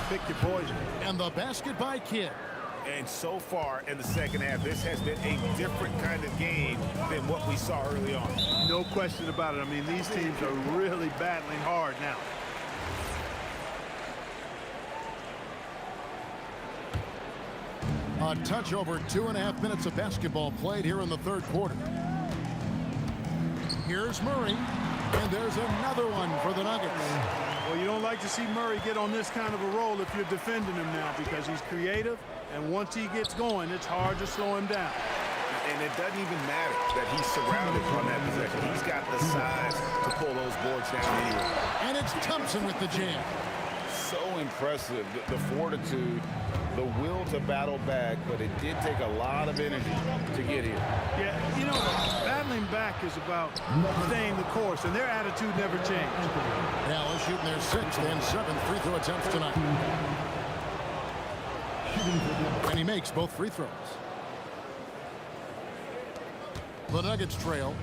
pick your poison. And the basket by Kidd. And so far in the second half, this has been a different kind of game than what we saw early on. No question about it. I mean, these teams are really battling hard now. A touch over 2.5 minutes of basketball played here in the third quarter. Here's Murray, and there's another one for the Nuggets. Well, you don't like to see Murray get on this kind of a roll if you're defending him now, because he's creative, and once he gets going, it's hard to slow him down. And it doesn't even matter that he's surrounded on that possession. He's got the size to pull those boards down anyway. And it's Thompson with the jam. So impressive, the fortitude, the will to battle back, but it did take a lot of energy to get here. Yeah, you know, battling back is about staying the course, and their attitude never changed. Dallas shooting their 6th and 7th free throw attempts tonight. And he makes both free throws. The Nuggets trail.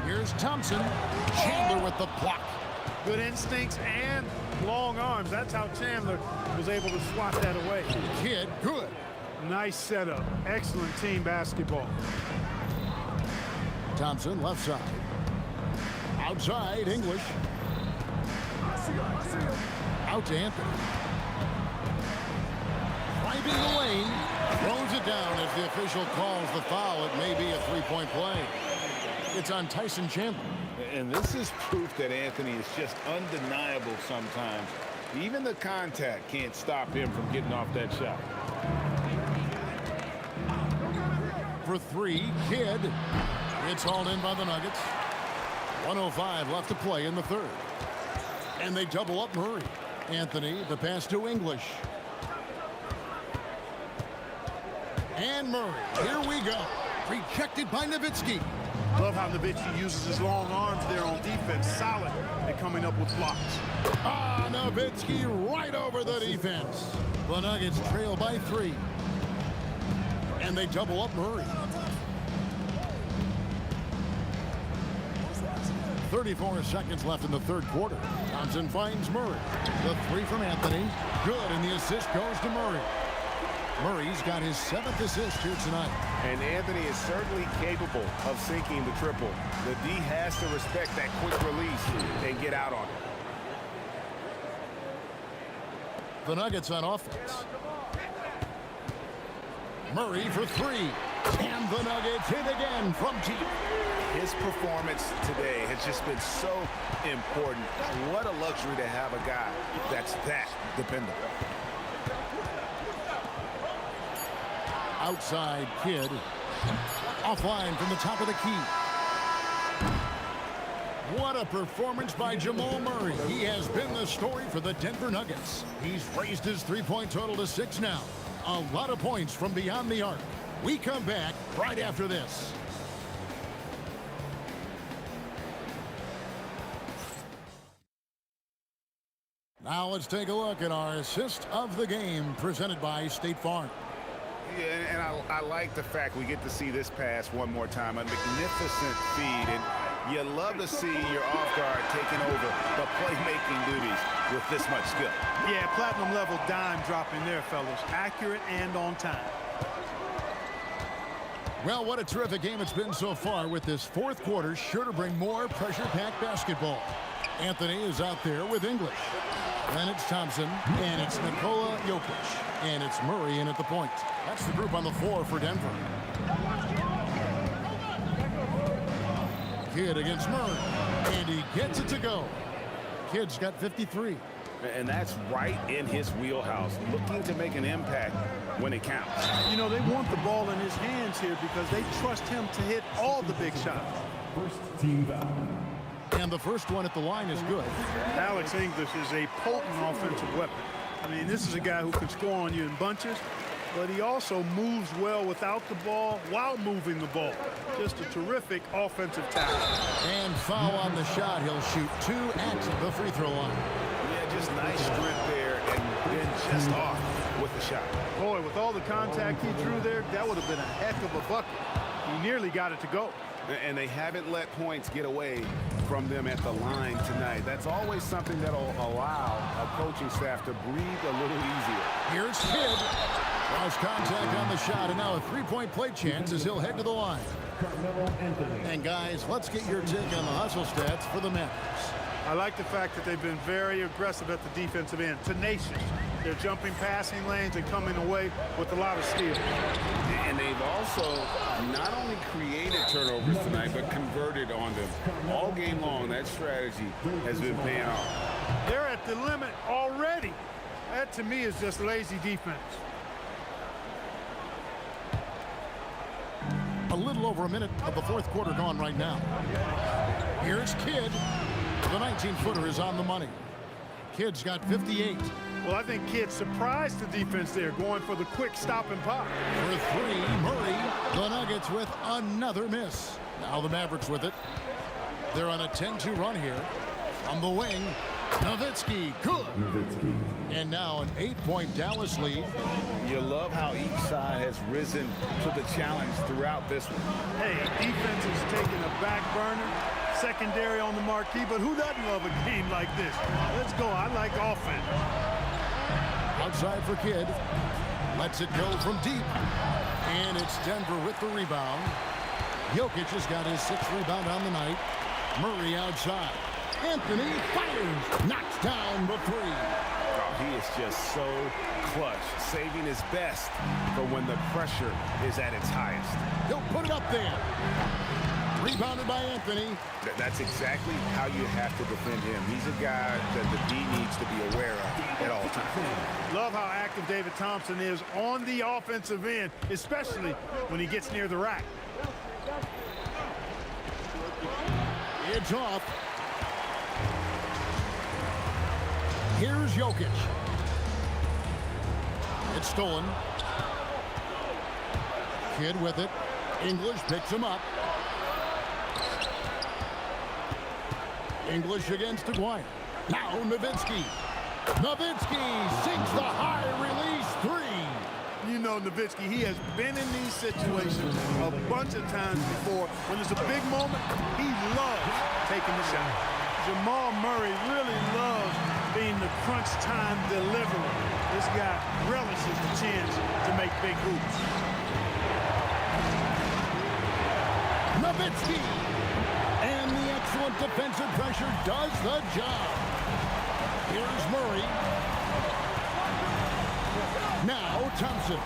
Here's Thompson. Chandler with the block. Good instincts and long arms. That's how Chandler was able to swat that away. Kidd, good. Nice setup. Excellent team basketball. Thompson, left side. Outside, English. Out to Anthony. Driving the lane. Throws it down as the official calls the foul. It may be a three-point play. It's on Tyson Chandler. And this is proof that Anthony is just undeniable sometimes. Even the contact can't stop him from getting off that shot. For 3, Kidd. It's hauled in by the Nuggets. 1:05 left to play in the third. And they double up Murray. Anthony, the pass to English. And Murray, here we go. Rejected by Nowitzki. Love how Nowitzki uses his long arms there on defense. Solid at coming up with blocks. Ah, Nowitzki right over the defense. The Nuggets trail by 3. And they double up Murray. 34 seconds left in the third quarter. Thompson finds Murray. The 3 from Anthony. Good, and the assist goes to Murray. Murray's got his 7th assist here tonight. And Anthony is certainly capable of sinking the triple. The D has to respect that quick release and get out on it. The Nuggets on offense. Murray for 3. And the Nuggets hit again from deep. His performance today has just been so important. What a luxury to have a guy that's that dependable. Outside Kidd. Offline from the top of the key. What a performance by Jamal Murray. He has been the story for the Denver Nuggets. He's raised his three-point total to 6 now. A lot of points from beyond the arc. We come back right after this. Now let's take a look at our assist of the game presented by State Farm. Yeah, and I like the fact we get to see this pass one more time. A magnificent feed, and you love to see your off-guard taking over the playmaking duties with this much skill. Yeah, platinum level dime dropping there, fellas. Accurate and on time. Well, what a terrific game it's been so far, with this fourth quarter sure to bring more pressure-packed basketball. Anthony is out there with English. Then it's Thompson, and it's Nikola Jokic, and it's Murray in at the point. That's the group on the floor for Denver. Kidd against Murray, and he gets it to go. Kidd's got 53. And that's right in his wheelhouse, looking to make an impact when it counts. You know, they want the ball in his hands here because they trust him to hit all the big shots. First team foul. And the first one at the line is good. Alex English is a potent offensive weapon. I mean, this is a guy who can score on you in bunches, but he also moves well without the ball while moving the ball. Just a terrific offensive tackle. And foul on the shot. He'll shoot 2 at the free throw line. Yeah, just nice strip there and then just off with the shot. Boy, with all the contact he drew there, that would have been a heck of a bucket. He nearly got it to go. And they haven't let points get away from them at the line tonight. That's always something that'll allow a coaching staff to breathe a little easier. Here's Kidd. Lost contact on the shot, and now a three-point play chance as he'll head to the line. And guys, let's get your take on the hustle stats for the Mavericks. I like the fact that they've been very aggressive at the defensive end, tenacious. They're jumping passing lanes and coming away with a lot of steals. And they've also not only created turnovers tonight, but converted on them. All game long, that strategy has been paying off. They're at the limit already. That, to me, is just lazy defense. A little over a minute of the fourth quarter gone right now. Here's Kidd. The 19-footer is on the money. Kidd's got 58. Well, I think Kidd surprised the defense there, going for the quick stop and pop. For 3, Murray. The Nuggets with another miss. Now the Mavericks with it. They're on a 10-2 run here. On the wing, Nowitzki, good. And now an 8-point Dallas lead. You love how each side has risen to the challenge throughout this one. Hey, defense is taking a back burner, secondary on the marquee, but who doesn't love a game like this? Let's go. I like offense. Outside for Kidd. Lets it go from deep. And it's Denver with the rebound. Jokic has got his 6th rebound on the night. Murray outside. Anthony fires. Knocks down the 3. Oh, he is just so clutch, saving his best for when the pressure is at its highest. He'll put it up there. Rebounded by Anthony. That's exactly how you have to defend him. He's a guy that the D needs to be aware of at all times. Love how active David Thompson is on the offensive end, especially when he gets near the rack. It's off. Here's Jokic. It's stolen. Kidd with it. English picks him up. English against Aguirre. Now Nowitzki. Nowitzki sinks the high release 3. You know Nowitzki, he has been in these situations a bunch of times before. When there's a big moment, he loves taking the shot. Jamal Murray really loves being the crunch time deliverer. This guy relishes the chance to make big hoops. Nowitzki. And the excellent defensive pressure does the job. Here's Murray. Now Thompson.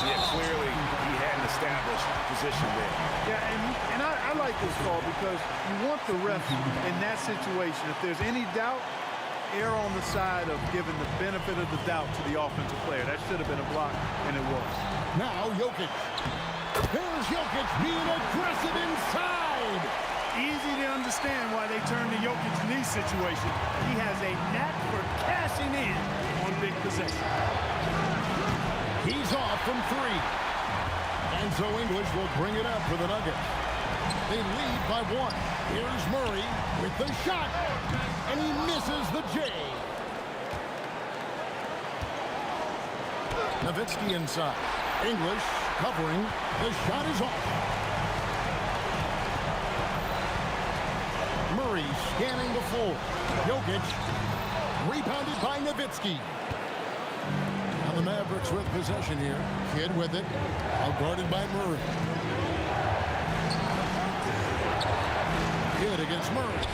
Yeah, clearly he had an established position there. Yeah, and I like this call because you want the ref in that situation. If there's any doubt, err on the side of giving the benefit of the doubt to the offensive player. That should have been a block, and it was. Now Jokic. There's Jokic being aggressive inside. Easy to understand why they turn to Jokic in these situations. He has a knack for cashing in on big possessions. He's off from 3. And so English will bring it up for the Nuggets. They lead by 1. Here's Murray with the shot. And he misses the J. Nowitzki inside. English covering. The shot is off. Murray scanning the floor. Jokic rebounded by Nowitzki. Now the Mavericks with possession here. Kidd with it. Out guarded by Murray. Kidd against Murray.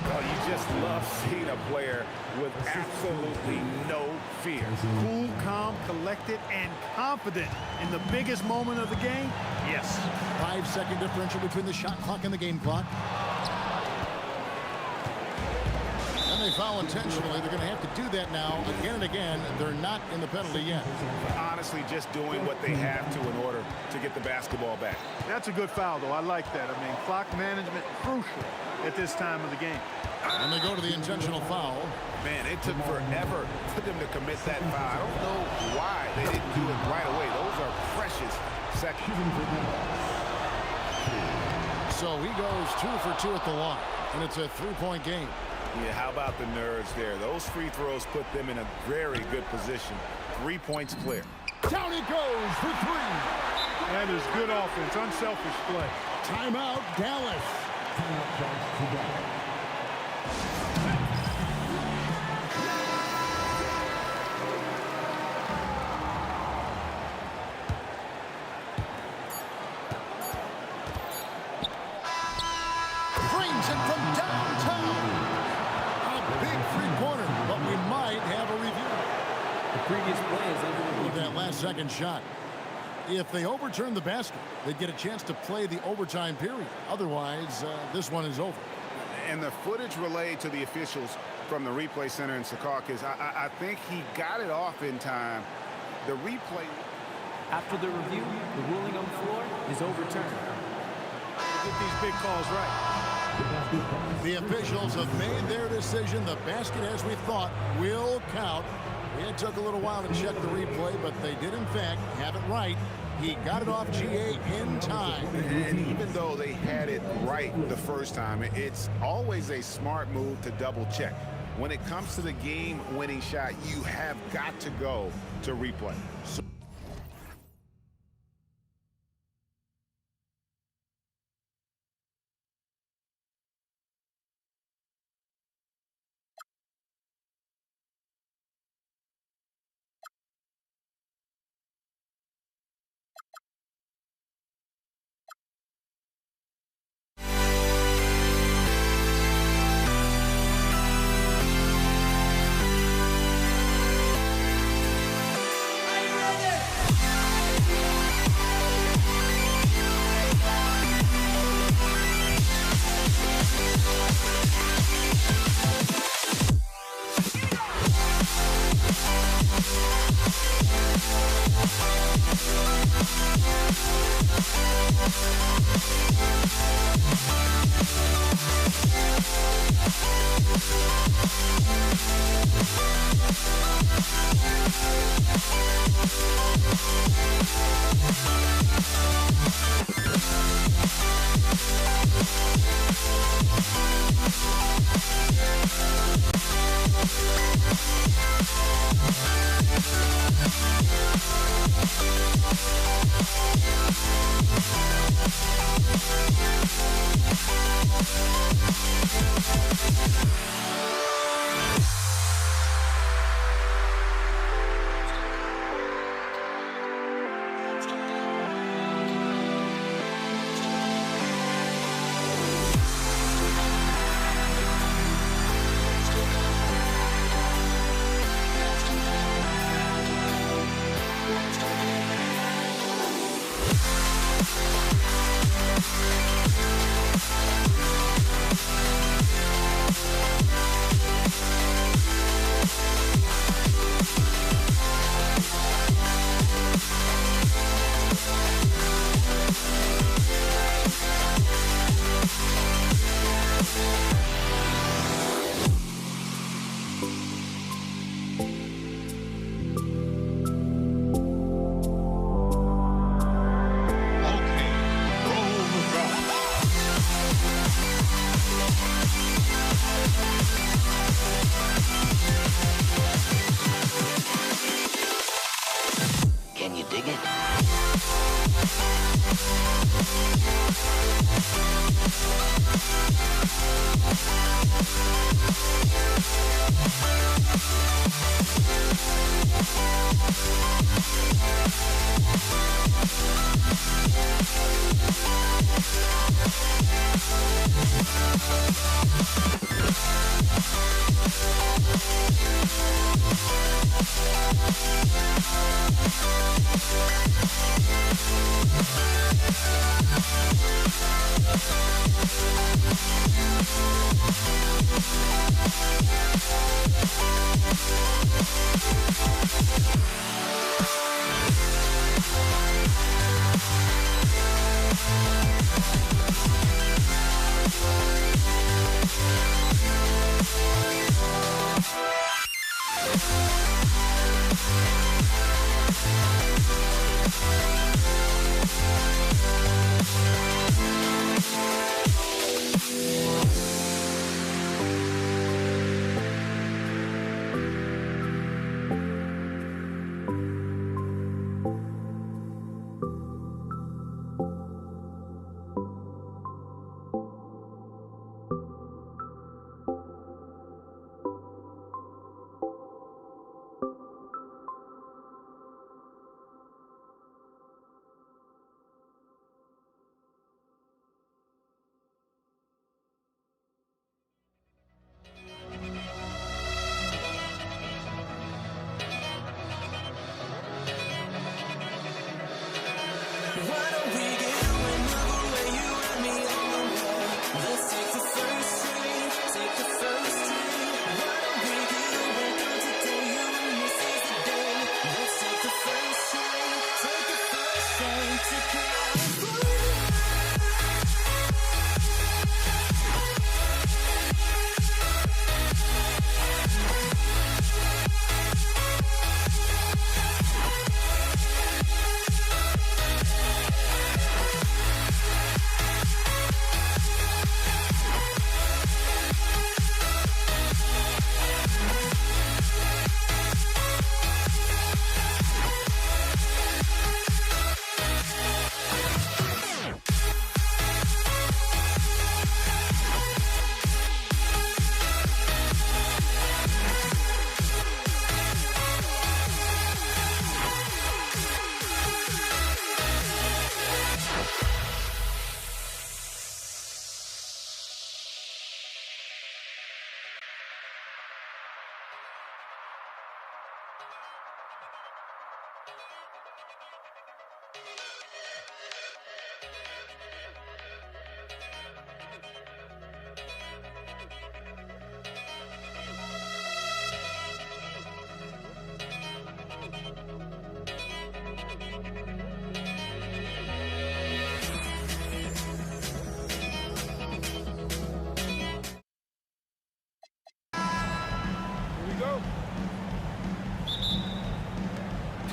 Oh, you just love seeing a player with absolutely no fear. Cool, calm, collected, and confident in the biggest moment of the game. Yes. 5-second differential between the shot clock and the game clock. And they foul intentionally. They're going to have to do that now again and again. They're not in the penalty yet. Honestly, just doing what they have to in order to get the basketball back. That's a good foul, though. I like that. I mean, clock management, crucial at this time of the game. And they go to the intentional foul. Man, it took forever for them to commit that foul. I don't know why they didn't do it right away. Those are precious seconds. So he goes 2 for 2 at the line, and it's a 3-point game. Yeah, how about the nerves there? Those free throws put them in a very good position. 3 points clear. Down he goes for 3. That is good offense, unselfish play. Timeout, Dallas. Brings it from downtown. A big three-pointer, but we might have a review. The previous play is under With that last-second shot. If they overturn the basket, they'd get a chance to play the overtime period. Otherwise, this one is over. And the footage relayed to the officials from the replay center in Secaucus, I think he got it off in time. The replay... After the review, the ruling on the floor is overturned. Get these big calls right. The officials have made their decision. The basket, as we thought, will count. It took a little while to check the replay, but they did, in fact, have it right. He got it off GA in time. And even though they had it right the first time, it's always a smart move to double check. When it comes to the game-winning shot, you have got to go to replay.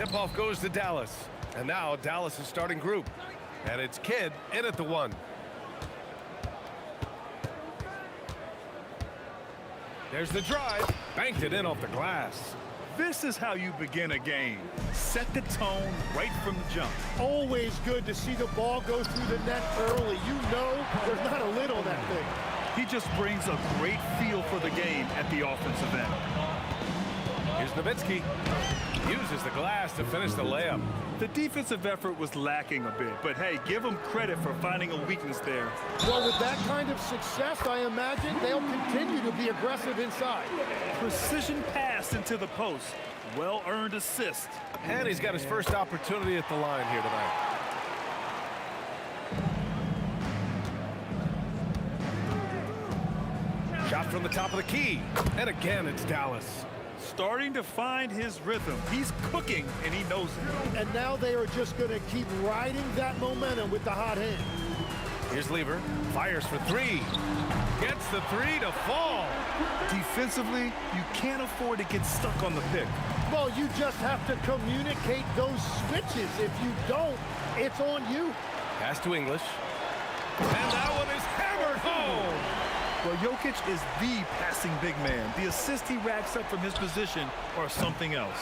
Tip-off goes to Dallas. And now Dallas is starting group. And it's Kidd in at the 1. There's the drive. Banked it in off the glass. This is how you begin a game. Set the tone right from the jump. Always good to see the ball go through the net early. You know there's not a lid on that thing. He just brings a great feel for the game at the offensive end. Here's Nowitzki. Uses the glass to finish the layup. The defensive effort was lacking a bit, but hey, give them credit for finding a weakness there. Well, with that kind of success, I imagine they'll continue to be aggressive inside. Precision pass into the post. Well-earned assist. And he's got his first opportunity at the line here tonight. Shot from the top of the key. And again, it's Dallas. Starting to find his rhythm. He's cooking, and he knows it. And now they are just going to keep riding that momentum with the hot hand. Here's Lever. Fires for 3. Gets the 3 to fall. Defensively, you can't afford to get stuck on the pick. Well, you just have to communicate those switches. If you don't, it's on you. Pass to English. And that one is hammered home. Well, Jokic is the passing big man. The assist he racks up from his position or something else.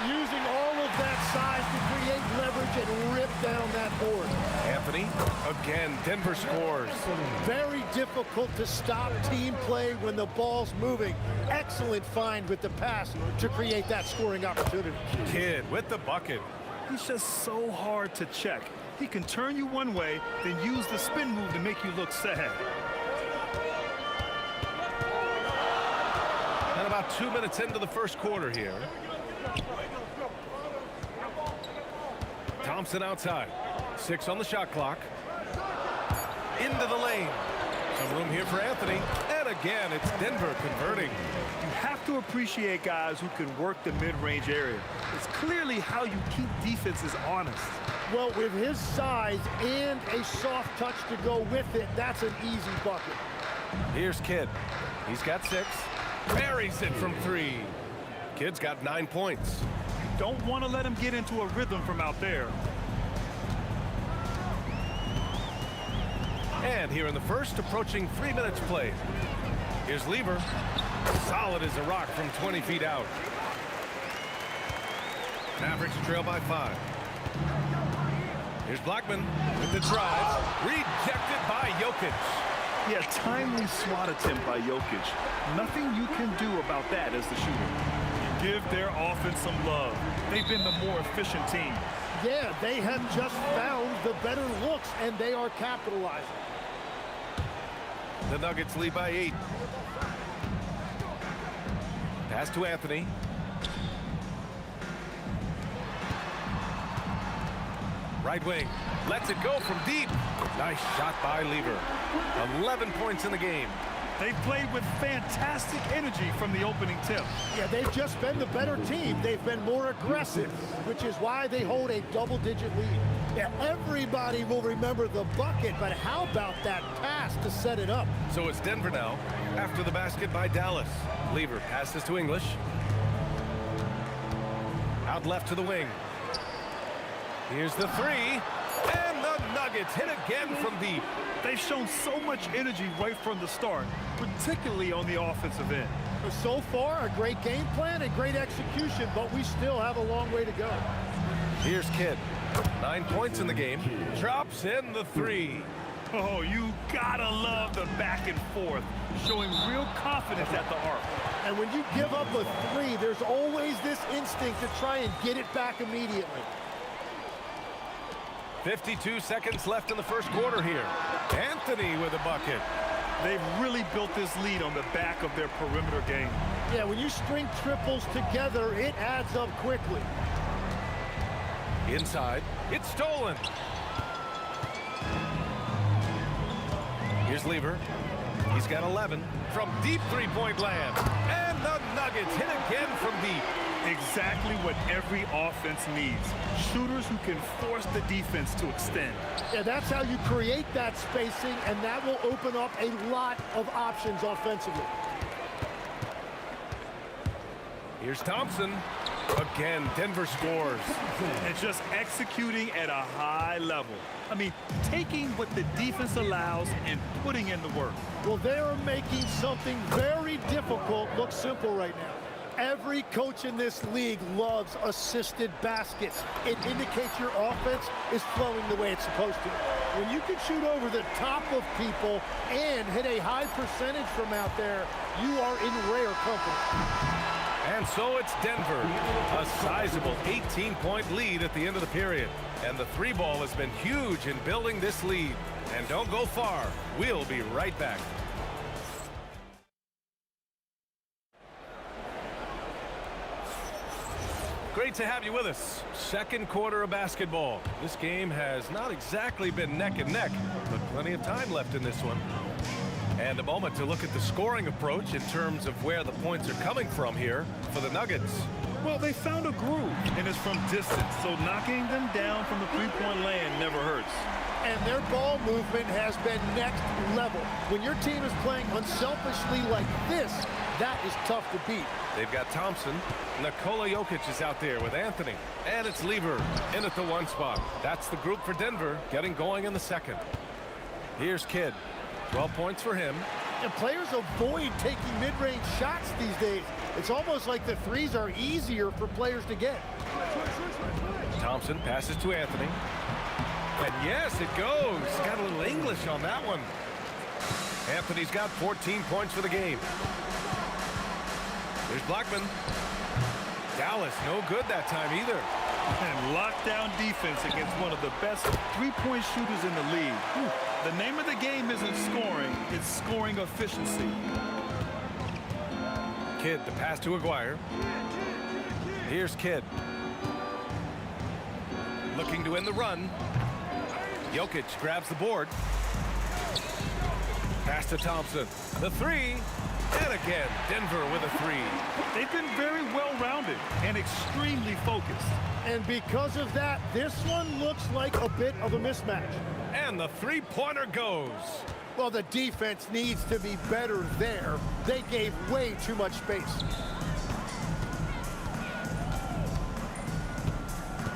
Using all of that size to create leverage and rip down that board. Anthony, again, Denver scores. Very difficult to stop team play when the ball's moving. Excellent find with the pass to create that scoring opportunity. Kidd with the bucket. He's just so hard to check. He can turn you one way, then use the spin move to make you look sad. And about 2 minutes into the first quarter here. Thompson outside. 6 on the shot clock. Into the lane. Some room here for Anthony. And again, it's Denver converting. You have to appreciate guys who can work the mid-range area. It's clearly how you keep defenses honest. Well, with his size and a soft touch to go with it, that's an easy bucket. Here's Kidd. He's got 6. Buries it from 3. Kidd's got 9 points. Don't want to let him get into a rhythm from out there. And here in the first, approaching 3 minutes played. Here's Lever. Solid as a rock from 20 feet out. Mavericks trail by 5. Here's Blackman with the drive. Rejected by Jokic. Yeah, timely swat attempt by Jokic. Nothing you can do about that as the shooter. Give their offense some love. They've been the more efficient team. Yeah, they have just found the better looks, and they are capitalizing. The Nuggets lead by 8. Pass to Anthony. Right wing. Lets it go from deep. Nice shot by Lever. 11 points in the game. They've played with fantastic energy from the opening tip. Yeah, they've just been the better team. They've been more aggressive, which is why they hold a double-digit lead. Yeah, everybody will remember the bucket, but how about that pass to set it up? So it's Denver now, after the basket by Dallas. Lever passes to English. Out left to the wing. Here's the 3. And the Nuggets hit again from deep. They've shown so much energy right from the start, particularly on the offensive end. So far, a great game plan and great execution, but we still have a long way to go. Here's Kidd. 9 points in the game. Drops in the 3. Oh, you gotta love the back and forth, showing real confidence at the arc. And when you give up a 3, there's always this instinct to try and get it back immediately. 52 seconds left in the first quarter here. Anthony with a bucket. They've really built this lead on the back of their perimeter game. Yeah, when you string triples together, it adds up quickly. Inside, it's stolen. Here's Lever. He's got 11 from deep three-point land. And the Nuggets hit again from deep. Exactly what every offense needs. Shooters who can force the defense to extend. Yeah, that's how you create that spacing, and that will open up a lot of options offensively. Here's Thompson. Again, Denver scores. And just executing at a high level. I mean, taking what the defense allows and putting in the work. Well, they are making something very difficult look simple right now. Every coach in this league loves assisted baskets. It indicates your offense is flowing the way it's supposed to. When you can shoot over the top of people and hit a high percentage from out there, you are in rare company. And so it's Denver, a sizable 18-point lead at the end of the period. And the three ball has been huge in building this lead. And don't go far. We'll be right back. Great to have you with us. Second quarter of basketball. This game has not exactly been neck and neck, but plenty of time left in this one. And a moment to look at the scoring approach in terms of where the points are coming from here for the Nuggets. Well, they found a groove, and it's from distance, so knocking them down from the three-point land never hurts. And their ball movement has been next level. When your team is playing unselfishly like this, that is tough to beat. They've got Thompson. Nikola Jokic is out there with Anthony. And it's Lever in at the one spot. That's the group for Denver getting going in the second. Here's Kidd. 12 points for him. And players avoid taking mid-range shots these days. It's almost like the threes are easier for players to get. Thompson passes to Anthony. And yes, it goes. Got a little English on that one. Anthony's got 14 points for the game. There's Blackman. Dallas, no good that time either. And lockdown defense against one of the best three-point shooters in the league. The name of the game isn't scoring, it's scoring efficiency. Kidd, the pass to Aguirre. Here's Kidd. Looking to end the run. Jokic grabs the board. Pass to Thompson. The three. And again, Denver with a three. They've been very well-rounded and extremely focused. And because of that, this one looks like a bit of a mismatch. And the three-pointer goes. Well, the defense needs to be better there. They gave way too much space.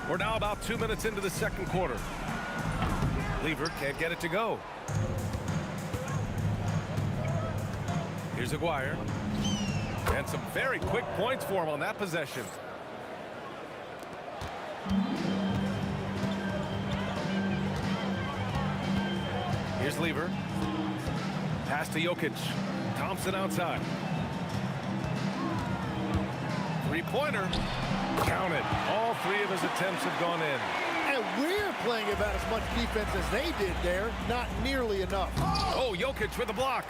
We're now about 2 minutes into the second quarter. Lever can't get it to go. Here's Aguirre. And some very quick points for him on that possession. Here's Lever. Pass to Jokic. Thompson outside. Three-pointer. Counted. All three of his attempts have gone in. And we're playing about as much defense as they did there. Not nearly enough. Oh, Jokic with a block.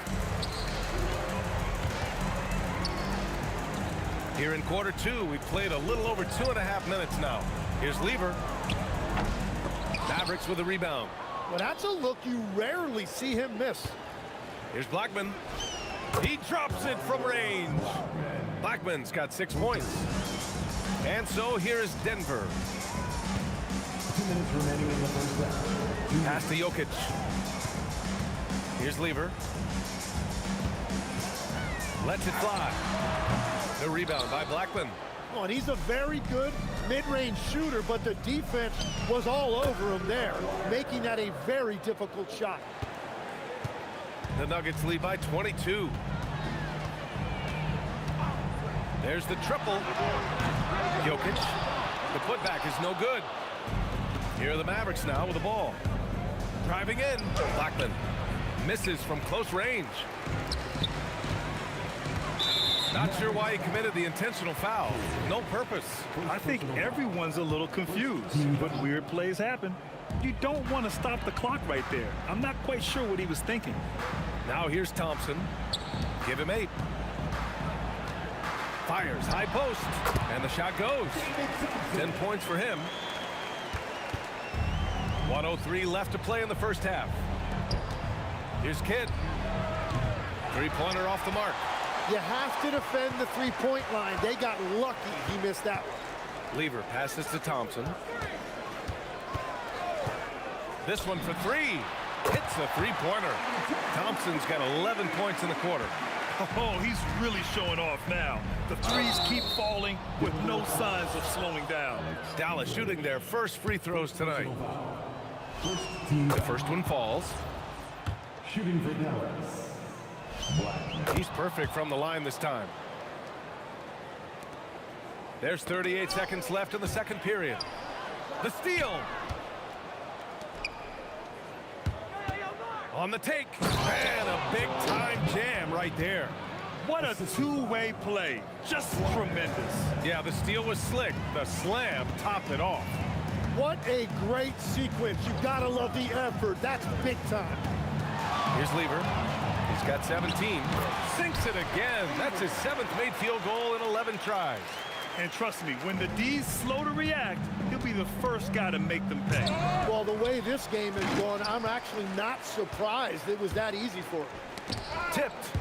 Here in quarter two, we've played a little over 2.5 minutes now. Here's Lever. Mavericks with a rebound. Well, that's a look you rarely see him miss. Here's Blackman. He drops it from range. Blackman's got 6 points. And so here is Denver. 2 minutes remaining in the first round. Pass to Jokic. Here's Lever. Lets it fly. The rebound by Blackman. Oh, and he's a very good mid-range shooter, but the defense was all over him there, making that a very difficult shot. The Nuggets lead by 22. There's the triple. Jokic. The putback is no good. Here are the Mavericks now with the ball. Driving in. Blackman misses from close range. Not sure why he committed the intentional foul. No purpose. I think everyone's a little confused, but weird plays happen. You don't want to stop the clock right there. I'm not quite sure what he was thinking. Now here's Thompson. Give him 8. Fires, high post, and the shot goes. 10 points for him. 1:03 left to play in the first half. Here's Kidd. Three-pointer off the mark. You have to defend the three-point line. They got lucky he missed that one. Lever passes to Thompson. This one for 3. Hits a three-pointer. Thompson's got 11 points in the quarter. Oh, he's really showing off now. The threes keep falling with no signs of slowing down. Dallas shooting their first free throws tonight. The first one falls. Shooting for Dallas. He's perfect from the line this time. There's 38 seconds left in the second period. The steal. On the take. And a big-time jam right there. What a two-way play. Just tremendous. Yeah, the steal was slick. The slam topped it off. What a great sequence. You gotta love the effort. That's big time. Here's Lever. He's got 17. Sinks it again. That's his 7th made field goal in 11 tries. And trust me, when the D's slow to react, he'll be the first guy to make them pay. Well, the way this game is going, I'm actually not surprised it was that easy for him. Tipped.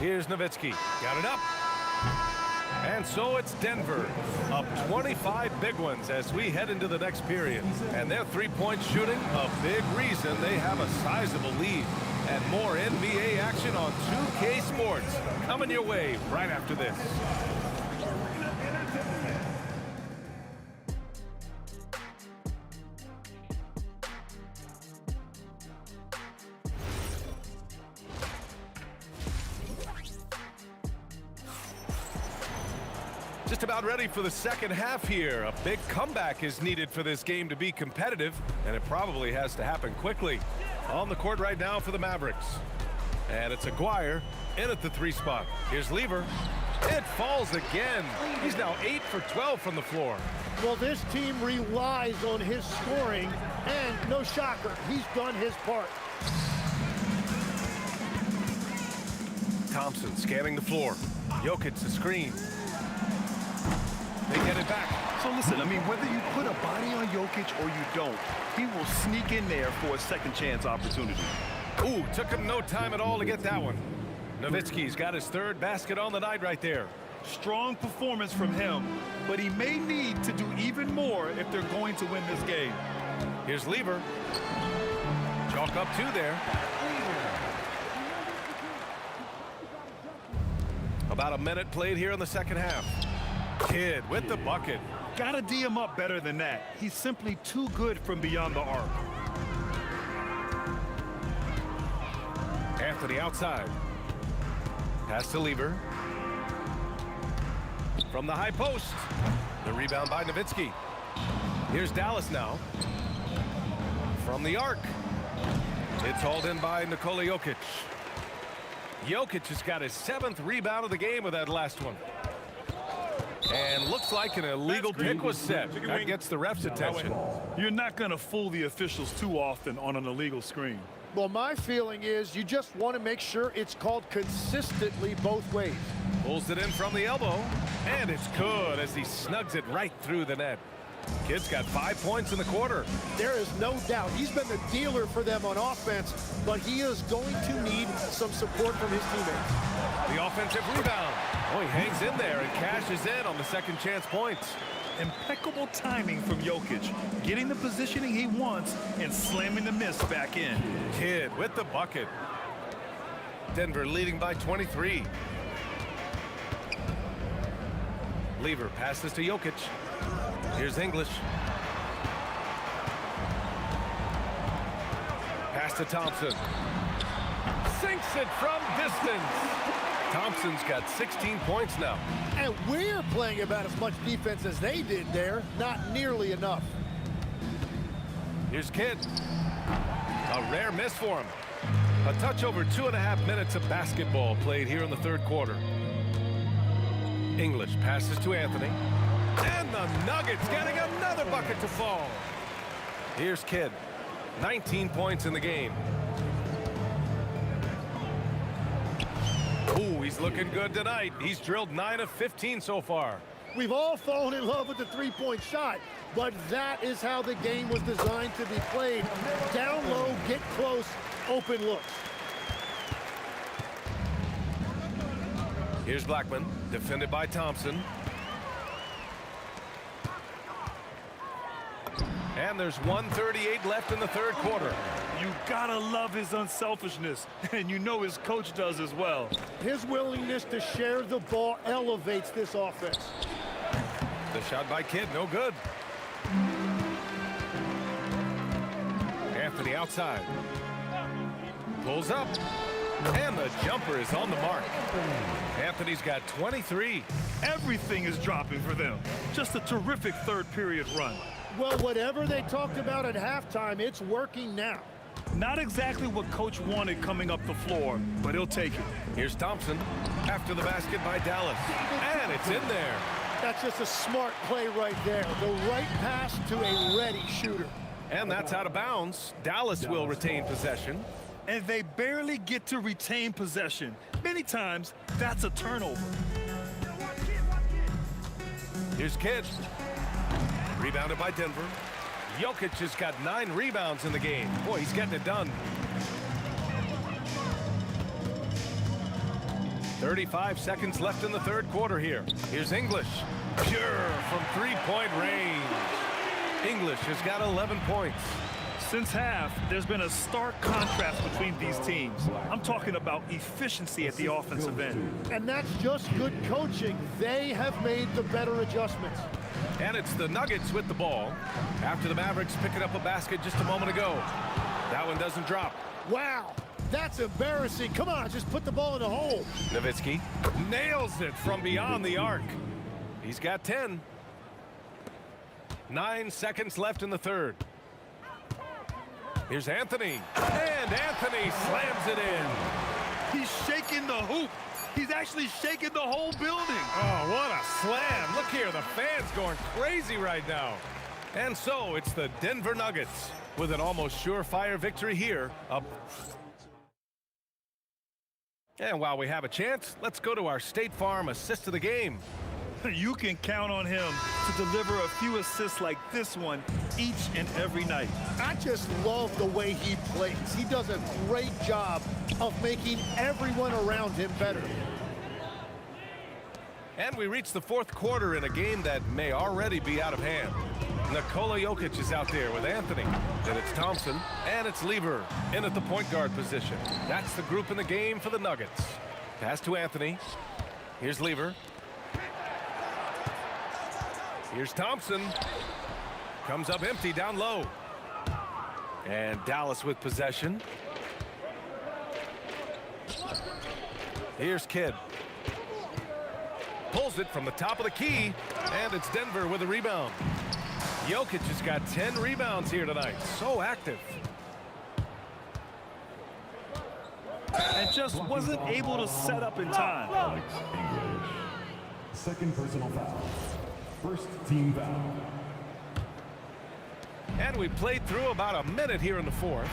Here's Nowitzki. Got it up. And so it's Denver, up 25 big ones as we head into the next period. And their three-point shooting, a big reason they have a sizable lead. And more NBA action on 2K Sports coming your way right after this. Just about ready for the second half here. A big comeback is needed for this game to be competitive, and it probably has to happen quickly. On the court right now for the Mavericks. And it's Aguirre in at the 3 spot. Here's Lever. It falls again. He's now 8 for 12 from the floor. Well, this team relies on his scoring, and no shocker, he's done his part. Thompson scanning the floor. Jokic the screen. They get it back. So listen, I mean, whether you put a body on Jokic or you don't, he will sneak in there for a second chance opportunity. Ooh, took him no time at all to get that one. Nowitzki's got his 3rd basket on the night right there. Strong performance from him, but he may need to do even more if they're going to win this game. Here's Lever. Chalk up 2 there. About a minute played here in the second half. Kidd with the bucket. Gotta D him up better than that. He's simply too good from beyond the arc. Anthony outside. Pass to Lever. From the high post. The rebound by Nowitzki. Here's Dallas now. From the arc. It's hauled in by Nikola Jokic. Jokic has got his 7th rebound of the game with that last one. And looks like an illegal pick was set. That gets the ref's attention. You're not going to fool the officials too often on an illegal screen. Well, my feeling is you just want to make sure it's called consistently both ways. Pulls it in from the elbow. And it's good as he snugs it right through the net. Kid's got 5 points in the quarter. There is no doubt he's been the dealer for them on offense, but he is going to need some support from his teammates. The offensive rebound. Oh, he hangs in there and cashes in on the second chance points. Impeccable timing from Jokic, getting the positioning he wants and slamming the miss back in. Kidd with the bucket. Denver leading by 23. Lever passes to Jokic. Here's English. Pass to Thompson. Sinks it from distance. Thompson's got 16 points now. And we're playing about as much defense as they did there. Not nearly enough. Here's Kidd. A rare miss for him. A touch over 2.5 minutes of basketball played here in the 3rd quarter. English passes to Anthony. And the Nuggets getting another bucket to fall. Here's Kidd. 19 points in the game. Ooh, he's looking good tonight. He's drilled 9 of 15 so far. We've all fallen in love with the three-point shot, but that is how the game was designed to be played. Down low, get close, open looks. Here's Blackman, defended by Thompson. And there's 1:38 left in the 3rd quarter. You gotta love his unselfishness, and you know his coach does as well. His willingness to share the ball elevates this offense. The shot by Kidd, no good. Anthony outside. Pulls up. And the jumper is on the mark. Anthony's got 23. Everything is dropping for them. Just a terrific third period run. Well, whatever they talked about at halftime, it's working now. Not exactly what coach wanted coming up the floor, but he'll take it. Here's Thompson after the basket by Dallas. And it's in there. That's just a smart play right there. The right pass to a ready shooter. And that's out of bounds. Dallas will retain possession. And they barely get to retain possession. Many times, that's a turnover. Here's Kidd. Rebounded by Denver. Jokic has got 9 rebounds in the game. Boy, he's getting it done. 35 seconds left in the third quarter here. Here's English. Pure from three-point range. English has got 11 points. Since half, there's been a stark contrast between these teams. I'm talking about efficiency at the offensive end. And that's just good coaching. They have made the better adjustments. And it's the Nuggets with the ball after the Mavericks picking up a basket just a moment ago. That one doesn't drop. Wow, that's embarrassing. Come on, just put the ball in the hole. Nowitzki nails it from beyond the arc. He's got 10. 9 seconds left in the third. Here's Anthony. And Anthony slams it in. He's shaking the hoop. He's actually shaking the whole building. Oh, what a slam. Look here, the fans going crazy right now. And so it's the Denver Nuggets with an almost surefire victory here. And while we have a chance, let's go to our State Farm assist of the game. You can count on him to deliver a few assists like this one each and every night. I just love the way he plays. He does a great job of making everyone around him better. And we reach the fourth quarter in a game that may already be out of hand. Nikola Jokic is out there with Anthony. Then it's Thompson, and it's Lever in at the point guard position. That's the group in the game for the Nuggets. Pass to Anthony. Here's Lever. Here's Thompson. Comes up empty down low. And Dallas with possession. Here's Kidd. Pulls it from the top of the key. And it's Denver with a rebound. Jokic has got 10 rebounds here tonight. So active. And just wasn't able to set up in time. English. Second personal foul. First team foul. And we played through about a minute here in the fourth.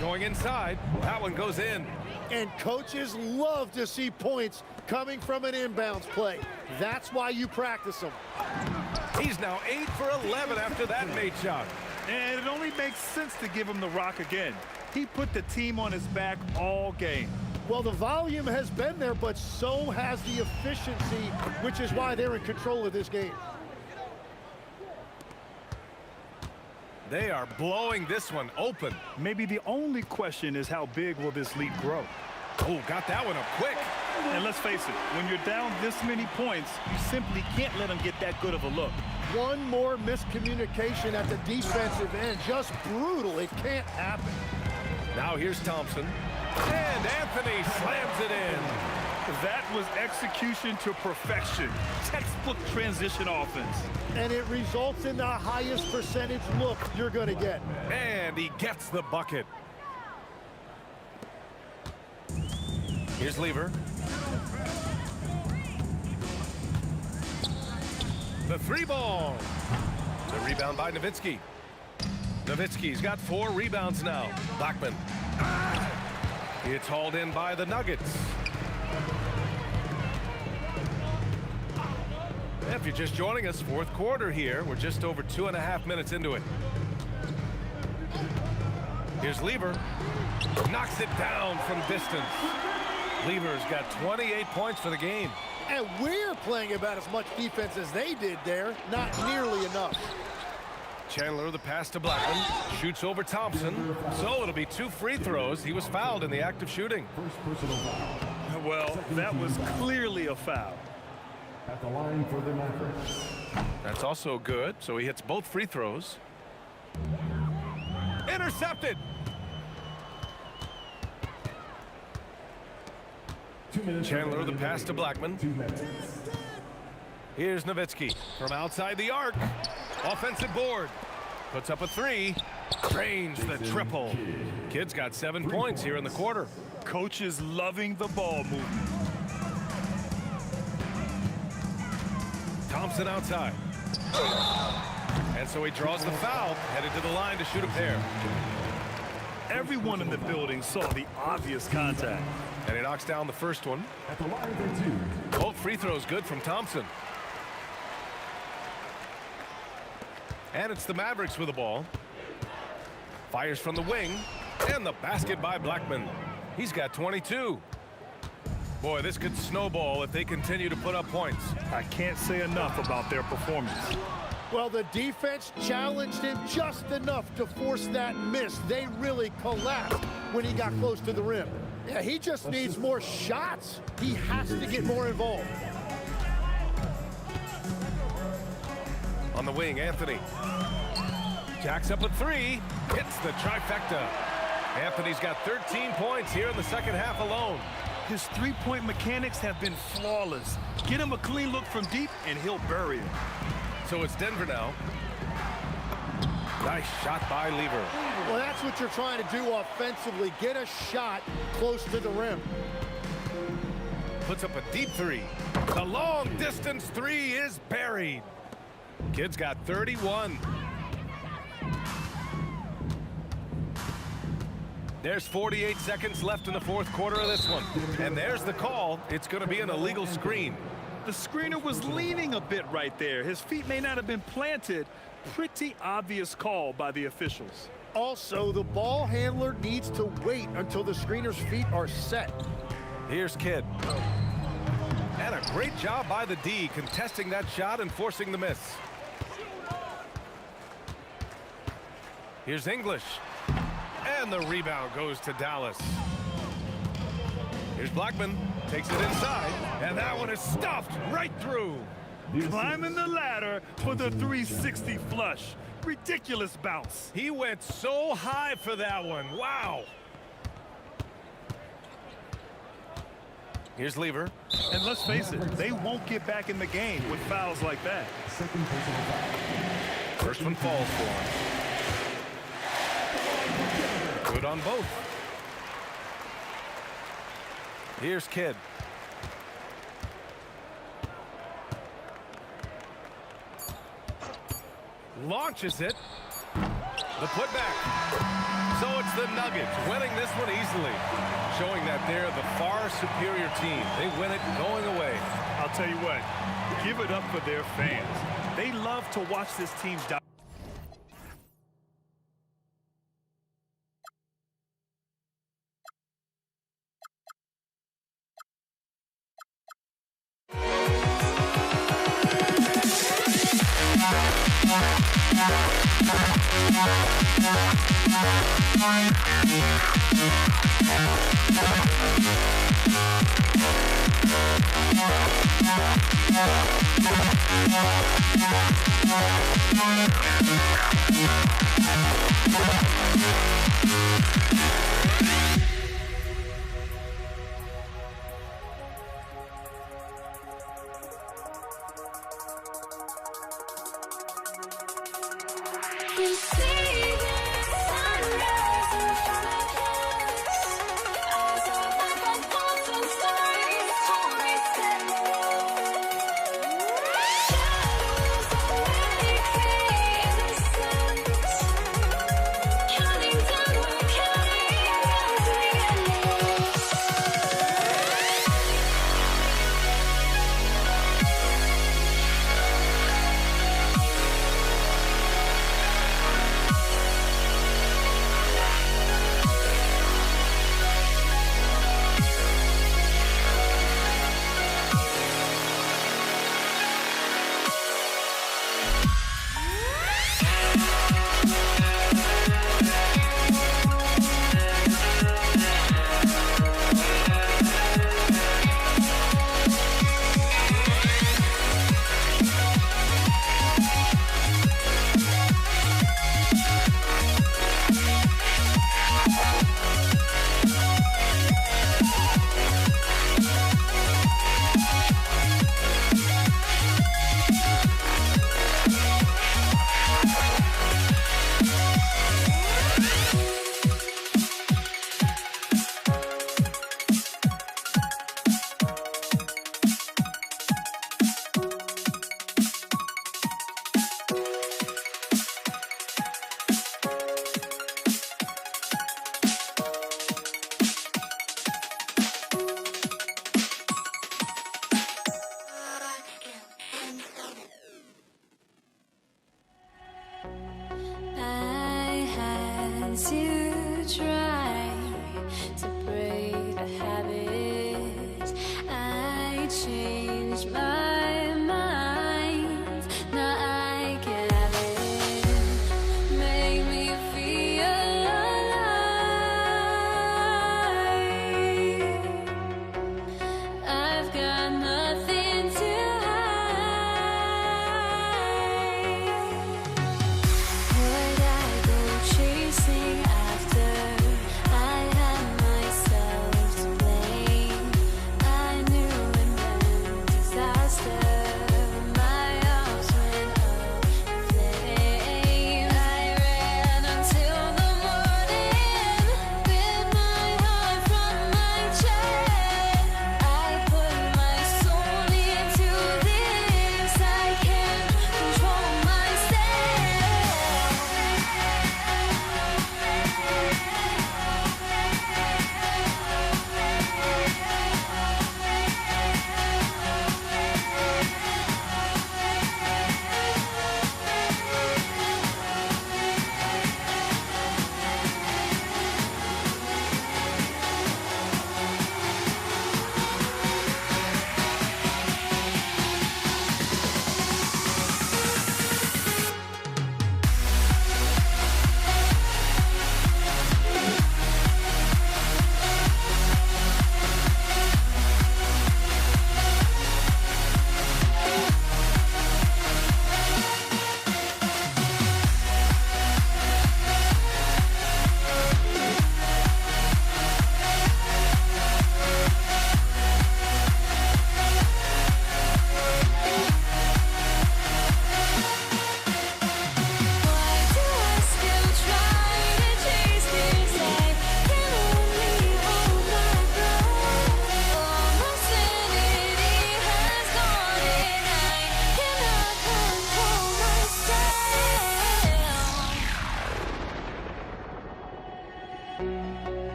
Going inside, that one goes in. And coaches love to see points coming from an inbounds play. That's why you practice them. He's now 8 for 11 after that made shot. And it only makes sense to give him the rock again. He put the team on his back all game. Well, the volume has been there, but so has the efficiency, which is why they're in control of this game. They are blowing this one open. Maybe the only question is how big will this lead grow? Oh, got that one up quick. And let's face it, when you're down this many points, you simply can't let them get that good of a look. One more miscommunication at the defensive end. Just brutal. It can't happen. Now here's Thompson. And Anthony slams it in. That was execution to perfection. Textbook transition offense. And it results in the highest percentage look you're going to get. And he gets the bucket. Here's Lever. The three ball. The rebound by Nowitzki. Nowitzki's got 4 rebounds now. Blackman. It's hauled in by the Nuggets. If you're just joining us, fourth quarter here. We're just over 2.5 minutes into it. Here's Lever. Knocks it down from distance. Lever's got 28 points for the game. And we're playing about as much defense as they did there. Not nearly enough. Chandler the pass to Blackman. Shoots over Thompson. So it'll be 2 free throws. He was fouled in the act of shooting. Well, that was clearly a foul. At the line for the Mavericks. That's also good. So he hits both free throws. Intercepted. 2 minutes. Chandler the pass to Blackman. 2 minutes. Here's Nowitzki from outside the arc. Offensive board. Puts up a 3. Drains the triple. Kid's got 7 points here in the quarter. Coach is loving the ball movement. Thompson outside. And so he draws the foul, headed to the line to shoot a pair. Everyone in the building saw the obvious contact. And he knocks down the first one. At the line for 2. Both free throws good from Thompson. And it's the Mavericks with the ball. Fires from the wing. And the basket by Blackman. He's got 22. Boy, this could snowball if they continue to put up points. I can't say enough about their performance. Well, the defense challenged him just enough to force that miss. They really collapsed when he got close to the rim. Yeah, he just needs more shots. He has to get more involved. On the wing, Anthony. Jacks up a 3. Hits the trifecta. Anthony's got 13 points here in the second half alone. His three-point mechanics have been flawless. Get him a clean look from deep, and he'll bury it. So it's Denver now. Nice shot by Lever. Well, that's what you're trying to do offensively. Get a shot close to the rim. Puts up a deep 3. The long-distance 3 is buried. Kid's got 31. There's 48 seconds left in the fourth quarter of this one. And there's the call. It's going to be an illegal screen. The screener was leaning a bit right there. His feet may not have been planted. Pretty obvious call by the officials. Also, the ball handler needs to wait until the screener's feet are set. Here's Kidd. And a great job by the D contesting that shot and forcing the miss. Here's English. And the rebound goes to Dallas. Here's Blackman. Takes it inside. And that one is stuffed right through. Climbing the ladder for the 360 flush. Ridiculous bounce. He went so high for that one. Wow. Here's Lever. And let's face it, they won't get back in the game with fouls like that. First one falls for him. Good on both. Here's Kidd. Launches it. The putback. So it's the Nuggets winning this one easily. Showing that they're the far superior team. They win it going away. I'll tell you what, give it up for their fans. They love to watch this team die.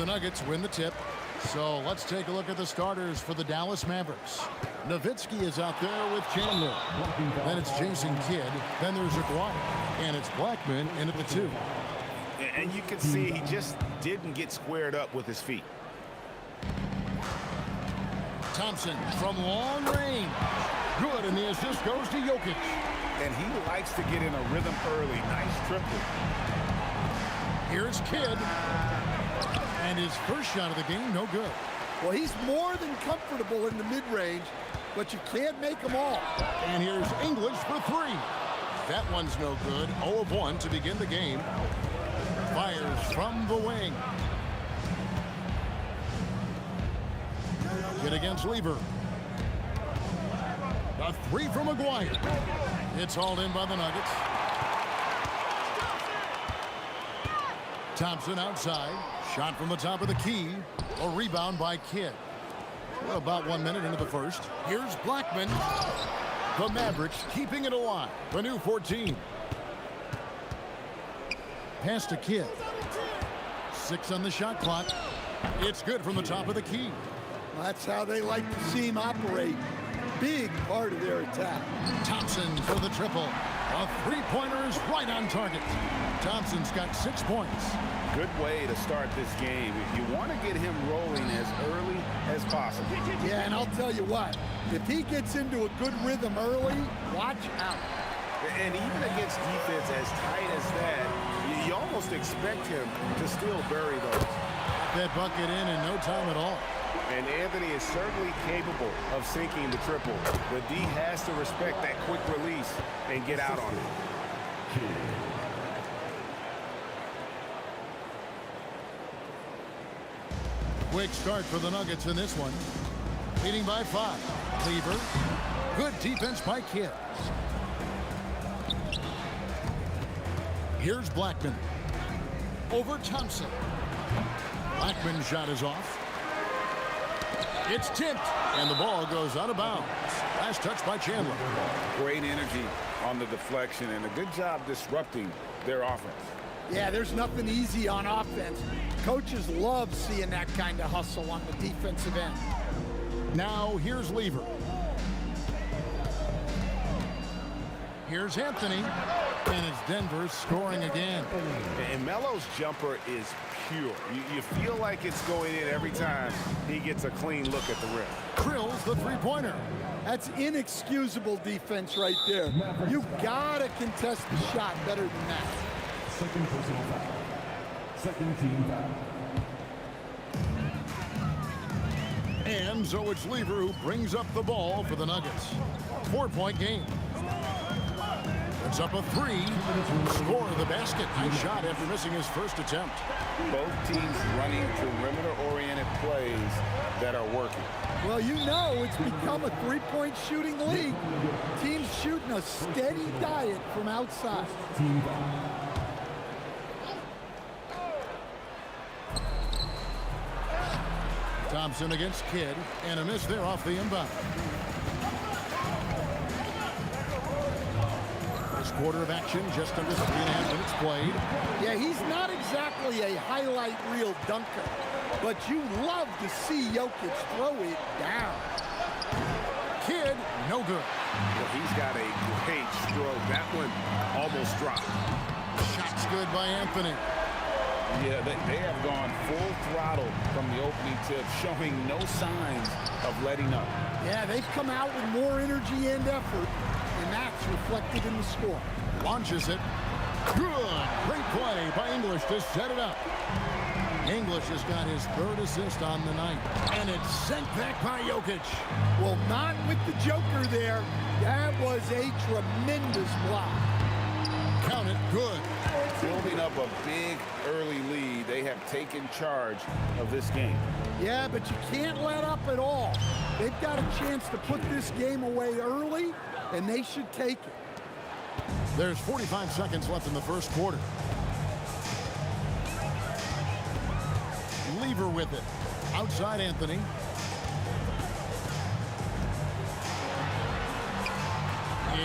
Nuggets win the tip. So let's take a look at the starters for the Dallas Mavericks. Nowitzki is out there with Chandler. Then it's Jason Kidd. Then there's Aguirre. And it's Blackman in at the 2. And you can see he just didn't get squared up with his feet. Thompson from long range. Good, and the assist goes to Jokic. And he likes to get in a rhythm early. Nice triple. Here's Kidd. And his first shot of the game, no good. Well, he's more than comfortable in the mid-range, but you can't make them all. And here's English for 3. That one's no good. 0 of 1 to begin the game. Fires from the wing. Kidd against Lever. A 3 from Aguirre. It's hauled in by the Nuggets. Thompson outside. Shot from the top of the key. A rebound by Kidd. We're about 1 minute into the first. Here's Blackman. The Mavericks keeping it alive. The new 14. Pass to Kidd. 6 on the shot clock. It's good from the top of the key. That's how they like to see him operate. Big part of their attack. Thompson for the triple. A three-pointer is right on target. Thompson's got 6 points. Good way to start this game. If you want to get him rolling as early as possible. Yeah, and I'll tell you what. If he gets into a good rhythm early, watch out. And even against defense as tight as that, you almost expect him to still bury those. That bucket in no time at all. And Anthony is certainly capable of sinking the triple. The D has to respect that quick release and get out on it. Quick start for the Nuggets in this one. Leading by 5. Lever. Good defense by Kidd. Here's Blackman. Over Thompson. Blackman's shot is off. It's tipped, and the ball goes out of bounds. Last touch by Chandler. Great energy on the deflection, and a good job disrupting their offense. Yeah, there's nothing easy on offense. Coaches love seeing that kind of hustle on the defensive end. Now, here's Lever. Here's Anthony. And it's Denver scoring again. And Melo's jumper is pure. You feel like it's going in every time he gets a clean look at the rim. Drills the three-pointer. That's inexcusable defense right there. You've got to contest the shot better than that. Second personal foul. Second team foul. And so it's Lever who brings up the ball for the Nuggets. 4-point game. It's up a 3. Score the basket. Nice shot after missing his first attempt. Both teams running perimeter-oriented plays that are working. Well, you know it's become a three-point shooting league. Teams shooting a steady diet from outside. Thompson against Kidd, and a miss there off the inbound. First quarter of action, just under 3.5 minutes played. Yeah, he's not exactly a highlight reel dunker, but you love to see Jokic throw it down. Kidd, no good. Well, he's got a great stroke. That one almost dropped. Shot's good by Anthony. Yeah, they have gone full throttle from the opening tip, showing no signs of letting up. Yeah, they've come out with more energy and effort, and that's reflected in the score. Launches it. Good. Great play by English to set it up. English has got his third assist on the night, and it's sent back by Jokic. Well, not with the Joker there. That was a tremendous block. Count it. Good. Building up a big early lead. They have taken charge of this game. Yeah, but you can't let up at all. They've got a chance to put this game away early, and they should take it. There's 45 seconds left in the first quarter. Lever with it. Outside Anthony.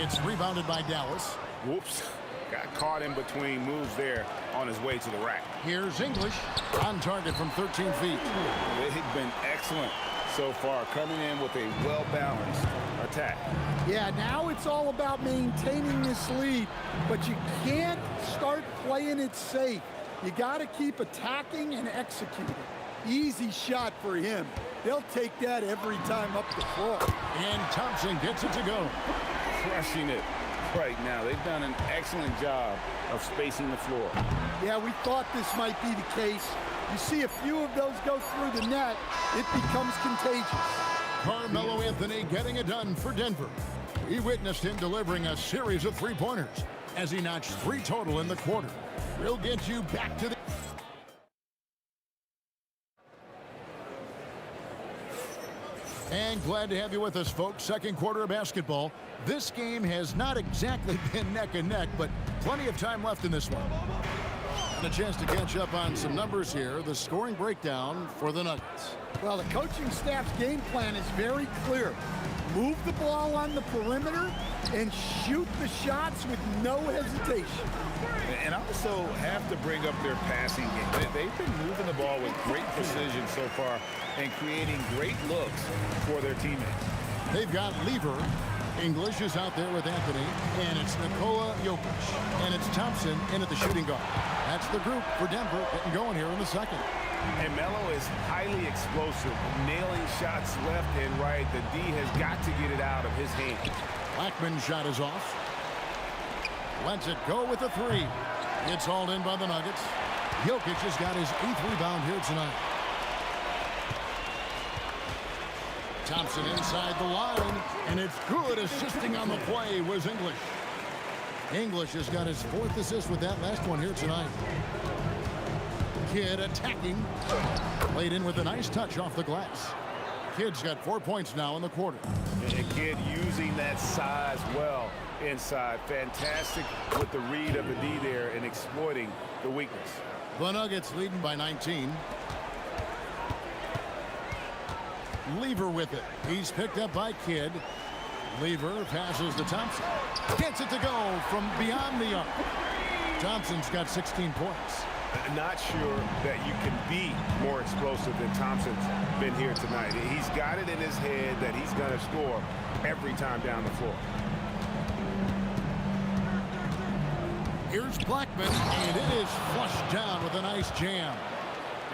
It's rebounded by Dallas. Whoops. Got caught in between moves there on his way to the rack. Here's English on target from 13 feet. They've been excellent so far, coming in with a well-balanced attack. Yeah, now it's all about maintaining this lead, but you can't start playing it safe. You got to keep attacking and executing. Easy shot for him. They'll take that every time up the floor. And Thompson gets it to go. Crushing it right now. They've done an excellent job of spacing the floor. Yeah, we thought this might be the case. You see a few of those go through the net, it becomes contagious. Carmelo Anthony getting it done for Denver. We witnessed him delivering a series of three-pointers as he notched 3 total in the quarter. We'll get you back to the... And glad to have you with us, folks. Second quarter of basketball. This game has not exactly been neck and neck, but plenty of time left in this one. And a chance to catch up on some numbers here. The scoring breakdown for the Nuggets. Well, the coaching staff's game plan is very clear. Move the ball on the perimeter and shoot the shots with no hesitation. And also have to bring up their passing game. They've been moving the ball with great precision so far and creating great looks for their teammates. They've got Lever. English is out there with Anthony, and it's Nikola Jokic, and it's Thompson in at the shooting guard. That's the group for Denver getting going here in the second. And Melo is highly explosive, nailing shots left and right. The D has got to get it out of his hands. Blackman's shot is off. Lets it go with a 3. It's hauled in by the Nuggets. Jokic has got his 8th rebound here tonight. Thompson inside the line, and it's good. Assisting on the play was English. English has got his 4th assist with that last one here tonight. Kidd attacking. Played in with a nice touch off the glass. Kidd's got 4 points now in the quarter. And Kidd using that size well inside. Fantastic with the read of the D there and exploiting the weakness. The Nuggets leading by 19. Lever with it. He's picked up by Kidd. Lever passes to Thompson. Gets it to go from beyond the arc. Thompson's got 16 points. Not sure that you can be more explosive than Thompson's been here tonight. He's got it in his head that he's going to score every time down the floor. Here's Blackman, and it is flushed down with a nice jam.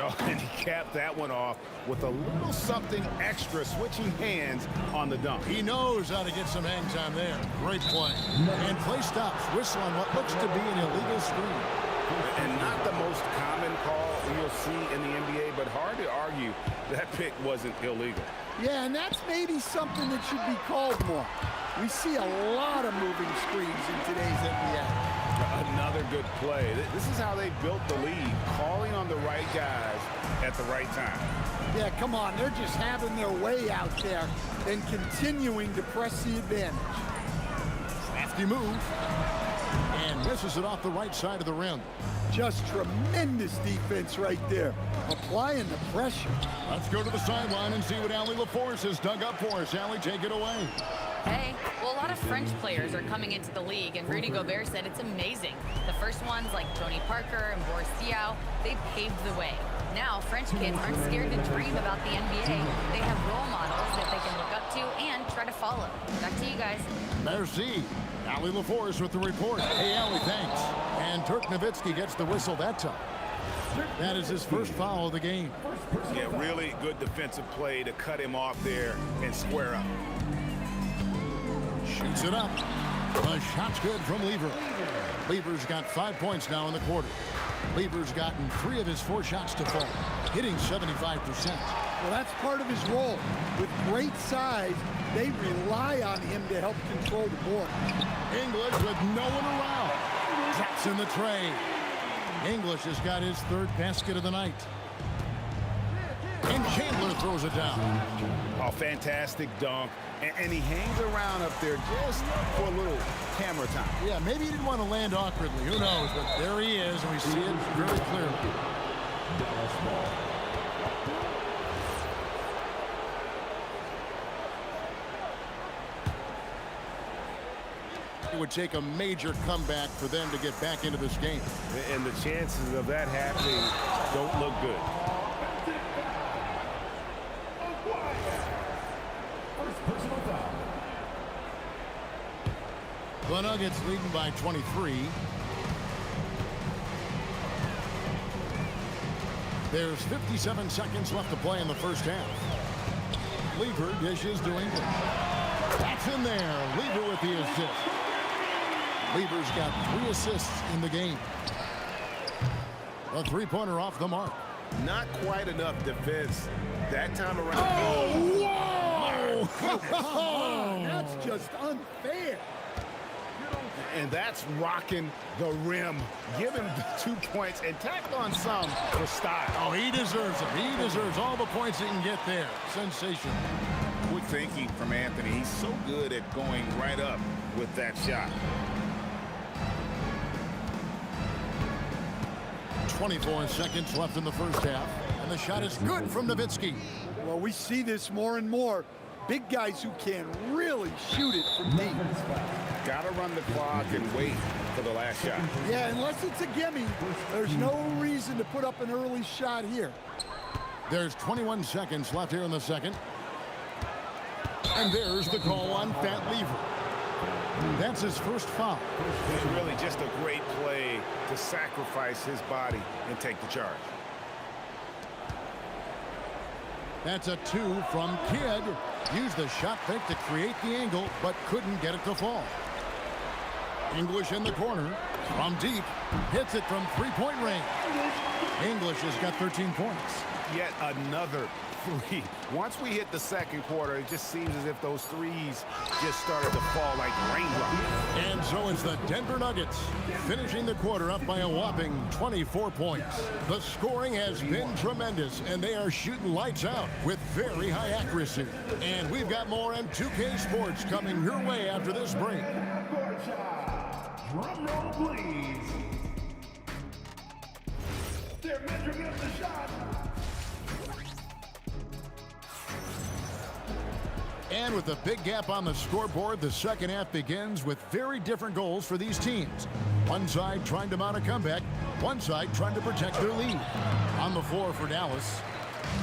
Oh, and he capped that one off with a little something extra, switching hands on the dunk. He knows how to get some hang time there. Great play. And play stops. Whistle on what looks to be an illegal screen. And not the most common call you'll see in the NBA, but hard to argue that pick wasn't illegal. Yeah, and that's maybe something that should be called more. We see a lot of moving screens in today's NBA. Another good play. This is how they built the lead, calling on the right guys at the right time. Yeah, come on. They're just having their way out there and continuing to press the advantage. Crafty move. And misses it off the right side of the rim. Just tremendous defense right there. Applying the pressure. Let's go to the sideline and see what Allie LaForce has dug up for us. Allie, take it away. Hey, well, a lot of French players are coming into the league, and Rudy Gobert said it's amazing. The first ones, like Tony Parker and Boris Diaw, they paved the way. Now, French kids aren't scared to dream about the NBA. They have role models that they can look up to and try to follow. Back to you guys. Merci. Allie LaForce with the report. Hey, Allie, thanks. And Dirk Nowitzki gets the whistle that time. That is his first foul of the game. Yeah, really good defensive play to cut him off there and square up. Shoots it up. The shot's good from Lever. Lever's got 5 points now in the quarter. Lever's gotten 3 of his 4 shots to fall, hitting 75%. Well, that's part of his role. With great size, they rely on him to help control the board. English with no one around. Drops in the tray. English has got his 3rd basket of the night. And Chandler throws it down. Oh, fantastic dunk. And he hangs around up there just for a little camera time. Yeah, maybe he didn't want to land awkwardly. Who knows? But there he is, and we see it very clearly. It would take a major comeback for them to get back into this game. And the chances of that happening don't look good. The Nuggets leading by 23. There's 57 seconds left to play in the first half. Lever dishes to England. That's in there. Lever with the assist. Lever's got 3 assists in the game. A three-pointer off the mark. Not quite enough defense that time around. Oh, whoa! That's just unfair. And that's rocking the rim. Give him the 2 points and tack on some for style. Oh, he deserves it. He deserves all the points he can get there. Sensational. Quick thinking from Anthony. He's so good at going right up with that shot. 24 seconds left in the first half. And the shot is good from Nowitzki. Well, we see this more and more. Big guys who can really shoot it from deep. Got to run the clock and wait for the last shot. Yeah, unless it's a gimme, there's no reason to put up an early shot here. There's 21 seconds left here in the second. And there's the call on Fat Lever. That's his first foul. It's really just a great play to sacrifice his body and take the charge. That's a 2 from Kidd. Used the shot fake to create the angle, but couldn't get it to fall. English in the corner. From deep. Hits it from three-point range. English has got 13 points. Yet another 3. Once we hit the second quarter, it just seems as if those threes just started to fall like raindrops. And so it's the Denver Nuggets finishing the quarter up by a whopping 24 points. The scoring has been tremendous, and they are shooting lights out with very high accuracy. And we've got more M2K Sports coming your way after this break. Drum roll, please. They're measuring up the shot. And with a big gap on the scoreboard, the second half begins with very different goals for these teams. One side trying to mount a comeback, one side trying to protect their lead. On the floor for Dallas,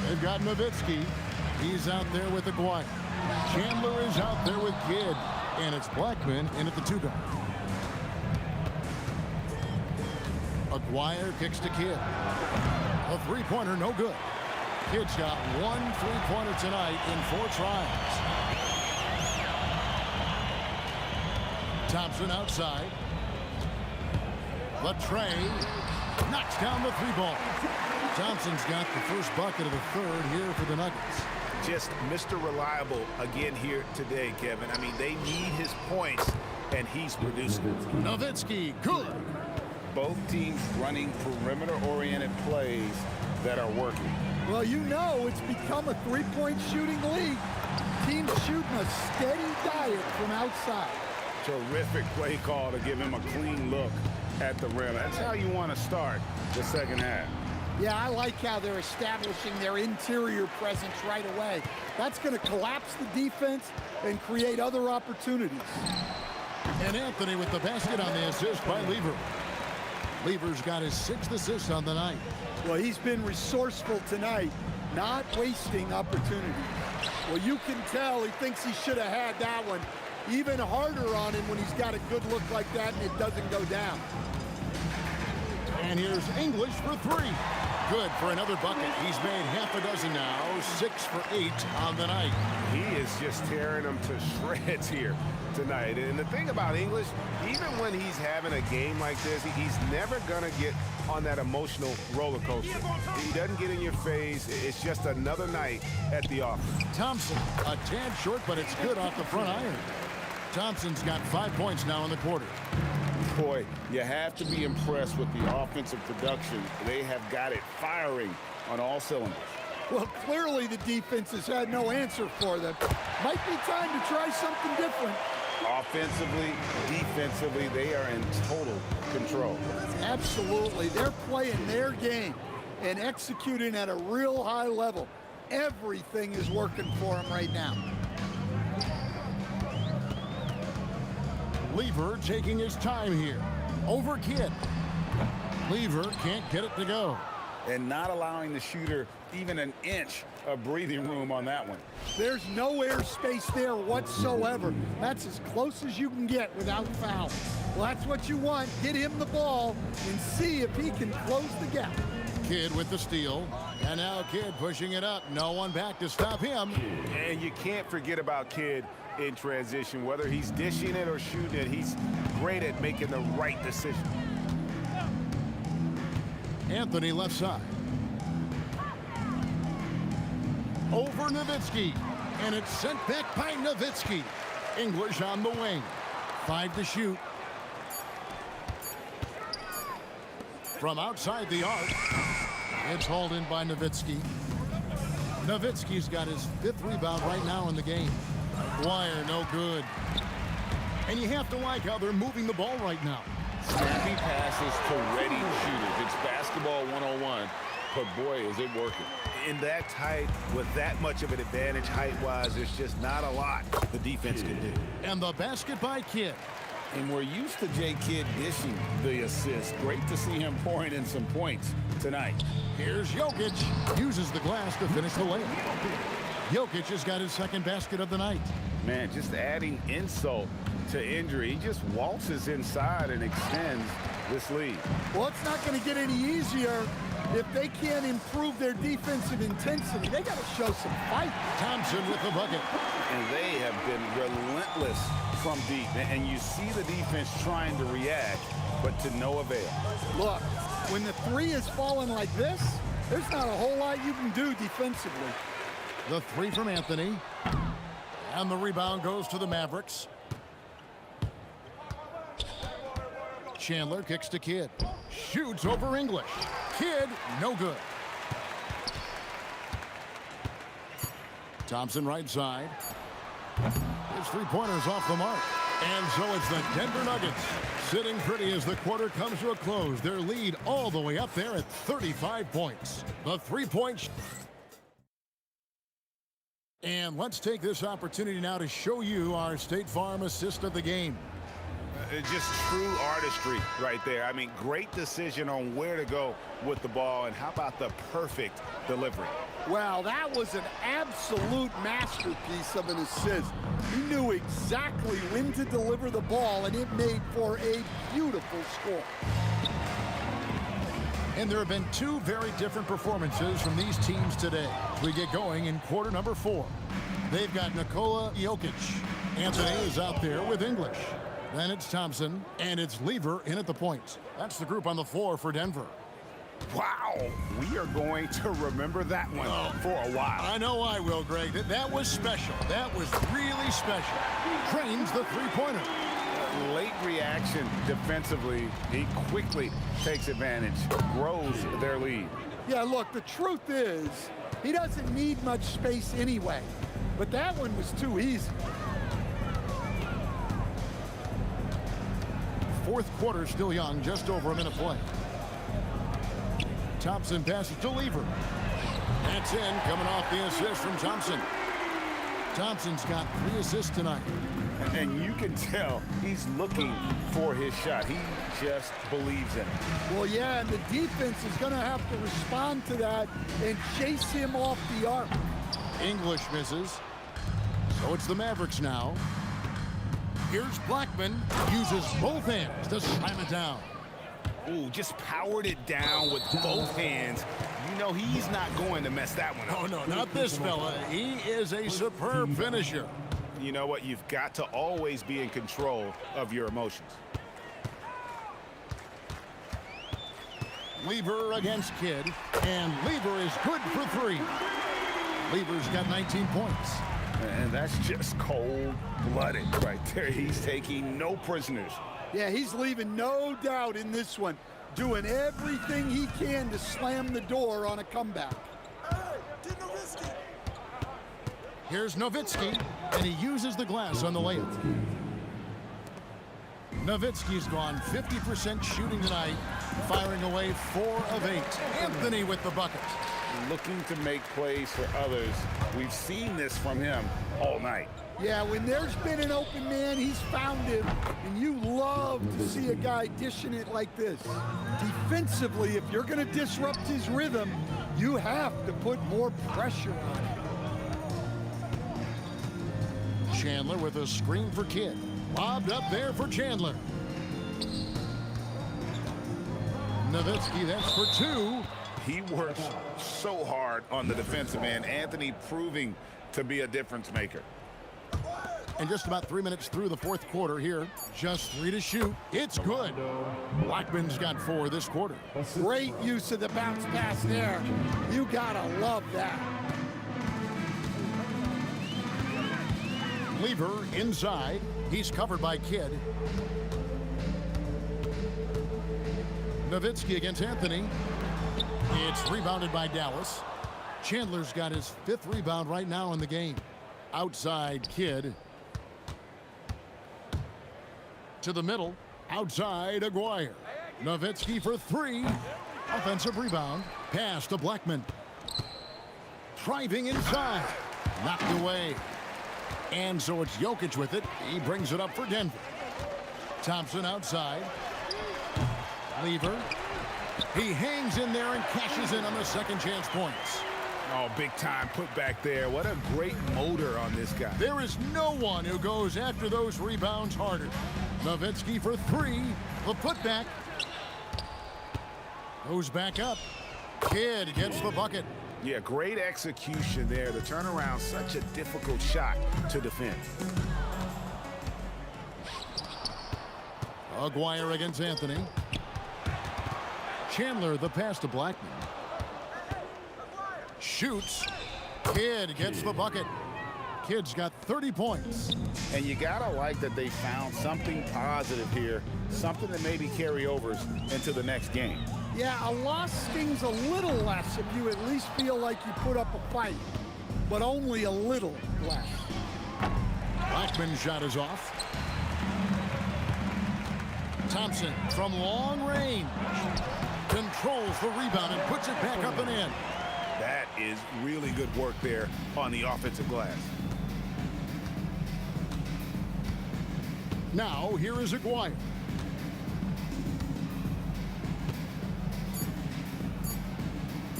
they've got Nowitzki. He's out there with Aguirre. Chandler is out there with Kidd. And it's Blackman in at the 2 guard. Aguirre kicks to Kidd. A three-pointer, no good. Kidd's got 1 3-pointer tonight in 4 tries. Thompson outside. Latrey knocks down the 3-ball. Thompson's got the first bucket of the third here for the Nuggets. Just Mr. Reliable again here today, Kevin. I mean, they need his points, and he's producing. Nowitzki, good. Both teams running perimeter-oriented plays that are working. Well, you know it's become a three-point shooting league. Teams shooting a steady diet from outside. Terrific play call to give him a clean look at the rim. That's how you want to start the second half. Yeah, I like how they're establishing their interior presence right away. That's going to collapse the defense and create other opportunities. And Anthony with the basket on the assist by Lever. Lever's got his 6th assist on the night. Well, he's been resourceful tonight, not wasting opportunities. Well, you can tell he thinks he should have had that one. Even harder on him when he's got a good look like that and it doesn't go down. And here's English for 3. Good for another bucket. He's made half a dozen now, 6 for 8 on the night. He is just tearing them to shreds here tonight. And the thing about English, even when he's having a game like this, he's never going to get on that emotional roller coaster. He doesn't get in your face. It's just another night at the office. Thompson, a tad short, but it's good off the front iron. Thompson's got 5 points now in the quarter. Boy, you have to be impressed with the offensive production. They have got it firing on all cylinders. Well, clearly the defense has had no answer for them. Might be time to try something different. Offensively, defensively, they are in total control. Absolutely. They're playing their game and executing at a real high level. Everything is working for them right now. Lever taking his time here. Over Kidd. Lever can't get it to go. And not allowing the shooter even an inch of breathing room on that one. There's no airspace there whatsoever. That's as close as you can get without foul. Well, that's what you want. Get him the ball and see if he can close the gap. Kidd with the steal. And now Kidd pushing it up. No one back to stop him. And you can't forget about Kidd in transition. Whether he's dishing it or shooting it, he's great at making the right decision. Anthony left side. Over Nowitzki. And it's sent back by Nowitzki. English on the wing. 5 to shoot. From outside the arc. It's hauled in by Nowitzki. Nowitzki's got his 5th rebound right now in the game. Wire, no good. And you have to like how they're moving the ball right now. Snappy passes to ready shooters. It's basketball 101, but boy, is it working. In that tight, with that much of an advantage height-wise, there's just not a lot the defense can do. And the basket by Kidd. And we're used to J. Kidd dishing the assist. Great to see him pouring in some points tonight. Here's Jokic. Uses the glass to finish the layup. Jokic has got his 2nd basket of the night. Man, just adding insult to injury. He just waltzes inside and extends this lead. Well, it's not going to get any easier if they can't improve their defensive intensity. They got to show some fight. Thompson with the bucket. And they have been relentless from deep. And you see the defense trying to react, but to no avail. Look, when the 3 is falling like this, there's not a whole lot you can do defensively. The 3 from Anthony. And the rebound goes to the Mavericks. Chandler kicks to Kidd. Shoots over English. Kidd, no good. Thompson right side. His 3-pointer's off the mark. And so it's the Denver Nuggets sitting pretty as the quarter comes to a close. Their lead all the way up there at 35 points. The 3-point. And let's take this opportunity now to show you our State Farm assist of the game. Just true artistry right there. I mean, great decision on where to go with the ball, and how about the perfect delivery? Wow, that was an absolute masterpiece of an assist. He knew exactly when to deliver the ball, and it made for a beautiful score. And there have been 2 very different performances from these teams today. We get going in quarter number 4. They've got Nikola Jokic. Anthony is out there with English. Then it's Thompson, and it's Lever in at the point. That's the group on the floor for Denver. Wow, we are going to remember that one for a while. I know I will, Greg. That was special. That was really special. Drains the 3-pointer. Late reaction defensively. He quickly takes advantage, grows their lead. Yeah, look, the truth is, he doesn't need much space anyway. But that one was too easy. 4th quarter still young, just over a minute play. Thompson passes to Lever. That's in, coming off the assist from Thompson. Thompson's got 3 assists tonight. And you can tell he's looking for his shot. He just believes in it. Well, yeah, and the defense is going to have to respond to that and chase him off the arc. English misses. So it's the Mavericks now. Here's Blackman. Uses both hands to slam it down. Ooh, just powered it down with both hands. You know he's not going to mess that one up. Oh, no, not this fella. He is a superb finisher. You know what? You've got to always be in control of your emotions. Lever against Kidd. And Lever is good for 3. Lever's got 19 points. And that's just cold-blooded right there. He's taking no prisoners. Yeah, he's leaving no doubt in this one. Doing everything he can to slam the door on a comeback. Here's Nowitzki, and he uses the glass on the layup. Nowitzki's gone 50% shooting tonight, firing away 4 of 8. Anthony with the bucket. looking to make plays for others. We've seen this from him all night. Yeah, when there's been an open man, he's found him, and you love to see a guy dishing it like this. Defensively, if you're going to disrupt his rhythm, you have to put more pressure on him. Chandler with a screen for Kidd. Lobbed up there for Chandler. Nowitzki, that's for two. He works so hard on the defensive end. Anthony proving to be a difference maker. And just about 3 minutes through the fourth quarter here. Just 3 to shoot. It's good. Blackman's got 4 this quarter. Great use of the bounce pass there. You gotta love that. Lever inside. He's covered by Kidd. Nowitzki against Anthony. It's rebounded by Dallas. Chandler's got his 5th rebound right now in the game. Outside Kidd. To the middle. Outside Aguirre. Nowitzki for 3. Offensive rebound. Pass to Blackman. Driving inside. Knocked away. And so it's Jokic with it. He brings it up for Denver. Thompson outside. Lever. He hangs in there and cashes in on the second chance points. Oh, big time put back there. What a great motor on this guy. There is no one who goes after those rebounds harder. Nowitzki for 3. The putback. Goes back up. Kidd gets the bucket. Yeah, great execution there. The turnaround, such a difficult shot to defend. Aguirre against Anthony. Chandler, the pass to Blackman. Shoots. Kidd gets the bucket. Kidd's got 30 points. And you gotta like that they found something positive here, something that maybe carry overs into the next game. Yeah, a loss stings a little less if you at least feel like you put up a fight, but only a little less. Blackman's shot is off. Thompson from long range controls the rebound and puts it back up and in. That is really good work there on the offensive glass. Now here is Aguirre.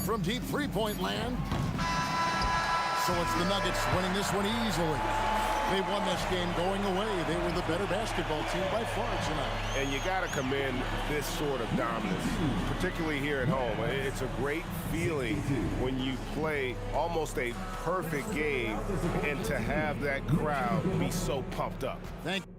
From deep three-point land. So it's the Nuggets winning this one easily. They won this game going away. They were the better basketball team by far tonight. And you got to commend this sort of dominance, particularly here at home. It's a great feeling when you play almost a perfect game and to have that crowd be so pumped up. Thank you.